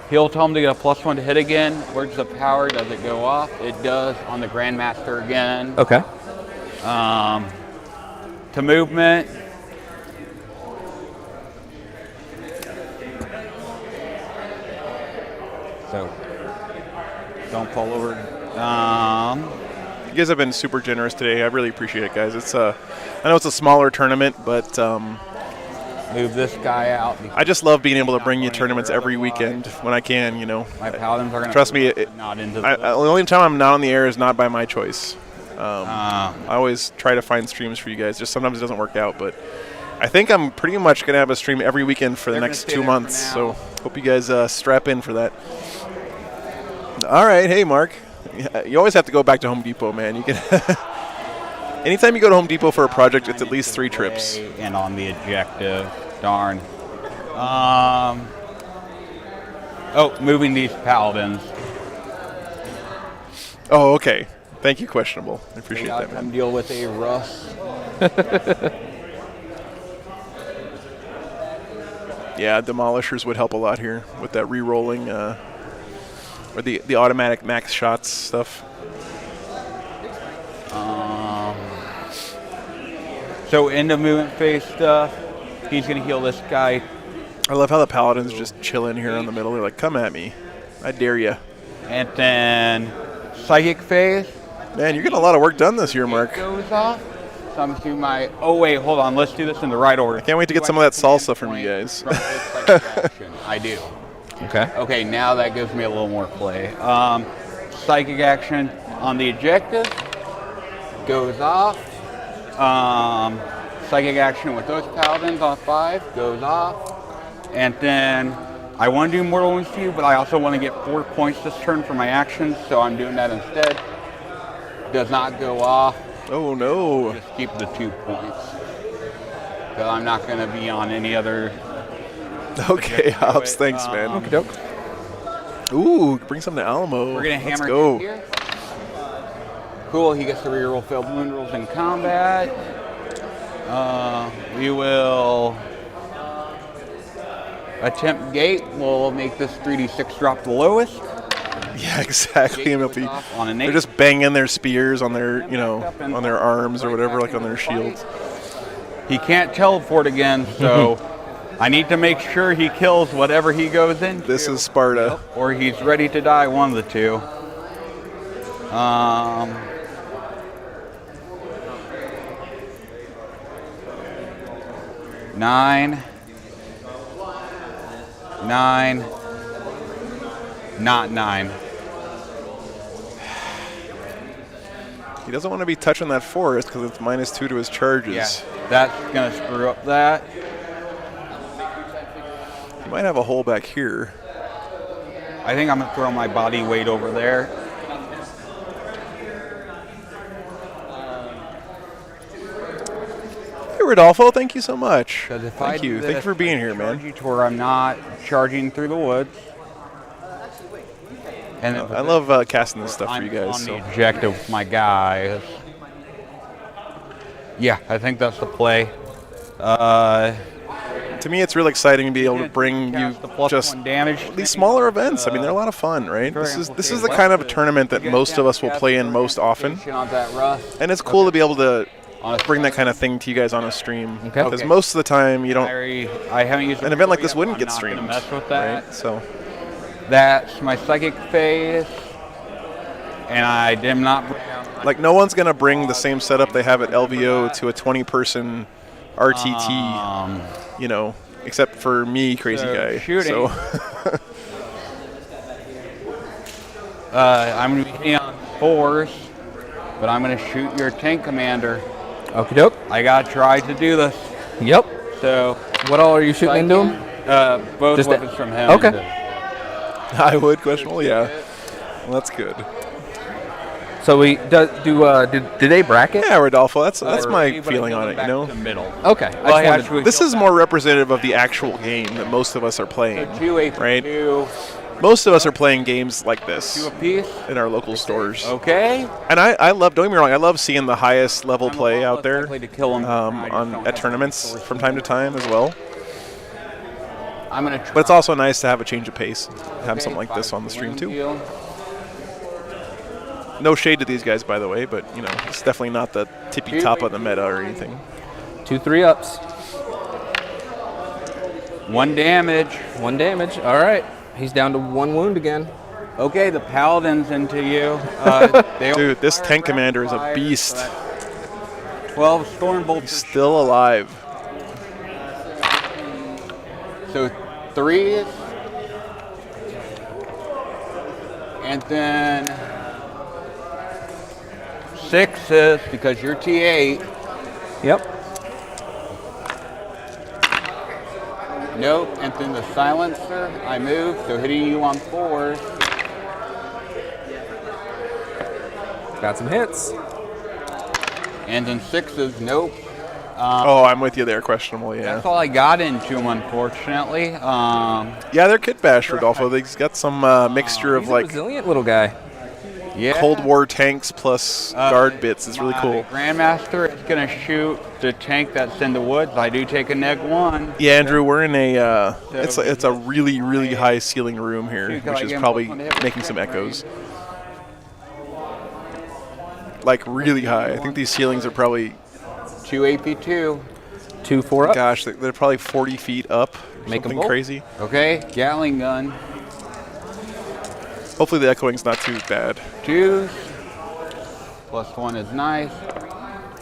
He'll tell him to get a +1 to hit again. Where's the power? Does it go off? It does on the Grandmaster again. Okay. To movement. Don't fall over. You guys have been super generous today. I really appreciate it, guys. It's I know it's a smaller tournament, but Move this guy out. I just love being able to bring you tournaments every weekend when I can. You know, My paladins are going to trust me. not into The only time I'm not on the air is not by my choice. I always try to find streams for you guys. Just sometimes it doesn't work out, but I think I'm pretty much going to have a stream every weekend for the next 2 months. So hope you guys strap in for that. All right, hey Mark, you always have to go back to Home Depot, man. You can. Anytime you go to Home Depot for a project, it's at least 3 trips. And on the objective, darn. Moving these paladins. Oh, okay. Thank you, questionable. I appreciate that, man. Come deal with a Russ. Yeah, demolishers would help a lot here with that re-rolling or the automatic max shots stuff. So in the movement phase stuff, he's going to heal this guy. I love how the paladins just chill in here in the middle. They're like, come at me. I dare you. And then psychic phase. Man, you're getting a lot of work done this year, Mark. Goes off. So I'm to my. Oh wait, hold on. Let's do this in the right order. I can't wait to get some of that salsa from you guys. I do. Okay. Okay, now that gives me a little more play. Psychic action on the objective goes off. Psychic action with those paladins on 5 goes off. And then I want to do Mortal Wounds to you, but I also want to get 4 points this turn for my actions, so I'm doing that instead. Does not go off. Oh no. Just keep the 2 points. Because I'm not going to be on any other. Okay, Hobbs, thanks, man. Okey-doke. Ooh, bring something to Alamo. We're going to Let's hammer go. here. Cool, he gets to reroll failed wound rolls in combat. We will attempt gate. We'll make this 3d6 drop the lowest. Yeah, exactly. And they're just banging their spears on their, on their arms or whatever, like on their shields. He can't teleport again, so I need to make sure he kills whatever he goes into. This is Sparta. Or he's ready to die, one of the two. 9. Not 9. He doesn't want to be touching that forest because it's -2 to his charges. Yeah, that's going to screw up that. He might have a hole back here. I think I'm going to throw my body weight over there. Hey, Rodolfo, thank you so much. Thank you. Thank you for being here, man. To where I'm not charging through the woods. And I love casting this stuff for you guys. On the objective with my guys. Yeah, I think that's the play. To me, it's really exciting to be able to bring you just these smaller events. I mean, they're a lot of fun, right? This is the kind of a tournament that most of us will play in most often, and it's cool to be able to bring that kind of thing to you guys on a stream. Because most of the time, you don't. I haven't used an event like this wouldn't get streamed. Mess with that. Right? So that's my psychic phase, and I did not. Like, no one's gonna bring the same setup they have at LVO to a 20-person RTT. Except for me, crazy guy. Shooting. So I'm going to be hitting on 4s, but I'm going to shoot your tank commander. Okie doke. I got to try to do this. Yep. So, what all are you shooting into him? Both Just weapons from him. Okay. I would questionable, yeah. Well, that's good. So we did they bracket? Yeah, Rodolfo. That's my feeling on it. Okay. This is more representative of the actual game that most of us are playing, right? Most of us are playing games like this in our local stores. Okay. And I love. Don't get me wrong. I love seeing the highest level play out there at tournaments from time to time as well. But it's also nice to have a change of pace, have something like this on the stream too. No shade to these guys, by the way, but it's definitely not the tippy top of the meta or anything. 2 3-ups. 1 damage. 1 damage. All right. He's down to 1 wound again. Okay, the Paladin's into you. Dude, this tank commander is a beast. 12 Stormbolts. Still alive. So 3, and then 6s because you're T8. Yep. Nope, and then the Silencer, I move, so hitting you on 4s. Got some hits. And then 6s, nope. Oh, I'm with you there. Questionable, yeah. That's all I got into them, unfortunately. Yeah, they're kit bash, Rodolfo. They've got some mixture of He's a like resilient little guy. Yeah. Cold War tanks plus guard bits. It's really cool. Grandmaster is going to shoot the tank that's in the woods. I do take a -1. Yeah, Andrew, we're in a it's a really, really high ceiling room here, which is probably making some echoes. Like really high. I think these ceilings are probably 2 AP2. 2 4 up. Gosh, they're probably 40 feet up. Make 'em Something bolt. crazy. Okay, Gatling gun. Hopefully the echoing's not too bad. 2s. +1 is nice.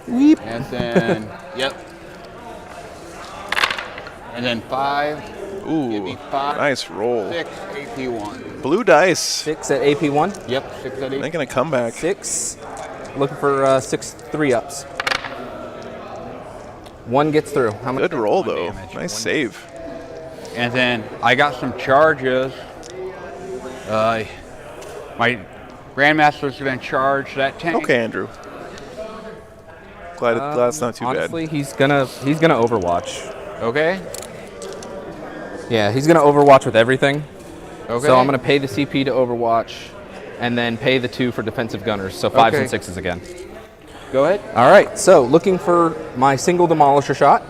Weep. And then, yep. And then 5. Give me Ooh, 5. nice roll. 6 AP1. Blue dice. 6 at AP1. Yep, 6 at 8. Making a comeback. 6. Looking for 6 3-ups. 1 gets through. How much? Good roll, though. damage. Nice save. And then I got some charges. My Grandmaster's going to charge that tank. Okay, Andrew. Glad it's not too Honestly, he's gonna Overwatch. Okay. Yeah, he's gonna Overwatch with everything. Okay. So I'm gonna pay the CP to Overwatch, and then pay the 2 for defensive gunners. So 5s and Okay. 6s again. Go ahead. All right. So looking for my single demolisher shot.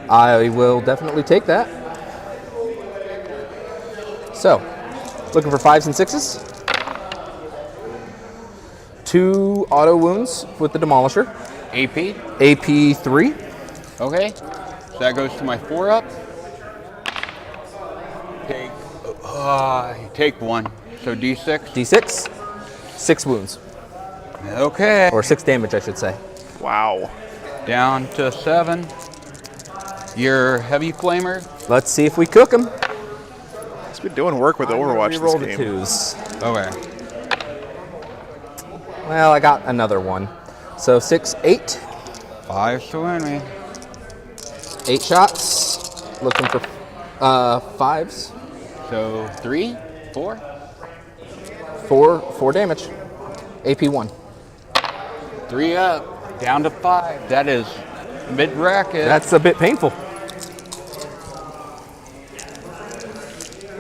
I will definitely take that. So, looking for 5s and 6s. 2 auto wounds with the demolisher. AP. AP3. Okay. So that goes to my 4-up. Take 1. So D6. D6. 6 wounds. Okay. Or 6 damage, I should say. Wow. Down to 7. Your heavy flamer. Let's see if we cook him. He's been doing work with Overwatch Roll this the game. 2s. Okay. Well, I got another one. So 6, 8. 5 to win me. 8 shots. Looking for 5s. So 3, 4. 4 damage. AP1. 3 up. Down to 5. That is mid-bracket. That's a bit painful.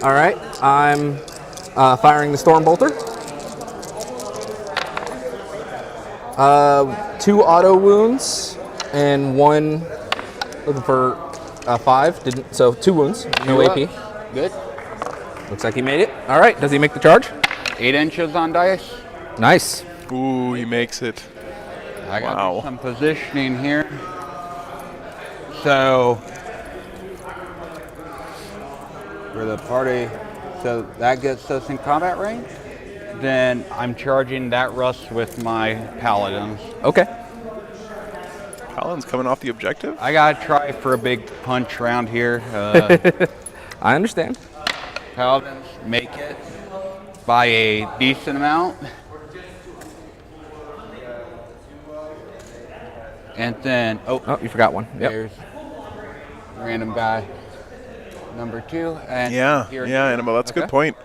All right, I'm firing the Stormbolter. 2 auto wounds and 1 looking for 5. Didn't, so 2 wounds, no 2 AP. up. Good. Looks like he made it. All right, does he make the charge? 8 inches on dice. Nice. Ooh, he makes it. I got Wow. some positioning here. So for the party, so that gets us in combat range. Then I'm charging that rust with my paladins. Okay. Paladin's coming off the objective. I gotta try for a big punch around here. I understand. Paladins make it by a decent amount. And then, Oh, you forgot one. Yep. there's random guy number 2. And Yeah, here- Annabelle, that's a good Okay. point.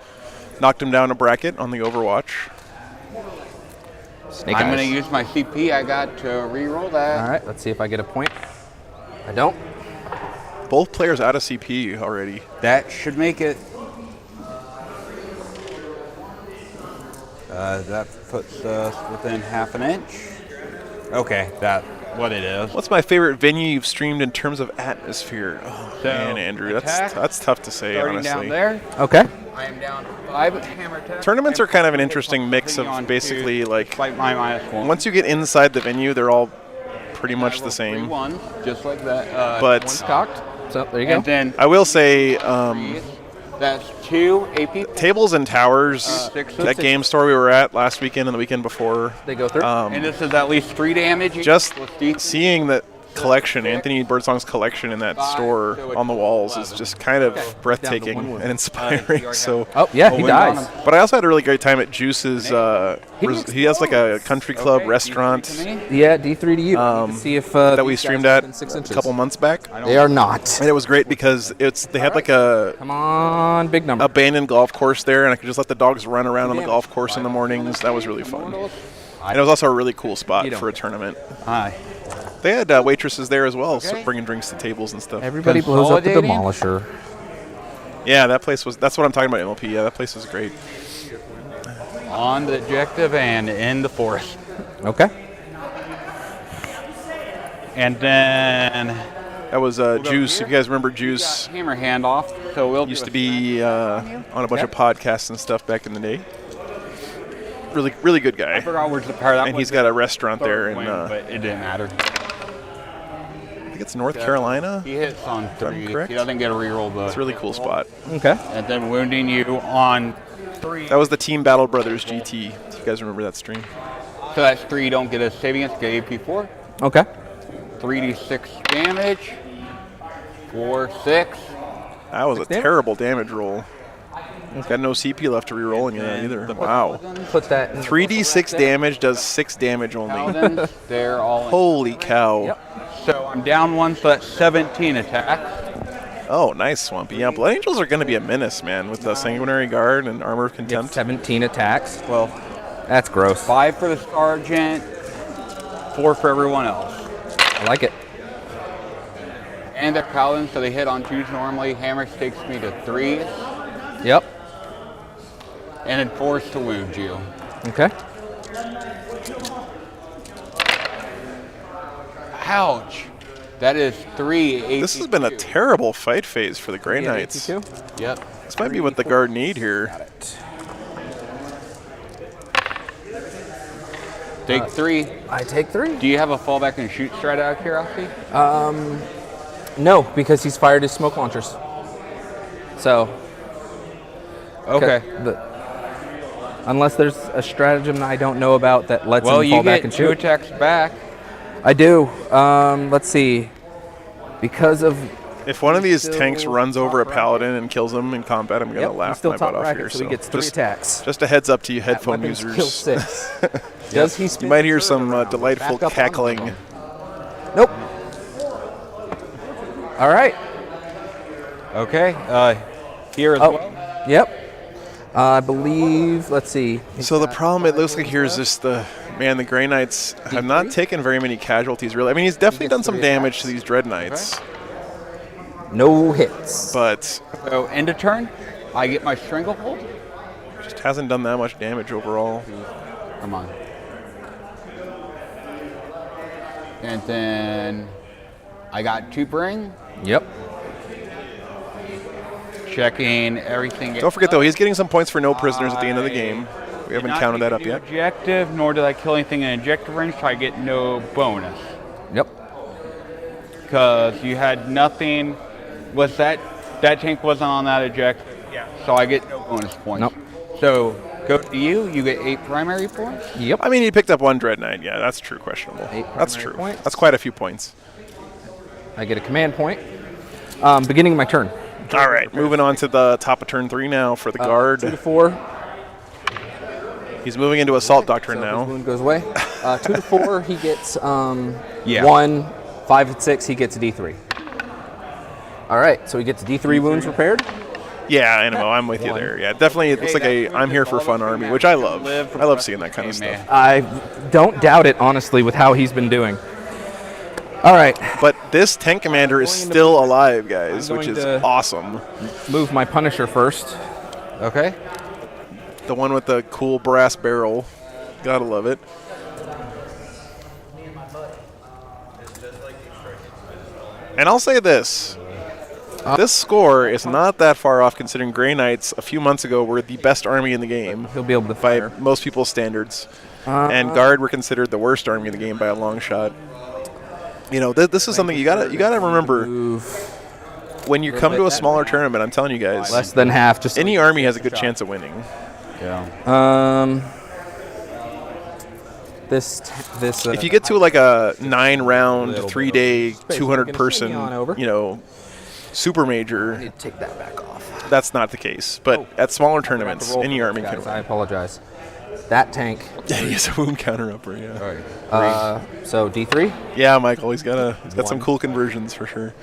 Knocked him down a bracket on the Overwatch. Snake I'm eyes. gonna use my CP I got to re-roll that. All right, let's see if I get a point. I don't. Both players out of CP already. That should make it. That puts us within half an inch. Okay, that's what it is. What's my favorite venue you've streamed in terms of atmosphere? Oh, So, man, Andrew, attack, that's tough to say, Starting honestly. down there, Okay. I am down to 5 hammer attack. Tournaments are kind of an interesting mix Hitting of on basically 2, like despite my -1. once you get inside the venue, they're all pretty much the Three same. ones, just like that. But One's cocked. So there you go. and then I will say, threes. That's 2 AP. Tables and Towers, Six. that game store we were at last weekend and the weekend before. They go through. And this is at least 3 damage. Just plus D3. seeing that collection, Anthony Birdsong's collection in that store on the walls is just kind of breathtaking and inspiring. So, oh, yeah, he dies. but I also had a really great time at Juice's. He has like a country club restaurant Yeah, D3 to you. You can see if that we these guys streamed are at within 6 a inches. couple months back, They are not. and it was great because they had like a Come on, big number. abandoned golf course there, and I could just let the dogs run around on the golf course in the mornings. That was really fun. And it was also a really cool spot for a tournament. Hi. They had waitresses there as well, so bringing drinks to tables and stuff. Everybody blows up the Consolidating? demolisher. Yeah, that place was. That's what I'm talking about, MLP. Yeah, that place was great. On the objective and in the forest. Okay. And then That was Juice. If you guys remember Juice, hammer handoff. So we'll used do to be on a bunch of podcasts and stuff back in the day. Really, really good I guy. forgot where's the power. That And was he's got a restaurant the there in, win, I but it didn't matter. think it's North Carolina. He hits on I'm 3. correct. He doesn't get a reroll though. It's a really cool spot. Okay. And then wounding you on 3. That was the Team Battle Brothers GT. If you guys remember that stream. So that's 3. You don't get a saving against. Get AP4. Okay. 3d6 damage. 4, 6. That was a damage. terrible damage roll. Got no CP left to reroll in you either. Wow. Put that in. 3d6 damage does 6 damage only. Paladins, they're all in. Holy cow. Yep. So I'm down 1, so that's 17 attacks. Oh, nice, Swampy. Yeah, Blood Angels are going to be a menace, man, with the Sanguinary Guard and Armor of Get Contempt. 17 attacks. Well, That's gross. 5 for the sergeant, 4 for everyone else. I like it. And they're paladins, so they hit on 2s normally. Hammer takes me to 3, Yep. and then 4s to wound you. Okay. Ouch. That is 3 AP2. This has been a terrible fight phase for the Grey Yeah, Knights. 82. Yep. This might be what the Guard need here. Take 3. I take 3. Do you have a fallback and shoot strat out of curiosity? No, because he's fired his smoke launchers. So. Okay. Unless there's a stratagem that I don't know about that lets Well, him you fall back get and 2 shoot. attacks back. I do. Let's see. Because of If one of these Still tanks runs over a top paladin and kills him in combat, I'm going to he's laugh still my top butt off bracket, here. so he gets 3 attacks. Just a heads up to you headphone Weapons users. kill 6. Does he? You spin might hear third some around? delightful Back up on cackling. them. Nope. All right. Okay. Here as Oh, well. yep. I believe. Let's see. So the problem, it looks like here is just the Grey Knights have not taken very many casualties, really. I mean, he's definitely done some damage to these Dread Knights, No hits. but So end of turn, I get my stranglehold. just hasn't done that much damage overall. Come on. And then I got 2 bring. Yep. Checking everything. Don't forget, though, he's getting some points for no prisoners at the end of the game. We haven't Did not counted that up do yet. Objective, nor did I kill anything in objective range, so I get no bonus. Yep. Because you had nothing. Was that tank wasn't on that objective? Yeah. So I get no bonus points. Nope. So go to you. You get 8 primary points. Yep. I mean, he picked up 1 Dread Knight. Yeah, that's true. Questionable. 8 That's primary true. points. That's quite a few points. I get a command point. Beginning of my turn. All right, moving on to the top of turn 3 now for the Guard. 2 to 4. He's moving into Assault Doctrine So his now. wound goes away. 2 to 4, he gets Yeah. 1. 5 and 6, he gets a D3. All right, so he gets D3 wounds repaired. Yeah, Animo, I'm with you there. Yeah, definitely, it looks like a I'm here for fun army, which I love. I love seeing that kind of stuff. I don't doubt it, honestly, with how he's been doing. All right, But this tank commander is still alive, guys, I'm which going is to- awesome. move my Punisher first. Okay. The one with the cool brass barrel. Gotta love it. And I'll say this. This score is not that far off considering Grey Knights a few months ago were the best army in the game He'll be able to by fire. most people's standards. And Guard were considered the worst army in the game by a long shot. You know, this is something you gotta remember. Move when you come to a smaller tournament, I'm telling you guys, Less than half. Just any army has a good chance of winning. Yeah. This. If you get to like a 9-round, Little 3-day, bit of 200-person, on over. you know, super major, need to take that back off. that's not the case. But at smaller tournaments, Roll any for army these can guys. I win. apologize. That tank. Yeah, he has a wound counter upper. Yeah. So D3. Yeah, Michael, he's got some cool conversions for sure.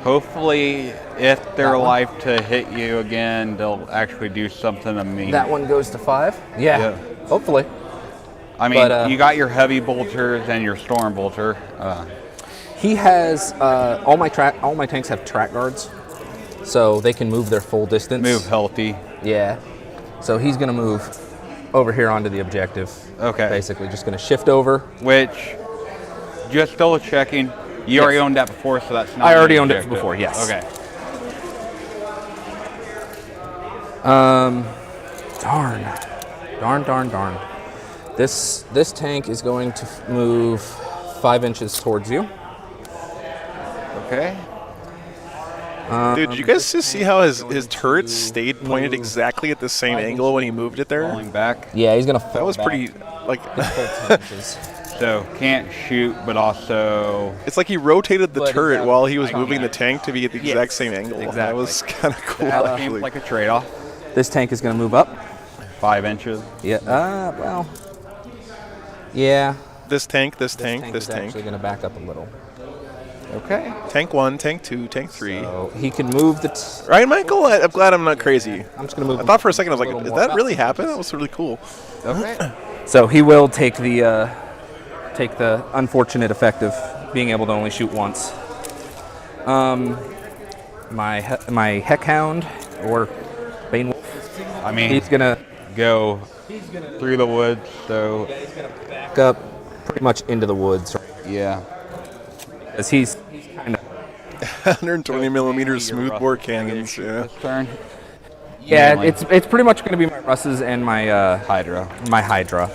Hopefully, if they're That one? alive to hit you again, they'll actually do something to me. That one goes to 5. Yeah. Hopefully. I mean, but, you got your heavy bolters and your storm bolter. He has all my tanks have track guards, so they can move their full distance. Move healthy. Yeah. So he's gonna move over here onto the objective. Okay. Basically, just gonna shift over. Which, just double checking, you already owned that before, so that's not. I already an owned it objective. before. Yes. Okay. Darn. This tank is going to move 5 inches towards you. Okay. Dude, did you guys just see how his turrets stayed pointed exactly at the same angle when he moved it there? Falling back. Yeah, he's gonna. That was pretty, like, So can't shoot, but also. it's like he rotated the But turret he's while he was icon. moving the tank to be at the exact same angle. That exactly. was kind of cool, That actually. seems like a trade-off. This tank is gonna move up. 5 inches. Yeah. Well. Yeah. This tank, this This tank, this is tank. actually gonna back up a little. Okay. Tank 1, tank 2, tank 3. So he can move the. Right, Michael? I'm glad I'm not crazy. I'm just gonna move. I thought for a second, I was like, little did more that up. really happen? That was really cool. Okay. So he will take the unfortunate effect of being able to only shoot once. My Heck Hound or Bane Wolf, I mean, he's gonna go through the woods, so back up pretty much into the woods, yeah. because he's kind of 120 millimeter smoothbore cannons. Yeah. This turn. yeah. Mainly. It's pretty much gonna be my Russes and my Hydra. my Hydra.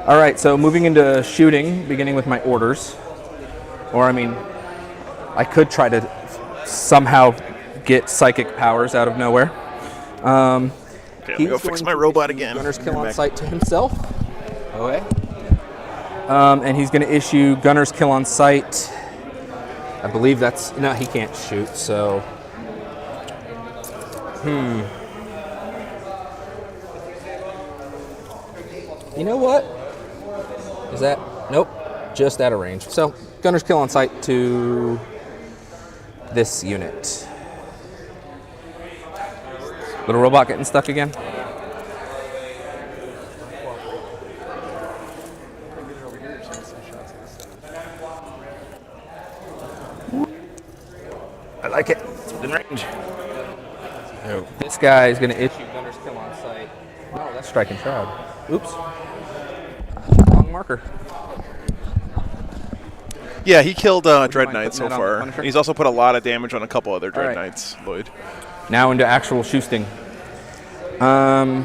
All right, so moving into shooting, beginning with my orders, or I mean, I could try to somehow get psychic powers out of nowhere. Okay, let me He's go fix going my to robot issue again. Gunner's kill Come on back. sight to himself, Okay. and he's going to issue Gunner's kill on sight. I believe that's no, he can't shoot. So, You know what? Is that nope? Just out of range. So Gunner's kill on sight to this unit. Little robot getting stuck again. I like it. It's within range. This guy is going to issue Gunner's kill on sight. Oh, that's striking shroud. Oops. Wrong marker. Yeah, he killed Dread mind Knight so putting that on far. the Punisher? He's also put a lot of damage on a couple other Dread right. Knights, Lloyd. Now into actual shooting. I'm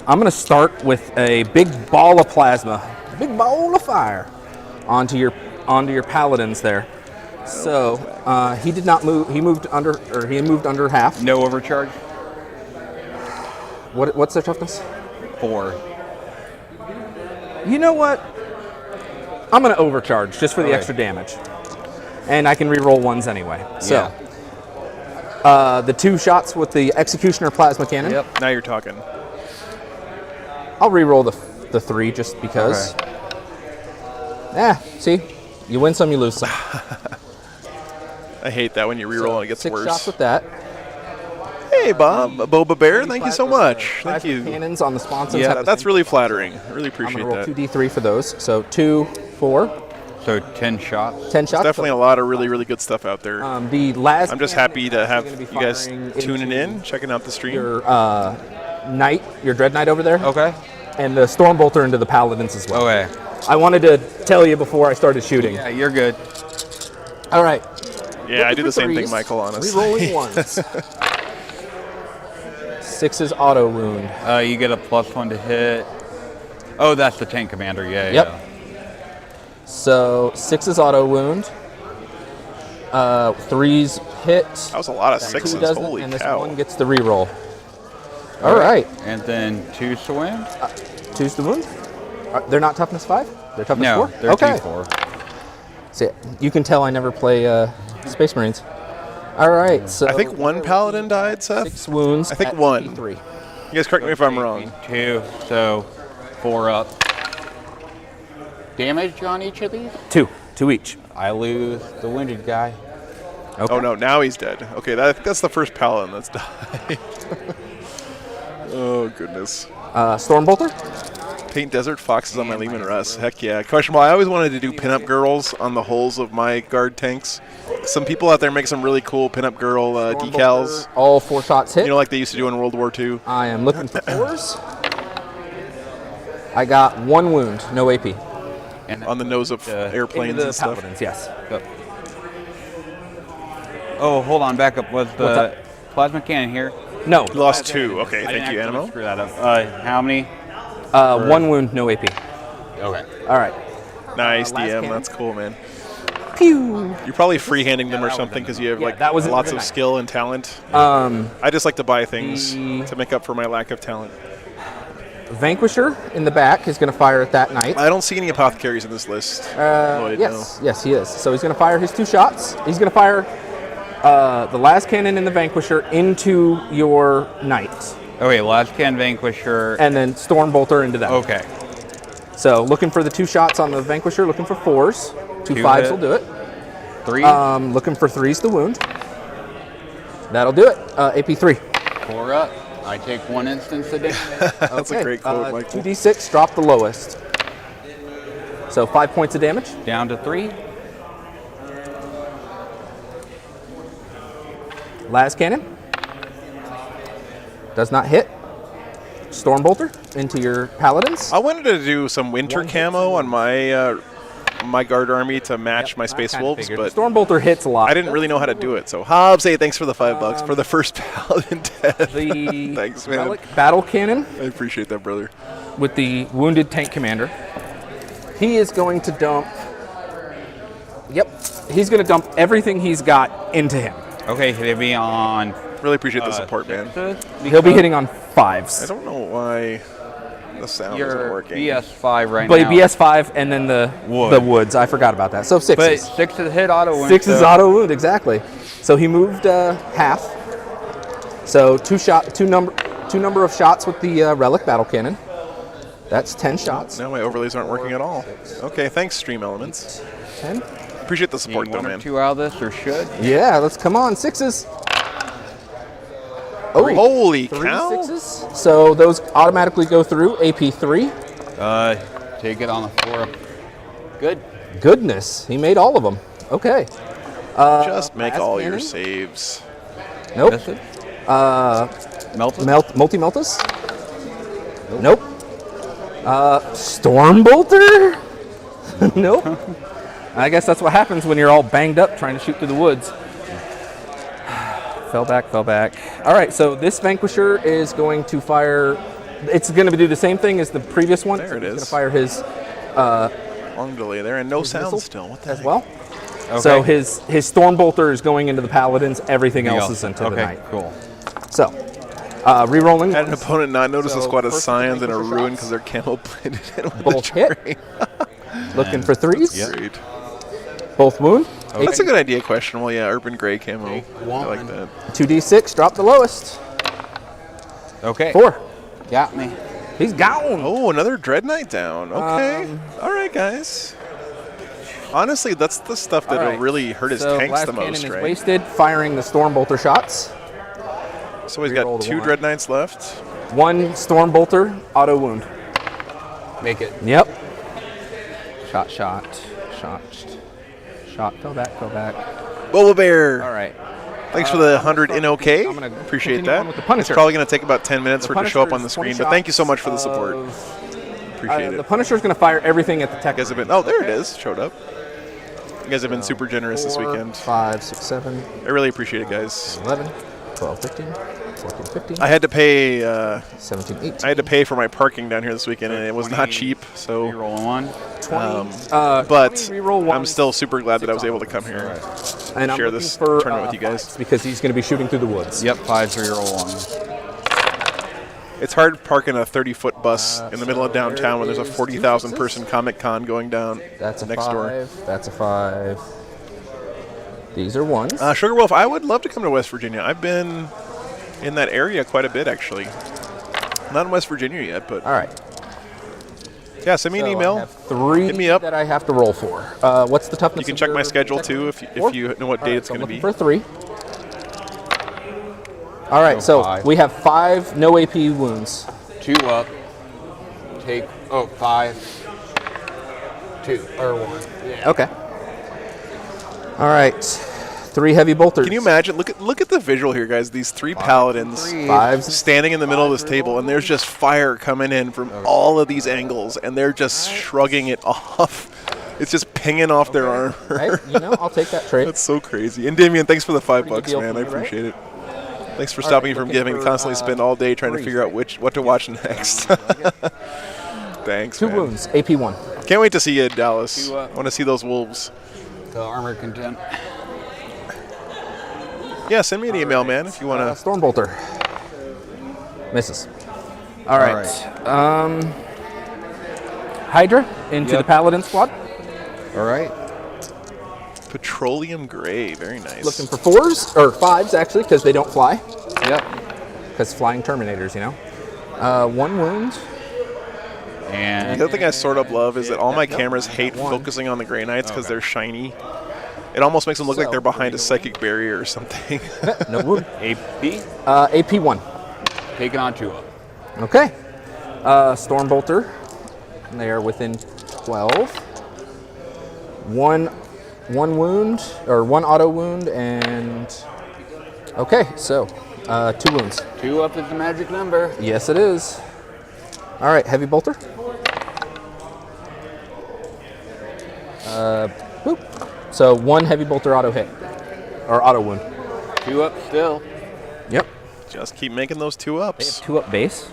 going to start with a big ball of plasma, big ball of fire, onto your paladins there. So he did not move. He moved under half. No overcharge. What's their toughness? 4. You know what? I'm going to overcharge just for the Okay. extra damage, and I can re-roll ones anyway. So the 2 shots with the Executioner plasma cannon. Yep. Now you're talking. I'll re-roll the 3 just because. See, you win some, you lose some. I hate that when you reroll and it gets 6 worse. shots with that. Hey, Bob, Boba Bear, thank you so much. Thank Plasma you. Cannons on the sponsors. Yeah, have the that's same- really flattering. I really I'm appreciate gonna roll that. 2d3 for those. So 2, 4, So 10 shots. 10 shots. Definitely a lot of really, really good stuff out there. The last. I'm just happy to have you guys tuning in, checking out the stream. Your knight, your Dread Knight over there, Okay. and the Stormbolter into the Paladins as well. Okay. I wanted to tell you before I started shooting. Yeah, you're good. All right. Yeah, I do the same thing, Threes, Michael, honestly. Re-rolling ones. 6 is auto wound. You get a +1 to hit. Oh, that's the tank commander. Yeah. Yep. Yeah. So 6 is auto wound. Threes hit. That was a lot of 2 6s. doesn't, Holy and this cow. 1 gets the reroll. All right. And then 2 to win? 2's the wound. They're not toughness 5? They're toughness No, 4? they're Okay. T4. See, you can tell I never play Space Marines. All right, so I think 1 paladin died, Seth. 6 wounds. I think at 1. 3. You guys correct me if I'm wrong. 2, so 4 up. Damage on each of these? 2 each. I lose the wounded guy. Okay. Oh no, now he's dead. Okay, that's the first paladin that's died. Oh goodness. Stormbolter. Paint desert foxes on my Lehman Russ. Heck yeah. Questionable. I always wanted to do pinup girls on the hulls of my guard tanks. Some people out there make some really cool pinup girl decals. All 4 shots hit. You know, like they used to do in World War II. I am looking for 4s. I got 1 wound, no AP. And On the nose of airplanes Into the and stuff. paladins, yes. Oh, hold on, back up. Was What's the up? plasma cannon here? No. You lost 2. Okay, I thank didn't you, accidentally Animo. Screw that up. How many? 1 wound, no AP. Okay. All right. Nice, last DM. cannon. That's cool, man. Pew. You're probably freehanding them or something because you have Yeah, like that was in lots the of night. skill and talent. I just like to buy things to make up for my lack of talent. Vanquisher in the back is going to fire at that knight. I don't see any apothecaries in this list. Lloyd, Yes, yes, he is. So he's going to fire his 2 shots. He's going to fire the last cannon in the Vanquisher into your knight, Okay, last can Vanquisher. and then Stormbolter into that. Okay. So looking for the 2 shots on the Vanquisher, looking for 4s. 2 2 5s hit. will do it. 3, Looking for 3s to wound. That'll do it. AP 3. 4 up. I take 1 instance of damage. That's a great quote, Michael. 2d6, drop the lowest. So 5 points of damage. Down to 3. Last cannon. Does not hit. Stormbolter into your paladins. I wanted to do some winter camo on my my guard army to match my Space Wolves, but Stormbolter hits a lot. I didn't really know how to do it. So Hobbs, hey, thanks for the $5 for the first paladin death. The Thanks, man. relic battle cannon I appreciate that, brother. with the wounded tank commander. He is going to dump. Yep, he's going to dump everything he's got into him. Okay, he'll be on. Really appreciate the support, man. He'll be hitting on 5s. I don't know why the sound isn't Your working. BS5 right Play now. BS5 and then the woods. I forgot about that. So 6s. But 6 is hit auto win. 6 is auto wound, exactly. So he moved half. So two number of shots with the relic battle cannon. That's 10 shots. Now my overlays aren't working at all. Okay, thanks, Stream Elements. 10. Appreciate the support, Need though, 1 or man. 2 out of this, or should. Yeah, let's come on. 6s. Oh, Holy 3 cow! 6s. So those automatically go through AP 3. Take it on the 4 up. Good. Goodness, he made all of them. Okay. Just make last all your cannon? saves. Nope. That's it. Melted. Multi-meltus? Nope. Stormbolter? Nope. I guess that's what happens when you're all banged up trying to shoot through the woods. Fell back. All right, so this Vanquisher is going to fire. It's going to do the same thing as the previous one. There it He's is. going to fire his Long delay there, and no sound missile still. What the as heck? well. Okay. So his Stormbolter is going into the Paladins. Everything else is into the Okay, Knight. cool. So, re-rolling. Had an opponent not notice a So squad of first Scions in a Vanquisher ruin shots. because their camo blended in with Both the hit. terrain. Looking for 3s. Great. Both wound. That's a good idea, questionable. Yeah, urban gray camo. I like that. 2d6. Drop the lowest. Okay. 4. Got me. He's gone. Oh, another Dread Knight down. Okay. All right, guys. Honestly, that's the stuff that'll right. really hurt his So tanks last the cannon most, is right? wasted, firing the Stormbolter shots. So he's Reroll got the 2 one. Dread Knights left. 1 Stormbolter, auto wound. Make it. Yep. Shot. Fell back. Boba Bear. All right. Thanks for the 100 in OK. I'm gonna Appreciate continue that. on with the Punisher. It's probably going to take about 10 minutes The for it to show up Punisher on the is 20 screen, but thank you so much for the shots support. of- Appreciate The it. Punisher's going to fire everything at the tech. You guys have been, oh, there it is. Showed up. You guys have been super generous this 4, weekend. 5, 6, 7, I really appreciate it, guys. 11, 12, 15, 14, 15, I had to pay. 17, 18. I had to pay for my parking down here this weekend, and it was not cheap. So Rolling 1. But reroll I'm ones, still super glad that I was able to come here and I'm share looking this for, tournament with you guys. fives because he's going to be shooting through the woods. Yep, 5 3-roll 1. It's hard parking a 30-foot bus in the middle of downtown when there's a 40,000 person Comic Con going down That's a next 5. door. That's a 5. These are ones. Sugar Wolf, I would love to come to West Virginia. I've been in that area quite a bit, actually. Not in West Virginia yet, but All right. yeah, send me an So email. I have 3 Hit me up. that I have to roll for. What's the toughness? You can of check my your schedule tech? too if you know what All date right, it's so I'm going to looking be. for 3. All right, So so 5. we have 5 no AP wounds. 2 up. Take 5. 2 or 1. Yeah. Okay. All right. 3 heavy bolters. Can you imagine? Look at the visual here, guys. These 3 paladins 5s? standing in the middle of this table, and there's just fire coming in from all of these angles, and they're just shrugging it off. It's just pinging off their armor. Right, I'll take that trade. That's so crazy. And Damien, thanks for the $5, Pretty good deal man. for I me, right? appreciate it. Thanks for stopping me from looking giving. for, Constantly spend all day trying to 3s, figure out what to watch next. Thanks, 2 man. wounds, AP 1. Can't wait to see you in Dallas. 2 I want to see those wolves. The armor content. Yeah, send me an email, man, if you want to. Stormbolter. Misses. All right. Hydra into Yep. the Paladin squad. All right. Petroleum gray, very nice. Looking for 4s, or 5s actually, because they don't fly. Yep. Because flying Terminators, 1 wound. And The other thing I sort of love is that all my cameras hate focusing on the Grey Knights because they're shiny. It almost makes them look like they're behind a psychic barrier or something. No wound. AP. AP 1. Taking on 2 up. Okay. Stormbolter. They are within 12. One wound, or 1 auto wound, and okay, so 2 wounds. 2 up is the magic number. Yes, it is. All right, heavy bolter. Boop. So 1 heavy bolter auto hit, or auto wound. 2 up still. Yep. Just keep making those 2-ups. 2 up base.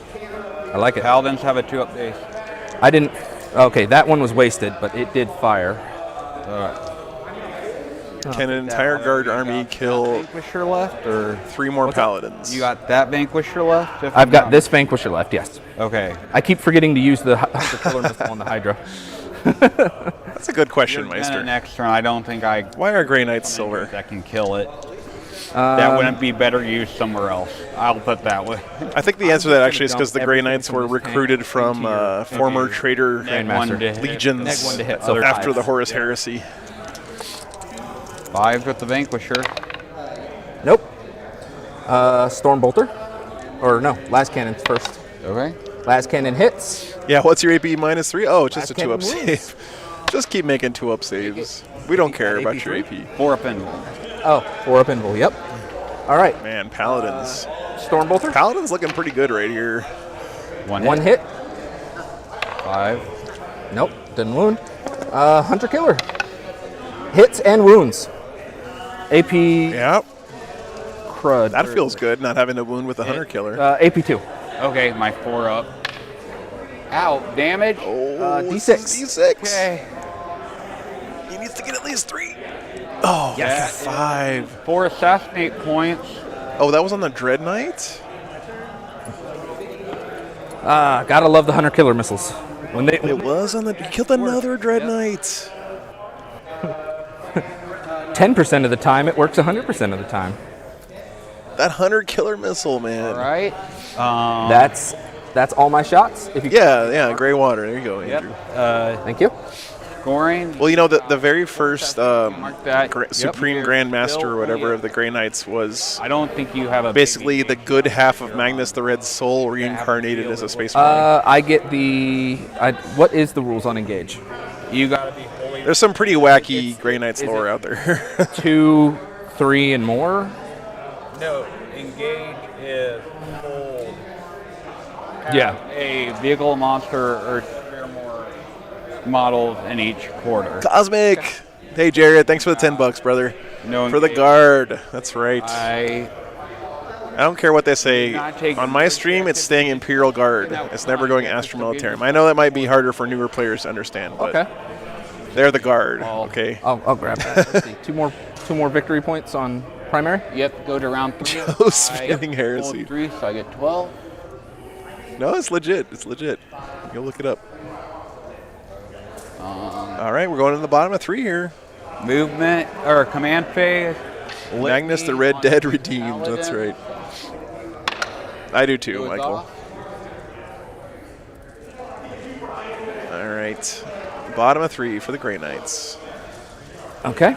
I like it. Paladins have a 2 up base. I didn't. Okay, that one was wasted, but it did fire. Can an entire guard army kill Vanquisher left, or 3 more paladins? you got that Vanquisher left? if I've I'm got not- this Vanquisher left. Yes. Okay. I keep forgetting to use the killer missile on the Hydra. That's a good question, Then Meister. next turn, I don't think I Why are Grey Knights silver? that can kill it. That wouldn't be better used somewhere else. I'll put it that way. I think the answer to that actually is dump because the Grey everything Knights from were this tank recruited from into your- former traitor Neg 1 to hit. legions Neg 1 to hit, so after 5s. the Horus Heresy. 5 with the Vanquisher. Nope. Stormbolter. Or no, last cannon first. Okay. Last cannon hits. Yeah, what's your AP -3? Oh, it's just a Last cannon 2-up wins. save. Just keep making 2-up saves. We don't care about your AP. 4 up in. Oh, 4 up invul. Yep. All right. Man, Paladins. Stormbolter. Paladins looking pretty good right here. 1 hit. 5. Nope. Didn't wound. Hunter killer. Hits and wounds. AP Yeah, crud. that feels good, not having to wound with a hunter killer. AP 2. Okay, my 4 up. Ow, damage. D6. D6. Okay. He needs to get at least 3. Oh, Yes. 5. 4 assassinate points. Oh, that was on the Dread Knight? Gotta love the hunter killer missiles. When they It was on the. You killed another Dread Knight. 10% of the time, it works 100% of the time. That hunter killer missile, man. All right. That's all my shots. If you Yeah, Gray Water. There you go, Andrew. Thank you. Scoring. Well, you know, the very first Mark that. Supreme Yep. Grandmaster or whatever of the Grey Knights was I don't think you have a basically the good half of Magnus the Red Soul reincarnated as a Space Marine. I get the. What is the rules on engage? You gotta be holy. There's some pretty wacky Grey Knights lore out there. 2, 3, and more. No, engage is hold. Yeah. A vehicle, monster, or 3 or more models in each quarter. Cosmic! Hey, Jared, thanks for the $10, brother. No For the engage. guard. That's right. I I don't care what they say. Not taking On my stream, it's staying Imperial Guard. It's never going Astro Militarum. I know that might be harder for newer players to understand, but Okay. they're the Guard, okay? I'll grab that. Let's see. Two more victory points on primary. Yep, go to round 3. Joe spinning heresy. Rolled 3, so I get 12. No, it's legit. It's legit. Go look it up. All right, we're going to the bottom of 3 here. Movement, or command phase. Magnus the Red Dead redeemed. That's right. I do too, Michael. All right. Bottom of 3 for the Grey Knights. Okay.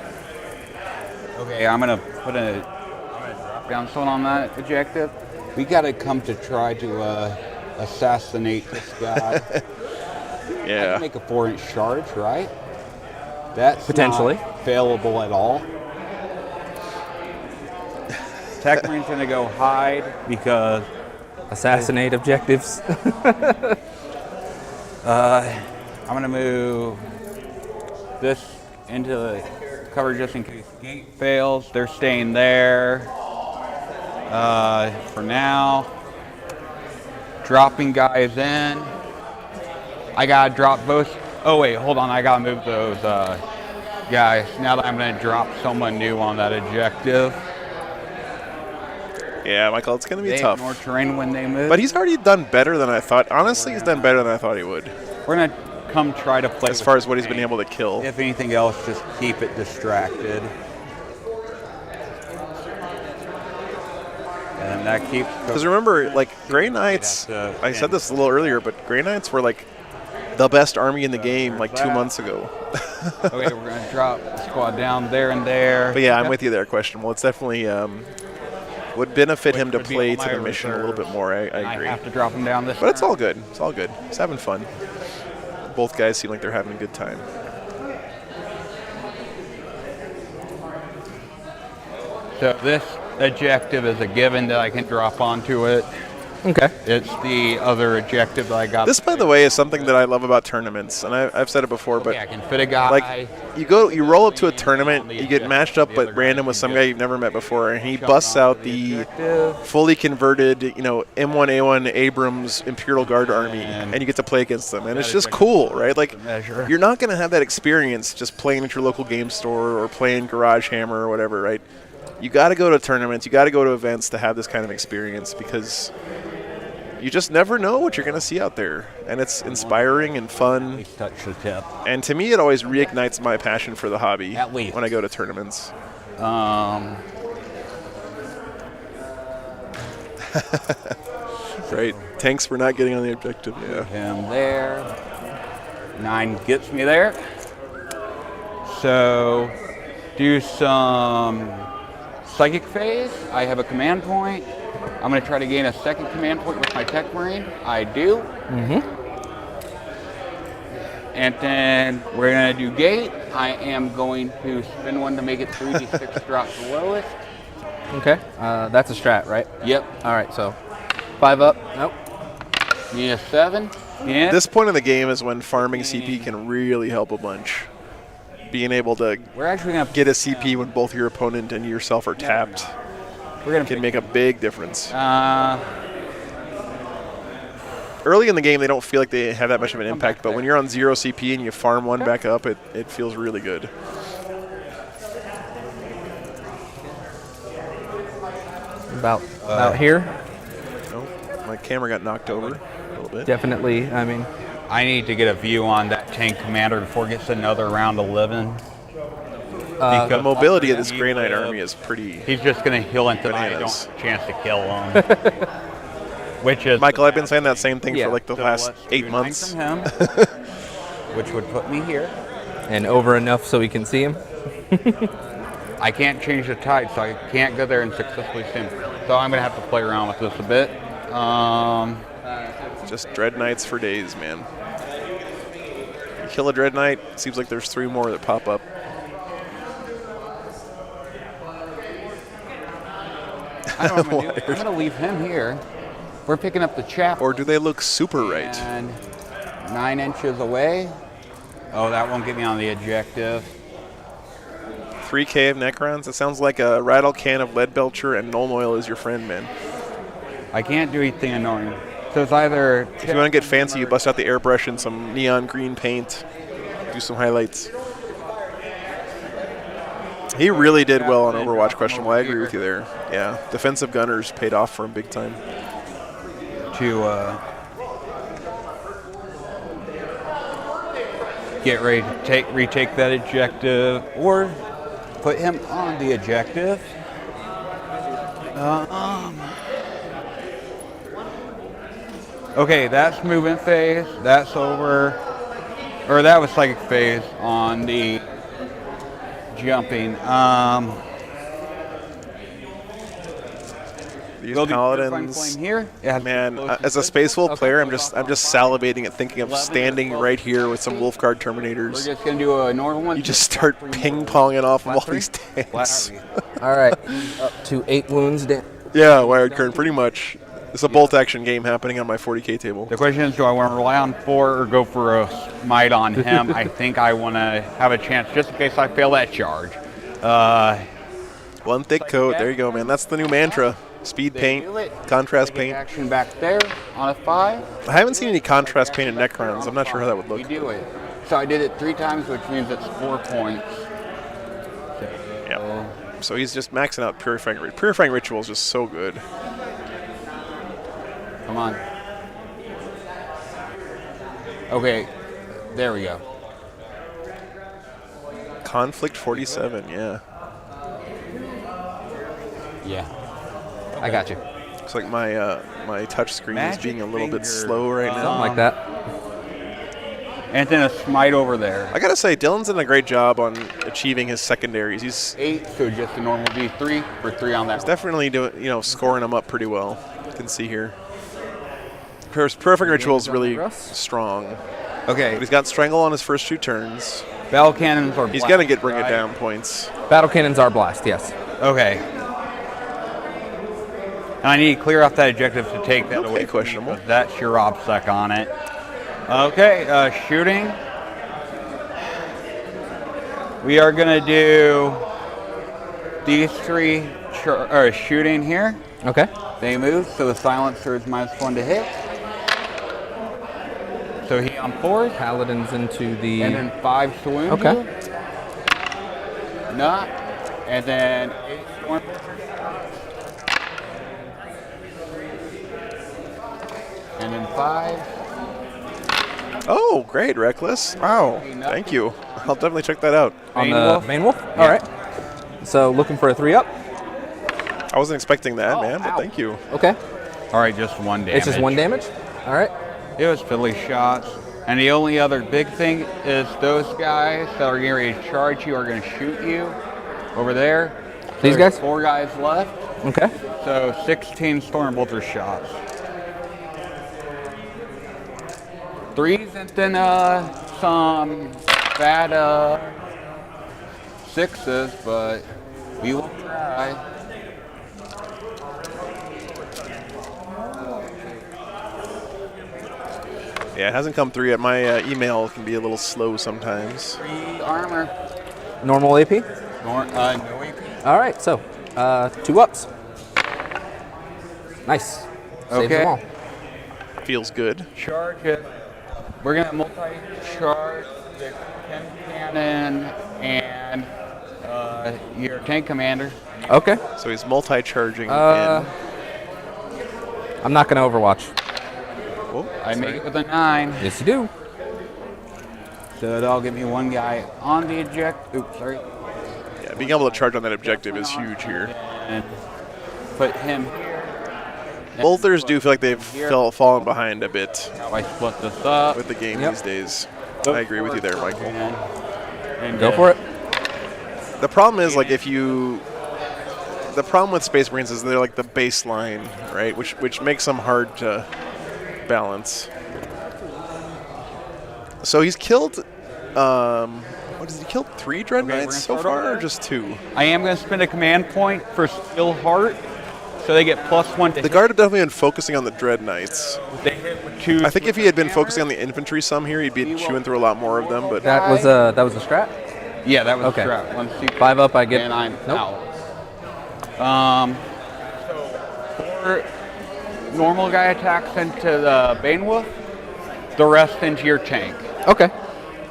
Okay, I'm gonna drop down someone on that objective. We gotta come to try to assassinate this guy. I Yeah. can make a 4-inch charge, right? That's Potentially. not failable at all. Tech Marine's gonna go hide because Assassinate objectives. I'm gonna move this into the cover just in case gate fails. They're staying there for now. Dropping guys in. I gotta drop both. Oh wait, hold on. I gotta move those guys. Now that I'm gonna drop someone new on that objective. Yeah, Michael, it's going to be They tough. ignore terrain when they move. But he's already done better than I thought. Honestly, he's done better than I thought he would. We're gonna come try to play As with far as what he's terrain. been able to kill. If anything else, just keep it distracted. And that keeps. Because remember, like, Grey Knights, I said this a little earlier, but Grey Knights were like the best army in the game like 2 months ago. Okay, we're gonna drop the squad down there and there. But yeah, I'm with you there, Questionable. It's definitely would benefit him to Would be play on to the my mission a little reserves. bit more. I I agree. have to drop them down this. But it's turn. all good. It's all good. He's having fun. Both guys seem like they're having a good time. So this objective is a given that I can drop onto it. Okay. It's the other objective that I got. This, by the way, is something that I love about tournaments, and I've said it before, but Okay, I can fit a guy. like you roll up to a tournament, you get matched up at random with some guy you've never met before, and he busts out the fully converted, M1A1 Abrams Imperial Guard army, and you get to play against them, and it's just cool, right? Like, you're not going to have that experience just playing at your local game store or playing Garage Hammer or whatever, right? You got to go to tournaments, you got to go to events to have this kind of experience, because you just never know what you're going to see out there, and it's inspiring and fun. touch the tip. And to me, it always reignites my passion for the hobby At least. when I go to tournaments. Right. Thanks for not getting on the objective. Yeah. Him there. 9 gets me there. So, do some psychic phase. I have a command point. I'm going to try to gain a second command point with my Tech Marine. I do. And then we're going to do gate. I am going to spin one to make it 3d6 drop the lowest. Okay. That's a strat, right? Yep. All right. So 5 up. Nope. Need a 7. Yeah. This point in the game is when farming CP can really help a bunch. Being able to We're actually going to get a CP when both your opponent and yourself are tapped We're going can make a big difference. to Early in the game, they don't feel like they have that much of an impact, but when you're on 0 CP and you farm one back up, it feels really good. About here. Oh, my camera got knocked over a little bit. Definitely. I mean, I need to get a view on that tank commander before it gets another round of living. The mobility of this Grey Knight army is pretty. He's just going to heal until I don't Bananas. have a chance to kill him. Which is Michael, I've been saying that same thing Yeah. for like the so last let's 8 do 9 months. from him, which would put me here. and over enough so we can see him. I can't change the tide, so I can't go there and successfully sim. So I'm going to have to play around with this a bit. Just Dread Knights for days, man. You kill a Dread Knight, seems like there's 3 more that pop up. I don't know what I'm going to do. I'm going to leave him here. We're picking up the chap. Or do they look super right? And 9 inches away. Oh, that won't get me on the objective. 3K of Necrons? It sounds like a rattle can of lead belcher and Gnome Oil is your friend, man. I can't do anything annoying. So it's either. If you want to get fancy, you bust out the airbrush and some neon green paint. Do some highlights. He really did well on Overwatch, questionable. I agree with you there. Yeah, defensive gunners paid off for him big time. To get ready to retake that objective or put him on the objective. Okay, that's movement phase. That's over. Or that was psychic phase on the jumping. These They'll do paladins, flame here. Yeah, man. As a Space Wolf player, I'm just salivating at thinking of standing right here with some Wolfguard Terminators. We're just gonna do a normal one. You just start ping-ponging off of all these Flat tanks. All right, up to 8 wounds. Yeah, Wired Current, pretty much. It's a bolt action game happening on my 40K table. The question is, do I want to rely on 4 or go for a smite on him? I think I want to have a chance just in case I fail that charge. One thick coat. There you go, man. That's the new mantra. Speed paint, contrast paint. Action back there on a 5. I haven't seen any contrast paint in Necrons. I'm not sure how that would We look. do it. So I did it 3 times, which means it's 4 points. Yeah. So he's just maxing out Purifying Ritual. Purifying Ritual is just so good. Come on. Okay, there we go. Conflict 47, yeah. Yeah. I got you. Looks like my my touch screen is being a little bit Magic slow right now. Something like that. And then a smite over there. I gotta say, Dylan's done a great job on achieving his secondaries. He's 8, so just a normal D3 for 3 on that. definitely doing, scoring them up pretty well. You can see here. Perfect Ritual is really strong. Okay. But he's got Strangle on his first 2 turns. Battle cannons are He's blast, gonna get bring it right? down points. Battle cannons are blast, yes. Okay. And I need to clear off that objective to take that Okay, away. questionable. From me, 'cause that's your OBSEC on it. Okay, shooting. We are gonna do these 3 shooting here. Okay. They move, so the silencer is -1 to hit. So he on 4, Paladins into the. and then 5 to wound Okay. you. Not. And then 8 storm. And then 5. Oh, great, Reckless. Wow, thank you. I'll definitely check that out. On Main the wolf? main wolf? All right. So looking for a 3-up. I wasn't expecting that, man, but thank you. Okay. All right, just 1 damage. It's just 1 damage. All right. It was fiddly shots. And the only other big thing is those guys that are getting ready to charge you are going to shoot you over there. These There's guys? 4 guys left. Okay. So 16 storm bolter shots. 3s and then some bad 6s, but we will try. Yeah, it hasn't come through yet. My email can be a little slow sometimes. 3 armor. Normal AP. No AP. All right. So 2 ups. Nice. Saves Okay. them all. Feels good. Charge it. We're gonna multi-charge the Chem cannon and your tank commander. Okay. So he's multi-charging I'm not going to Overwatch. I make it with a 9, Yes, you do. so that'll give me 1 guy on the eject. Oops, sorry. Yeah, being able to charge on that objective is huge here. And put him here. Bolters do feel like they've fallen behind a bit How I split this up. with the game Yep. these days. I agree with you there, Michael. And Go for it. The problem is, like, the problem with Space Marines is they're like the baseline, right? Which makes them hard to balance. So he's killed, what is he killed? 3 Dread Okay, Knights we're so gonna start far, or over. just 2? I am going to spend a command point for Steel Heart, so they get +1 to The hit. guard have definitely been focusing on the Dread Knights. They hit with 2. I think if he had been focusing on the infantry some here, he'd be chewing through a lot more of them. But That was a strat. Yeah, that was Okay. trap. 1 CP. 5 up, I get. And I'm nope. out. So 4 normal guy attacks into the Banewolf, the rest into your tank. Okay.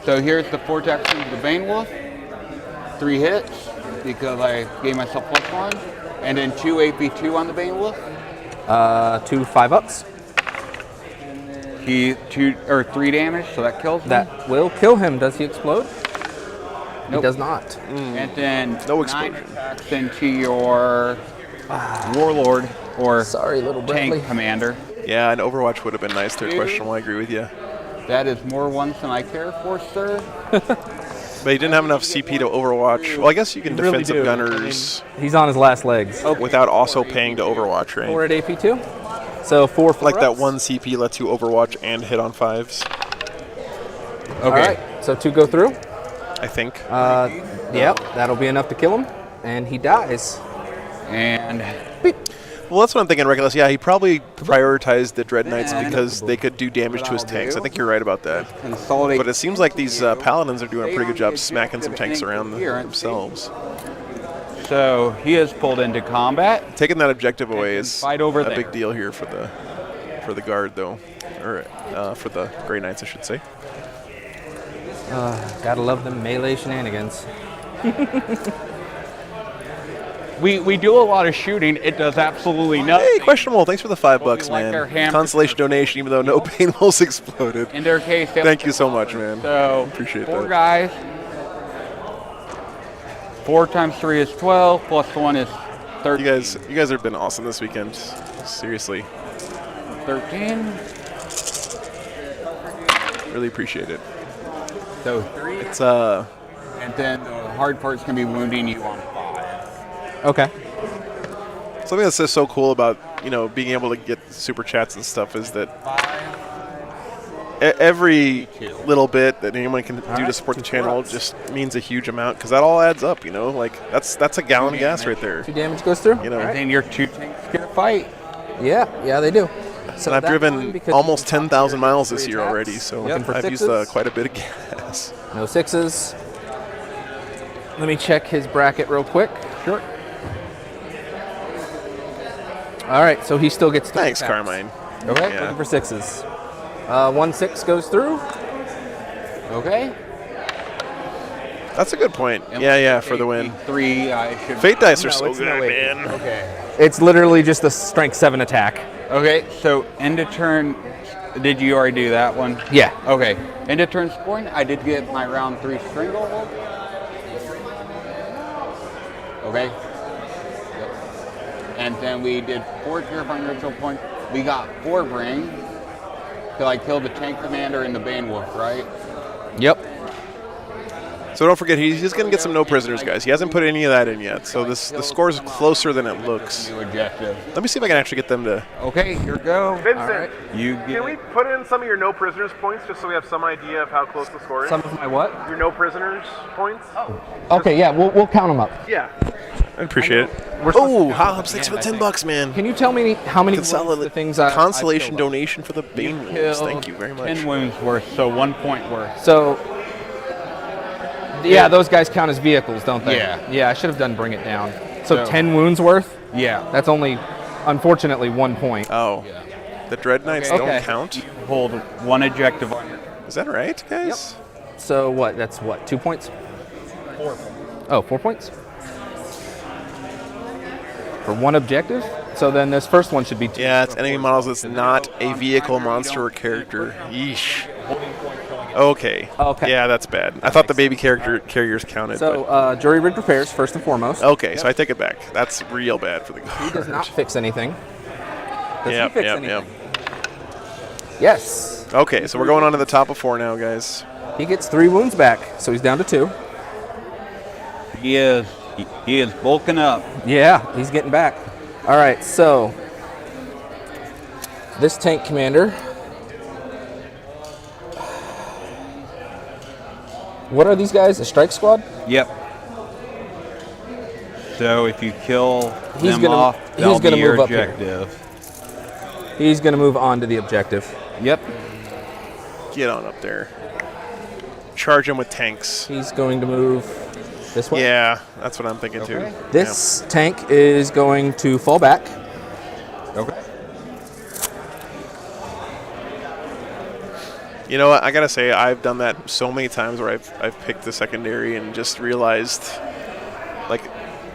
So here's the 4 attacks into the Banewolf, 3 hits because I gave myself +1, and then 2 AP2 on the Banewolf. 2 5 ups. He 3 damage, so that kills him. That will kill him. Does he explode? He Nope. does not. And then No 9 explosion. attacks into your Warlord or Sorry, little Bradley. tank commander. Yeah, an Overwatch would have been nice there. Questionable. I agree with you. That is more ones than I care for, sir. But he didn't have enough CP to Overwatch. Well, I guess you can really defensive do. gunners He's on his last legs. without also paying to Overwatch, right? 4 at AP2. So 4 Like that ups. 1 CP lets you Overwatch and hit on 5s, All right. So 2 go through. I think. Yep. That'll be enough to kill him, and he dies. And Well, that's what I'm thinking, Reckless. Yeah, he probably prioritized the Dread Knights because they could do damage to his tanks. I think you're right about that. consolidate. But it seems like these Paladins are doing a pretty good job smacking some tanks around themselves. So he is pulled into combat. Taking that objective away is Fight over a there. big deal here for the guard, though, or for the Grey Knights, I should say. Gotta love them melee shenanigans. We do a lot of shooting. It does absolutely nothing. Hey, questionable. Thanks for the $5, like our man. hammer Consolation donation, even though no pain wolves exploded. In their case, they Thank you so much, man. So Appreciate 4 that. guys. 4 times 3 is 12. Plus 1 is 13. You guys have been awesome this weekend. Seriously, 13. really appreciate it. So 3. It's And then the hard part's gonna be wounding you on 5. Okay. something that's just so cool about being able to get super chats and stuff is that every little bit that anyone can do to support the channel just means a huge amount because that all adds up. Like that's a gallon of gas right there. 2 damage goes through. You know, And then your 2 tanks get a fight. Yeah, they do. So and I've that's driven fine because almost you can 10,000 top miles tier this for year attacks. already, so Looking for I've used sixes. quite a bit of gas. No 6s. Let me check his bracket real quick. Sure. All right, so he still gets 3 Thanks, attacks. Carmine. Okay. Yeah. Looking for 6s. 1 6 goes through. Okay. That's a good point. Yeah, for the win. 3. I should. Fate dice are No, so it's good, no AP. man. Okay. It's literally just a strength 7 attack. Okay. So end of turn. Did you already do that one? Yeah. Okay. End of turn scoring. I did get my round 3 stranglehold. Okay. Yep. And then we did 4 terrifying ritual points. We got 4 bring. Till I killed the tank commander and the Banewolf, right? Yep. So don't forget, he's going to get some no prisoners, guys. He hasn't put any of that in yet, so the score is closer than it looks. New objective. Let me see if I can actually get them to. Okay, here we go. Vincent, You get. can we put in some of your no prisoners points just so we have some idea of how close the score is? Some of my what? Your no prisoners points? Okay, yeah, we'll count them up. Yeah. I appreciate it. We're supposed Oh, to count Hop, them thanks at for the the end, I $10, man. Can you tell me how many wounds the things I Consolation I've killed are? donation for the Bane Wolves. Killed Thank you very much. 10 wounds worth, so 1 point worth. So, yeah, those guys count as vehicles, don't they? Yeah. Yeah, I should have done bring it down. So So- 10 wounds worth? Yeah. That's only, unfortunately, 1 point. Oh, the Dread Knights Okay. don't count? Hold 1 objective on your. Is that right, guys? So what? That's what? 2 points? 4 points. Oh, 4 points? For 1 objective? So then this first one should be 2. Yeah, it's enemy models that's not a vehicle, monster, or character. Yeesh. Okay. Okay. Yeah, that's bad. I thought the baby carriers counted. So jury rig repairs first and foremost. but okay, so I take it back. That's real bad for the guard. He does not fix anything. Does Yep, he fix yep, anything? yep. Yes. Okay, so we're going on to the top of 4 now, guys. He gets 3 wounds back, so he's down to 2. He is bulking up. Yeah, he's getting back. All right, so this tank commander. What are these guys? A strike squad? Yep. So if you kill He's them gonna- off, he's that'll gonna be your move up here. objective. He's going to move on to the objective. Yep. Get on up there. charge him with tanks. He's going to move this way. Yeah, that's what I'm thinking too. This tank is going to fall back. Okay. You know what? I gotta say, I've done that so many times where I've picked the secondary and just realized, like,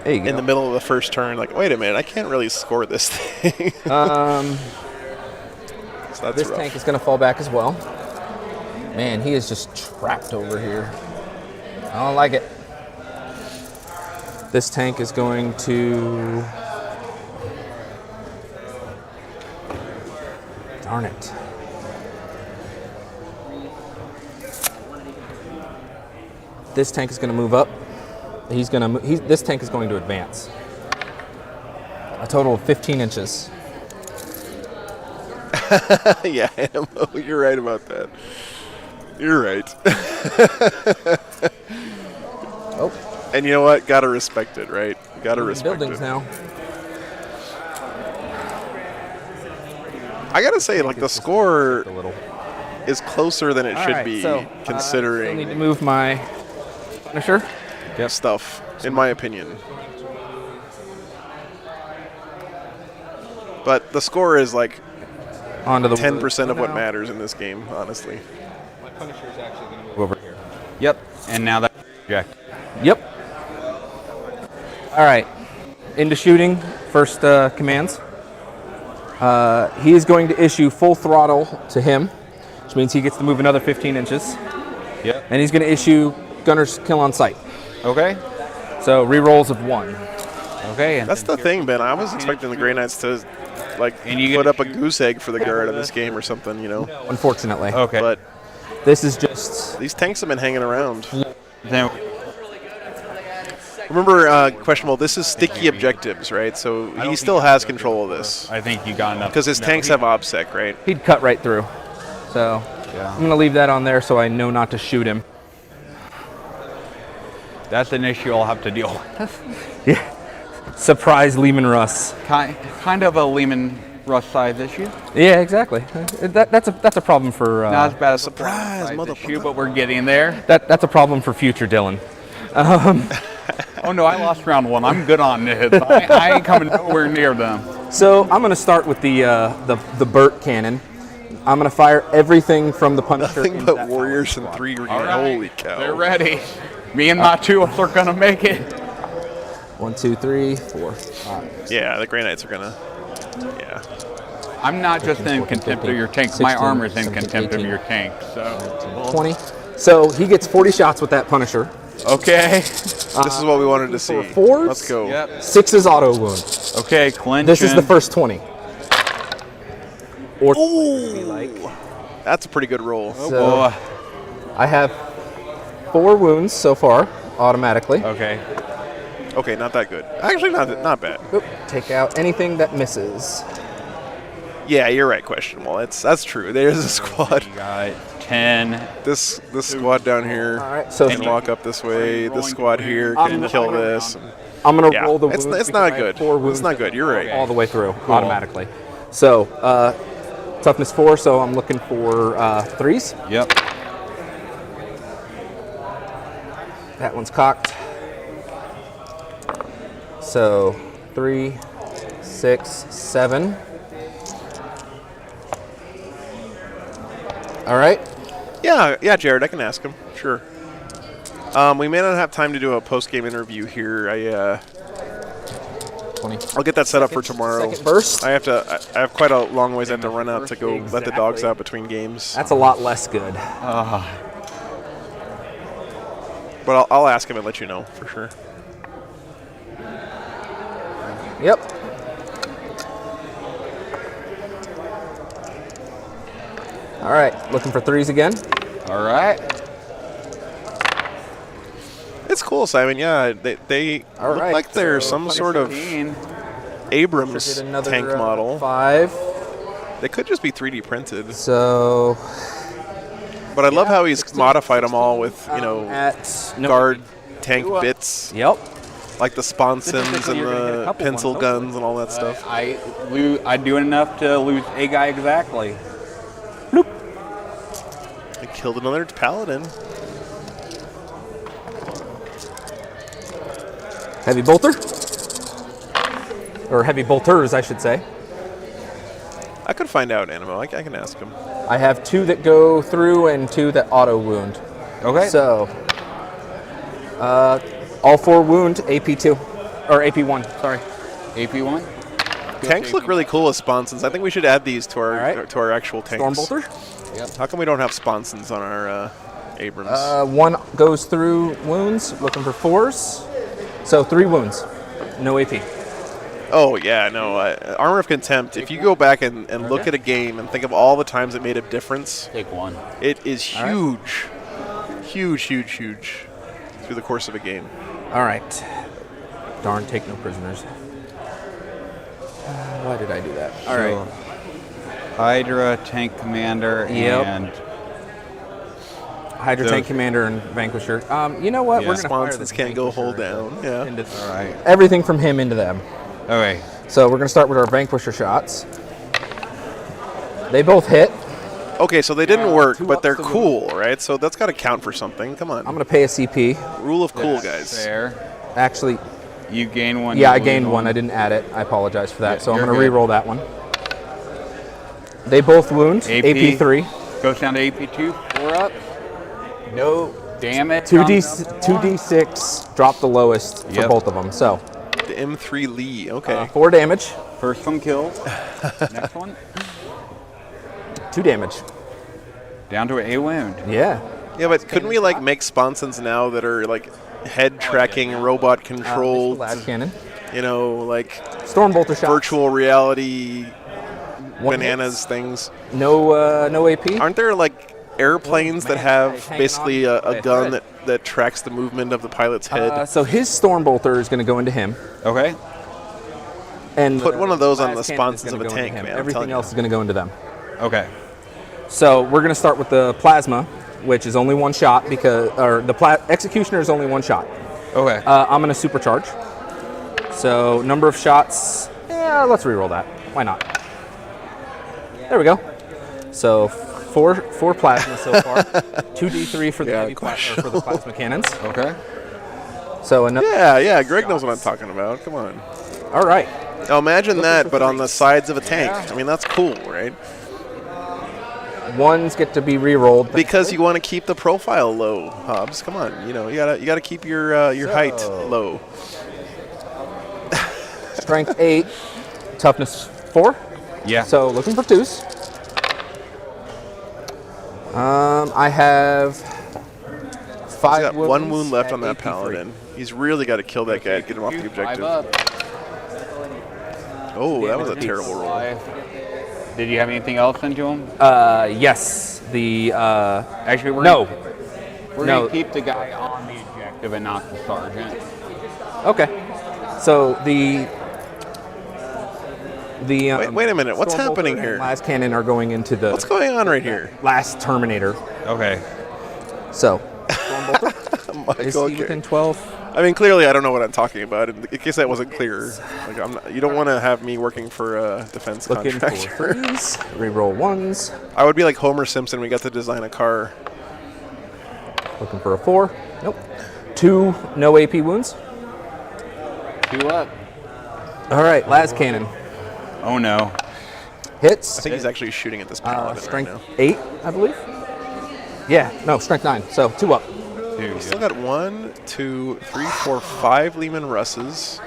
There you go. in the middle of the first turn, like, wait a minute, I can't really score this thing. So that's This rough. tank is going to fall back as well. Man, he is just trapped over here. I don't like it. This tank is going to... Darn it. This tank is going to move up. This tank is going to advance. A total of 15 inches. Yeah, Ammo, you're right about that. You're right. Oh, And you know what? Gotta respect it, right? Gotta respect buildings it. now. I gotta say, like, the score A little. is closer than it All should right, be, so, I still considering need to move my Punisher. stuff, in my opinion. But the score is like Onto the 10% of what now. matters in this game, honestly. My Punisher is actually going to move over here. Yep. And now that's reject. Yep. All right. Into shooting. First commands. He is going to issue full throttle to him, which means he gets to move another 15 inches. Yep. And he's going to issue Gunner's Kill on Sight. Okay. So rerolls of 1. Okay. And That's the thing, Ben. I was expecting the Grey Knights to, like, And you put get up to a goose egg for the guard in this game or something, you know? Unfortunately. Okay. But This is just... these tanks have been hanging around. Then Remember, questionable, this is sticky objectives, right? So he still has control of this. I think you got enough. Because his tanks have OBSEC, right? He'd cut right through. So Yeah. I'm going to leave that on there so I know not to shoot him. That's an issue I'll have to deal with. Yeah. Surprise Lehman Russ. Kind of a Lehman Russ size issue. Yeah, exactly. That's a problem for Not as bad as Surprise, the motherfucker. issue, but we're getting there. that's a problem for future Dylan. Oh no, I lost round 1. I'm good on hits. I ain't coming nowhere near them. So I'm going to start with the Burt cannon. I'm going to fire everything from the Punisher. Nothing into but that warriors power and squad. 3 green. All right. Holy cow. They're ready. Me and my 2 are gonna make it. 1, 2, 3, 4, 5. Yeah, the Grey Knights are going to. Yeah. I'm not just in contempt of your tank. My 16, armor's in 17, contempt of 18. your tank. So 20. So he gets 40 shots with that Punisher. okay. This is what we wanted to see. fours? Let's go. Yep. 6 is auto wound. Okay, clinch. This is the first 20. Or That's a pretty good roll. so Boy. I have 4 wounds so far, automatically. Okay. Okay, not that good. Actually, not bad. Oop, take out anything that misses. Yeah, you're right, questionable. That's true. There's a squad. You got 10. This squad down here All right, so can walk up this way. This squad here can kill this. I'm going to Yeah, roll the it's wounds. it's because not I have good. 4 wounds It's not good. You're right. all the way through automatically. So toughness 4, so I'm looking for 3s. Yep. That one's cocked. So 3, 6, 7. All right. Yeah, Jared, I can ask him. Sure. We may not have time to do a post-game interview here. 20. I'll get that set up for tomorrow. Second burst. I have quite a long ways I have to run out to go let the dogs out between games. That's a lot less good. But I'll ask him and let you know for sure. Yep. All right, looking for 3s again. All right. It's cool, Simon. Yeah, they All look right, like they're so some sort of 15. Abrams Did another tank model. 5. They could just be 3D printed. So But I love how he's modified them all with, at guard tank bits, Yep. like the sponsons Typically, and you're gonna get a the couple pencil ones, guns and all that stuff. I do enough to lose a guy exactly. They killed another paladin. Heavy bolter. Or heavy bolters, I should say. I could find out, Animo. I can ask him. I have 2 that go through and 2 that auto wound. Okay. So, all 4 wound AP2 or AP1. Sorry. AP1. Tanks look really cool with sponsons. I think we should add these to our All right. to our actual tanks. Stormbolter. How come we don't have sponsons on our Abrams? 1 goes through wounds. Looking for 4s. So 3 wounds. No AP. Oh, yeah, no. Armor of Contempt, if you go back and look at a game and think of all the times it made a difference, Take 1. it is huge. Huge, huge, huge through the course of a game. All right. Darn, take no prisoners. Why did I do that? All right. Hydra, Tank Commander, Yep. and Hydra Tank Commander and Vanquisher. You know what? Yeah. We're going to fire Sponsons this can't go hold Vanquisher down. Yeah. into all right. everything from him into them. Okay. So we're going to start with our Vanquisher shots. They both hit. Okay, so they didn't work, 2 but ups they're to the- cool, right? So that's got to count for something. Come on. I'm going to pay a CP. Rule of cool, guys. Fair. Actually, You gain 1. yeah, you I gained lose 1. I didn't add it. I apologize for that. Yeah, So I'm you're going to good. re-roll that one. They both wound. AP3. Goes down to AP2. 4 up. No damage. 2d6. Drop the lowest for Yep. both of them. So The M3 Lee. Okay. 4 damage. First one kills. Next one. 2 damage. Down to a wound. Yeah. Yeah, but couldn't we like make sponsons now that are like head tracking, robot controlled, Lad cannon. you know, like Stormbolter shots. virtual reality One bananas things? No, no AP. Aren't there like airplanes that Man, have hanging basically on. a Okay, gun good. that tracks the movement of the pilot's head? So his Stormbolter is going to go into him, Okay. and Put one of those on Las the Cannon is sponsons gonna of a go into tank, him. man, I'm Everything telling you. else is going to go into them. Okay. So we're going to start with the Plasma, which is only 1 shot because, or the Executioner is only 1 shot. Okay. I'm going to supercharge. So number of shots. Yeah, let's re-roll that. Why not? There we go. So four plasma so far. 2d3 for the heavy for the plasma cannons. Okay. So another. Yeah, Greg knows what I'm talking about. Come on. All right. Now imagine that, but on the sides of a tank. I mean, that's cool, right? 1s get to be re-rolled. Because you want to keep the profile low, Hobbs. Come on, you know you gotta keep your height low. Strength 8, toughness 4. Yeah. So looking for 2s. I have 5 He's got wounds 1 wound left at on that AP3. paladin. He's really got to kill that guy to get him off the 5 objective. up. Oh, that was a Damage terrible roll. 5. Did you have anything else into him? Yes. The Actually, we're no. We're No. gonna keep the guy on the objective and not the sergeant. Okay. So the Wait a minute, what's Stormbolter happening and here? Last cannon are going into the What's going on right here? last Terminator. Okay. So Stormbolter is he within 12? I mean, clearly, I don't know what I'm talking about. In case that wasn't clear, like I'm not, you don't want to have me working for a defense Looking for contractor. 3s. Reroll 1s. I would be like Homer Simpson. We got to design a car. Looking for a 4. Nope. 2 no AP wounds. 2 up. All right, las cannon Oh no. hits. I think he's actually shooting at this paladin right Strength now. 8, I believe. Yeah, no, strength 9. So 2 up. Dude. Still got 1, 2, 3, 4, 5 Lehman Russes.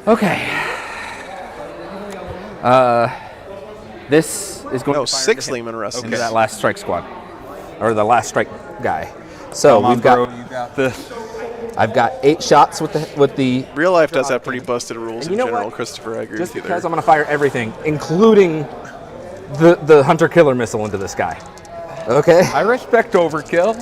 Okay. This is going No, to fire 6 into him, Lehman Russes. into that last strike squad, or the last strike guy. So Come on, we've got. bro, you got this. I've got 8 shots with the. Real life does have pretty busted rules And in you know general, what? Christopher. I agree Just with you because there. I'm going to fire everything, including the hunter killer missile into this guy. Okay. I respect overkill.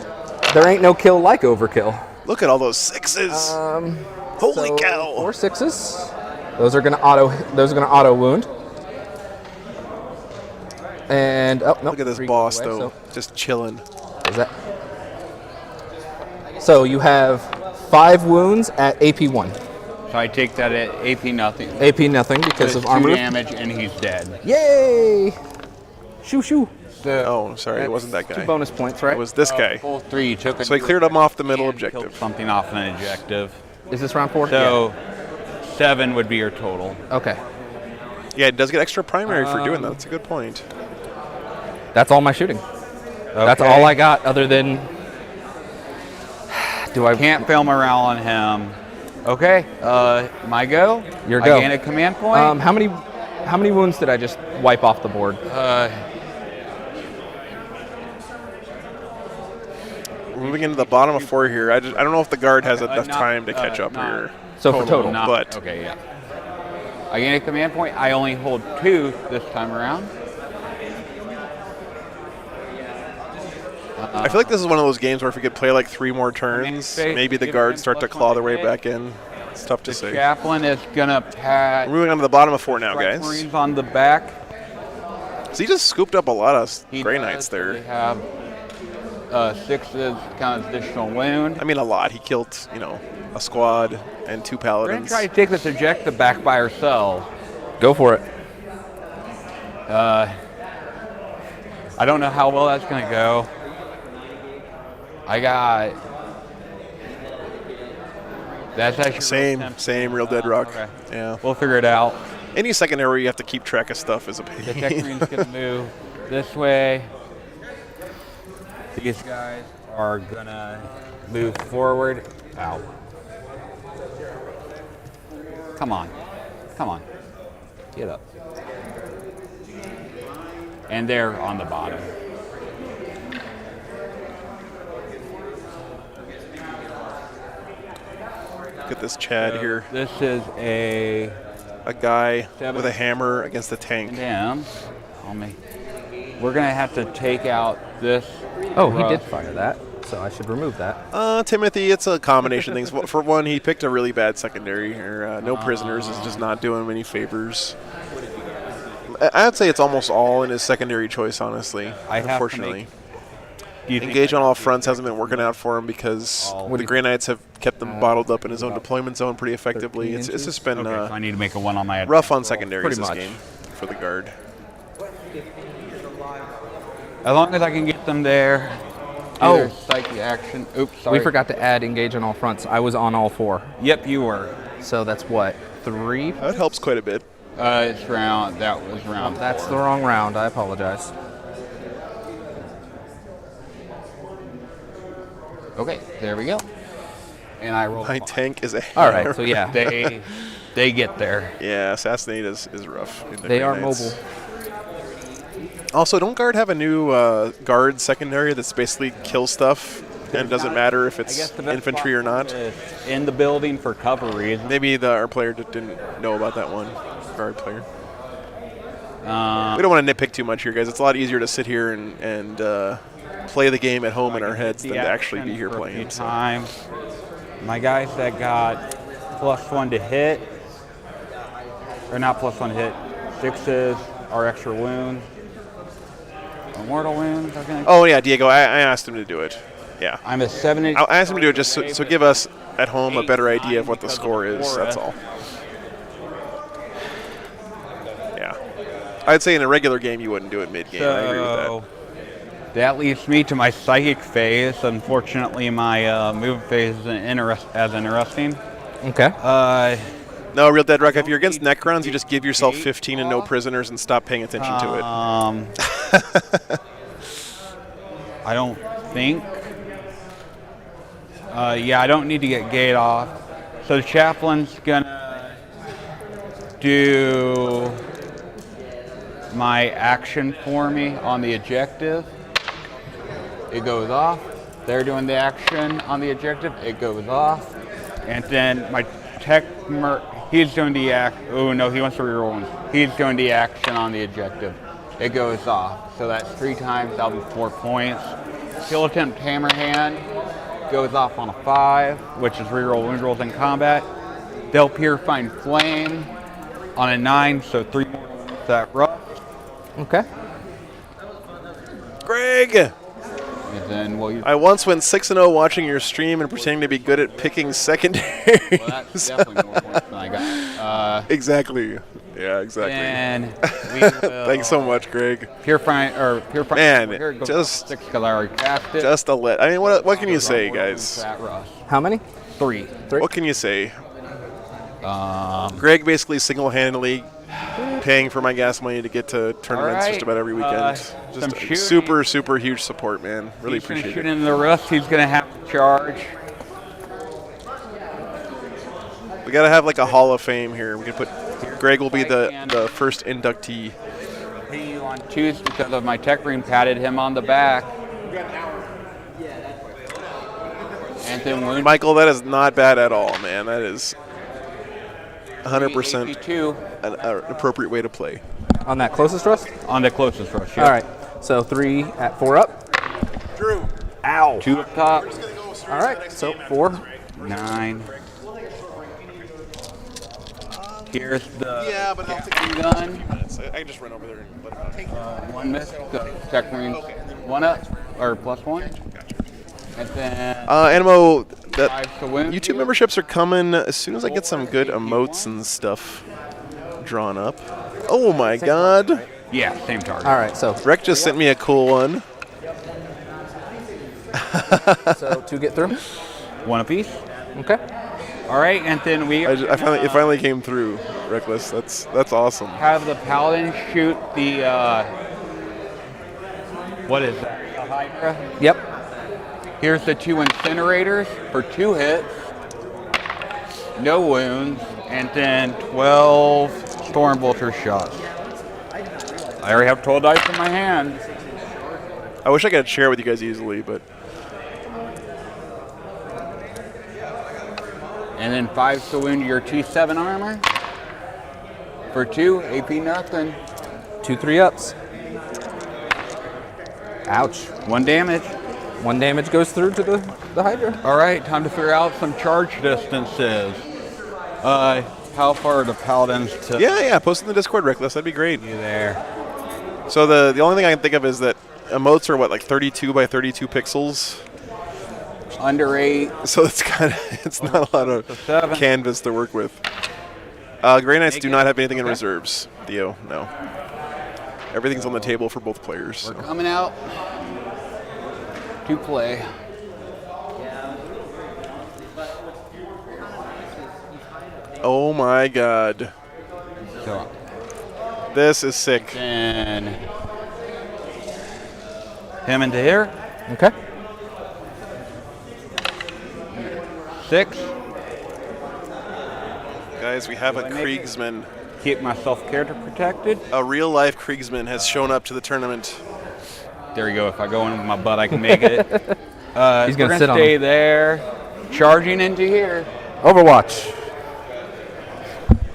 There ain't no kill like overkill. Look at all those 6s. Holy So cow! 4 6s. Those are going to auto wound. And oh no! Look at this 3 boss away, though, just chilling. Is that? So you have 5 wounds at AP1. So I take that at AP nothing. AP nothing because of 2 armor. damage and he's dead. Yay! Shoo shoo. Oh, sorry, it wasn't that 2 guy. bonus points, right? It was this guy. Full 3. You took it. So he cleared him off the middle and objective. killed something off an objective. Is this round 4? So 7 would be your total. Okay. Yeah, it does get extra primary for doing that. That's a good point. That's all my shooting. That's all I got other than... Do I... Can't film around on him. Okay, my go? Your go. I gain a command point? How many wounds did I just wipe off the board? Moving into the bottom of 4 here. I don't know if the guard has enough time to catch up here. So for total. But okay, yeah. I gain a command point. I only hold 2 this time around. I feel like this is one of those games where if we could play like 3 more turns, maybe the guards start to claw their way back in. It's tough to say. Chaplain is gonna pat. We're moving on to the bottom of 4 now, Strike guys. Marines on the back. So he just scooped up a lot of He Grey does. Knights there. They have 6 kind of additional wound. I mean, a lot. He killed, you know, a squad and 2 We're gonna paladins. try to take this objective back by ourselves. Go for it. I don't know how well that's gonna go. I got. That's actually Same real dead rock. Okay. Yeah. We'll figure it out. Any secondary where you have to keep track of stuff is a The pain. tech marine's gonna move this way. These guys are gonna move forward. Ow. Come on. Come on. Get up. And they're on the bottom. Look at this Chad here. This is a guy 7 with a hammer against a tank. Damn. We're gonna have to take out this. Oh, he did fire that, so I should remove that. Timothy, it's a combination of things. For one, he picked a really bad secondary. No prisoners is just not doing him any favors. I'd say it's almost all in his secondary choice, honestly. Unfortunately. Engage on all fronts hasn't been working out for him because the Grey Knights have kept them bottled up in his own deployment zone pretty effectively. It's just been so I need to make a 1 on my rough on secondaries Pretty this much. game for the guard. As long as I can get them there. Oh. Psyche action. Oops, sorry. We forgot to add engage on all fronts. I was on all 4. Yep, you were. So that's what? 3? That helps quite a bit. It's round. That was round. That's the wrong round. I apologize. Okay, there we go. And I roll. My tank is a All right, so yeah. They get there. Yeah, Assassinate is rough. in the They Grey are Knights. mobile. Also, don't Guard have a new guard secondary that's basically kill stuff and doesn't matter if I it's guess the best infantry or spot not? is in the building for cover reasons. Maybe our player didn't know about that one. Guard player. Uh, We don't want to nitpick too much here, guys. It's a lot easier to sit here and play the game at home in our heads than to actually be here playing. So. Times. My guys that got +1 to hit, or not +1 to hit, 6s are extra wounds. Mortal wounds, I think. Oh, yeah, Diego, I asked him to do it. Yeah. I'm a 7 inch. I asked him to do it just so give us at home a better idea of what the score is. That's all. Yeah. I'd say in a regular game you wouldn't do it mid-game. I agree with that. That leads me to my psychic phase. Unfortunately, my move phase isn't as interesting. Okay. No, Real Dead Rock, if you're against Necrons, you just give yourself 15 and no prisoners and stop paying attention to it. I don't think. Yeah, I don't need to get gate off. So the chaplain's gonna do my action for me on the objective. It goes off. They're doing the action on the objective. It goes off. And then my tech he's doing the oh no, he wants to reroll one. He's doing the action on the objective. It goes off. So that's 3 times, that'll be 4 points. Kill attempt hammerhand goes off on a 5, which is reroll wound rolls in combat. They'll purifying flame on a 9, so 3 more that rough. Okay. Greg! And then we'll use I once went 6-0 watching your stream and pretending to be good at picking secondaries. well, that's definitely more points than I got. Exactly. Yeah, exactly. And we will Thanks so much, Greg. purifying. Man, Here it goes just- 6 because I already cast it. Just a lit. I mean, what can you say, guys? That rough. How many? 3. What can you say? Greg basically single-handedly paying for my gas money to get to tournaments just about every weekend. Just a super, super huge support, man. Really appreciate it. Shooting in the wrist, he's going to have to charge. We got to have like a Hall of Fame here. We can put Greg will be the first inductee. Pay you on twos because of my tech ring patted him on the back. And then Michael, that is not bad at all, man. That is 100% an appropriate way to play. On that closest thrust? On the closest rush, yeah. All right. So 3 at 4 up. Drew. Ow. 2 up top. All right. So 4. 9. Here's the but I'll take gun. I can just run over there and let him out. 1 miss. Tech ring. 1 up or +1. And then Animo, that 5 to win. YouTube memberships are coming as soon as I get some good emotes and stuff drawn up. Oh my god. Yeah, same target. All right. So Rec just sent me a cool one. so 2 get through. 1 apiece. Okay. All right, and then It finally came through, Reckless. That's awesome. have the Paladin shoot the what is that? The Hydra. Yep. Here's the 2 incinerators for 2 hits, no wounds, and then 12 Storm Bolter shots. I already have 12 dice in my hand. I wish I could share it with you guys easily, but And then 5 to wound your T7 armor. For 2, AP nothing. 2 3-ups. Ouch. 1 damage. 1 damage goes through to the Hydra. All right, time to figure out some charge distances. How far are the Paladins to yeah, post in the Discord, Reckless. That'd be great. you there? So the only thing I can think of is that emotes are like 32 by 32 pixels. Under 8. So it's not a lot of 7. canvas to work with. Grey Knights do not have anything in reserves, Theo. No. Everything's on the table for both players. We're coming out to play. Oh my god. So, This is sick. and him into here. Okay. 6. Guys, we have a Kriegsman. Keep my self-character protected. A real-life Kriegsman has shown up to the tournament. There you go. If I go in with my butt, I can make it. He's gonna sit on stay him. there. Charging into here. Overwatch.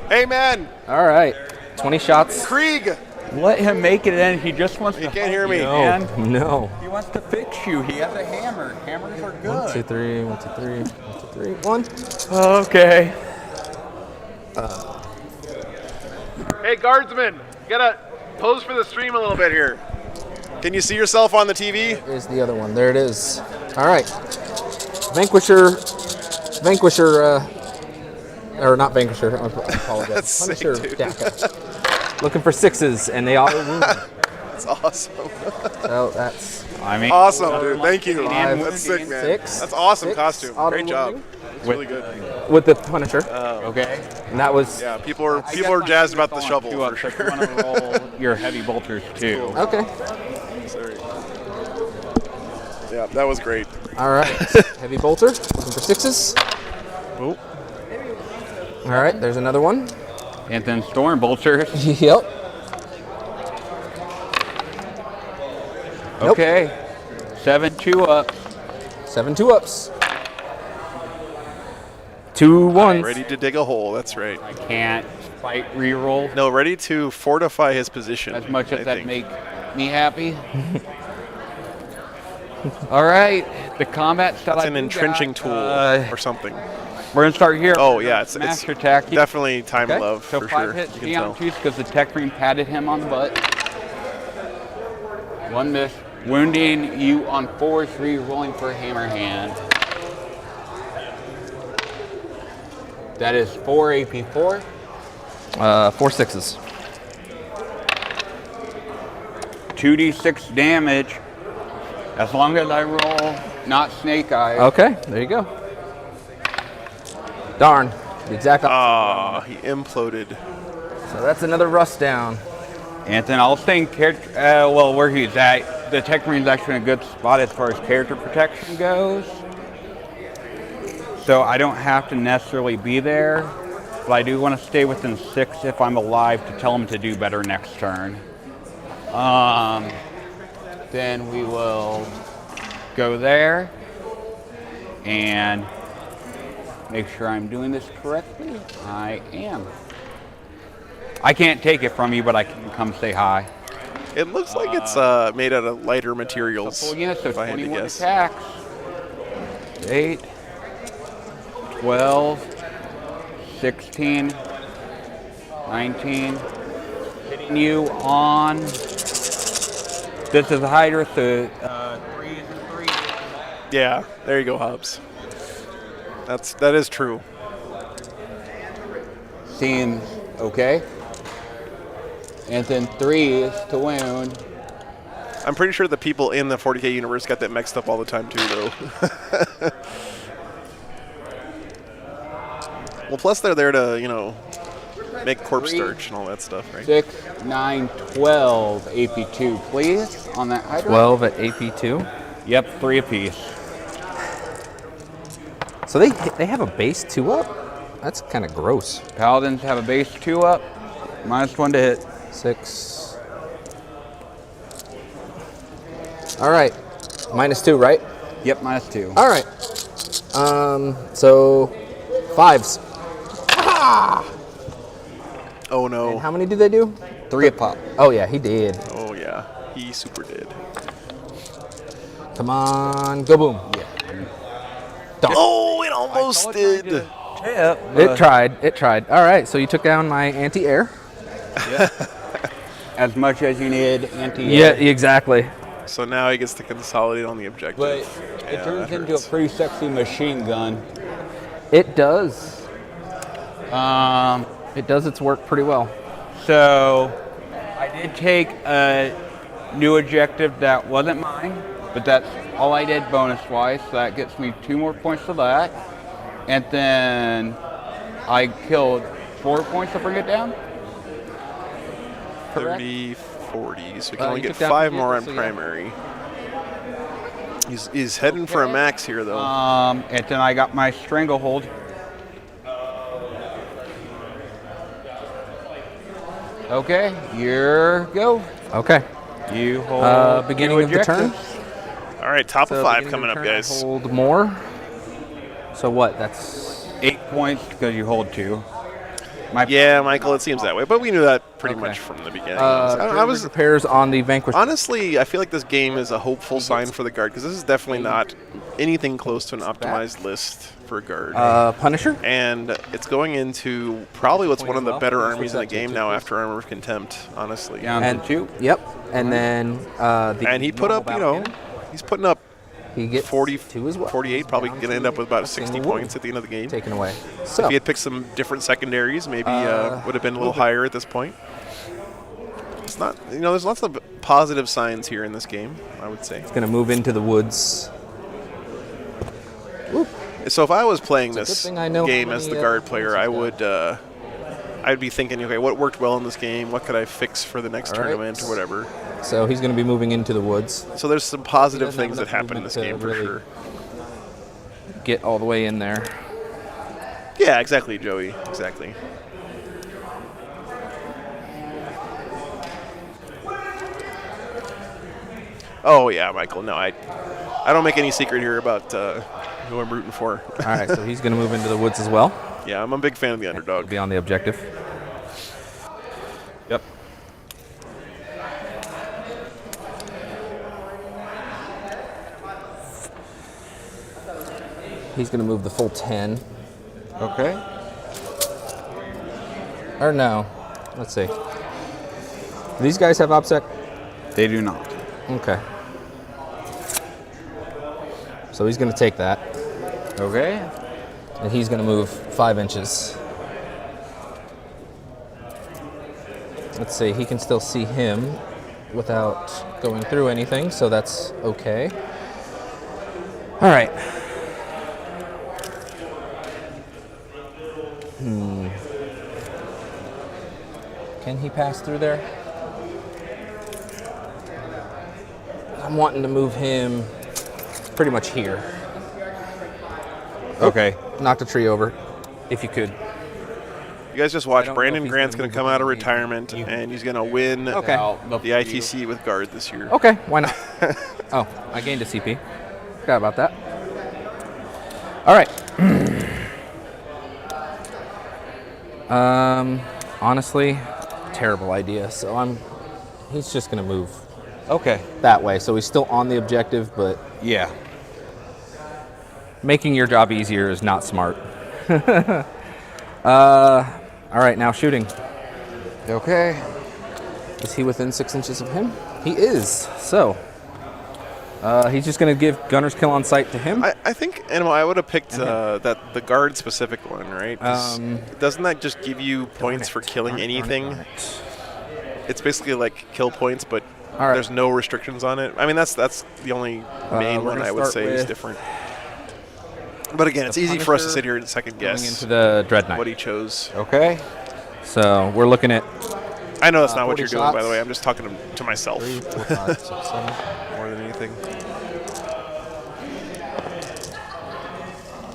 Hey, man! All right. 20 shots. Krieg! Let him make it in. He just wants to. He can't hear me. Man. No. He wants to fix you. He has a hammer. Hammers are good. 1 2 3. 1 2 3. 1 2 3. 1. Okay. Hey, guardsman! You gotta pose for the stream a little bit here. Can you see yourself on the TV? Is the other one. There it is. All right. Vanquisher, or not Vanquisher, I apologize. That's sick, Punisher dude. Daka. Looking for 6s, and they all wound. That's awesome. So that's I mean, Awesome, dude. Thank you. 5, That's sick, man. 6. That's awesome 6 costume. auto Great job. wounding It's really good. with the Punisher, okay. and that was Yeah, people are jazzed about the shovel for So sure. you want to roll your heavy bolters too. okay. Sorry. Yeah, that was great. All right. Heavy bolter, looking for 6s. Oh. All right. There's another one. And then storm bolters. Yep. Nope. Okay. 7 2 up. 7 2-ups. 2 1s. Ready to dig a hole. That's right. I can't fight reroll No, ready to fortify his position. as much as I that think. make me happy. All right. The combat style. It's I an do entrenching got, tool or something. We're gonna start here. Oh yeah, it's master tactic. definitely time Okay. love So for 5 sure. hits You can beyond tell. juice because the tech ring patted him on the butt. 1 miss. Wounding you on 4 3, rolling for hammer hand. That is 4 AP4. 4 6s. 2d6 damage. As long as I roll not snake eyes. Okay. There you go. Darn. The exact opposite. Ah, he imploded. So that's another rust down. Anthony, I'll stay in character. Well, where he's at, the Tech Marine's actually in a good spot as far as character protection goes. So I don't have to necessarily be there, but I do want to stay within 6 if I'm alive to tell him to do better next turn. Then we will go there and make sure I'm doing this correctly. I am. I can't take it from you, but I can come say hi. It looks like it's made out of lighter materials. Full unit, so if I had to 21 guess. attacks. 8, 12, 16, 19. Hitting you on. This is a Hydra, so 3 is 3. Yeah, there you go, Hobbs. That is true. Seems okay. And then 3 is to wound. I'm pretty sure the people in the 40K universe got that mixed up all the time too, though. Well, plus they're there to, make corpse starch and all that stuff, right? 6, 9, 12 AP2, please, on that Hydra. 12 at AP2. Yep, 3 apiece. So they have a base 2 up? That's kind of gross. Paladins have a base 2 up, -1 to hit. 6. All right. -2, right? Yep, -2. All right. So 5s. Oh no. And how many do they do? 3 a pop. Oh yeah, he did. Oh yeah, he super did. Come on, go boom. Oh, it almost did. It tried. All right, so you took down my anti-air. As much as you need anti. Yeah, exactly. So now he gets to consolidate on the objective. But it turns into a pretty sexy machine gun. It does. It does its work pretty well. So I did take a new objective that wasn't mine, but that's all I did bonus-wise. So that gets me 2 more points for that. And then I killed 4 points to bring it down. Correct? 30, 40, so we can only you get took down 5 the more on vehicle, so yeah. primary. He's heading for a max here, though. And then I got my stranglehold. Okay, your go. Okay. You hold. Beginning of the turn. All right, top of 5 beginning coming of up, the turn, I guys. Hold more. So what? That's 8 points because you hold 2. Yeah, Michael, it seems that way, but we knew that pretty Okay. much from the beginning. I was repairs on the Vanquish. honestly, I feel like this game is a hopeful sign for the guard because this is definitely not anything close to an optimized list for a guard. Punisher. And it's going into probably what's one of the better armies in the game now after Armor of Contempt, honestly. Down And to 2. Yep. And then And he put up, he's putting up he gets 42 as well. 48, probably Down going to to end up with about nothing 60 to worry. points at the end of the game. Taken away. If So he had picked some different secondaries, maybe would have been a little higher at this point. It's not, there's lots of positive signs here in this game, I would say. it's gonna move into the woods. So if I was playing It's a this good thing I know how game as the many, guard points player, he's I got. would, I'd be thinking, okay, what worked well in this game? What could I fix for the next All right. tournament or whatever? So he's gonna be moving into the woods. So there's some positive He doesn't have things that enough happen in this game movement for to sure. Get all the way in there. Yeah, exactly, Joey. Exactly. Oh yeah, Michael. No, I don't make any secret here about who I'm rooting for. All right, so he's gonna move into the woods as well. Yeah, I'm a big fan of the underdog. Be on the objective. Yep. He's gonna move the full 10. Okay. Or no. Let's see. Do these guys have OPSEC? They do not. Okay. So he's gonna take that, Okay. and he's gonna move 5 inches. Let's see, he can still see him without going through anything, so that's okay. All right. Can he pass through there? I'm wanting to move him pretty much here. Okay. Knock the tree over, if you could. You guys just I watch. don't know Brandon if he's Grant's gonna going to move come out of the retirement, and he's going to win Okay. the ITC with guard this year. Okay, why not? Oh, I gained a CP. Forgot about that. All right. Honestly, terrible idea. So he's just gonna move Okay. that way. So he's still on the objective, but Yeah. making your job easier is not smart. All right, now shooting. Okay. Is he within 6 inches of him? He is. So he's just gonna give gunner's kill on sight to him. I think, Animal, I would have picked the guard specific one, right? Doesn't that just give you points for killing anything? It's basically like kill points, but All right. there's no restrictions on it. I mean, that's the only main we're one gonna I would start say is with different. But again, it's easy for us to sit here and second Going guess into the Dread Knight. what he chose. Okay. So we're looking at I know that's not what 40 you're doing, by the shots. way. I'm just talking to myself 3, 4, 5, 6, 7. more than anything.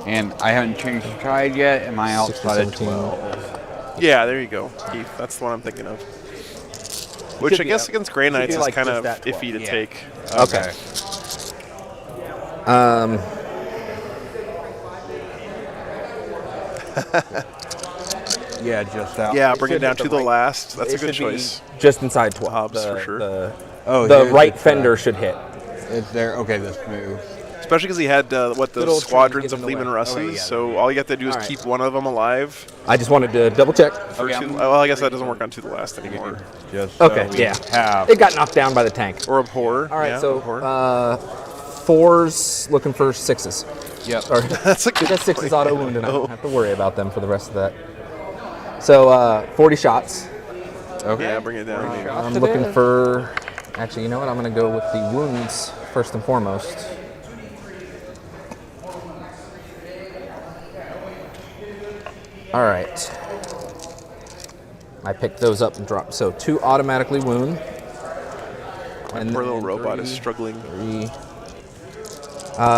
And I haven't changed the tide yet. Am I 16, outside of 17. 12? Yeah, there you go, Keith. That's the one I'm thinking of. Which I should be guess up. against Grey Should Knights be is like kind just of that 12. iffy to Yeah. take. Okay. Yeah, just out. Yeah, bring it down hit to the the right- last. That's a It good should be choice. just inside 12. Hobbs, for sure. Oh, The here's right the fender should hit. It's there. Okay, this move. Especially because he had Good the old squadrons train of getting Lehman away. Russes, Okay, yeah. so all you have to do is Alright. keep one of them alive. I just wanted to double check. For Okay, two, well, I guess that doesn't work on to the last anymore. Just Okay, so we yeah. have. It got knocked down by the tank. Or a horror. All right, yeah, so abhor. 4s looking for 6s. Yep. Sorry. That's a good That 6 is point. auto wound, and I Oh. don't have to worry about them for the rest of that. So 40 shots. Okay. Yeah, bring it down. maybe. I'm looking for. Actually, you know what? I'm going to go with the wounds first and foremost. All right. I picked those up and dropped. So 2 automatically wound. And Poor little then robot is 3, struggling. 3.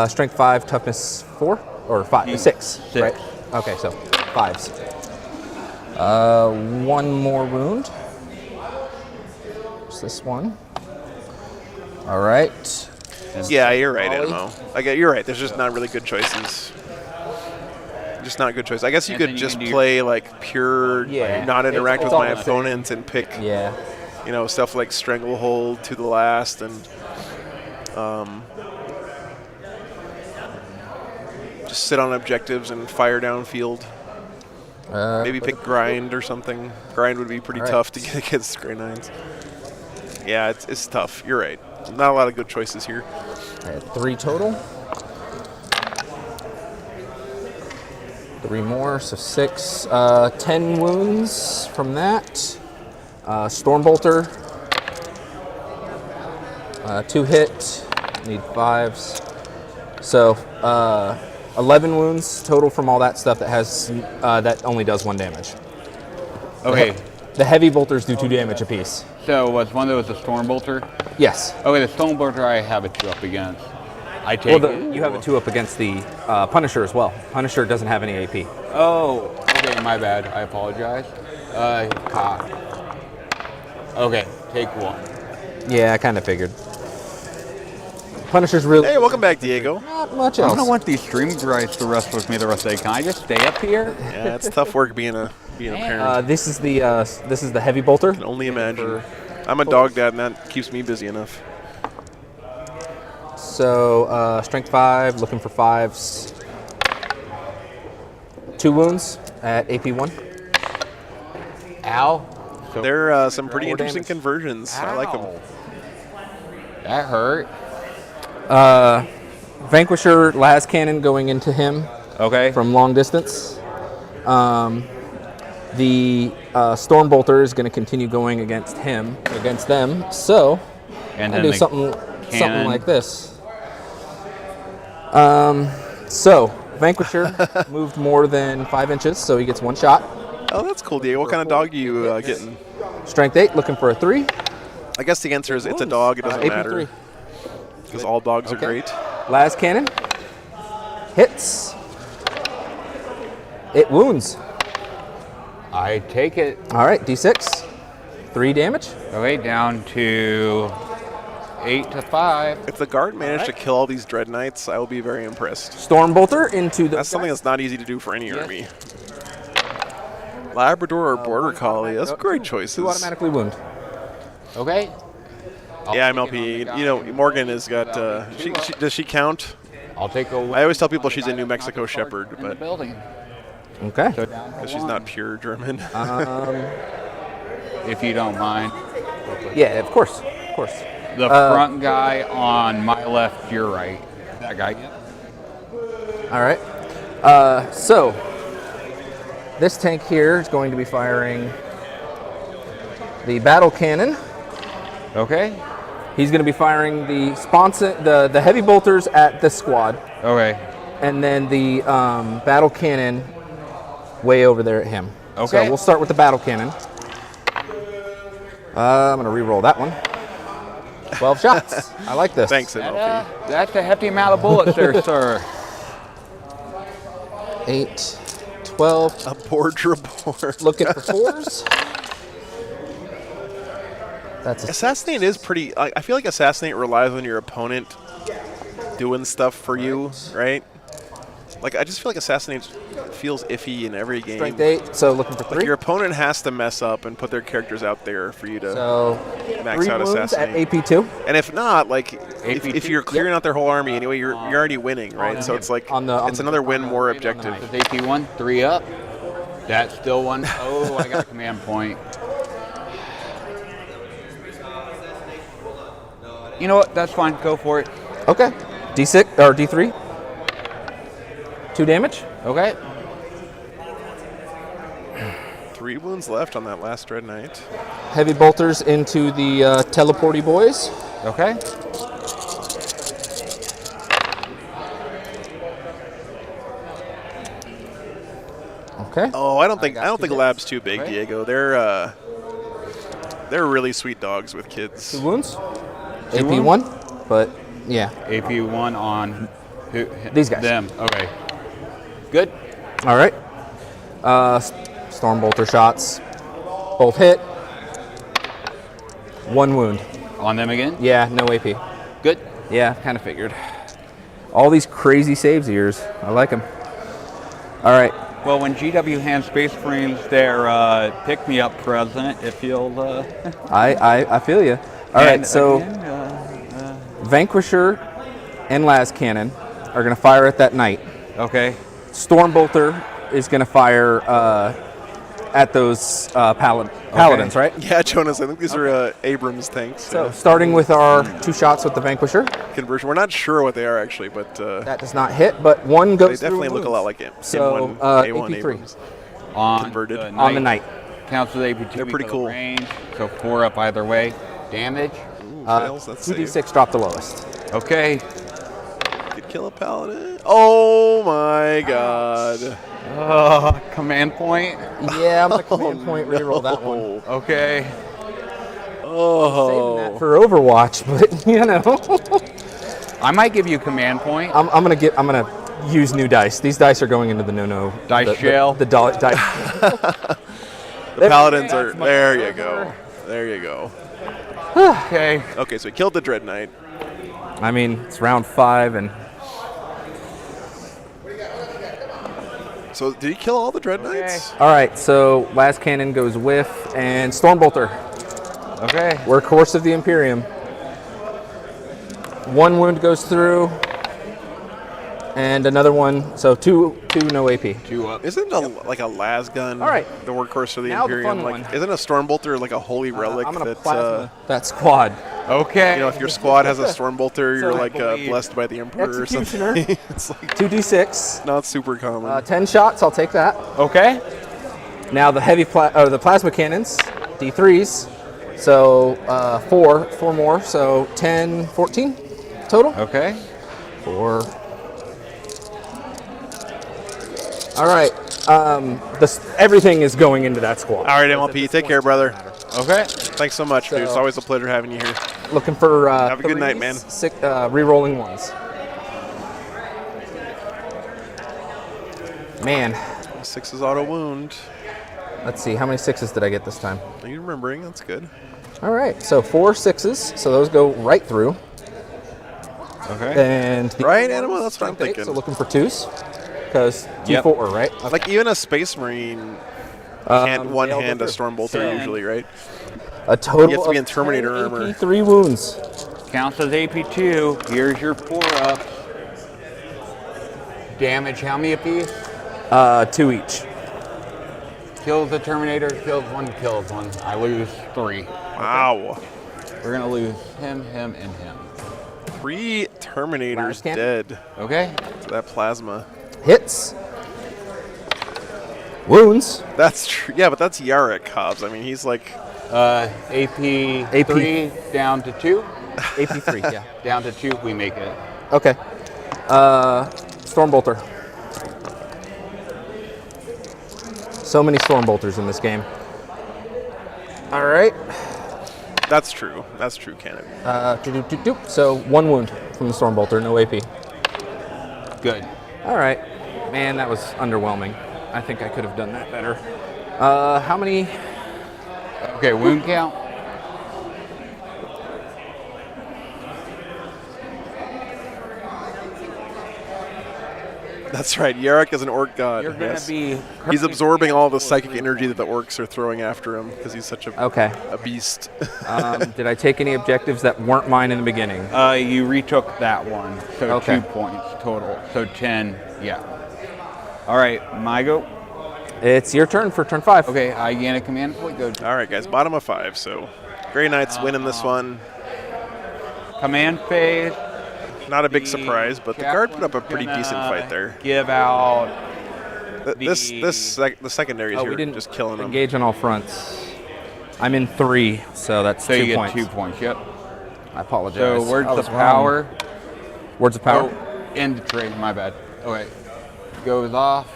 Strength 5, toughness 4 or 5, 6, right? Okay, so 5s. 1 more wound. Just this one. All right. Yeah, you're right, Ollie. Animo. You're right. There's just not really good choices. Just not good choice. I guess you And then could you just can do play like pure, Yeah. not interact It's with all my the same. opponents and pick, Yeah. stuff like Stranglehold to the last and just sit on objectives and fire downfield. Maybe pick Grind or something. Grind would be pretty All right. tough to get against Grey Knights. Yeah, it's tough. You're right. Not a lot of good choices here. I had 3 total. 3 more, so 6. 10 wounds from that. Stormbolter. 2 hit. Need 5s. So 11 wounds total from all that stuff that has that only does 1 damage. Okay. The heavy bolters do 2 damage apiece. So was one of those a Stormbolter? Yes. Okay, the Stormbolter I have a 2 up against. I Well, take you have a 2 up against the Punisher as well. Punisher doesn't have any AP. Oh, okay, my bad. I apologize. Okay, take 1. Yeah, I kind of figured. Punisher's really Hey, welcome back, Diego. not much I else. don't want these stream guys to rest with me the rest of the day. Can I just stay up here? Yeah, it's tough work being a parent. This is the heavy bolter. I can only imagine. I'm a dog dad, and that keeps me busy enough. So strength 5, looking for 5s. 2 wounds at AP 1. Ow. So There are some pretty 4 interesting damage. conversions. I like them. Ow. That hurt. Vanquisher las cannon going into him Okay. from long distance. The Stormbolter is going to continue going against them. So And I then do the something cannon. like this. So Vanquisher moved more than 5 inches, so he gets 1 shot. Oh, that's cool, Diego. What kind of dog are you getting? Strength 8, looking for a 3. I guess the answer is it's a dog. It doesn't AP3. matter. Because all dogs are great. Las Cannon hits. It wounds. I take it. All right, D6. 3 damage. Okay, down to 8 to 5. If the guard managed to kill all these Dread Knights, I will be very impressed. Stormbolter into the. That's something that's not easy to do for any army. Labrador or Border Collie, that's great choices. 2 automatically wound. Okay. Yeah, MLP. You know, Morgan has got. Does she count? I'll take a. I always tell people she's a New Mexico Shepherd, in the but building. Okay. So down to because she's 1, not pure German. if you don't mind. Yeah, of course. Of course. The front guy on my left, your right. That guy. All right. So this tank here is going to be firing the battle cannon. Okay. He's going to be firing the the heavy bolters at this squad, Okay. and then the battle cannon way over there at him. Okay. So we'll start with the battle cannon. I'm going to re-roll that one. 12 shots. I like this. Thanks, MLP. That's a hefty amount of bullets there, sir. 8, 12. A board report. Looking for 4s. That's a Assassinate is pretty. I feel like Assassinate relies on your opponent doing stuff for you, right? Like, I just feel like Assassinate feels iffy in every game. strength 8, so looking for 3. Like, your opponent has to mess up and put their characters out there for you to So max 3 out wounds Assassinate. at AP2. And if not, like, if you're clearing Yep. out their whole army anyway, you're already winning, right? So it's like it's another win more objective. It's AP1, 3 up. That's still 1. Oh, I got a command point. You know what? That's fine. Go for it. Okay. D6 or D3. 2 damage. Okay. 3 wounds left on that last Dread Knight. Heavy bolters into the teleporty boys. Okay. Okay. Oh, I don't think Lab's too big, Okay. Diego. They're really sweet dogs with kids. 2 wounds. AP1, but yeah. AP1 on who? These guys. Them. Okay. Good. All right. Stormbolter shots. Both hit. 1 wound. On them again. Yeah, no AP. Good. Yeah, kind of figured. All these crazy saves of yours. I like them. All right. Well, when GW hands Space Marines their pick-me-up present, if you'll. I feel you. All right, and so again, Vanquisher and Las Cannon are going to fire at that knight. okay. Stormbolter is going to fire at those paladins, right? Yeah, Jonas, I think these are Abrams tanks. So starting with our 2 shots with the Vanquisher. Conversion. We're not sure what they are actually, but That does not hit, but 1 they goes definitely through look a lot like it. So, A1 AP3. Abrams. On Converted. the on the knight. Counts as AP2. They're pretty because of cool. Range, so 4 up either way. Damage. Ooh, fails, that's 2d6 drop the lowest. Okay. Could kill a paladin. Oh my god. Command point. Yeah, I'm going to command point reroll that one. Okay. Saving that for Overwatch, but you know. I might give you command point. I'm gonna use new dice. These dice are going into the no Dice jail. The dice. The paladins are. There you go. There you go. Okay. Okay, so we killed the Dread Knight. I mean, it's round 5, and So did he kill all the Dread Knights? all right. So last cannon goes whiff, and Stormbolter, Okay. workhorse of the Imperium. 1 wound goes through, and another one. So two no AP. 2 up. Isn't a like a las gun All right. the workhorse of the Now the Imperium? fun Like, one. isn't a Stormbolter like a holy relic I'm gonna that plasma that squad. Okay. you know, if your squad has a Stormbolter, you're So I like believe- blessed by the Emperor or something. Executioner. It's like 2d6. not super common. 10 shots. I'll take that. Okay. Now the heavy the plasma cannons, D3s. So 4 more. So 10, 14 total. Okay. 4, All right. Everything is going into that squad. All right, MLP, take care, brother. Okay. Thanks so much, dude. It's always a pleasure having you here. Looking for Have a good night, man. Re-rolling ones. Man. 6 is auto wound. Let's see, how many 6s did I get this time? Are you remembering? That's good. All right, so 4 6s, so those go right through. Okay. And the Right, Animal? That's what I'm strength 8, thinking. So looking for 2s, because T4, right? Okay. Like even a Space Marine can't one-hand a they'll go Stormbolter usually, right? A total You have to be of in Terminator 10 armor. AP, 3 wounds. Counts as AP2. Here's your 4-ups. Damage, how many apiece? 2 each. Kills the Terminator, kills one. I lose 3. Wow. We're gonna lose him, and him. 3 Terminators Last camp. dead Okay. to that plasma. Hits. Wounds. That's true. Yeah, but that's Yarrick Hobbs. I mean, he's like AP 3 down to 2. AP3, yeah. Down to 2, we make it. Okay. Stormbolter. So many Stormbolters in this game. All right. That's true. That's true, Cannon. So 1 wound from the Stormbolter, no AP. Good. All right. Man, that was underwhelming. I think I could have done that better. How many? Okay, wound count. That's right. Yarrick is an orc god. You're gonna yes. be. He's absorbing all the psychic energy that the orcs are throwing after him because he's such a beast. Did I take any objectives that weren't mine in the beginning? You retook that one, so Okay. 2 points total. So 10. Yeah. All right, my go. It's your turn for turn 5. Okay, I gain a command point. Go. All right, guys. Bottom of 5. So Grey Knight's winning this one. Command phase. Not a big surprise, but the guard put up a pretty decent fight there. Give out. The secondaries We here didn't just killing them. engage on all fronts. I'm in 3, so that's So 2 you get points. 2 points. Yep. I apologize. So words I of was wrong. power. Words of power. Oh, end the trade. My bad. Okay. Goes off.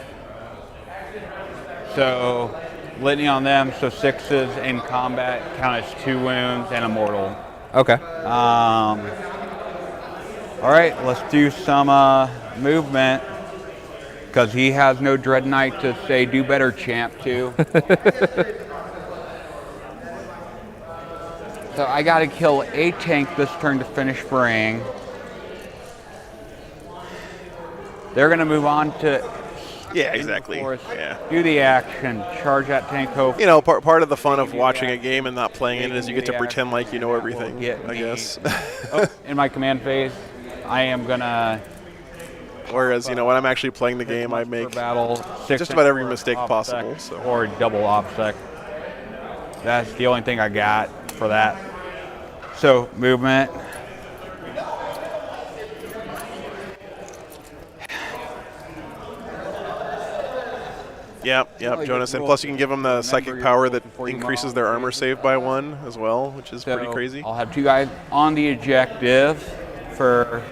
So litany on them. So 6s in combat count as 2 wounds and immortal. Okay. All right, let's do some movement because he has no Dread Knight to say "do better, champ" to. So I got to kill a tank this turn to finish spraying. They're gonna move on to. Yeah, exactly. Force, Yeah. Do the action, charge that tank. Hope. You know, part of the fun of watching a game and not playing it is you get to pretend like you know everything, I guess. In my command phase, I am gonna. Whereas, you know, when I'm actually playing the game, I make battle just about every mistake possible. So. Or double OPSEC. That's the only thing I got for that. So movement. Yep, Jonas. And plus you can give them the psychic power that increases their armor save by 1 as well, which is pretty crazy. I'll have 2 guys on the objective for.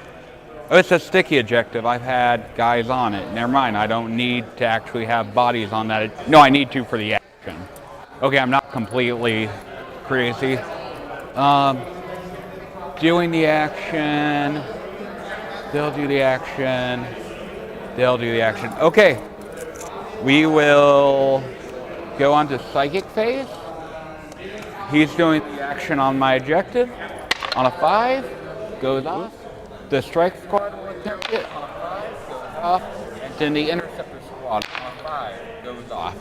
Oh, it's a sticky objective. I've had guys on it. Never mind. I don't need to actually have bodies on that. No, I need to for the action. Okay, I'm not completely crazy. Doing the action. They'll do the action. They'll do the action. Okay. We will go on to psychic phase. He's doing the action on my objective. On a 5, goes off. The strike squad will attempt it. On a 5, goes off. And then the interceptor squad on a 5 goes off.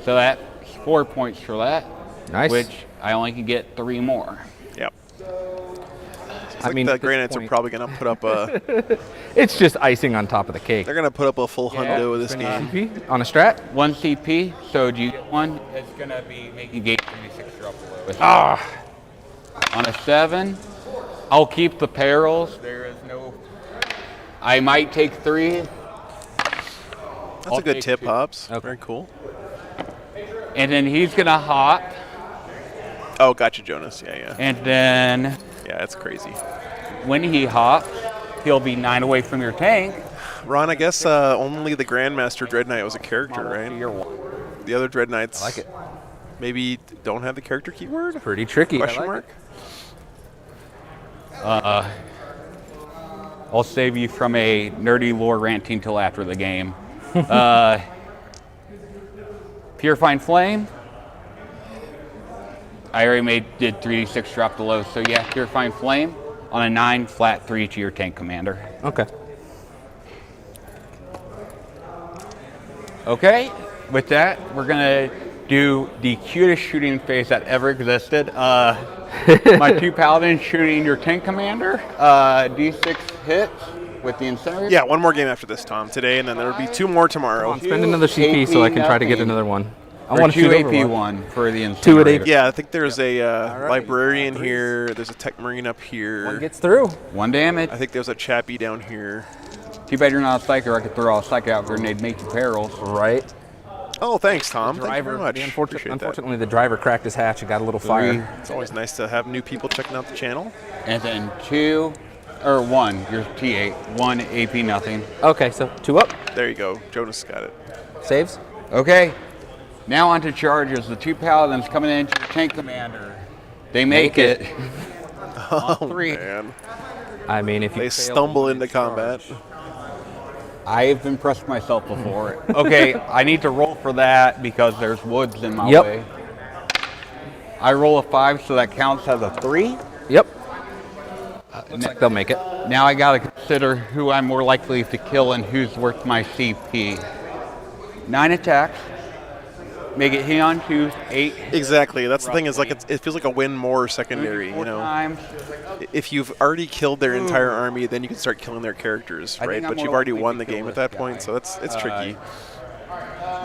So that's 4 points for that. Nice. Which I only can get 3 more. Yep. I mean, the at this Grey Knights are point- probably going to put up a. It's just icing on top of the cake. They're going to put up a full hundo of this game. CP on a strat? 1 CP. So do you get 1? It's going to be making gate 36 drop below. Ah. On a 7, I'll keep the perils. There is no. I might take 3. That's a good tip, Hobbs. Okay. Very cool. And then he's going to hop. Oh, gotcha, Jonas. Yeah. And then Yeah, that's crazy. when he hops, he'll be 9 away from your tank. Ron, I guess only the Grandmaster Dread Knight was a character, right? The other Dread Knights I like it. maybe don't have the character keyword? Pretty tricky. Question I like mark? it. I'll save you from a nerdy lore ranting till after the game. Purifying Flame. I already did 3d6 drop the low, so yeah, Purifying Flame on a 9 flat 3 to your tank commander. Okay. Okay, with that, we're gonna do the cutest shooting phase that ever existed. My 2 paladins shooting your tank commander. D6 hits with the incinerator. Yeah, one more game after this, Tom, today, and then there will be 2 more tomorrow. Spend another CP so I can try to get another one. I want to 2 shoot AP over one for the 2 at incinerator. AP. Yeah, I think there's a librarian here. There's a tech marine up here. One gets through. 1 damage. I think there's a chappie down here. Too bad you're not a psyker. I could throw a psych out grenade, make you perils. Right. Oh, thanks, Tom. Thank you Driver. very much. Appreciate that. Unfortunately, the driver cracked his hatch and got a little fire. It's always nice to have new people checking out the channel. And then 1, your T8, 1 AP nothing. Okay, so 2 up. There you go. Jonas got it. Saves. Okay, now on to charges. The 2 paladins coming into your tank commander. They make it. Oh, 3. man. I mean, if you They fail, stumble you into get charged. combat. I've impressed myself before. Okay, I need to roll for that because there's woods in my Yep. way. I roll a 5, so that counts as a 3. Yep. Looks like they'll make it. Now I gotta consider who I'm more likely to kill and who's worth my CP. 9 attacks. Make it hit on 2, 8. Exactly. That's the thing is, like, it feels like a win more secondary, 4 you know. times. If you've already killed their entire army, then you can start killing their characters, I right? think I'm But you've more already likely won to the kill game at this that guy. point, so it's tricky.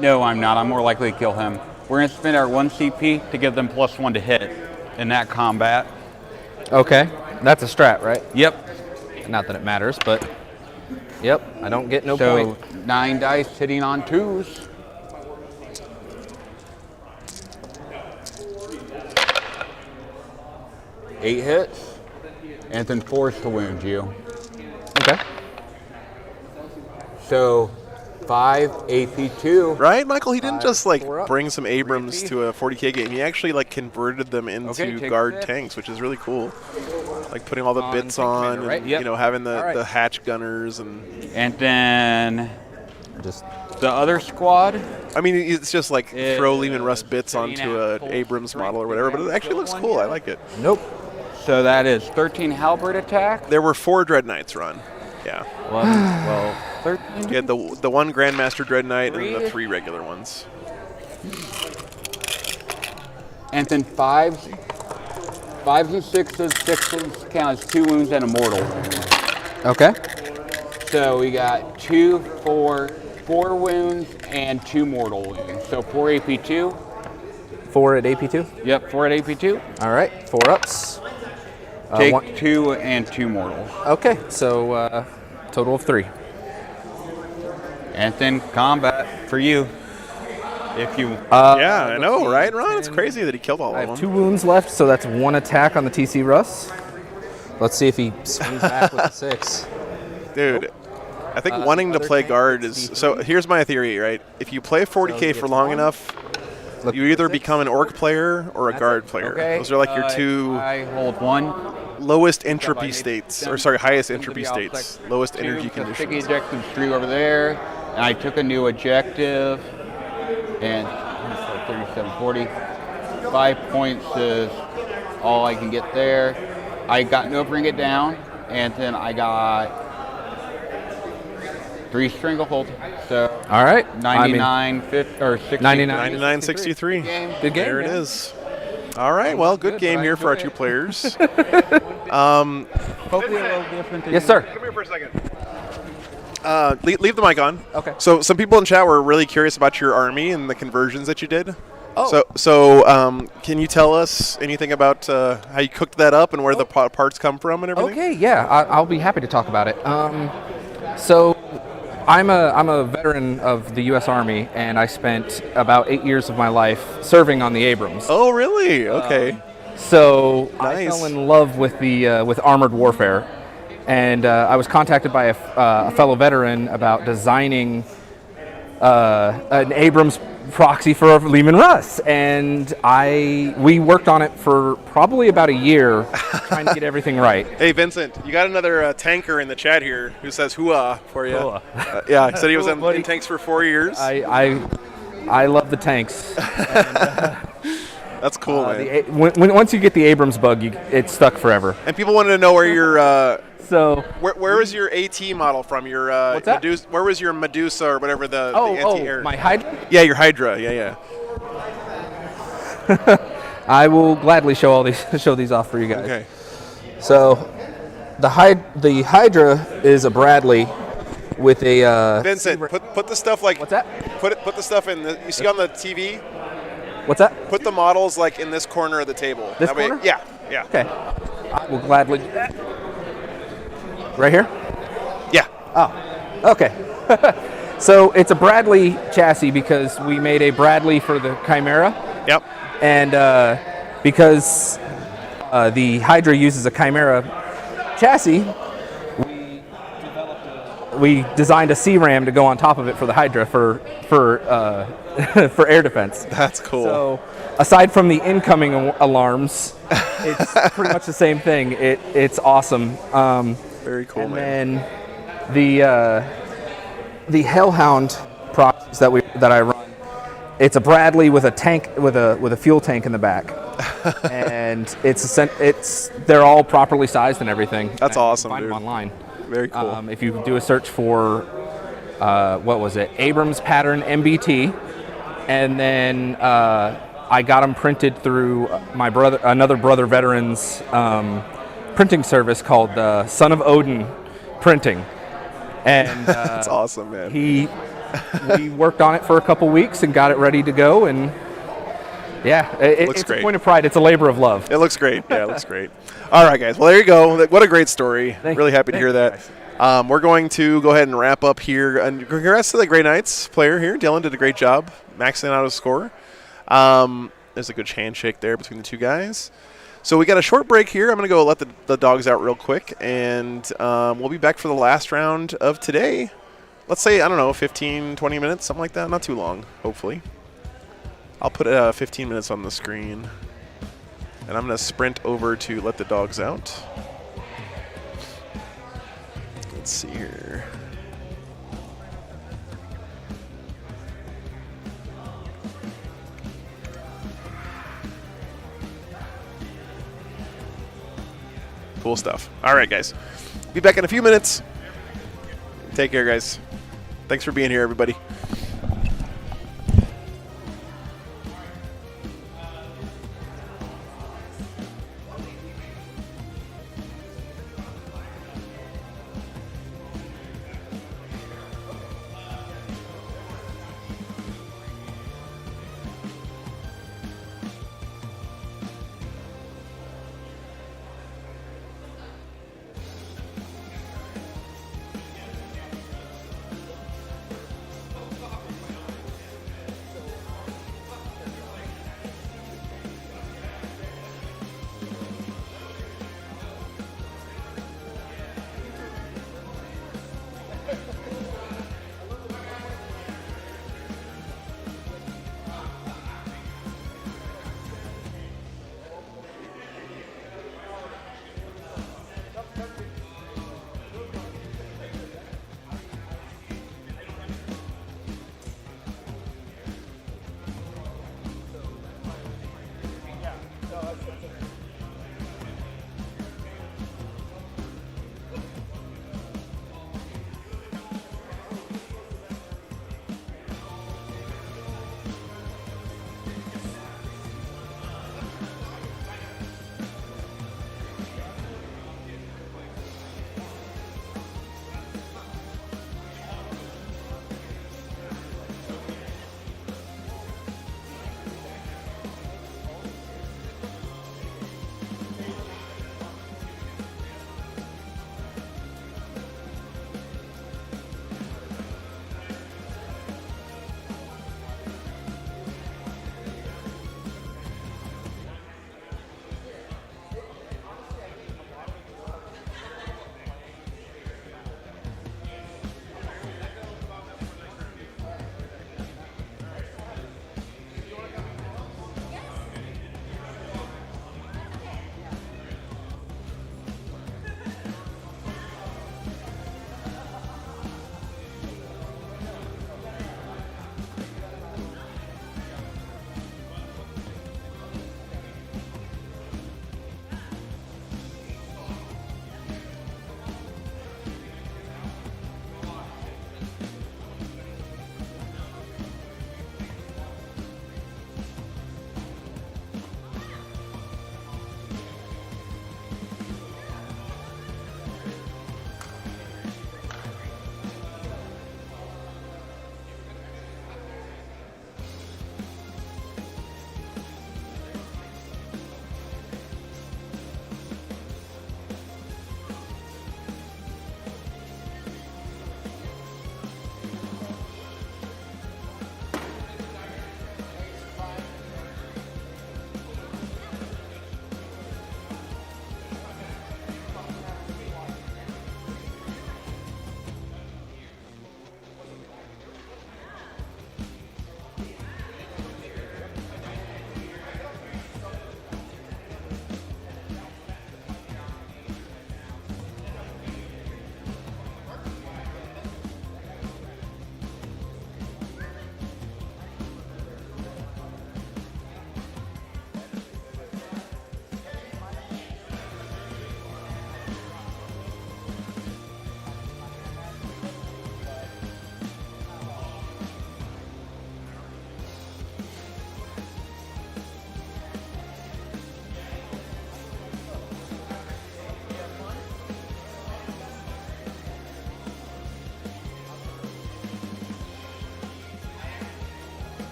No, I'm not. I'm more likely to kill him. We're gonna spend our 1 CP to give them +1 to hit in that combat. Okay. That's a strat, right? Yep. Not that it matters, but yep. I don't get no So point. 9 dice hitting on 2s. Eight hits, and then 4s to wound you. Okay. So 5 AP2. Right, Michael? He didn't just like 4 up. bring some Abrams to a 40K game. He actually like converted them into Okay, take guard 6. tanks, which is really cool. Like putting all the On bits tank on, commander, right? and, Yep. you know, having the, All right. the hatch gunners, and And then Just the other squad. I mean, it's just like throw Lehman Russ bits sitting onto at a full Abrams strength model or whatever, but it actually looks cool. I like it. nope. So that is 13 halberd attack. There were 4 Dread Knights, Ron. Yeah. 11, 12, 13. You had the one Grandmaster Dread Knight and the 3. 3 regular ones. And then 5s and 6s. 6s count as 2 wounds and a mortal. Okay. So we got 2, 4 wounds and 2 mortal wounds. So 4 AP2. 4 at AP2. Yep, 4 at AP2. All right. 4 ups. Take 2 and 2 mortals. Okay. So total of 3. And then combat for you. If you Yeah, I know, right, Ron? It's crazy that he killed all I of have them. 2 wounds left, so that's 1 attack on the TC Russ. Let's see if he swings back with a 6. Dude, I think wanting to other play tank guard is is... D3. So here's my theory, right? If you play 40K he for gets long 1. enough, Look, you either 6. become an orc player or a guard player. okay, Those are like your 2 I hold 1. lowest I entropy need states, them or sorry, highest to the entropy outside. states, lowest 2 energy sticky conditions. objectives, 3 over there. And I took a new objective. And 37, 40. 5 points is all I can get there. I got no bring it down. And then I got 3 stranglehold. So All right. 99, 50, or 60. 99. 99-63. Good game. Good game. There it yeah. is. All right, well, good good, game but I here for our enjoy 2 players. Hopefully a little different than Yes, sir. Come here for a second. Leave the mic on. Okay. So some people in chat were really curious about your army and the conversions that you did. Oh. So can you tell us anything about how you cooked that up and where the parts come from and everything? Okay, yeah, I'll be happy to talk about it. So I'm a veteran of the U.S. Army, and I spent about 8 years of my life serving on the Abrams. Oh, really? Okay. So I Nice. fell in love with the with armored warfare, and I was contacted by a fellow veteran about designing an Abrams proxy for Lehman Russ, and we worked on it for probably about a year, trying to get everything right. Hey, Vincent, you got another tanker in the chat here who says "hooah" for you. Yeah, he said he was in tanks for 4 years. I love the tanks. That's cool, man. Once you get the Abrams bug, it's stuck forever. And people wanted to know where your where was your AT model from? Your What's that? Where was your Medusa or whatever the anti-air? My Hydra? Yeah, your Hydra. Yeah. I will gladly show these off for you guys. Okay. So the Hydra is a Bradley with a Vincent, put the stuff like What's that? Put the stuff in you see on the TV. What's that? Put the models like in this corner of the table. This that corner? Way, yeah. Okay. I will gladly do that. Right here? Yeah. Oh, okay. So it's a Bradley chassis because we made a Bradley for the Chimera. Yep. And because the Hydra uses a Chimera chassis, we designed a C-RAM to go on top of it for the Hydra for for air defense. That's cool. So aside from the incoming alarms, it's pretty much the same thing. It's awesome. Very cool, and man. then the Hellhound proxies that I run, it's a Bradley with a tank with a fuel tank in the back, and they're all properly sized and everything. That's awesome, you can find dude. them online. Very cool. If you do a search for what was it, Abrams pattern MBT, and then I got them printed through another brother veteran's printing service called Son of Odin Printing, and that's awesome, man. We worked on it for a couple weeks and got it ready to go, and yeah, it's great. a point of pride. It's a labor of love. It looks great. Yeah, it looks great. All right, guys. Well, there you go. What a great story. Really happy to hear that. We're going to go ahead and wrap up here. And congrats to the Grey Knights player here. Dylan did a great job maxing out his score. There's a good handshake there between the two guys. So we got a short break here. I'm going to go let the dogs out real quick, and we'll be back for the last round of today. Let's say, I don't know, 15, 20 minutes, something like that. Not too long, hopefully. I'll put 15 minutes on the screen, and I'm going to sprint over to let the dogs out. Let's see here. Cool stuff. All right, guys. Be back in a few minutes. Take care, guys. Thanks for being here, everybody.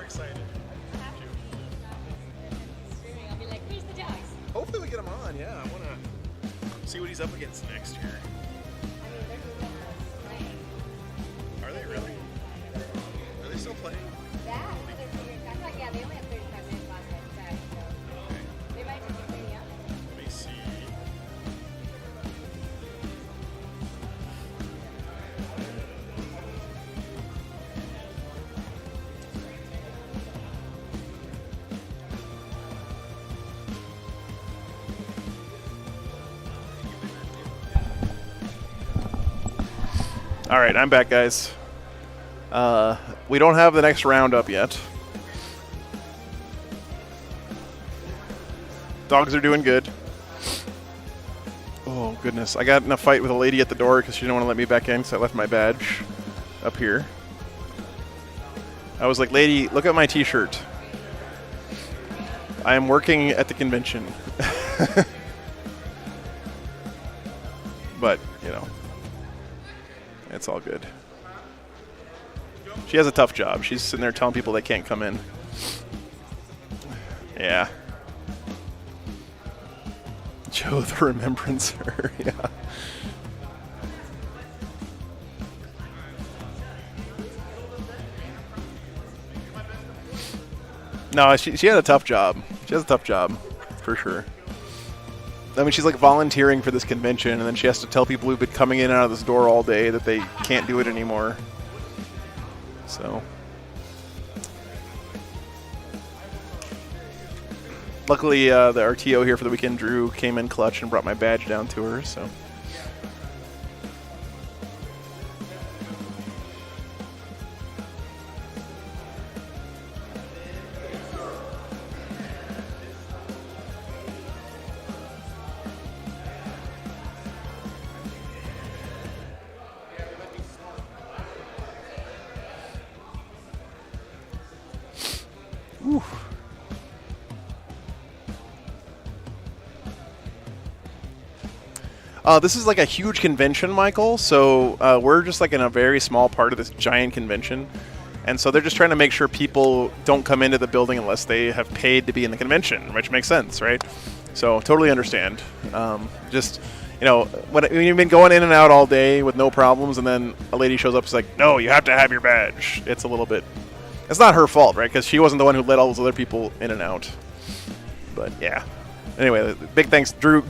excited. I'll be like, where's the dogs? Hopefully we get him on. Yeah, I want to see what he's up against next year. Are they really? Are they still playing? Yeah, yeah, they only have 35 minutes last night, so they might just be cleaning up. Let me see. All right, I'm back, guys. We don't have the next round up yet. Dogs are doing good. Oh, goodness. I got in a fight with a lady at the door because she didn't want to let me back in because I left my badge up here. I was like, lady, look at my t-shirt. I am working at the convention. But, you know, it's all good. She has a tough job. She's sitting there telling people they can't come in. Yeah. Joe the Remembrancer, yeah. No, she had a tough job. She has a tough job, for sure. I mean, she's like volunteering for this convention, and then she has to tell people who've been coming in and out of this door all day that they can't do it anymore. So, luckily, the RTO here for the weekend, Drew, came in clutch and brought my badge down to her. So, this is like a huge convention, Michael. So we're just like in a very small part of this giant convention. And so they're just trying to make sure people don't come into the building unless they have paid to be in the convention, which makes sense, right? So totally understand. Just, you know, when you've been going in and out all day with no problems, and then a lady shows up, it's like, no, you have to have your badge. It's a little bit, it's not her fault, right? Because she wasn't the one who let all those other people in and out. But yeah. Anyway, big thanks. Drew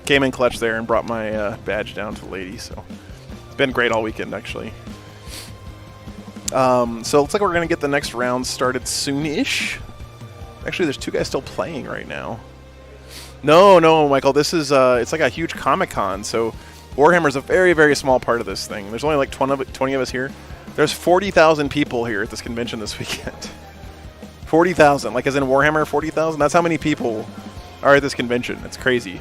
came in clutch there and brought my badge down to the lady. So it's been great all weekend, actually. So it looks like we're going to get the next round started soon-ish. Actually, there's two guys still playing right now. No, Michael. This is it's like a huge Comic-Con. So Warhammer's a very, very small part of this thing. There's only like 20 of us here. There's 40,000 people here at this convention this weekend. 40,000, like as in Warhammer 40,000? That's how many people are at this convention. It's crazy.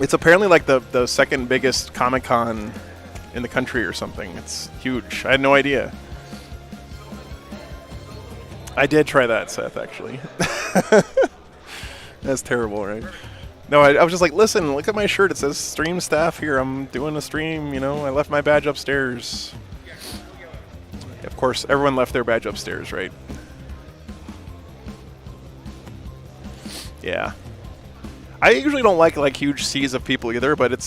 It's apparently like the second biggest Comic-Con in the country or something. It's huge. I had no idea. I did try that, Seth, actually. That's terrible, right? No, I was just like, listen, look at my shirt. It says stream staff here. I'm doing a stream, you know. I left my badge upstairs. Of course, everyone left their badge upstairs, right? Yeah. I usually don't like huge seas of people either, but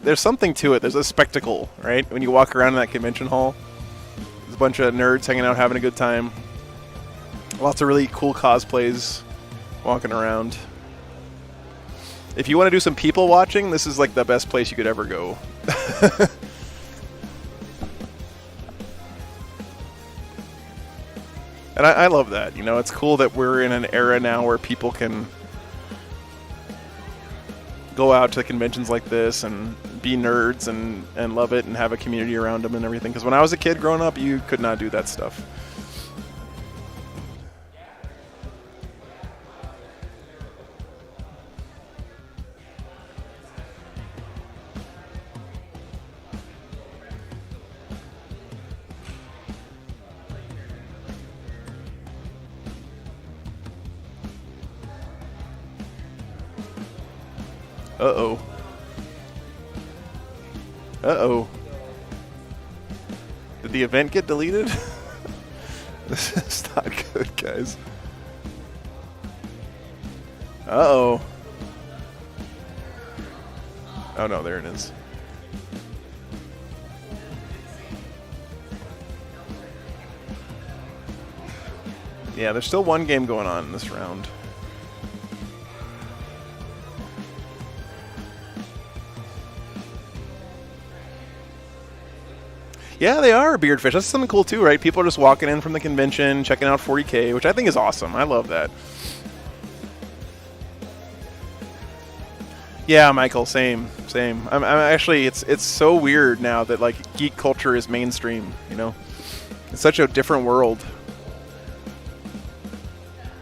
there's something to it. There's a spectacle, right? When you walk around in that convention hall, there's a bunch of nerds hanging out, having a good time. Lots of really cool cosplays walking around. If you want to do some people watching, this is like the best place you could ever go. And I love that. You know, it's cool that we're in an era now where people can go out to conventions like this and be nerds and love it and have a community around them and everything. Because when I was a kid growing up, you could not do that stuff. Uh-oh. Uh-oh. Did the event get deleted? This is not good, guys. Uh-oh. Oh no, there it is. Yeah, there's still one game going on in this round. Yeah, they are beardfish. That's something cool too, right? People are just walking in from the convention, checking out 40K, which I think is awesome. I love that. Yeah, Michael, same. I'm actually, it's so weird now that like geek culture is mainstream. You know, it's such a different world.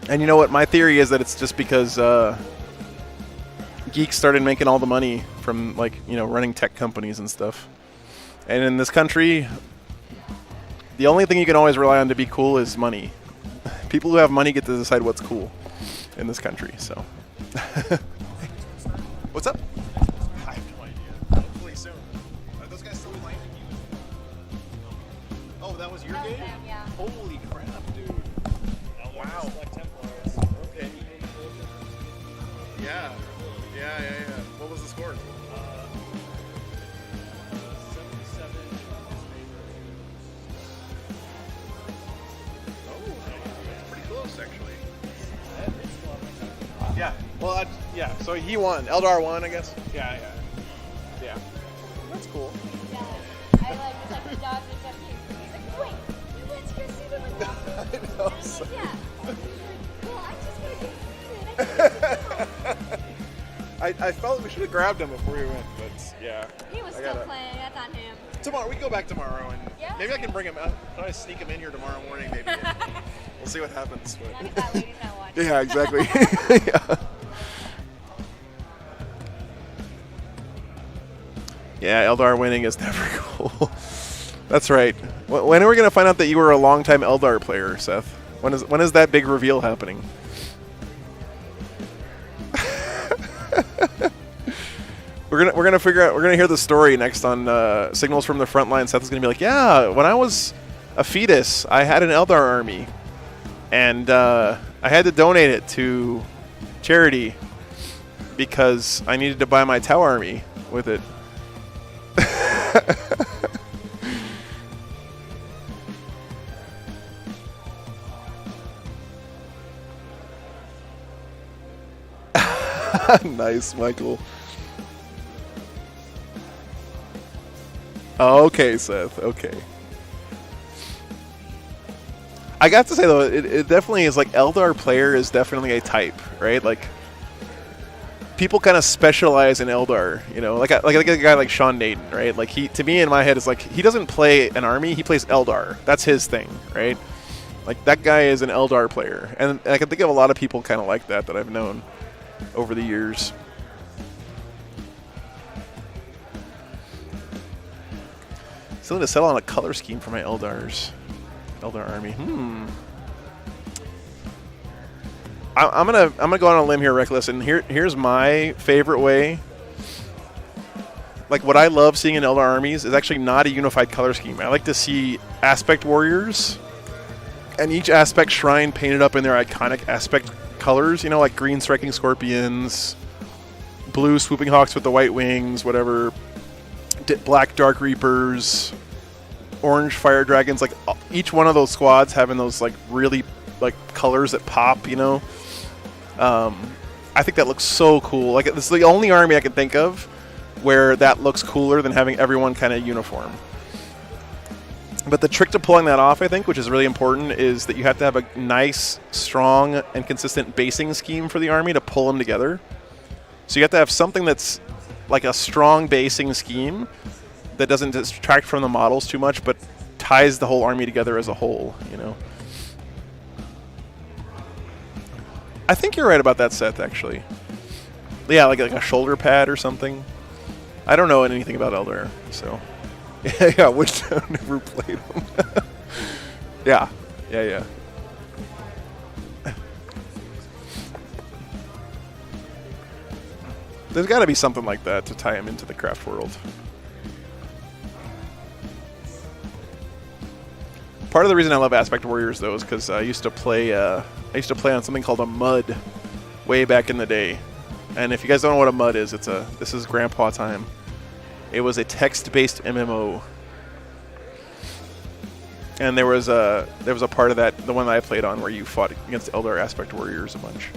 And you know what? My theory is that it's just because geeks started making all the money from like running tech companies and stuff. And in this country, the only thing you can always rely on to be cool is money. People who have money get to decide what's cool in this country. So, what's up? I have no idea. Hopefully soon. Are those guys still playing? Oh, that was your game? Yeah. Holy crap, dude! Wow. Okay. Yeah. What was the score? Yeah. Well, yeah. So he won. Eldar won, I guess. Yeah. That's cool. Yeah. I like just like dodged and kept he's like, wait, you went to go see them in Boston? I know. And I'm like, yeah. Well, I just gotta get I felt we should have grabbed him before we went, but yeah. He was still playing. That's on him. Tomorrow we can go back tomorrow and Yeah. maybe I can bring him out. Try to sneak him in here tomorrow morning, maybe. We'll see what happens. Not if that lady's not watching. Yeah, exactly. Yeah. Yeah, Eldar winning is never cool. That's right. When are we going to find out that you were a longtime Eldar player, Seth? When is that big reveal happening? We're gonna figure out. We're gonna hear the story next on Signals from the Frontline. Seth is gonna be like, "Yeah, when I was a fetus, I had an Eldar army, and I had to donate it to charity because I needed to buy my Tau army with it." Nice, Michael. Okay, Seth. Okay. I got to say though, it definitely is like Eldar player is definitely a type, right? Like people kind of specialize in Eldar, like a guy like Sean Naden, right? Like he, to me in my head, is like he doesn't play an army, he plays Eldar. That's his thing, right? Like that guy is an Eldar player, and I can think of a lot of people kind of like that I've known over the years. Still need to settle on a color scheme for my Eldar army. I'm gonna go on a limb here, Reckless, and here's my favorite way. Like what I love seeing in Eldar armies is actually not a unified color scheme. I like to see aspect warriors, and each aspect shrine painted up in their iconic aspect colors. Like green striking scorpions, blue swooping hawks with the white wings, whatever. Black dark reapers, orange fire dragons. Like each one of those squads having those like really like colors that pop. I think that looks so cool. Like this is the only army I can think of where that looks cooler than having everyone kind of uniform. But the trick to pulling that off, I think, which is really important, is that you have to have a nice, strong, and consistent basing scheme for the army to pull them together. So you have to have something that's like a strong basing scheme that doesn't distract from the models too much, but ties the whole army together as a whole, I think you're right about that, Seth, actually. Yeah, like a shoulder pad or something. I don't know anything about Eldar, so... Yeah, Witchstone never played them. Yeah. There's got to be something like that to tie him into the craft world. Part of the reason I love Aspect Warriors though is because I used to play on something called a MUD way back in the day. And if you guys don't know what a MUD is, this is grandpa time. It was a text-based MMO. And there was a part of that, the one that I played on, where you fought against Eldar Aspect Warriors a bunch.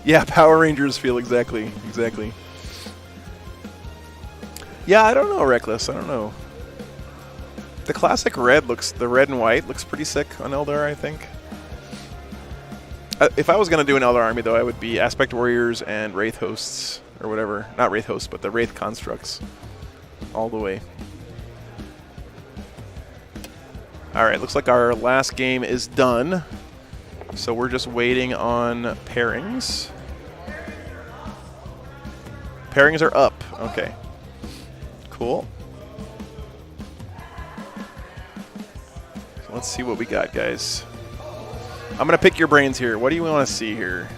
Yeah, Power Rangers feel exactly. Yeah, I don't know, Reckless. I don't know. The classic the red and white looks pretty sick on Eldar, I think. If I was going to do an Eldar army, though, I would be Aspect Warriors and Wraith Hosts, or whatever. Not Wraith Hosts, but the Wraith Constructs. All the way. Alright, looks like our last game is done. So we're just waiting on pairings. Pairings are up. Okay. Cool. So let's see what we got, guys. I'm going to pick your brains here. What do you want to see here?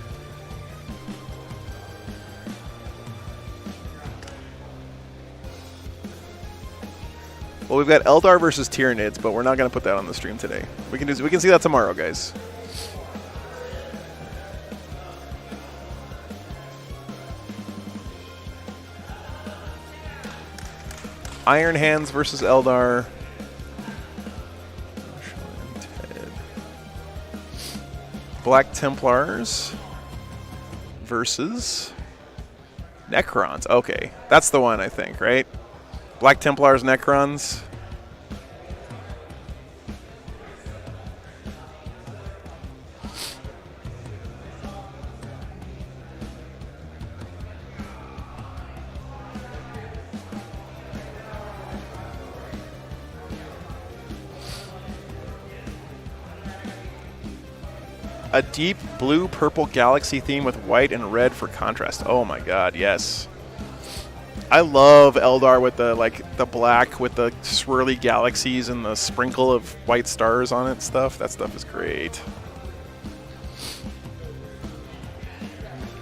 Well, we've got Eldar versus Tyranids, but we're not going to put that on the stream today. We can see that tomorrow, guys. Iron Hands versus Eldar. Black Templars versus Necrons. Okay, that's the one, I think, right? Black Templars, Necrons. A deep blue-purple galaxy theme with white and red for contrast. Oh my god, yes. I love Eldar with the black with the swirly galaxies and the sprinkle of white stars on it stuff. That stuff is great.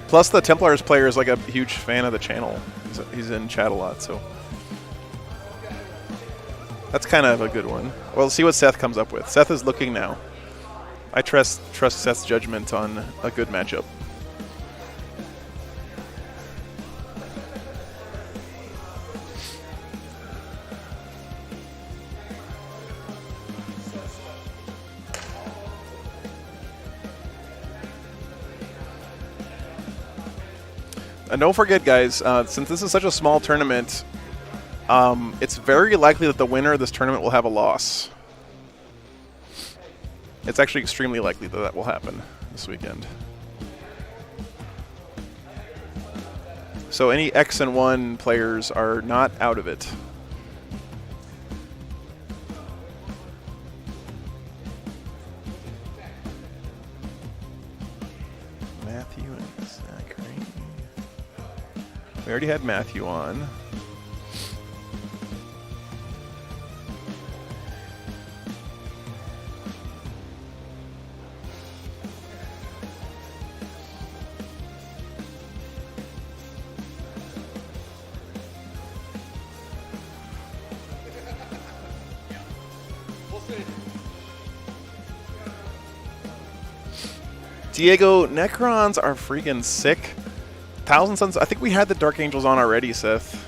Plus the Templars player is like a huge fan of the channel. He's in chat a lot, so that's kind of a good one. We'll see what Seth comes up with. Seth is looking now. I trust Seth's judgment on a good matchup. And don't forget, guys, since this is such a small tournament, it's very likely that the winner of this tournament will have a loss. It's actually extremely likely that that will happen this weekend. So any X and 1 players are not out of it. Matthew and Zachary. We already had Matthew on. Diego, Necrons are freaking sick. Thousand Suns, I think we had the Dark Angels on already, Seth.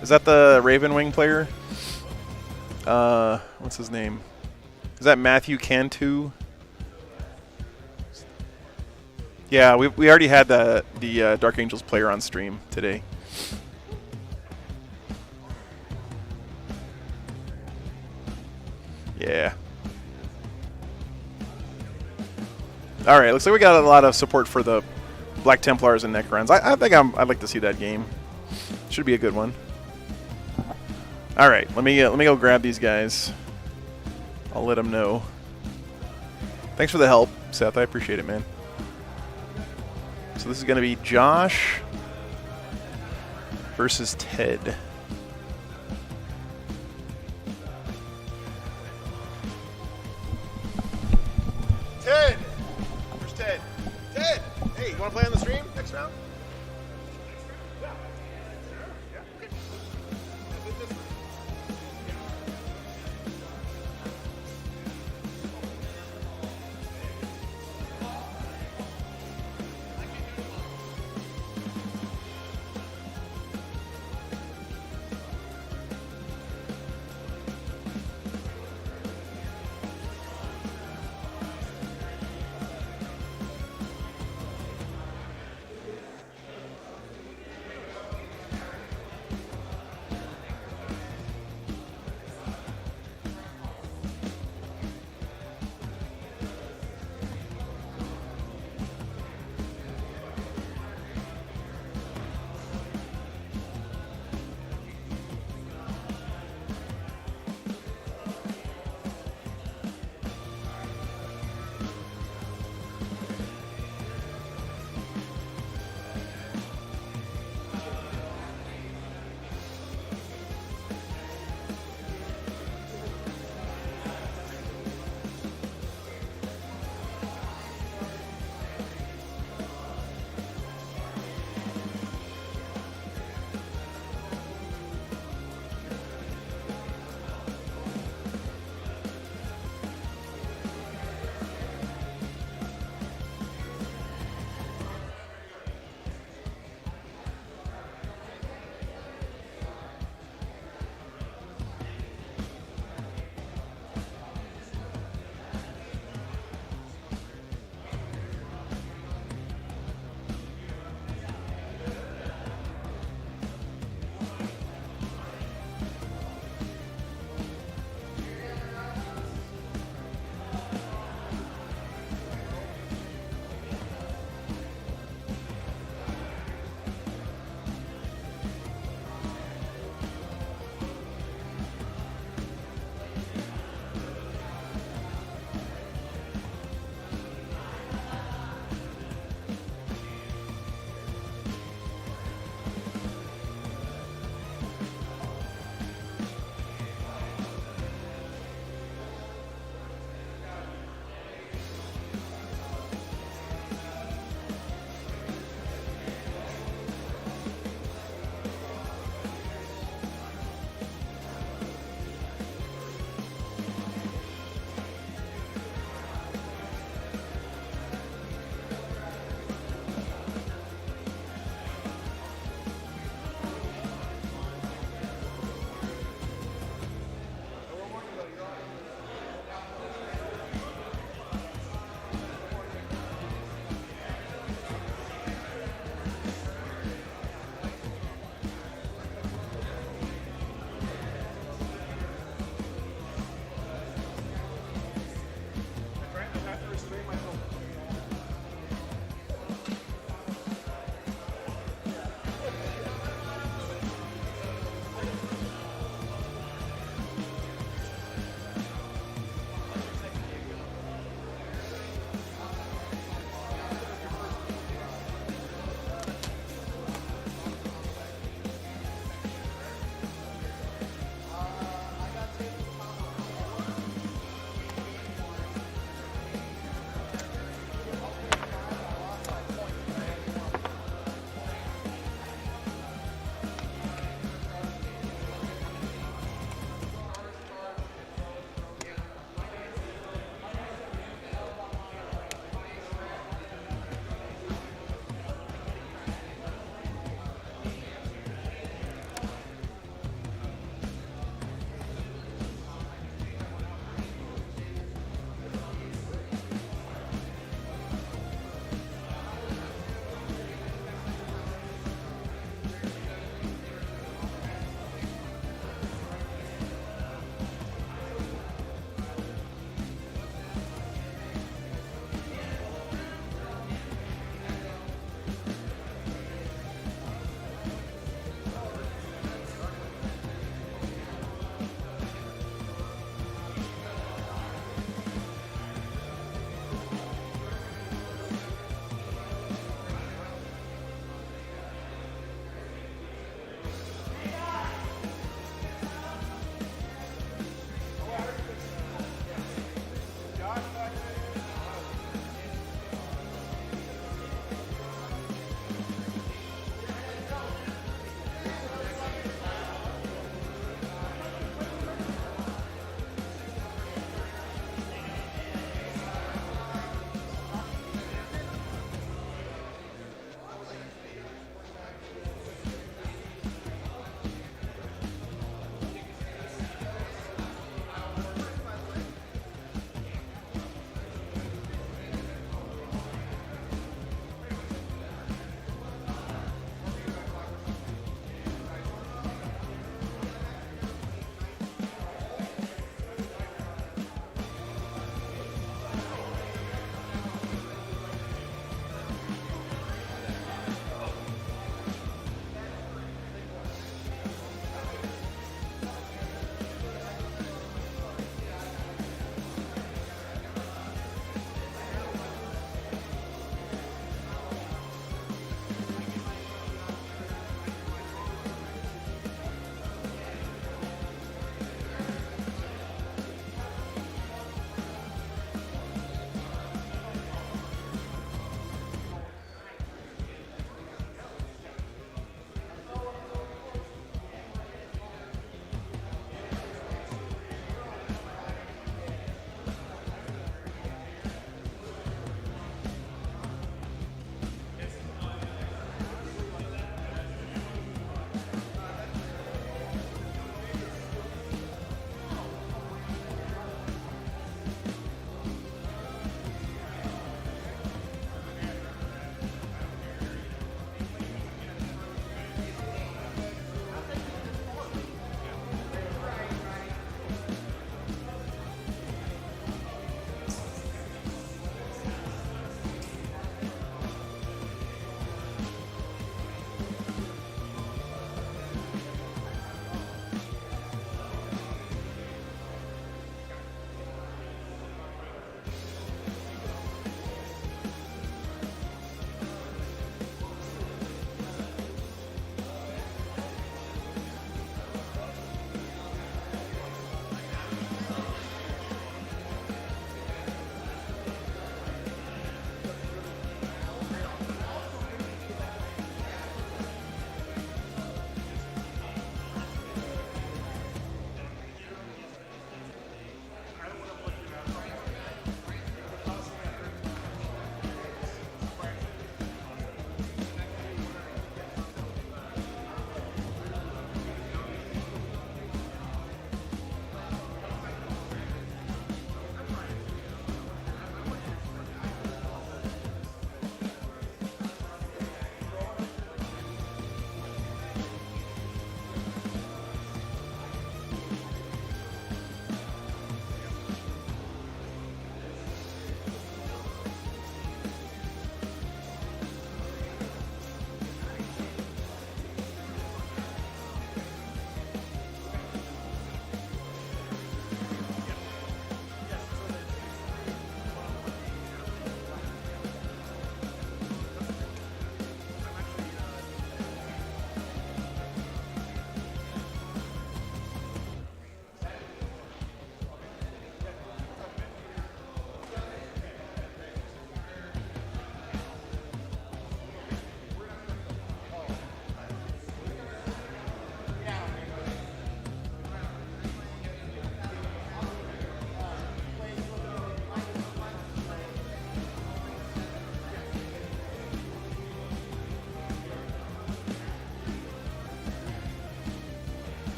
Is that the Ravenwing player? What's his name? Is that Matthew Cantu? Yeah, we already had the Dark Angels player on stream today. Yeah. All right, looks like we got a lot of support for the Black Templars and Necrons. I think I'd like to see that game. Should be a good one. All right, let me go grab these guys. I'll let them know. Thanks for the help, Seth. I appreciate it, man. So this is going to be Josh versus Ted. Ted! Where's Ted? Ted! Hey, you want to play on the stream next round?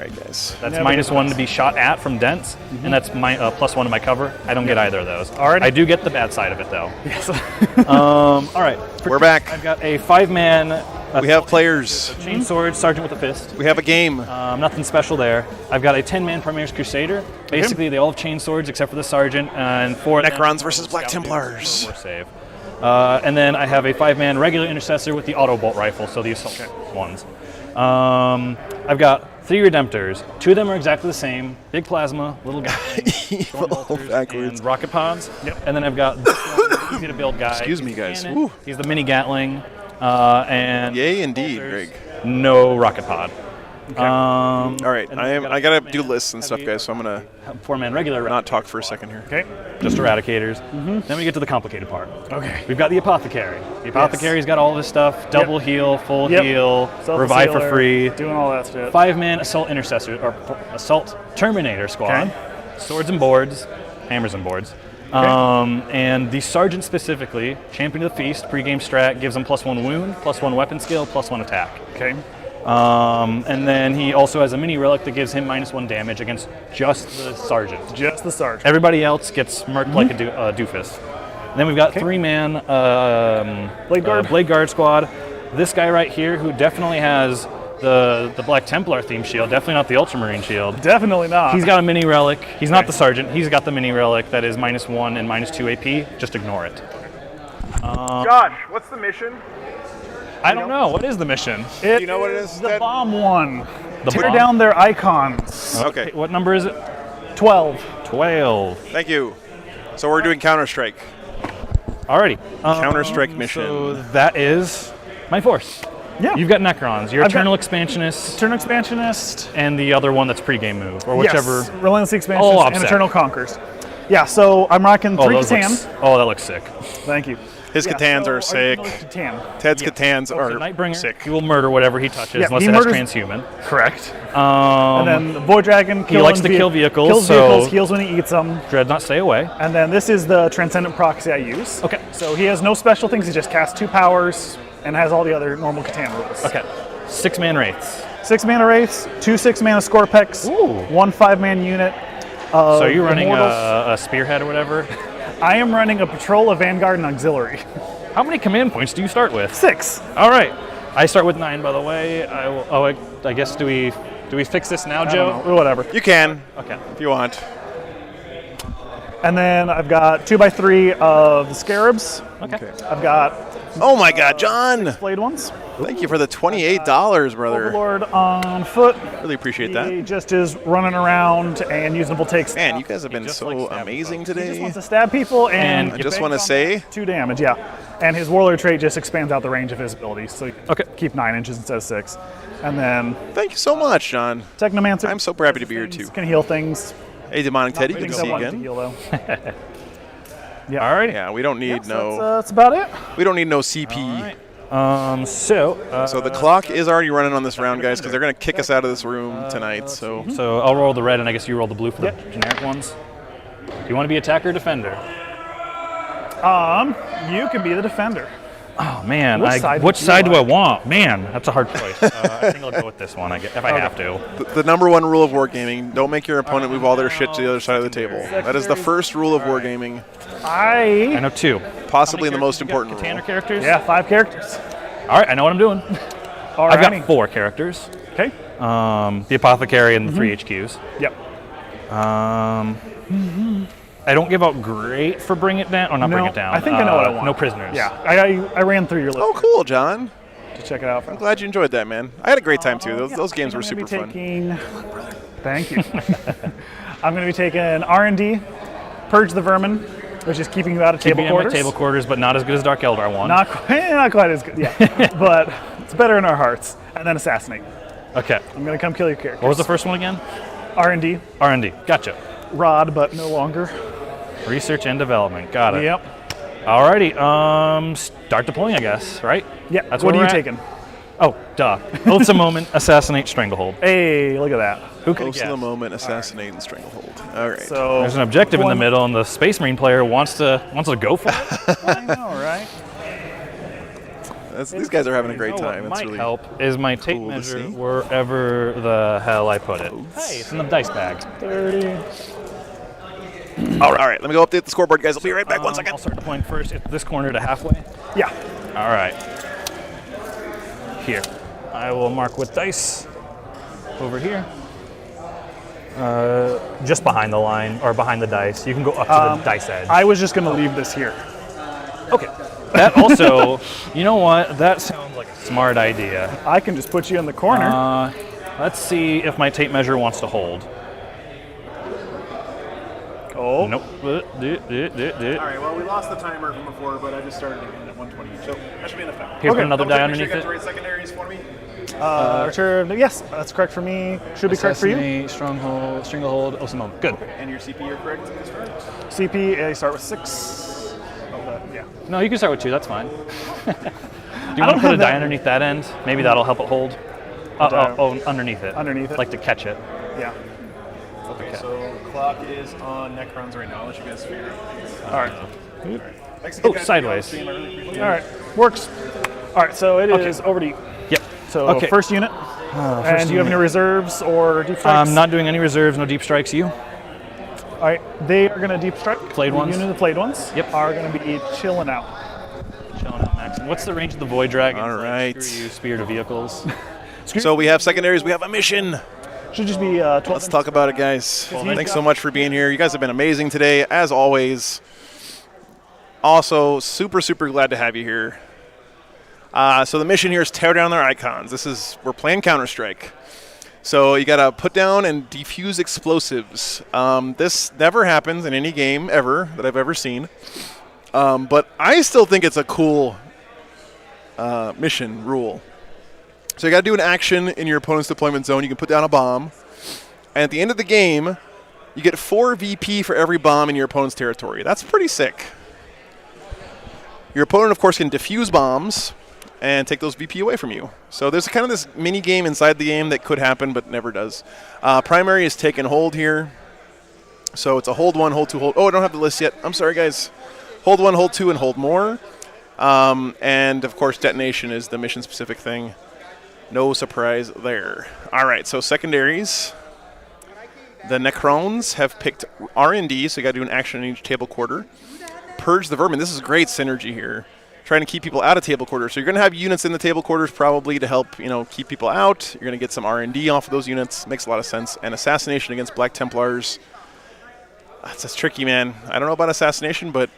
right, guys. That's -1 to be shot at from dents, and that's my +1 to my cover. I don't get either of those. All right. I do get the bad side of it, though. Yes. All right. We're back. I've got a 5-man. We have players. Chain sword, sergeant with a fist. We have a game. Nothing special there. I've got a 10-man Primaris Crusader. Basically, they all have chain swords except for the sergeant, and 4 Necrons versus Black Templars. More save. And then I have a 5-man regular intercessor with the auto bolt rifle, so the assault ones. I've got 3 Redemptors. 2 of them are exactly the same. Big plasma, little guy, and rocket pods. Yep. And then I've got this one, easy to build guy. Excuse me, He's the guys. cannon. Woo. He's the mini Gatling. And Yay, indeed, Greg. no rocket pod. All right, and I gotta do lists and stuff, guys. So I'm gonna 4-man regular. not talk for a second here. Okay. Just eradicators. Then we get to the complicated part. Okay. We've got the apothecary. The apothecary's got all this stuff: double heal, full heal, revive for free, doing all that shit. 5-man assault intercessor or assault terminator squad, Okay. swords and boards, hammers and boards. And the sergeant specifically, champion of the feast, pregame strat, gives him +1 wound, +1 weapon skill, +1 attack. Okay. And then he also has a mini relic that gives him -1 damage against just the sergeant. Just the sergeant. Everybody else gets murked like a doofus. And then we've got 3-man Blade Guard squad. This guy right here, who definitely has the Black Templar theme shield, definitely not the Ultramarine shield. Definitely not. He's got a mini relic. He's not the sergeant. He's got the mini relic that is -1 and -2 AP. Just ignore it. Josh, what's the mission? I don't know. What is the mission? Do you know what it is, The Ted? bomb one. The Tear bomb? down their icons. Okay. What number is it? 12. 12. Thank you. So we're doing Counter-Strike. Alrighty. Counter-Strike mission. So that is my force. Yeah. You've got Necrons. Your I've got- Eternal Expansionist, Eternal Expansionist. and the other one that's pregame move, or whichever. Yes. Relentless Expansionist Oh, and upset. Eternal Conquers. Yeah, so I'm rocking 3 those Catan. that looks sick. Thank you. His Catans are sick. Catan. Ted's Catans So are Nightbringer, sick. he will murder whatever he touches, Yeah, unless he it has murders- transhuman. Correct. And then the Void Dragon He likes to kill vehicles, kills so- vehicles, heals when he eats them. Dreadnought, stay away. And then this is the Transcendent proxy I use. Okay. So he has no special things, he just casts 2 powers and has all the other normal Catan rules. Okay. 6-man Wraiths. 6 mana Wraiths, 2 6-mana Scorpex, Ooh. 1 5-man unit. So are you running Immortals. a Spearhead or whatever? I am running a Patrol, a Vanguard, and Auxiliary. How many command points do you start with? 6. All right. I start with 9, by the way. I guess do we fix this now, I Joe? don't know, whatever. You can, Okay. if you want. And then I've got 2x3 of the Scarabs. Okay. I've got Oh my God, John! Blade ones. Thank you for the $28, brother. Overlord on foot. Really appreciate He that. just is running around and using takes. Man, you guys have been just so likes stabbing amazing He just today. wants to stab people, and I just want to say, 2 damage, yeah. And his Warlord trait just expands out the range of his abilities, so you Okay. keep 9 inches instead of 6. And then thank you so much, John. Technomancer. I'm so happy to be here too. Can heal things. Hey, Demonic Teddy, good to Things see I you wanted to again. heal, though. All right. Yeah, we don't need That's about it. we don't need no CP. So So the clock is already running on this round, guys, because they're gonna kick us out of this room tonight. So I'll roll the red, and I guess you roll the blue for the generic ones. Do you want to be attacker or defender? You can be the defender. Oh man, Which side which would you side do I like? want? Man, that's a hard choice. I think I'll go with this one. I guess, if I have to. the number 1 rule of wargaming: don't make your opponent move all their shit to the other side of the table. That is the first rule of wargaming, I know 2. possibly the most important Catan rule. characters. Yeah, 5 characters. All right, I know what I'm doing. I've Alrighty. got 4 characters. Okay. The apothecary and the 3 HQs. Yep. I don't give out great for bring it down. Or not No, bring it down. I think I know what I want. No prisoners. Yeah, I ran through your list Oh, cool, John. to check it out. I'm glad you enjoyed that, man. I had a great time too. Those games I'm were gonna be super fun. taking, Thank you. I'm going to be taking R&D, Purge the Vermin, which is keeping you out of Keep table me in quarters. my table quarters, but not as good as Dark Eldar one. Not quite as good, yeah. But it's better in our hearts. And then Assassinate. Okay. I'm going to come kill your character. What was the first one again? R&D, R&D. Gotcha. Rod, but no longer. Research and development. Got it. Yep. Alrighty. Start deploying, I guess. Right? Yeah. That's what where are you we're at? taking? Oh, duh. Oaths a moment. Assassinate. Stranglehold. Hey, look at that. Who could Close to the guess? moment, assassinate and stranglehold. All right. So There's an objective in the One- middle, and the Space Marine player wants to go for it. I know, right? These guys are having a great You know time. What It's might really help is my tape cool to measure see. wherever the hell I put it. Hey, it's in the dice bag. 30. All right, let me go update the scoreboard, guys. I'll be right back. 1 second. I'll start deploying first. It's this corner to halfway. Yeah. All right. Here. I will mark with dice over here. Just behind the line or behind the dice. You can go up to the dice edge. I was just going to leave this here. Okay. That also, you know what? That sounds like a smart idea. I can just put you in the corner. Let's see if my tape measure wants to hold. Oh. Nope. All right, well, we lost the timer from before, but I just started again at 120, so that should be enough time. Here's another die underneath Make it. sure you got the right secondaries for me. Yes, that's correct for me. Should be correct for you. Assassinate, stronghold, stranglehold, Osimon. Good. And your CP, you're correct this round? CP, you start with 6. Yeah. No, you can start with 2. That's fine. Do you want to put a die underneath that end? Maybe that'll help it hold. Underneath it. Underneath it? Like to catch it. Yeah. Okay, so clock is on Necrons right now. I'll let you guys figure it out. All right. Thanks again, guys. Sideways. I really appreciate it. All right, works. All right, so it is over to you. Yep. So first unit. And do you have any reserves or deep strikes? I'm not doing any reserves, no deep strikes. You? All right, they are going to deep strike. Played ones? The unit of played ones are going to be chilling out. Chilling out, Max. What's the range of the Void Dragon? All right. Screw you, Spear to Vehicles. So we have secondaries. We have a mission. Should just be 12. Let's talk about it, guys. Thanks so much for being here. You guys have been amazing today, as always. Also, super, super glad to have you here. So the mission here is tear down their icons. We're playing Counter-Strike. So you got to put down and defuse explosives. This never happens in any game ever that I've ever seen. But I still think it's a cool mission rule. So you got to do an action in your opponent's deployment zone. You can put down a bomb. And at the end of the game, you get 4 VP for every bomb in your opponent's territory. That's pretty sick. Your opponent, of course, can defuse bombs and take those VP away from you. So there's kind of this mini game inside the game that could happen but never does. Primary is take and hold here. So it's a hold 1, hold 2, hold. Oh, I don't have the list yet. I'm sorry, guys. Hold 1, hold 2, and hold more. And, of course, detonation is the mission-specific thing. No surprise there. All right, so secondaries. The Necrons have picked R&D, so you got to do an action in each table quarter. Purge the vermin. This is great synergy here. Trying to keep people out of table quarters. So you're going to have units in the table quarters probably to help, keep people out. You're going to get some R&D off of those units. Makes a lot of sense. And assassination against Black Templars. That's tricky, man. I don't know about assassination, but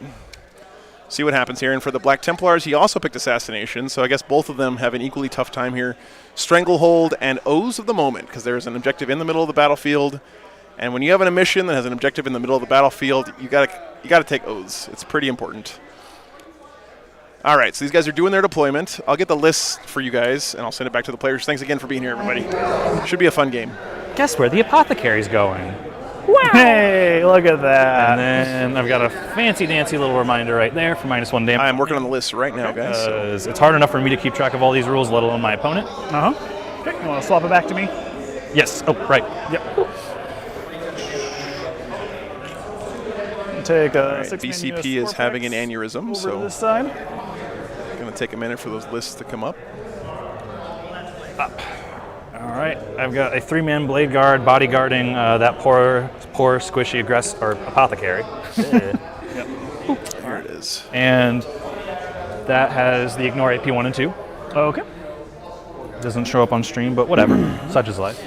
see what happens here. And for the Black Templars, he also picked assassination. So I guess both of them have an equally tough time here. Stranglehold and O's of the Moment, because there's an objective in the middle of the battlefield. And when you have a mission that has an objective in the middle of the battlefield, you gotta take O's. It's pretty important. All right, so these guys are doing their deployment. I'll get the list for you guys, and I'll send it back to the players. Thanks again for being here, everybody. Should be a fun game. Guess where the apothecary's going? Wow! Hey, look at that. And then I've got a fancy-dancy little reminder right there for -1 damage. I'm working on the list right now, guys. So. It's hard enough for me to keep track of all these rules, let alone my opponent. Okay, you want to swap it back to me? Yes. Oh, right. Yep. Take a right, 6-man BCP US is having an Cortex aneurysm, over so to this side. It's going to take a minute for those lists to come up. All right. I've got a 3-man blade guard bodyguarding that poor squishy apothecary. Here it is. And that has the ignore AP 1 and 2. Okay. Doesn't show up on stream, but whatever. Such is life.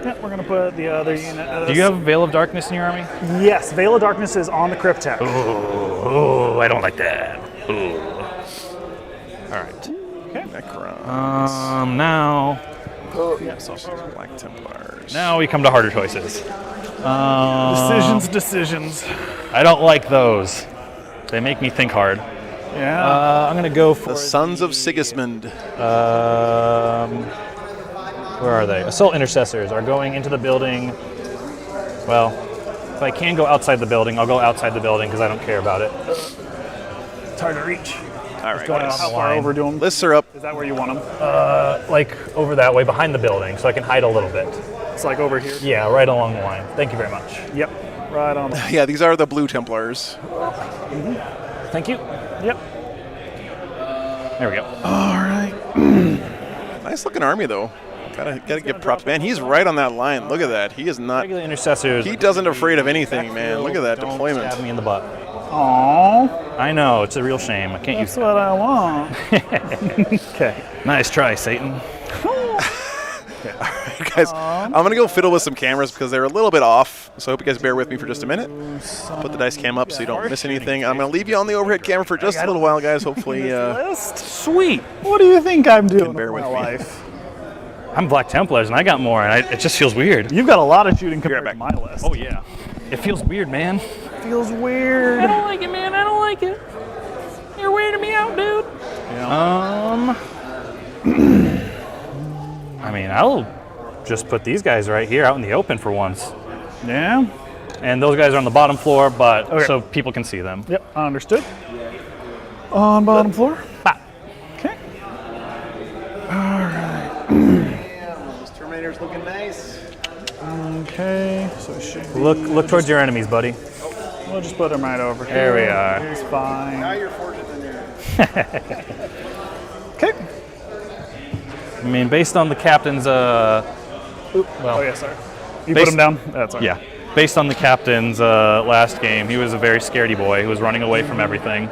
Yeah, we're going to put the other unit. Do you have Veil of Darkness in your army? Yes, Veil of Darkness is on the Cryptek. Oh, I don't like that. Ooh. All right. Okay. Necrons. Now. Yes, also Black Templars. Now we come to harder choices. Decisions. I don't like those. They make me think hard. Yeah. I'm going to go for the Sons of Sigismund. Where are they? Assault Intercessors are going into the building. Well, if I can go outside the building, I'll go outside the building because I don't care about it. It's hard to reach. All right. How far over do them? Lists are up. Is that where you want them? Like over that way, behind the building, so I can hide a little bit. It's like over here? Yeah, right along the line. Thank you very much. Yep, right on. Yeah, these are the Blue Templars. Thank you. Yep. There we go. All right. Nice looking army, though. Gotta give props. Man, he's right on that line. Look at that. He is not. Regular intercessors. He doesn't afraid of anything, man. Look at that Don't deployment. stab me in the butt. Aww. I know, it's a real shame. I can't use That's what I want. Okay. Nice try, Satan. Guys, I'm going to go fiddle with some cameras because they're a little bit off. So I hope you guys bear with me for just a minute. Put the dice cam up so you don't miss anything. I'm going to leave you on the overhead camera for just a little while, guys. Hopefully, Sweet. What do you think I'm doing bear with with my me. life? I'm Black Templars and I got more, and it just feels weird. You've got a lot of shooting compared to my list. Oh, yeah. It feels weird, man. Feels weird. I don't like it, man. I don't like it. You're weirding me out, dude. I mean, I'll just put these guys right here out in the open for once. Yeah. And those guys are on the bottom floor, but Okay. so people can see them. Yep, understood. On bottom floor. Bah. Okay. This Terminator's looking nice. Okay. So it should be. Look towards your enemies, buddy. We'll just put him right over here. There we are. He's fine. Now you're fortunate in there. Okay. I mean, based on the captain's, well, Oh yeah, sorry. You Based- put him down. That's all right. yeah, based on the captain's last game, he was a very scaredy boy who was running away from everything.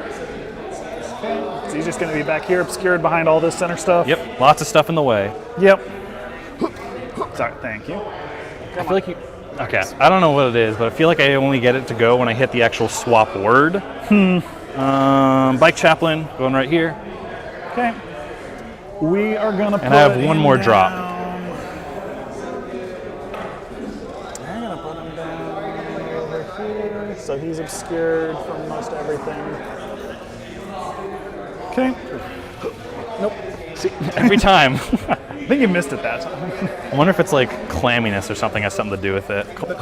So he's just going to be back here, obscured behind all this center stuff. Yep, lots of stuff in the way. Yep. Sorry. Thank you. I feel like you. Okay, I don't know what it is, but I feel like I only get it to go when I hit the actual swap word. Bike chaplain going right here, Okay. We are going to put and I have one him more down. drop. I'm going to put him down over here, so he's obscured from most everything. Okay. Nope. See, every time. I think you missed it that time. I wonder if it's like clamminess or something has something to do with it. The clock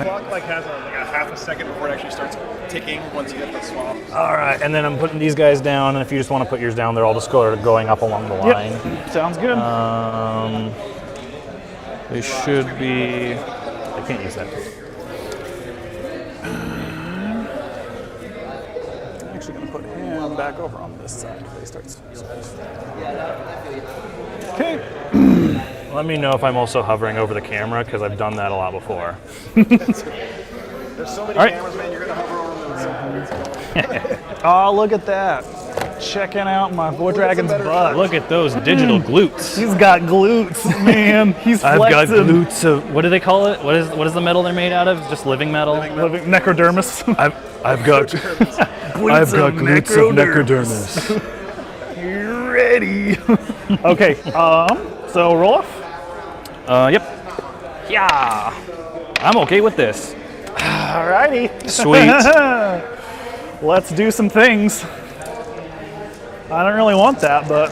has a half a second before it actually starts ticking once you get the swap. All right, and then I'm putting these guys down, and if you just want to put yours down, they're all just going up along the line. Yep. Sounds good. They should be. I can't use that. I'm actually going to put him back over on this side. If he starts. Okay. Let me know if I'm also hovering over the camera because I've done that a lot before. There's so many All right. cameras, man. You're going to hover over them. Oh, look at that. Checking out my Void Dragon's butt. Look at those digital glutes. He's got glutes, man. He's I've got flexing. glutes of what do they call it? What is the metal they're made out of? Just living metal. Living necrodermis. I've got glutes of necrodermis. You're ready. Okay. So roll off. Yep. Yeah. I'm okay with this. Alrighty. Sweet. Let's do some things. I don't really want that, but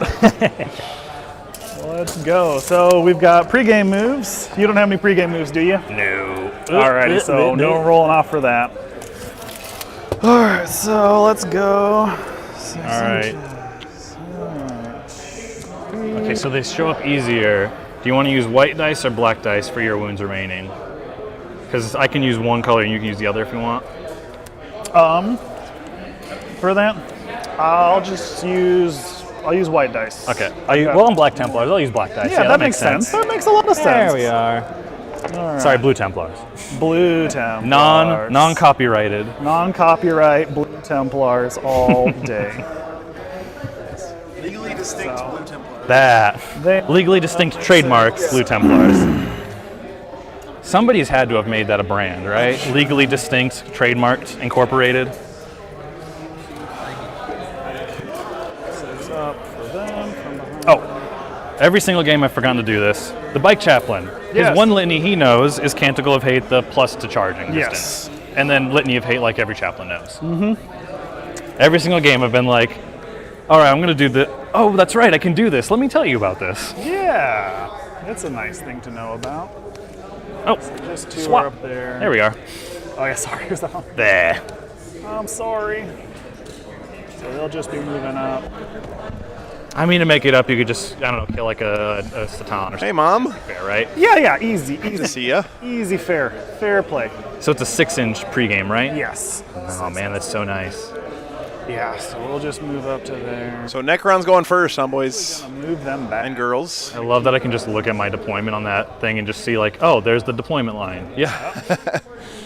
let's go. So we've got pregame moves. You don't have any pregame moves, do you? No. Alrighty, so no rolling off for that. Alright, so let's go. All right. Okay, so they show up easier. Do you want to use white dice or black dice for your wounds remaining? Because I can use one color and you can use the other if you want. For that, I'll use white dice. Okay. Well, I'm Black Templars. I'll use black dice. Yeah, that makes sense. That makes a lot of sense. There we are. All right. Sorry, Blue Templars. Blue Templars. Non-copyrighted. Non-copyright Blue Templars all day. Legally distinct Blue Templar. That. Legally distinct trademark Blue Templars. Somebody's had to have made that a brand, right? Legally distinct, trademarked, incorporated. Oh, every single game I've forgotten to do this. The Bike Chaplain. Yes. His one litany he knows is Canticle of Hate, the plus to charging Yes. distance. And then Litany of Hate like every chaplain knows. Mm-hmm. Every single game I've been like, all right, I'm going to do the, oh, that's right, I can do this. Let me tell you about this. Yeah, that's a nice thing to know about. Oh, Just two swap. are up there. There we are. Oh yeah, sorry. Was that one? There. I'm sorry. So they'll just be moving up. I mean, to make it up, you could just, I don't know, kill like a Satan or Hey, something. Mom. Fair, right? Yeah, easy, Good to see ya. easy, fair play. So it's a 6-inch pregame, right? Yes. Oh man, that's so nice. Yeah, so we'll just move up to there. So Necron's going first, huh, boys Move them back. and girls. I love that I can just look at my deployment on that thing and just see like, oh, there's the deployment line. Yeah.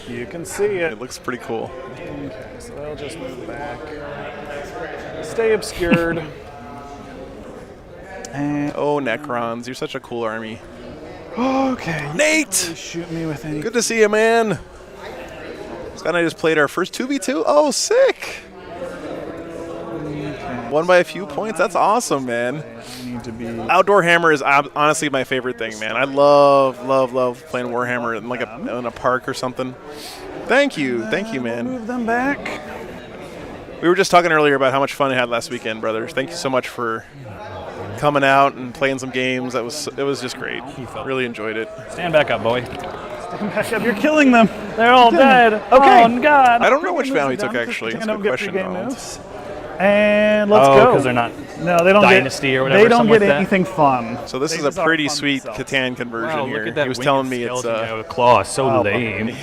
You can see it. It looks pretty cool. Okay, so they'll just move back. Stay obscured. And Oh, Necrons, you're such a cool army. okay, Nate! shoot me with any. Good to see you, man. Scott and I just played our first 2v2. Oh, sick! Won by a few points. That's awesome, man. I need to be. Outdoor Hammer is honestly my favorite thing, man. I love playing Warhammer in like in a park or something. Thank you, man. Move them back. We were just talking earlier about how much fun I had last weekend, brothers. Thank you so much for coming out and playing some games. It was just great. Really enjoyed it. Stand back up, boy. Back up. You're killing them. They're all dead. Okay. Oh, God. I don't know which family took actually. That's a good question. Game though. moves. And let's Oh, go. because they're not No, they don't Dynasty get, or whatever, They don't something get like that. anything fun. So this They is a just are pretty fun sweet themselves. Catan conversion Wow, here. look at that He was winged telling me it's skeleton with claw. So lame.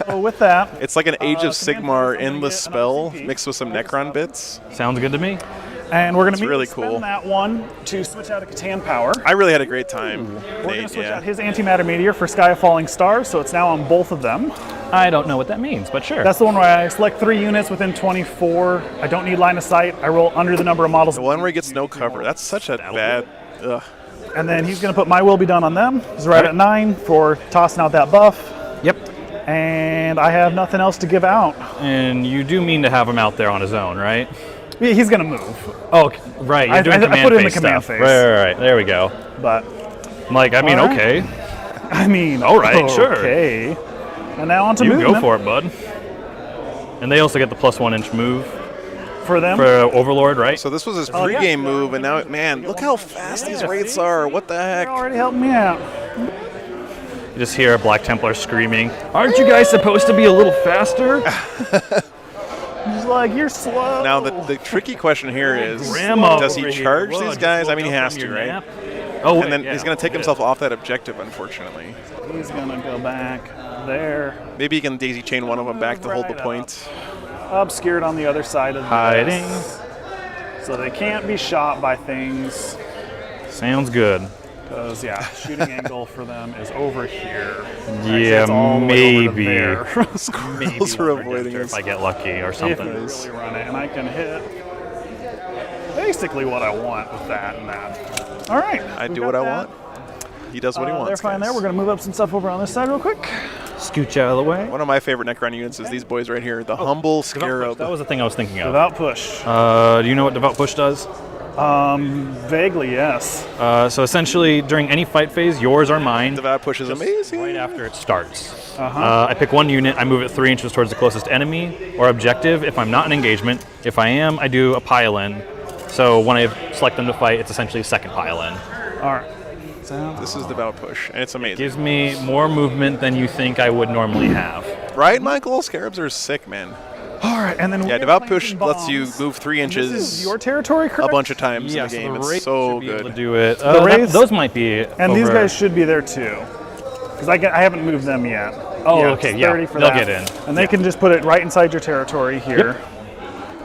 So with that, it's like an Age of Command Sigmar phase, I'm gonna endless get an spell RCP. mixed with some Necron bits. Sounds good to me. and we're going to It's really spend cool. that one to switch out a Catan power. I really had a great time. We're going to Nate, switch yeah. out his antimatter meteor for Sky of Falling Stars, so it's now on both of them. I don't know what that means, but sure. That's the one where I select 3 units within 24. I don't need line of sight. I roll under the number of models. The one where he gets no cover. That's such a bad. Ugh. And then he's going to put My Will Be Done on them. He's right at 9 for tossing out that buff. Yep. And I have nothing else to give out. And you do mean to have him out there on his own, right? He's going to move. Oh, right. You're doing I command put it in the phase command stuff. phase. Right. There we go. But, I'm like, I mean, All right. okay. I mean, All right, sure. Okay. And now on to You movement go for it, bud. And they also get the plus 1 inch move for them. for Overlord, right? So this was his Oh, yeah. pregame move, and now, man, look how fast these wraiths are. What the heck? They're already helping me out. You just hear a Black Templar screaming, "Aren't you guys supposed to be a little faster?" He's like, you're slow. Now the tricky question here is, Grandma does he over here. charge Whoa, these just guys? I woke mean, he up has from to, your right? nap. Oh, And then yeah, he's going to take yeah. himself off that objective, unfortunately. He's going to go back there. Maybe he can daisy chain one of them back to hold the Right point. Obscured on the other side of Hiding. this. So they can't be shot by things. Sounds good. Because, yeah, shooting angle for them is over here. Yeah, It's all the way over to maybe. there. Maybe Squirrels are one avoiding projector us. if I get lucky or If something. you really run it, and I can hit basically what I want with that and that. All right. I we've do got what I that. want. He does what he wants. They're fine guys. there. We're going to move up some stuff over on this side real quick. Scooch out of the way. One of my favorite Necron units is these boys right here, the Humble Scarab. That was the thing I was thinking of. Without push. Do you know what Devout Push does? Vaguely, yes. So essentially, during any fight phase, yours or mine, Devout Push is amazing. right after it starts. I pick one unit, I move it 3 inches towards the closest enemy or objective if I'm not in engagement. If I am, I do a pile-in. So when I select them to fight, it's essentially a second pile-in. All right. So, This is Devout Push, and it's amazing. Gives me more movement than you think I would normally have. Right, Michael? Scarabs are sick, man. all right, and then Yeah, Devout Push lets you move 3 inches This is your territory, a correct? bunch of times Yeah, in the game. so the It's Wraith so should be able to good. do it. Wraiths- Those might be. And these over- guys should be there too, because I haven't moved them yet. Oh, Yeah, okay, it's yeah, 30 for they'll that. get in. And they can just put it right inside your territory here.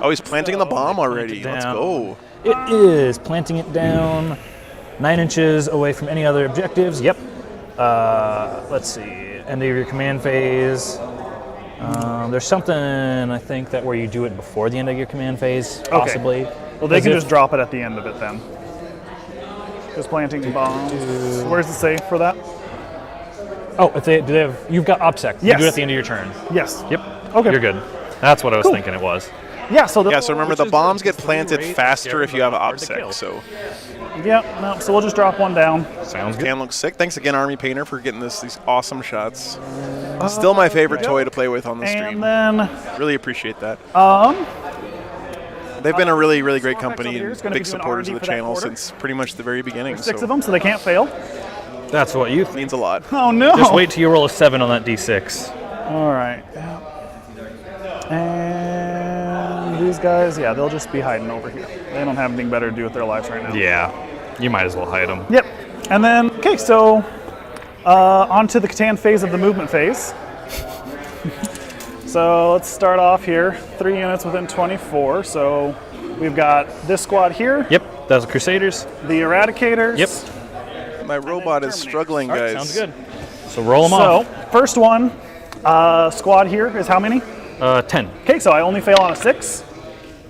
Oh, he's planting the bomb already. plant it Let's down. go. It is planting it down 9 inches away from any other objectives. Yep. Let's see. End of your command phase. There's something I think that where you do it before the end of your command phase, possibly. Well, they As can if- just drop it at the end of it then. Just planting bombs. Where's the save for that? Oh, if they have, you've got OBSEC. You Yes. do it at the end of your turn. Yes. Yep. Okay. You're good. That's what I was Cool. thinking it was. Yeah. So the, Yeah, so remember, the is bombs good. get planted Wraith, faster if you have an hard to kill. OBSEC, so yeah. No. So we'll just drop one down. Sounds good. can look sick. Thanks again, Army Painter, for getting these awesome shots. Still my favorite toy to play with on the And stream. then Really appreciate that. um, They've been a really, really great Swarm X company over here and is gonna be big doing supporters R&D of the for that channel quarter. since pretty much the very beginning. there's 6 So of them, so they can't fail. That's what you think. means a lot. Oh no. Just wait till you roll a 7 on that d6. All right. And these guys, yeah, they'll just be hiding over here. They don't have anything better to do with their lives right now. Yeah. You might as well hide them. Yep. And then, okay, so on to the Catan phase of the movement phase. So let's start off here. 3 units within 24. So we've got this squad here. Yep, that's the Crusaders. The Eradicators. Yep. My robot is struggling, All right, guys. sounds good. So roll them off. So first one, squad here is how many? 10. Okay, so I only fail on a 6.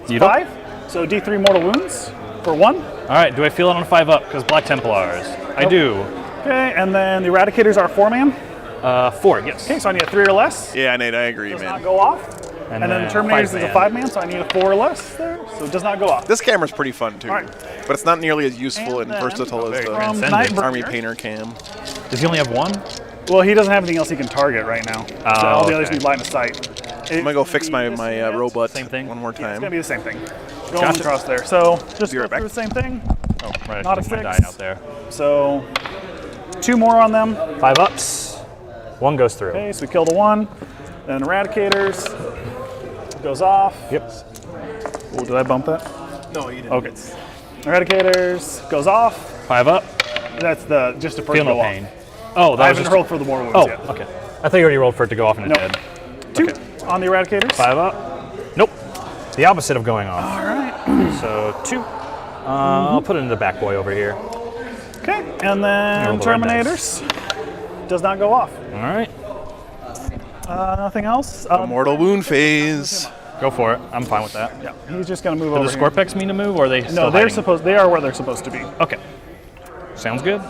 You don't? 5. So D3 mortal wounds for 1. All right, do I feel it on a 5-up? Because Black Templars. I do. Okay, and then the Eradicators are 4-man. 4, yes. Okay, so I need a 3 or less. Yeah, Nate, I agree, Does man. not go off. And then the Terminators is a 5-man. 5-man, so I need a 4 or less there. So it does not go off. This camera's pretty fun, too. All right. But it's not nearly as useful And and then versatile as very the transcendent. Army Painter cam. Does he only have 1? Well, he doesn't have anything else he can target right now. So all the others okay. need line of sight. I'm gonna go fix my robot Same thing? one more It's time. gonna be the same thing. Going Gotcha. across there. So just Be go right back. through the same thing. Oh, right. Not a I took my 6. die out there. So 2 more on them. 5-ups. 1 goes through. Okay, so we killed a 1. Then Eradicators goes off. Yep. Oh, did I bump that? No, you didn't. Okay. Eradicators goes off. 5-up. That's the just to first Feel no go pain. off. Oh, I that was haven't just... rolled for the mortal wounds Oh, yet. okay. I thought you already rolled for it to go off and it Nope. did. 2 Okay. on the Eradicators. 5-up. Nope. The opposite of going off. All right. So 2. I'll put it in the back boy over here. Okay, and then Roll the red dice. Terminators does not go off. All right. Nothing else. Mortal wound phase. Go for it. I'm fine with that. Yeah, he's just gonna move Do over the here. Scorpex mean to move, or are they No, still they're hiding? supposed. They are where they're supposed to be. Okay. Sounds good.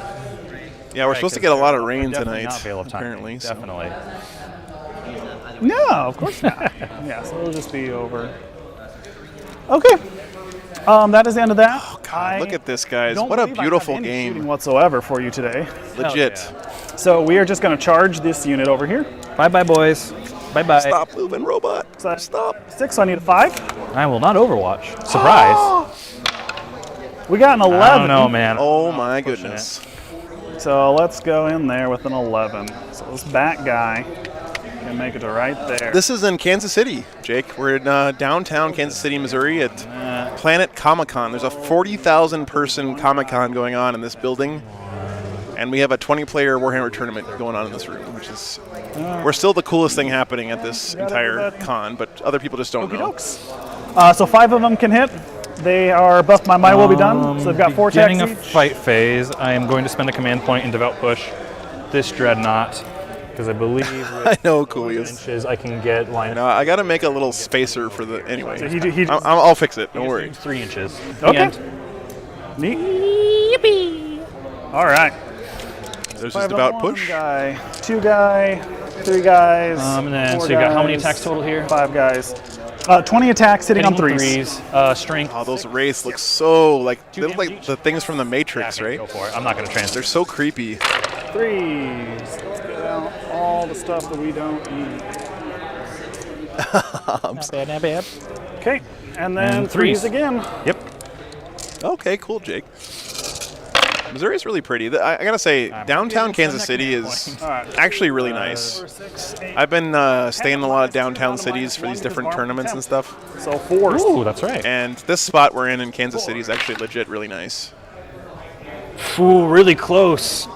Yeah, we're supposed to get a lot of rain Definitely tonight, not Veil of Time. apparently. So. Definitely. No, of course not. Yeah, so it'll just be over. Okay. That is the end of that. Oh, God, look at this, guys. Don't What a believe I have beautiful any game. shooting whatsoever for you today. Legit. So we are just going to charge this unit over here. Bye-bye, boys. Bye-bye. Stop moving, robot. So Stop. 6, so I need a 5. I will not Overwatch. Surprise. We got an 11. I don't know, man. Oh, my goodness. So let's go in there with an 11. So this back guy can make it to right there. This is in Kansas City, Jake. We're in downtown Kansas City, Missouri at Planet Comic-Con. There's a 40,000 person Comic-Con going on in this building. And we have a 20-player Warhammer tournament going on in this room, which is we're still the coolest thing happening at this entire con, but other people just don't know. So 5 of them can hit. They are buffed by My Will Be Done. So they've got 4 attacks Beginning a each. fight phase, I am going to spend a command point in Devout Push this Dreadnought, because I believe with I know, cool he is. inches I can get line No, I got to make a little spacer for the. Anyway, So he just- I'll fix it. Don't worry. 3 inches. Okay. And Neat. All right. There's 5 just on about 1 push. guy, 2 guy, 3 guys. and then 4 so you got how many guys, attacks total here? 5 guys. 20 attacks hitting on 3s. Strength. Oh, those wraiths look so like they Two look like damage the things from the Matrix, right? Go for it. I'm not going to transfer. They're so creepy. 3s. Let's get out all the stuff that we don't need. Not bad, not bad. Okay. And then And 3s threes. again. Yep. Okay, cool, Jake. Missouri's really pretty. I gotta say, downtown Kansas City is actually really nice. 4, 6, 8. I've been staying in a lot of downtown cities for these different tournaments and stuff. So 4s. Ooh, that's right. And this spot we're in Kansas City is actually legit really nice. Ooh, really close.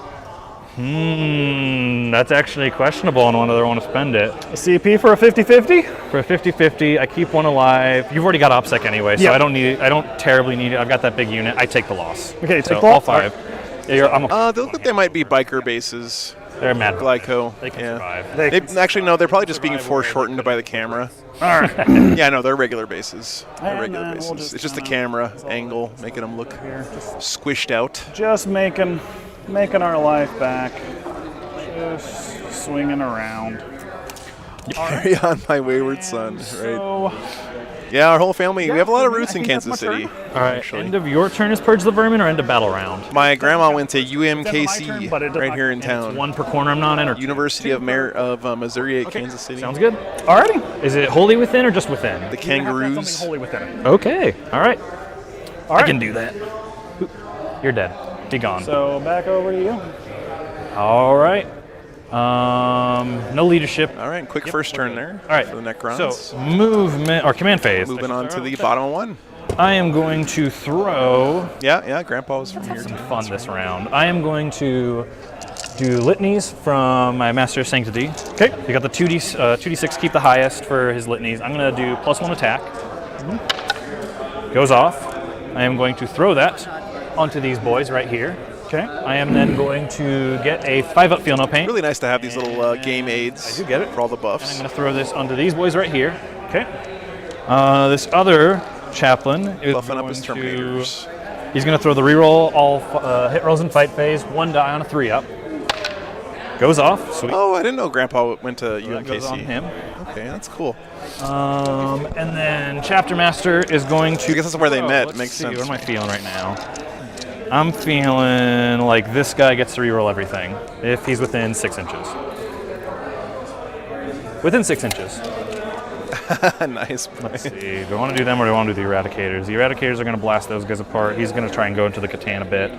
That's actually questionable on whether I want to spend it. A CP for a 50-50? For a 50-50, I keep 1 alive. You've already got OPSEC anyway, so Yep. I don't terribly need it. I've got that big unit. I take the loss. Okay, so take the all loss. 5. Yeah, They look like they might be biker bases. They're mad. Glyco. They can yeah. survive. They, actually, no, they're probably just being foreshortened by the camera. All right. Yeah, no, they're regular bases. They're And regular then bases. we'll just It's just the kinda- camera angle making them look squished out. Just making our life back. Just swinging around. Carry on, my wayward son. Right. So, Yeah, our whole family. We have a lot of I roots in think that's Kansas my turn. City. All right, actually. end of your turn is Purge the Vermin or end of battle round? My grandma went to It's my turn, UMKC but it does right not- here in and It's town. 1 per corner I'm not in, or University of Missouri at Kansas City. sounds good. alrighty. Is it wholly within or just within? The You have to have kangaroos. something holy within it. Okay, all right. All right. I can do that. You're dead. Be gone. So back over to you. All right. No leadership. All right, quick first turn there. All right. For the Necrons. So movement or command phase. Moving on to the bottom one. I am going to throw Yeah, Grandpa was from here. some fun this round. I am going to do litanies from my Master of Sanctity. Okay. You got the 2d6, keep the highest for his litanies. I'm going to do +1 attack. Goes off. I am going to throw that onto these boys right here. Okay. I am then going to get a 5-up Feel No Pain. Really nice to have these little game aids. I do get it. For all the buffs. And I'm going to throw this onto these boys right here. Okay. This other chaplain is buffing up his Terminators. He's going to throw the reroll all hit rolls in fight phase, 1 die on a 3-up. Goes off. Sweet. Oh, I didn't know Grandpa went to That UMKC. goes on him. Okay, that's cool. And then Chapter Master is going to. I guess that's where they met. Let's Makes see, sense. What am I feeling right now? I'm feeling like this guy gets to reroll everything if he's within 6 inches. Within 6 inches. Nice. Let's see. Do I want to do them or do I want to do the Eradicators? The Eradicators are going to blast those guys apart. He's going to try and go into the Catan a bit.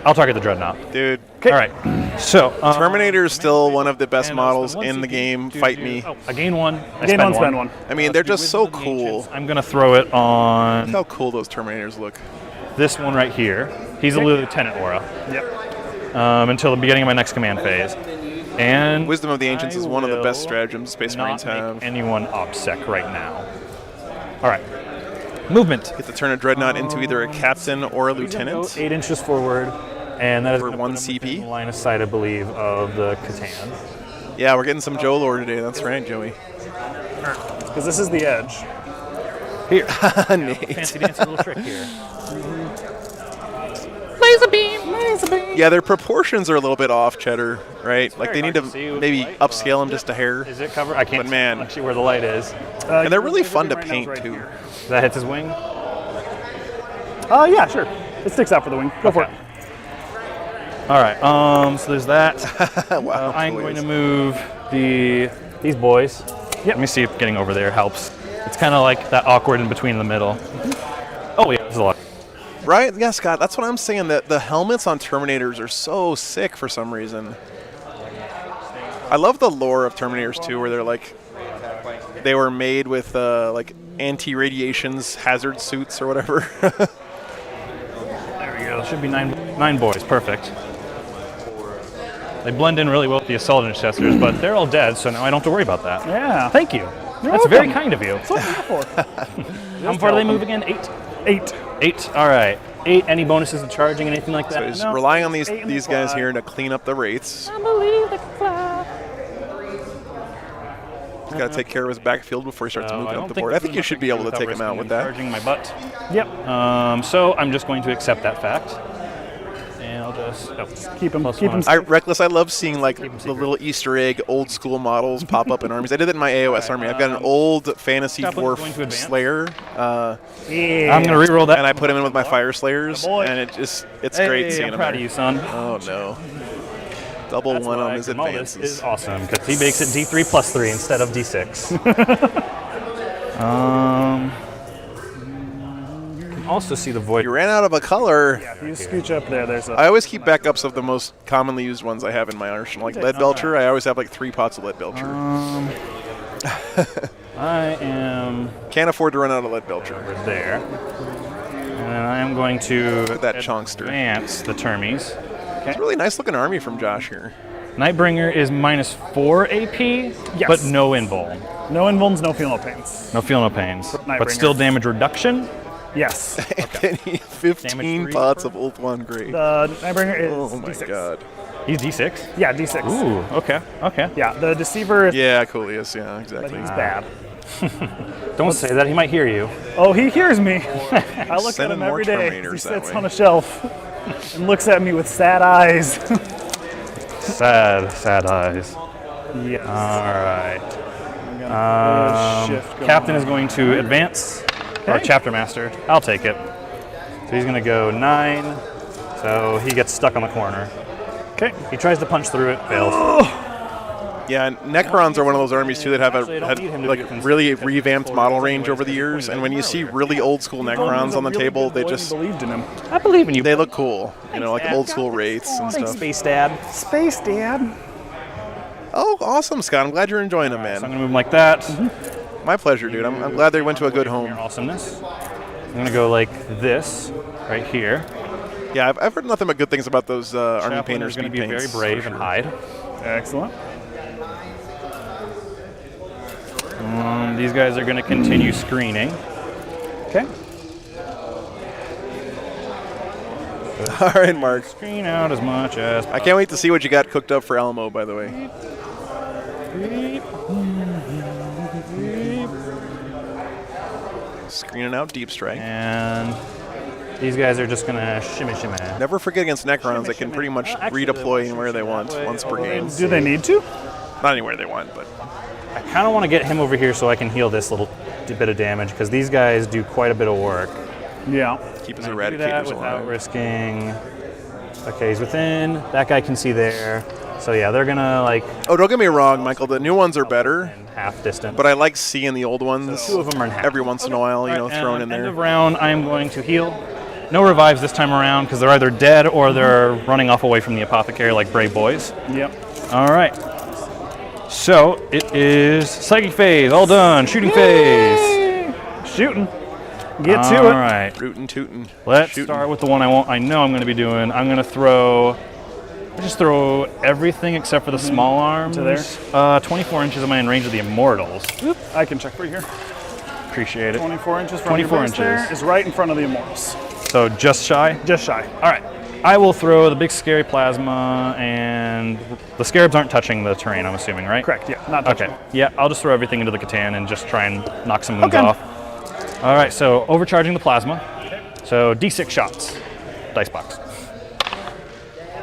I'll target the Dreadnought. Dude. All right. So Terminator is still one of the best and models I'll spend in the one game. CP Fight to- me. Oh, I gain 1. I Gain spend 1, spend 1. I mean, they're just so cool. I'm going to throw it on Look how cool those Terminators look. this one right here. He's a Lieutenant Aura. Yep. Until the beginning of my next command phase. And Wisdom of the Ancients is one of the best stratagems Space not Marines have. make anyone OPSEC right now. All right. Movement. Get to turn a Dreadnought into either a captain or a lieutenant. 8 inches forward, and that is For gonna 1 put him CP? within line of sight, I believe, of the Catan. Yeah, we're getting some Joe lore today. That's right, Joey. Because this is the edge. Here. Nate. Fancy dancy little trick here. Laser beam, laser beam. Yeah, their proportions are a little bit off, Cheddar, right? Like they very need hard to to see with maybe light, upscale them just a hair. Is it covered? I can't But man. see actually where the light is. And they're really laser fun beam to right now is paint, right too. here. That hits his wing. Yeah, sure. It sticks out for the wing. Go for it. All right. So there's that. Wow. I'm please. going to move these boys. Let me see if getting over there helps. It's kind of like that awkward in between the middle. Oh yeah, there's a lot. Right? Yeah, Scott, that's what I'm saying. That the helmets on Terminators are so sick for some reason. I love the lore of Terminators too, where they're like, they were made with like anti-radiations hazard suits or whatever. There we go. Should be nine boys. Perfect. They blend in really well with the assault intercessors, but they're all dead, so now I don't have to worry about that. Yeah. Thank you. That's welcome. very kind of you. That's what I'm here for. How far do they move again? 8? 8. 8. All right. 8. Any bonuses in charging, anything like So that? he's No. relying on these 8 and these guys 5. here to clean up the wraiths. I believe they can fly. He's got to take care of his backfield before he starts I moving don't up the board. we're I think you doing should be nothing able to without take him out risking with that. Charging my butt. Yep. So I'm just going to accept that fact. And I'll just Keep him. Plus Keep one. him. Reckless, I love seeing like the secret. little Easter egg old school models pop up in armies. I did it in my AOS army. I've got an old fantasy Chaplain's going to dwarf advance. Slayer, Yeah. I'm going to reroll that. and I put him in with my Fire Slayers, boy. and it's Hey, great seeing I'm him proud there. of you, son. Oh no, double That's one why on his Grimaldi advances. is awesome because he makes it D3 plus 3 instead of D6. Can also see the void. You ran out of a color. Yeah, if you scooch up there, there's a. I always keep backups of the most commonly used ones I have in my arsenal. Like Lead Belcher, I always have like 3 pots of Lead Belcher. I am Can't afford to run out of Lead Belcher. over there, and I am going to That chunkster. advance the Termies. It's a really nice looking army from Josh here. Nightbringer is -4 AP, Yes. but no invuln. No invulns, no feel no pains. No feel, no pains. But Nightbringer. still damage reduction. Yes. Anthony, 15 Damage 3. pots of Old One Grey. The Nightbringer is Oh my D6. god. He's D6. Yeah, D6. Ooh, okay. Yeah, the Deceiver is Yeah, Coolius, yeah, but exactly. he's bad. Don't say that. He might hear you. Oh, he hears me. I look at Sending him more every day. He Terminators that sits way. on a shelf and looks at me with sad eyes. Sad eyes. Yes. All right. Shift going Captain on. is going to advance, or Chapter Master. I'll take it. So he's going to go 9. So he gets stuck on the corner. Okay. He tries to punch through it, fails. Yeah, and Necrons are one of those armies too that have Actually, I don't need him to like be offensive really because revamped he's model forward range over the anyways, years, because and when you see really old school Necrons on the table, they just believed in him. I believe in you. they look cool. You know, like Dad. old school wraiths and Thanks, stuff. Space Dad. Space Dad. Oh, awesome, Scott! I'm glad you're enjoying them, So I'm man. going to move him like that. My pleasure, dude. I'm glad they went to a good Your home. awesomeness. I'm going to go like this, right here. Yeah, I've heard nothing but good things about those army Chaplain painters. is going to speed be very paints, brave for and sure. hide. Excellent. These guys are going to continue screening. Okay. All right, Mark. Screen out as much as I can't wait to see what you got cooked up for Alamo, by the way. Screening out deep strike. And these guys are just going to shimmy. Never forget against Necrons, they can pretty much redeploy anywhere they want once per game. Do they need to? Not anywhere they want, but I kind of want to get him over here so I can heal this little bit of damage because these guys do quite a bit of work. Yeah. keep his Can I do that eradicators without alive. risking. Okay, he's within. That guy can see there. So yeah, they're gonna like. Oh, don't get me wrong, Michael. The new ones are better. Half distance. But I like seeing the old ones. So 2 of them are in half. Every once in a while, you know, Right, thrown in End there. of round, I am going to heal. No revives this time around because they're either dead or they're running off away from the apothecary like brave boys. Yep. All right. So it is psychic phase. All done. Shooting phase. Shooting. Get to All it. right. Rootin' tootin'. Let's Shootin'. start with the one I know I'm going to be doing. I'm going to just throw everything except for the small arms. To there. 24 inches am I in range of the Immortals. Oop, I can check for you here. Appreciate it. 24 inches from 24 your base there inches. is right in front of the Immortals. So just shy? Just shy. All right. I will throw the big scary plasma, and the scarabs aren't touching the terrain, I'm assuming, right? Correct, yeah. Not touching. Okay. Yeah, I'll just throw everything into the Catan and just try and knock some wounds Okay. off. All right, so overcharging the plasma. So D6 shots. Dice box.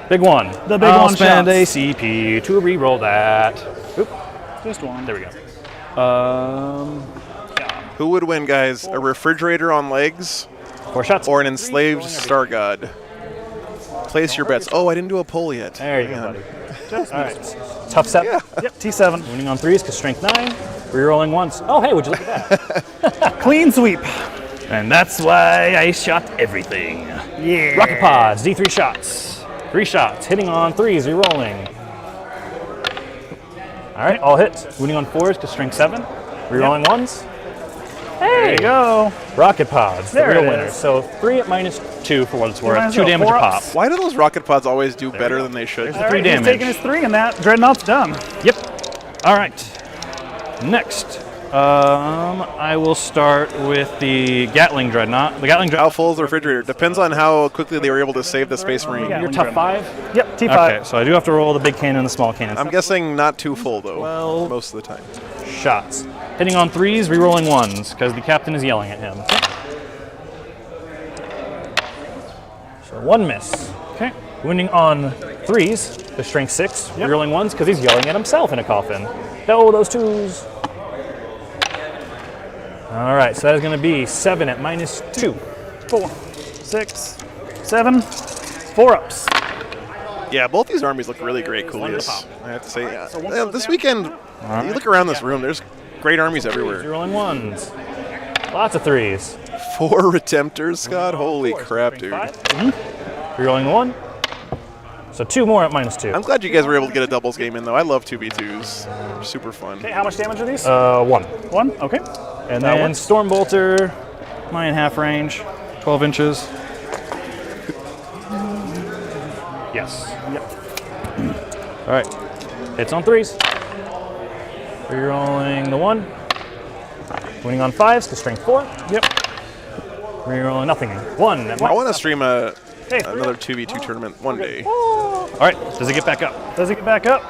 Big one. The big I'll one spend a shots. CP to re-roll that. Oop. Just one. There we go. Who would win, guys? A refrigerator on legs 4 shots. or an enslaved star god? Place your bets. Oh, I didn't do a poll yet. There you Hang go, on. buddy. All right. Tough set. Yeah. Yep, T7. Winning on 3s because strength 9. Re-rolling once. Oh, hey, would you look at that? Clean sweep. And that's why I shot everything. Yeah. Rocket pods, D3 shots. 3 shots, hitting on 3s, re-rolling. All right, all hits. Winning on 4s because strength 7. Re-rolling 1s. Hey, There you go. rocket pods, the There real it winners. is. So 3 at -2 for what it's Might worth. as 2 well. damage a 4 pop. ups. Why do those rocket pods always do better than they should? There's All the 3 right, damage. he's taking his 3 and that Dreadnought's done. Yep. All right. Next, I will start with the Gatling Dreadnought. The Gatling How Dreadnought. full is the refrigerator? Depends on how quickly they were able to save the Space Marine. Yeah. You're top 5. Yep, T5. Okay, so I do have to roll the big cannon and the small cannon. I'm guessing not too full, though, 12. most of the time. Shots. Hitting on 3s, re-rolling 1s, because the captain is yelling at him. So 1 miss. Okay. Wounding on 3s, the strength 6, re-rolling 1s, because he's yelling at himself in a coffin. No, those 2s. All right, so that is going to be 7 at -2. 4, 6, 7, 4 ups. Yeah, both these armies look really great, Coolius. pop. I have to say, yeah. So once Yeah, goes this down- weekend, you look around this room, there's great armies everywhere. Re-rolling 1s. Lots of 3s. 4 Redemptors, Scott? Holy crap, dude. Re-rolling 1. So 2 more at -2. I'm glad you guys were able to get a doubles game in, though. I love 2v2s. They're super fun. Okay, how much damage are these? 1. 1, okay. And That then works. Stormbolter, mine in half range, 12 inches. Yes. Yep. All right. Hits on 3s. Rerolling the 1. Winning on 5s to strength 4. Yep. Rerolling nothing. 1. At I want to stream Hey, another 2v2 tournament one day. All right. Does it get back up? Does it get back up?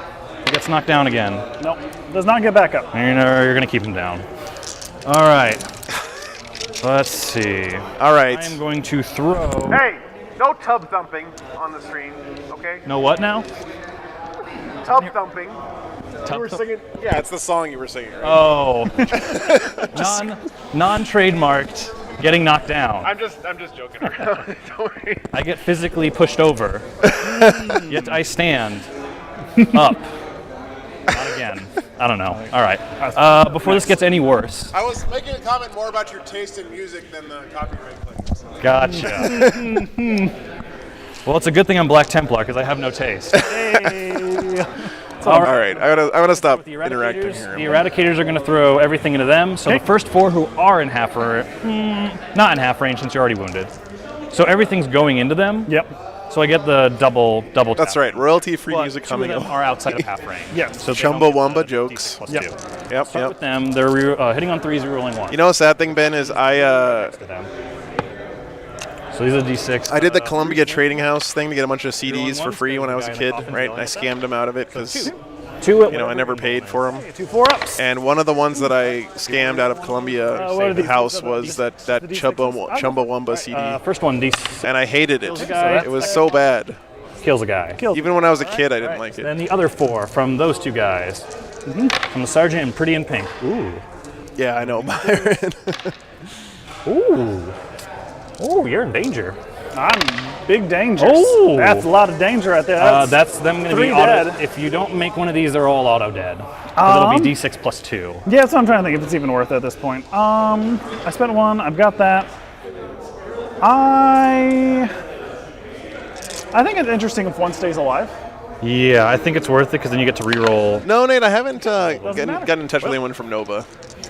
He gets knocked down again. No, does not get back up. You're going to keep him down. All right. Let's see. All right. I'm going to throw. Hey, no tub thumping on the screen, okay? No what now? Tub thumping. You were singing? Yeah, it's the song you were singing, right? Oh. Non-trademarked. Getting knocked down. I'm just joking around. Don't worry. I get physically pushed over. Yet I stand up. Not again. I don't know. All right. Before this gets any worse. I was making a comment more about your taste in music than the copyright claims. Gotcha. Well, it's a good thing I'm Black Templar because I have no taste. All right. I gotta stop The interacting Eradicators, here. the Eradicators are going to throw everything into them. So the first 4 who are in half, not in half range since you're already wounded. So everything's going into them. Yep. So I get the double That's tap. right. Royalty-free But music two coming of them up. are outside of half range. Yes. So they don't Chumbawamba get the jokes. D6 plus Yep. 2. Yep, Start yep. with them. They're hitting on 3s, rerolling 1. You know, the sad thing, Ben, is To them. So these are D6. I did the Columbia Trading House thing to get a bunch of CDs for ones, free when I was a guy in the kid, coffin right? And I dealing scammed them out of it because, Two at you know, I never paid for them. 2 4-ups. And one of the ones that I scammed out of Columbia what are these? House was that The D6s? Chumbawamba CD. First one, D. And I hated it. a guy. It was so bad. Kills a guy. Even when I was a kid, I didn't like it. Then the other 4 from those two guys. From the Sergeant and Pretty in Pink. Ooh. Yeah, I know, Byron. Ooh. Ooh, you're in danger. I'm big danger. Oh. That's a lot of danger right there. That's them going to be 3 auto. dead. If you don't make one of these, they're all auto dead. 'Cause it'll be D6 plus 2. Yeah, that's what I'm trying to think if it's even worth it at this point. I spent 1. I've got that. I think it's interesting if 1 stays alive. Yeah, I think it's worth it because then you get to reroll. No, Nate, I haven't gotten matter. in touch with anyone from Nova,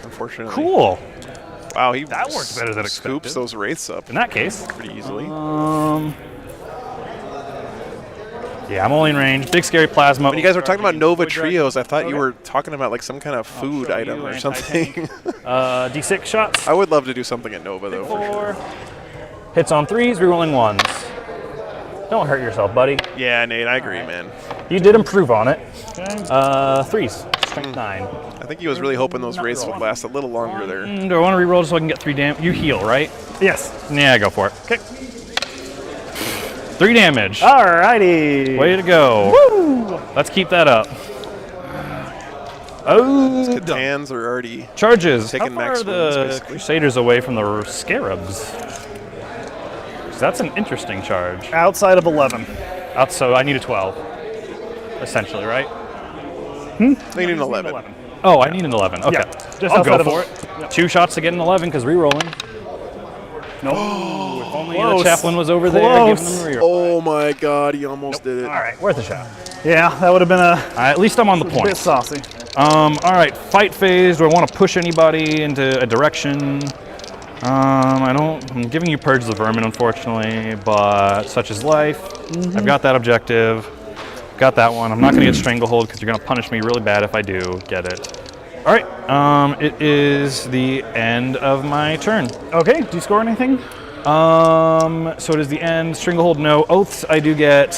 unfortunately. Cool. Wow, he That worked better than scoops expected. those wraiths up In that case, pretty easily. yeah, I'm only in range. Big scary plasma. When you guys were talking about Nova Trios, I thought you were talking about like some kind of food show item you or anti-tank. something. D6 shots. I would love to do something at Nova, though, for sure. 4. Hits on 3s, rerolling 1s. Don't hurt yourself, buddy. Yeah, Nate, I agree, man. You did improve on it. Okay. 3s. Strength 9. I think he was really hoping those wraiths would last a little longer there. Do I want to reroll so I can get 3 damage? You heal, right? Yes. Yeah, go for it. Okay. 3 damage. Alrighty. Way to go. Woo! Let's keep that up. Oh, Catans are already charges. taking How far max are wounds, the basically. Crusaders away from the Scarabs? 'Cause that's an interesting charge. Outside of 11. So I need a 12, essentially, right? They need an 11. Oh, I need an 11. Okay, Yeah, just I'll go outside of for it. 2 shots to get an 11 because rerolling. Nope. If only Close. the chaplain was over there Close. giving them a reroll. Oh my god, he almost did it. All right, worth a shot. Yeah, that would have been At least I'm on the a bit point. saucy. All right, fight phase. Do I want to push anybody into a direction? I don't. I'm giving you Purge the Vermin, unfortunately, but such is life. I've got that objective. Got that one. I'm not going to get Stranglehold because you're going to punish me really bad if I do get it. All right. It is the end of my turn. Okay, do you score anything? So it is the end. Stranglehold, no. Oaths, I do get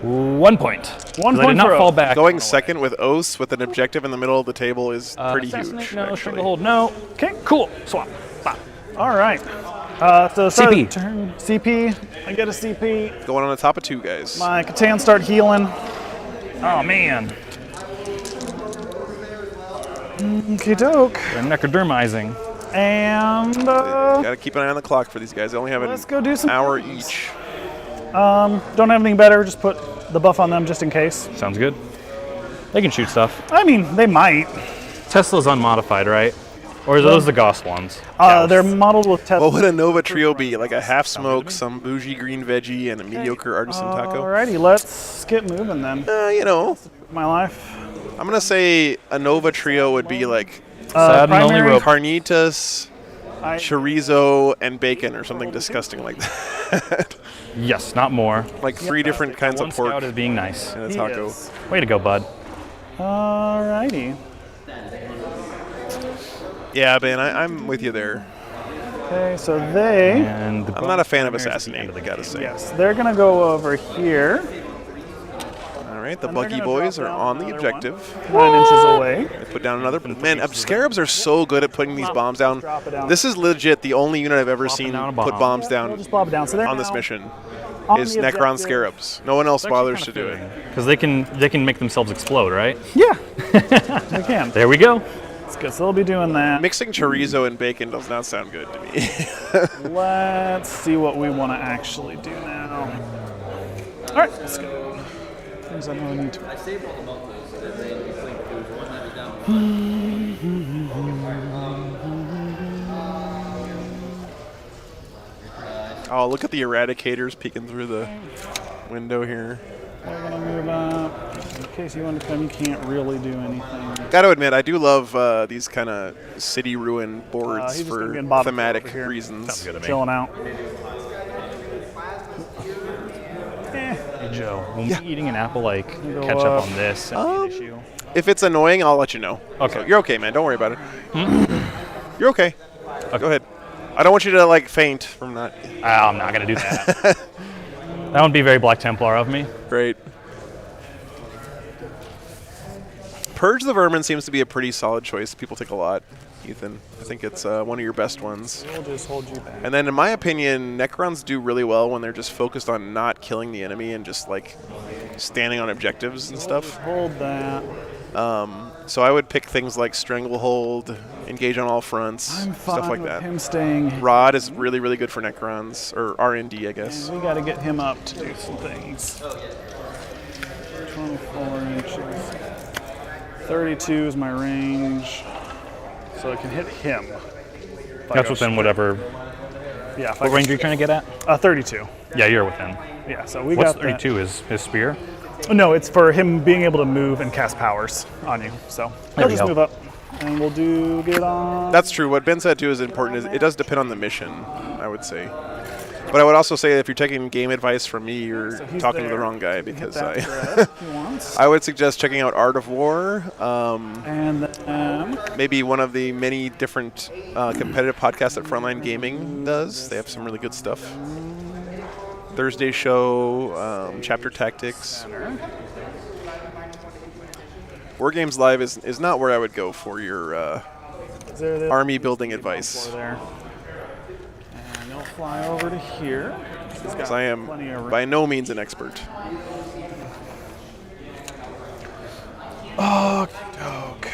1 point. 1 I point did not for fall oath. back. Going second with Oaths with an objective in the middle of the table is pretty Assassinate, huge. no. actually. Stranglehold, no. Okay. Cool. Swap. Bop. All right. So start CP. of the turn. CP. I get a CP. Going on the top of 2 guys. My Catan start healing. Oh, man. Okay, doke. They're necrodermizing. And Gotta keep an eye on the clock for these guys. They only have let's an go do some hour things. each. Don't have anything better. Just put the buff on them just in case. Sounds good. They can shoot stuff. I mean, they might. Tesla's unmodified, right? Or are those the Gauss ones? They're modeled with Tesla. What would a Nova Trio be? Like a half smoke, some bougie green veggie, and a mediocre artisan taco? Alrighty, let's get moving then. You know, My life. I'm gonna say a Nova Trio would be like Sad and only primary- rope. carnitas, I- chorizo, and bacon, or something disgusting like that. Yes, not more. Like 3 different kinds One of pork scout is being nice. in a He taco. is. Way to go, bud. Alrighty. Yeah, Ben, I'm with you there. Okay, so they. And the I'm not a fan of primary's at the Assassinate, end of the I gotta game. say. Yes, they're gonna go over here, All right, the And they're Buggy gonna Boys drop are down on the another objective. 9 inches away. They put down another. Man, Scarabs are so good at putting these bombs down. Drop it down. This is legit the only unit I've ever Plopping seen down a put bomb. bombs We'll down just plop it down. So they're on this now mission. on Is the Necron objective. Scarabs. No one else bothers to do it. Because they can make themselves explode, right? Yeah, they can. There we go. That's good. So they'll be doing that. Mixing chorizo and bacon does not sound good to me. Let's see what we want to actually do now. All right, let's go. Things I know I need to. Oh, look at the Eradicators peeking through the window here. We're gonna move up. In case you want to come, you can't really do anything. Gotta admit, I do love these kind of city ruin boards he's just gonna for be in bottom thematic over here. reasons. Sounds good to me. Chilling out. Joe, will me eating an apple like catch up on this and be an issue? If it's annoying, I'll let you know. Okay. So you're okay, man. Don't worry about it. You're okay. Go ahead. I don't want you to like faint from that. I'm not gonna do that. That would be very Black Templar of me. Great. Purge the Vermin seems to be a pretty solid choice. People take a lot, Ethan. I think it's one of your best ones. We'll just hold you back. And then, in my opinion, Necrons do really well when they're just focused on not killing the enemy and just like standing on objectives and stuff. Hold that. So I would pick things like Stranglehold, Engage on all fronts, I'm fine stuff like with that. him staying. Rod is really, really good for Necrons, or R&D, I guess. We got to get him up to do some things. 24 inches. 32 is my range, so I can hit him. That's within whatever. Yeah. What range are you trying to get at? 32. Yeah, you're within. Yeah. So we What's got 32? Is his spear? No, it's for him being able to move and cast powers on you. So he'll just move up, and we'll get on. That's true. What Ben said too is important. Is it does depend on the mission, I would say. But I would also say that if you're taking game advice from me, you're talking to the wrong guy, because I would suggest checking out Art of War. And maybe one of the many different competitive podcasts that Frontline Gaming does. They have some really good stuff. Thursday show, Chapter Tactics. War Games Live is not where I would go for your army building advice. And they'll fly over to here. Because I am by no means an expert. Oh, dog.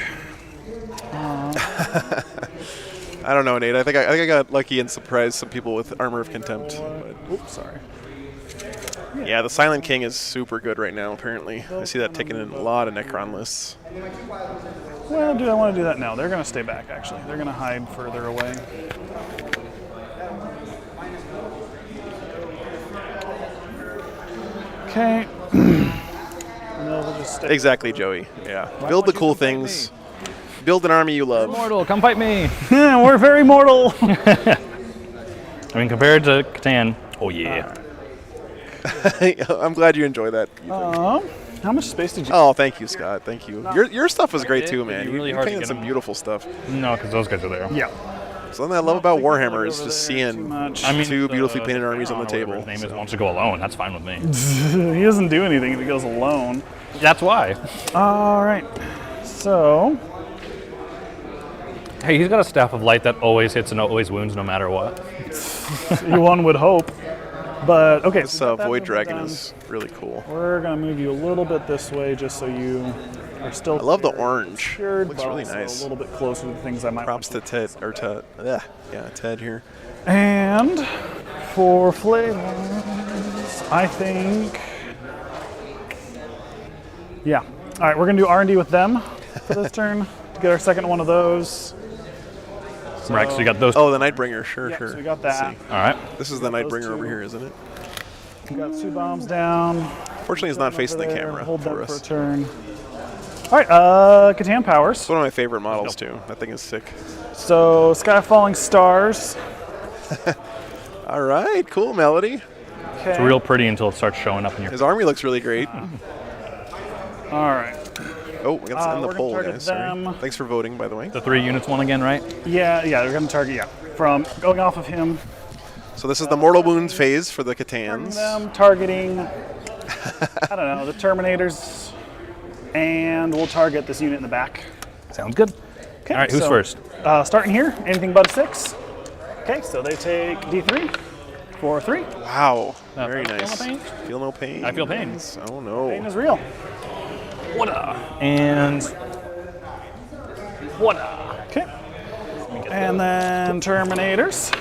I don't know, Nate. I think I got lucky and surprised some people with Armor of Contempt. But. Oops, sorry. Yeah, the Silent King is super good right now, apparently. I see that taken in a lot of Necron lists. Well, do I want to do that? No, they're going to stay back, actually. They're going to hide further away. Okay. We'll just stay. Exactly, Joey. Yeah. Build the cool things. Build an army you love. Mortal, come fight me. We're very mortal. I mean, compared to Catan, oh yeah. I'm glad you enjoy that. How much space did you? Oh, thank you, Scott. Thank you. Your stuff was great too, man. Really you hard to painted get some them. beautiful stuff. No, because those guys are there. Yeah. Something I love about Warhammer is just seeing two beautifully painted armies on the table. His name is wants to go alone. That's fine with me. He doesn't do anything if he goes alone. That's why. All right. So. Hey, he's got a staff of light that always hits and always wounds no matter what. One would hope. But, okay. This Void Dragon is really cool. We're going to move you a little bit this way just so you are still. I love the orange. Secured, looks really nice. A little bit closer to the things I might. Props to Ted, or to, Ted here. And for flavors, I think. Yeah. All right, we're going to do R&D with them for this turn to get our second one of those. So, right, so you got those. Oh, the Nightbringer, sure. So we got that. All right. This is the Nightbringer over here, isn't it? We got 2 bombs down. Fortunately, it's not facing the camera Hold for that us. for a turn. All right, Catan Powers. It's one of my favorite models, too. That thing is sick. So, Sky Falling Stars. All right, cool, Melody. Okay. It's real pretty until it starts showing up in your. His army looks really great. All right. Oh, we got to end the poll, target guys. Sorry. them. Thanks for voting, by the way. The 3 units one again, right? Yeah, we're going to target, from going off of him. So this is the Mortal Wounds phase for the Targeting Catans. them, targeting, I don't know, the Terminators, and we'll target this unit in the back. Sounds good. Okay, All right, who's first? Starting here, anything but a 6. Okay, so they take D3 for 3. Wow, very feel nice. no pain? Feel no pain. I feel pain. Oh no. Pain is real. And Okay. And then Terminators.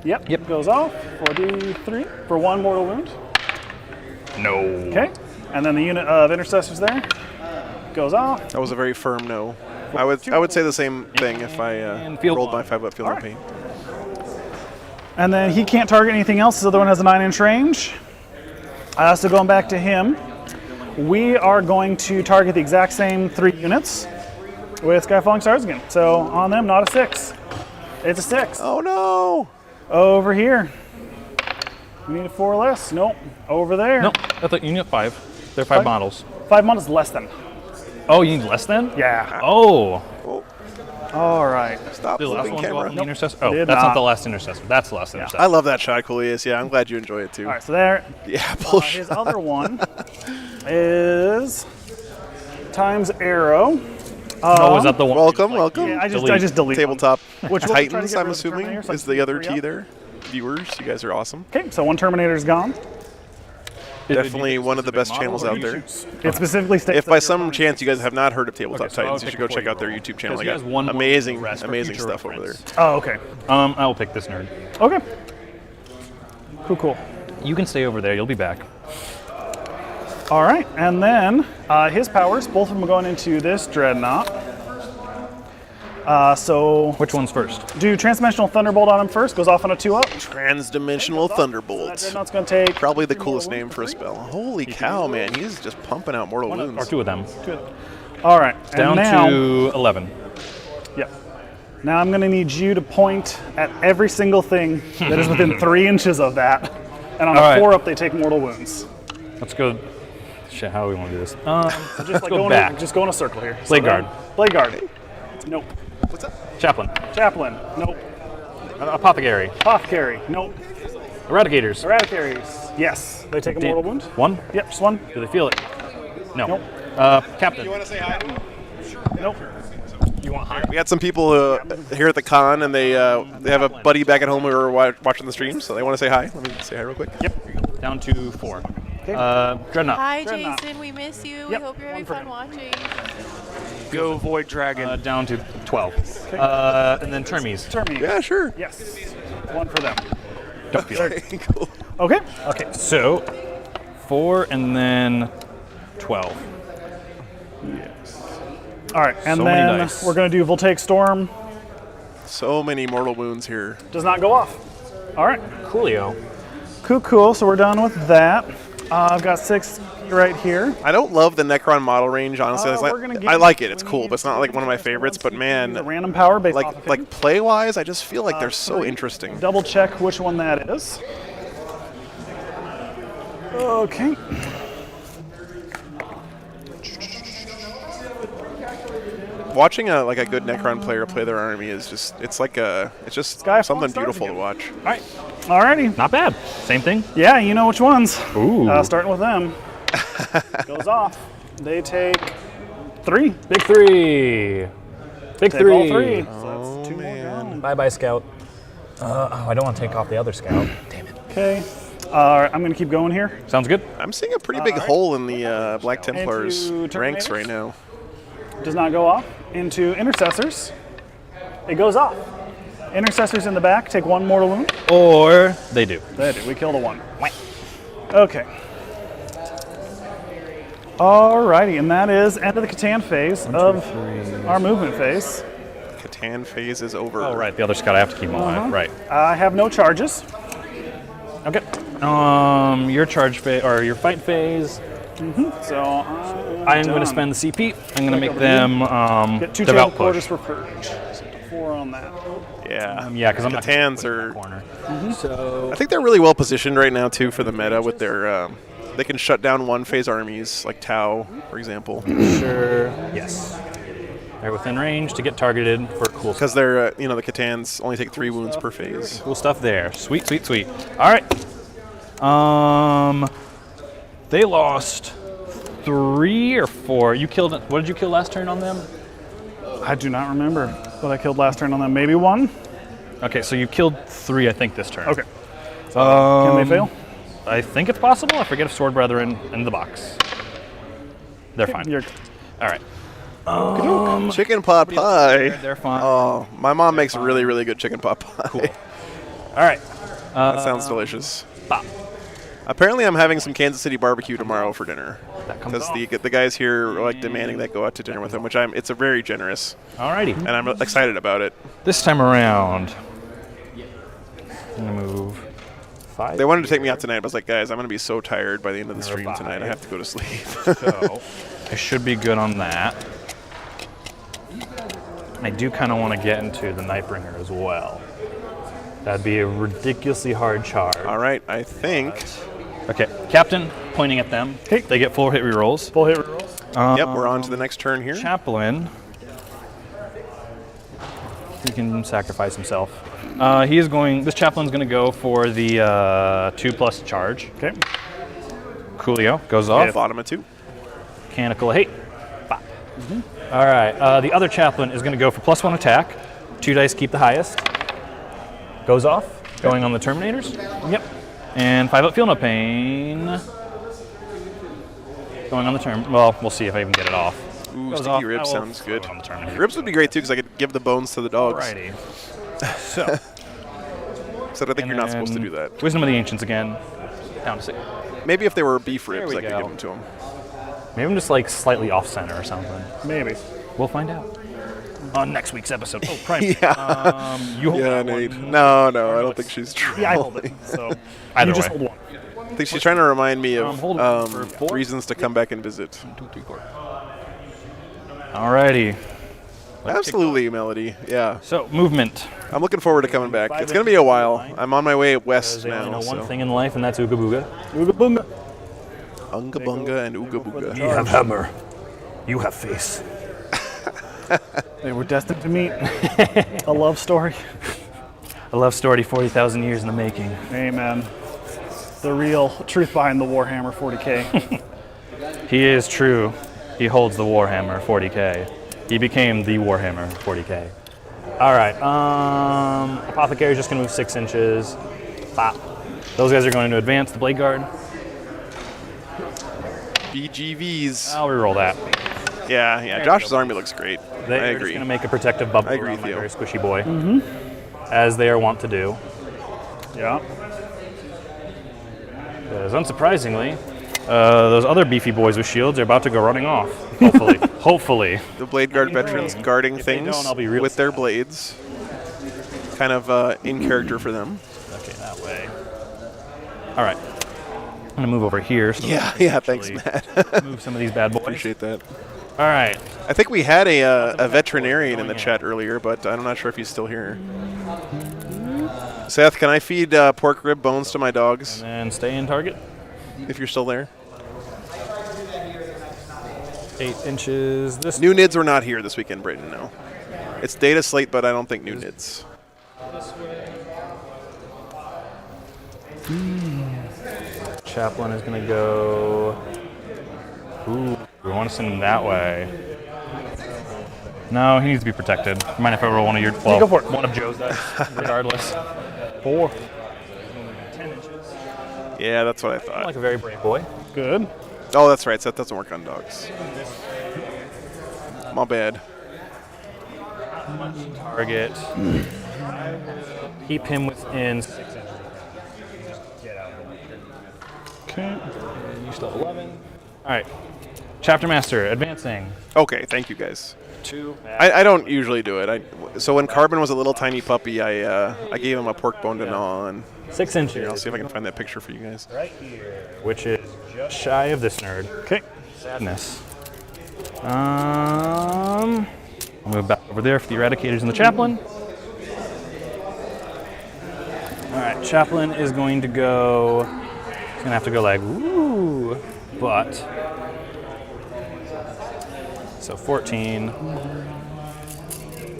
Yep. Goes off for D3 for 1 mortal wound. no. Okay. And then the unit of Intercessors there goes off. That was a very firm no. I would say the same thing if I rolled my 5 up feel no right. pain. And then he can't target anything else. This other one has a 9-inch range. So going back to him, we are going to target the exact same 3 units with Skyfalling Stars again. So on them, not a 6. It's a 6. Oh no! Over here. We need 4 less. Nope. Over there. Nope. I thought you need 5. There are 5 models. 5 models less than. Oh, you need less than? Yeah. Oh. All right. Stop Did the last moving one go camera. off the intercessor? Oh, Did that's not not. the last intercessor. That's the last intercessor. I love that shot, Coolius. Yeah, I'm glad you enjoy it too. All right, so there. Yeah, bullshit. His other one is times arrow. Oh, is that the one? Welcome, welcome. Yeah, I just delete Tabletop Which one? Try to Titans, get I'm rid of the assuming, Terminator, so I is can the other free T up. there. Viewers, you guys are awesome. Okay, so 1 Terminator's gone. Definitely one of the best channels out there. It specifically states If that by your some opponent- chance you guys have not heard of Tabletop Okay, so I'll Titans, you should go pick check out their 4 YouTube channel. Because They he has got one more amazing, than the rest for amazing future stuff over there. reference. Oh, okay. I will pick this nerd. Okay. Cool. You can stay over there. You'll be back. All right, and then his powers, both of them are going into this dreadnought. So Which one's first? do Transdimensional Thunderbolt on him first. Goes off on a 2-up. Transdimensional That Thunderbolt. dreadnought's going to take Probably the 3 coolest mortal name wounds for a spell. Holy cow, man. He's just pumping out mortal Or wounds. 2 of them. All right, Down and now, to 11. Yep. Now I'm going to need you to point at every single thing that is within 3 inches of that. And on All a right. 4-up, they take mortal wounds. Let's go. Shit, how do we want to do this? So just like go back. Just go in a circle here. Blade then- guard. Blade guard. Nope. What's that? Chaplain. Chaplain. Nope. Apothecary. Apothecary. Nope. Eradicators. Eradicaries. Yes. They take a mortal wound. 1? Yep, just 1. Do they feel it? No. Nope. Captain. to say hi? Nope. You want high? We had some people here at the con, and they have a buddy back at home who were watching the stream, so they want to say hi. Let me say hi real quick. Yep. Down to 4. Dreadnought. Hi, Dreadnought. Jason. We miss you. Yep, We hope you're having one for fun him. watching. Go Void Dragon. Down to 12. And then Termies. Termi. Yeah, sure. Yes. 1 for them. Don't feel it. Okay, cool. Okay. Okay, so 4 and then 12. All right, and So many then dice. we're going to do Voltaic Storm. So many mortal wounds here. Does not go off. All right. Coolio. Cool. So we're done with that. I've got 6 right here. I don't love the Necron model range, honestly. It's we're gonna get I like it. It's we cool, need but it's not like one of my favorites. But The man, random power based off of him. like play-wise, I just feel like they're so interesting. Double check which one that is. Okay. Watching a good Necron player play their army is just it's just Skyfall something starting beautiful to again. watch. All right. Alrighty. Not bad. Same thing. Yeah, you know which ones. Ooh. Starting with them. Goes off. They take 3. Big 3. Big Take 3. all 3. So that's 2 more gone. Bye-bye, Scout. I don't want to take off the other Scout. Damn it. Okay. All right, I'm going to keep going here. Sounds good. I'm seeing a pretty big hole in the Black Templars Into ranks Terminators? right now. Does not go off. Into Intercessors. It goes off. Intercessors in the back take 1 mortal wound. Or they do. They do. We killed a 1. Okay. Alrighty, and that is end of the Catan phase of our movement phase. Catan phase is over. Oh, right. The other Scout I have to keep alive. Right. I have no charges. Okay. Your charge phase or your fight phase. So I'm going to spend the CP. I'm going to make them get 2 devout table quarters push. for purge. So 4 on that. Yeah. Yeah, because I'm not gonna Catans put it in are. the corner. I think they're really well positioned right now too for the meta with their. They can shut down 1-phase armies like Tau, for example, Sure. Yes. They're within range to get targeted for cool stuff. because they're the Catans only take 3 wounds per phase. Cool stuff there. Sweet, sweet, sweet. All right. They lost 3 or 4. You killed. What did you kill last turn on them? I do not remember what I killed last turn on them. Maybe 1? Okay, so you killed 3, I think, this turn. Okay. Can they fail? I think it's possible. I forget if Sword Brethren in the box. They're fine. You're All right. Chicken pot pie. They're fine. Oh, my mom makes really, really good chicken pot pie. Cool. All right. That sounds delicious. Bop. Apparently, I'm having some Kansas City barbecue tomorrow for dinner. That comes Because off. the guys here are like demanding that I go out to dinner with them, which it's a very generous, Alrighty. and I'm excited about it. This time around, I'm gonna move 5. They wanted to take me out tonight, but I was like, guys, I'm gonna be so tired by the end of the stream tonight. I have to go to sleep. So I should be good on that. I do kind of want to get into the Nightbringer as well. That'd be a ridiculously hard charge. All right, I think. Okay, Captain pointing at them. Okay. They get full hit rerolls. Full hit rerolls. Yep, we're on to the next turn here. Chaplain. He can sacrifice himself. This chaplain's going to go for the 2+ charge. Okay. Coolio goes off. Bottom of 2. Mechanical hate. Bop. All right. The other chaplain is going to go for +1 attack. 2 dice keep the highest. Goes off. Going on the Terminators. Yep. And 5 up feel no pain. Going on the term. Well, we'll see if I even get it off. Ooh, Goes sticky off. ribs I will sounds good. throw it on the Terminator. Ribs would be great too, because I could give the bones to the dogs. Alrighty. So. So I think you're not supposed to do that. Wisdom of the Ancients again. Down to 6. Maybe if they were beef ribs, we I could go. give them to them. Maybe I'm just like slightly off center or something. Maybe. We'll find out on next week's episode. Oh, Prime. Yeah. You hold Yeah, that Nate. one. No, I don't think she's trolling. Yeah, I hold it. So Either you just way. hold one. I think she's trying to remind me of hold it for 4. reasons to come back and visit. 1, 2, 3, 4. Alrighty. Absolutely, Melody. Yeah. So movement. I'm looking forward to coming back. It's going to be a while. I'm on my way west They only now. know one So. thing in life, and that's Ooga Booga. Ooga boonga. Unga bunga and ooga booga. You have hammer. You have face. They were destined to meet. A love story. A love story 40,000 years in the making. Amen. The real truth behind the Warhammer 40K. He is true. He holds the Warhammer 40K. He became the Warhammer 40K. All right. Apothecary's just going to move 6 inches. Bop. Those guys are going to advance the Blade Guard. BGVs. I'll reroll that. Yeah. Josh's army looks great. I They're agree. just going to make a protective bubble I agree around with my you. very squishy boy. As they are wont to do. Yeah. Because unsurprisingly, those other beefy boys with shields are about to go running off. Hopefully. Hopefully. The Blade Guard veterans guarding If they things don't, I'll be real with their sad. blades. Kind of in character for them. Okay, that way. All right. I'm going to move over here. So Yeah, thanks, Matt. move some of these bad boys. Appreciate that. All right. I think we had a veterinarian in the chat earlier, but I'm not sure if he's still here. Seth, can I feed pork rib bones to my dogs? And stay in target. If you're still there. 8 inches. This New Nids were not here this weekend, Brayden, no. It's data slate, but I don't think new Nids. Chaplain is going to go. Ooh, we want to send him that way. No, he needs to be protected. Mind if I roll one of your? Well, go for it. One of Joe's dice, regardless. 4. 10 inches. Yeah, that's what I thought. Like a very brave boy. Good. Oh, that's right. Seth doesn't work on dogs. My bad. Target. Keep him within 6 inches. Okay. You still have 11. All right. Chapter Master, advancing. Okay, thank you guys. 2. I don't usually do it. So when Carbon was a little tiny puppy, I gave him a pork bone to gnaw on. 6 inches. Here, I'll see if I can find that picture for you guys. Right here. Which is just shy of this nerd. Okay. Sadness. I'll move back over there for the Eradicators and the Chaplain. All right, Chaplain is going to go. He's gonna have to go like ooh, but so 14.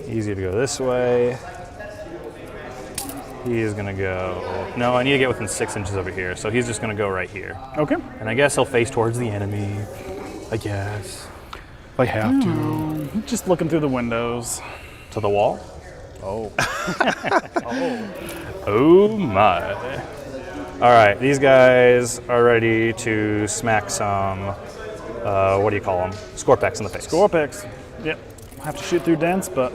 Easy to go this way. He is gonna go. No, I need to get within 6 inches over here, so he's just gonna go right here. Okay. And I guess he'll face towards the enemy. I guess. I have to. Just looking through the windows. To the wall? Oh. Oh my. All right, these guys are ready to smack some, what do you call them? Scorpex in the face. Scorpex. Yep. Have to shoot through dents, but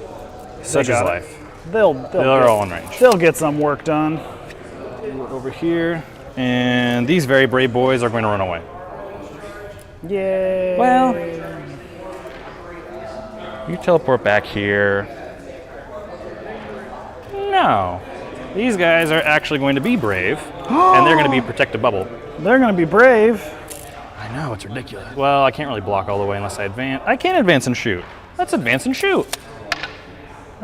Such they is got it. life. They're They're all in range. They'll get some work done. Over here, and these very brave boys are going to run away. Yay. Well, you teleport back here. No. These guys are actually going to be brave, and they're going to be protected bubble. They're going to be brave. I know, it's ridiculous. Well, I can't really block all the way unless I advance. I can't advance and shoot. Let's advance and shoot.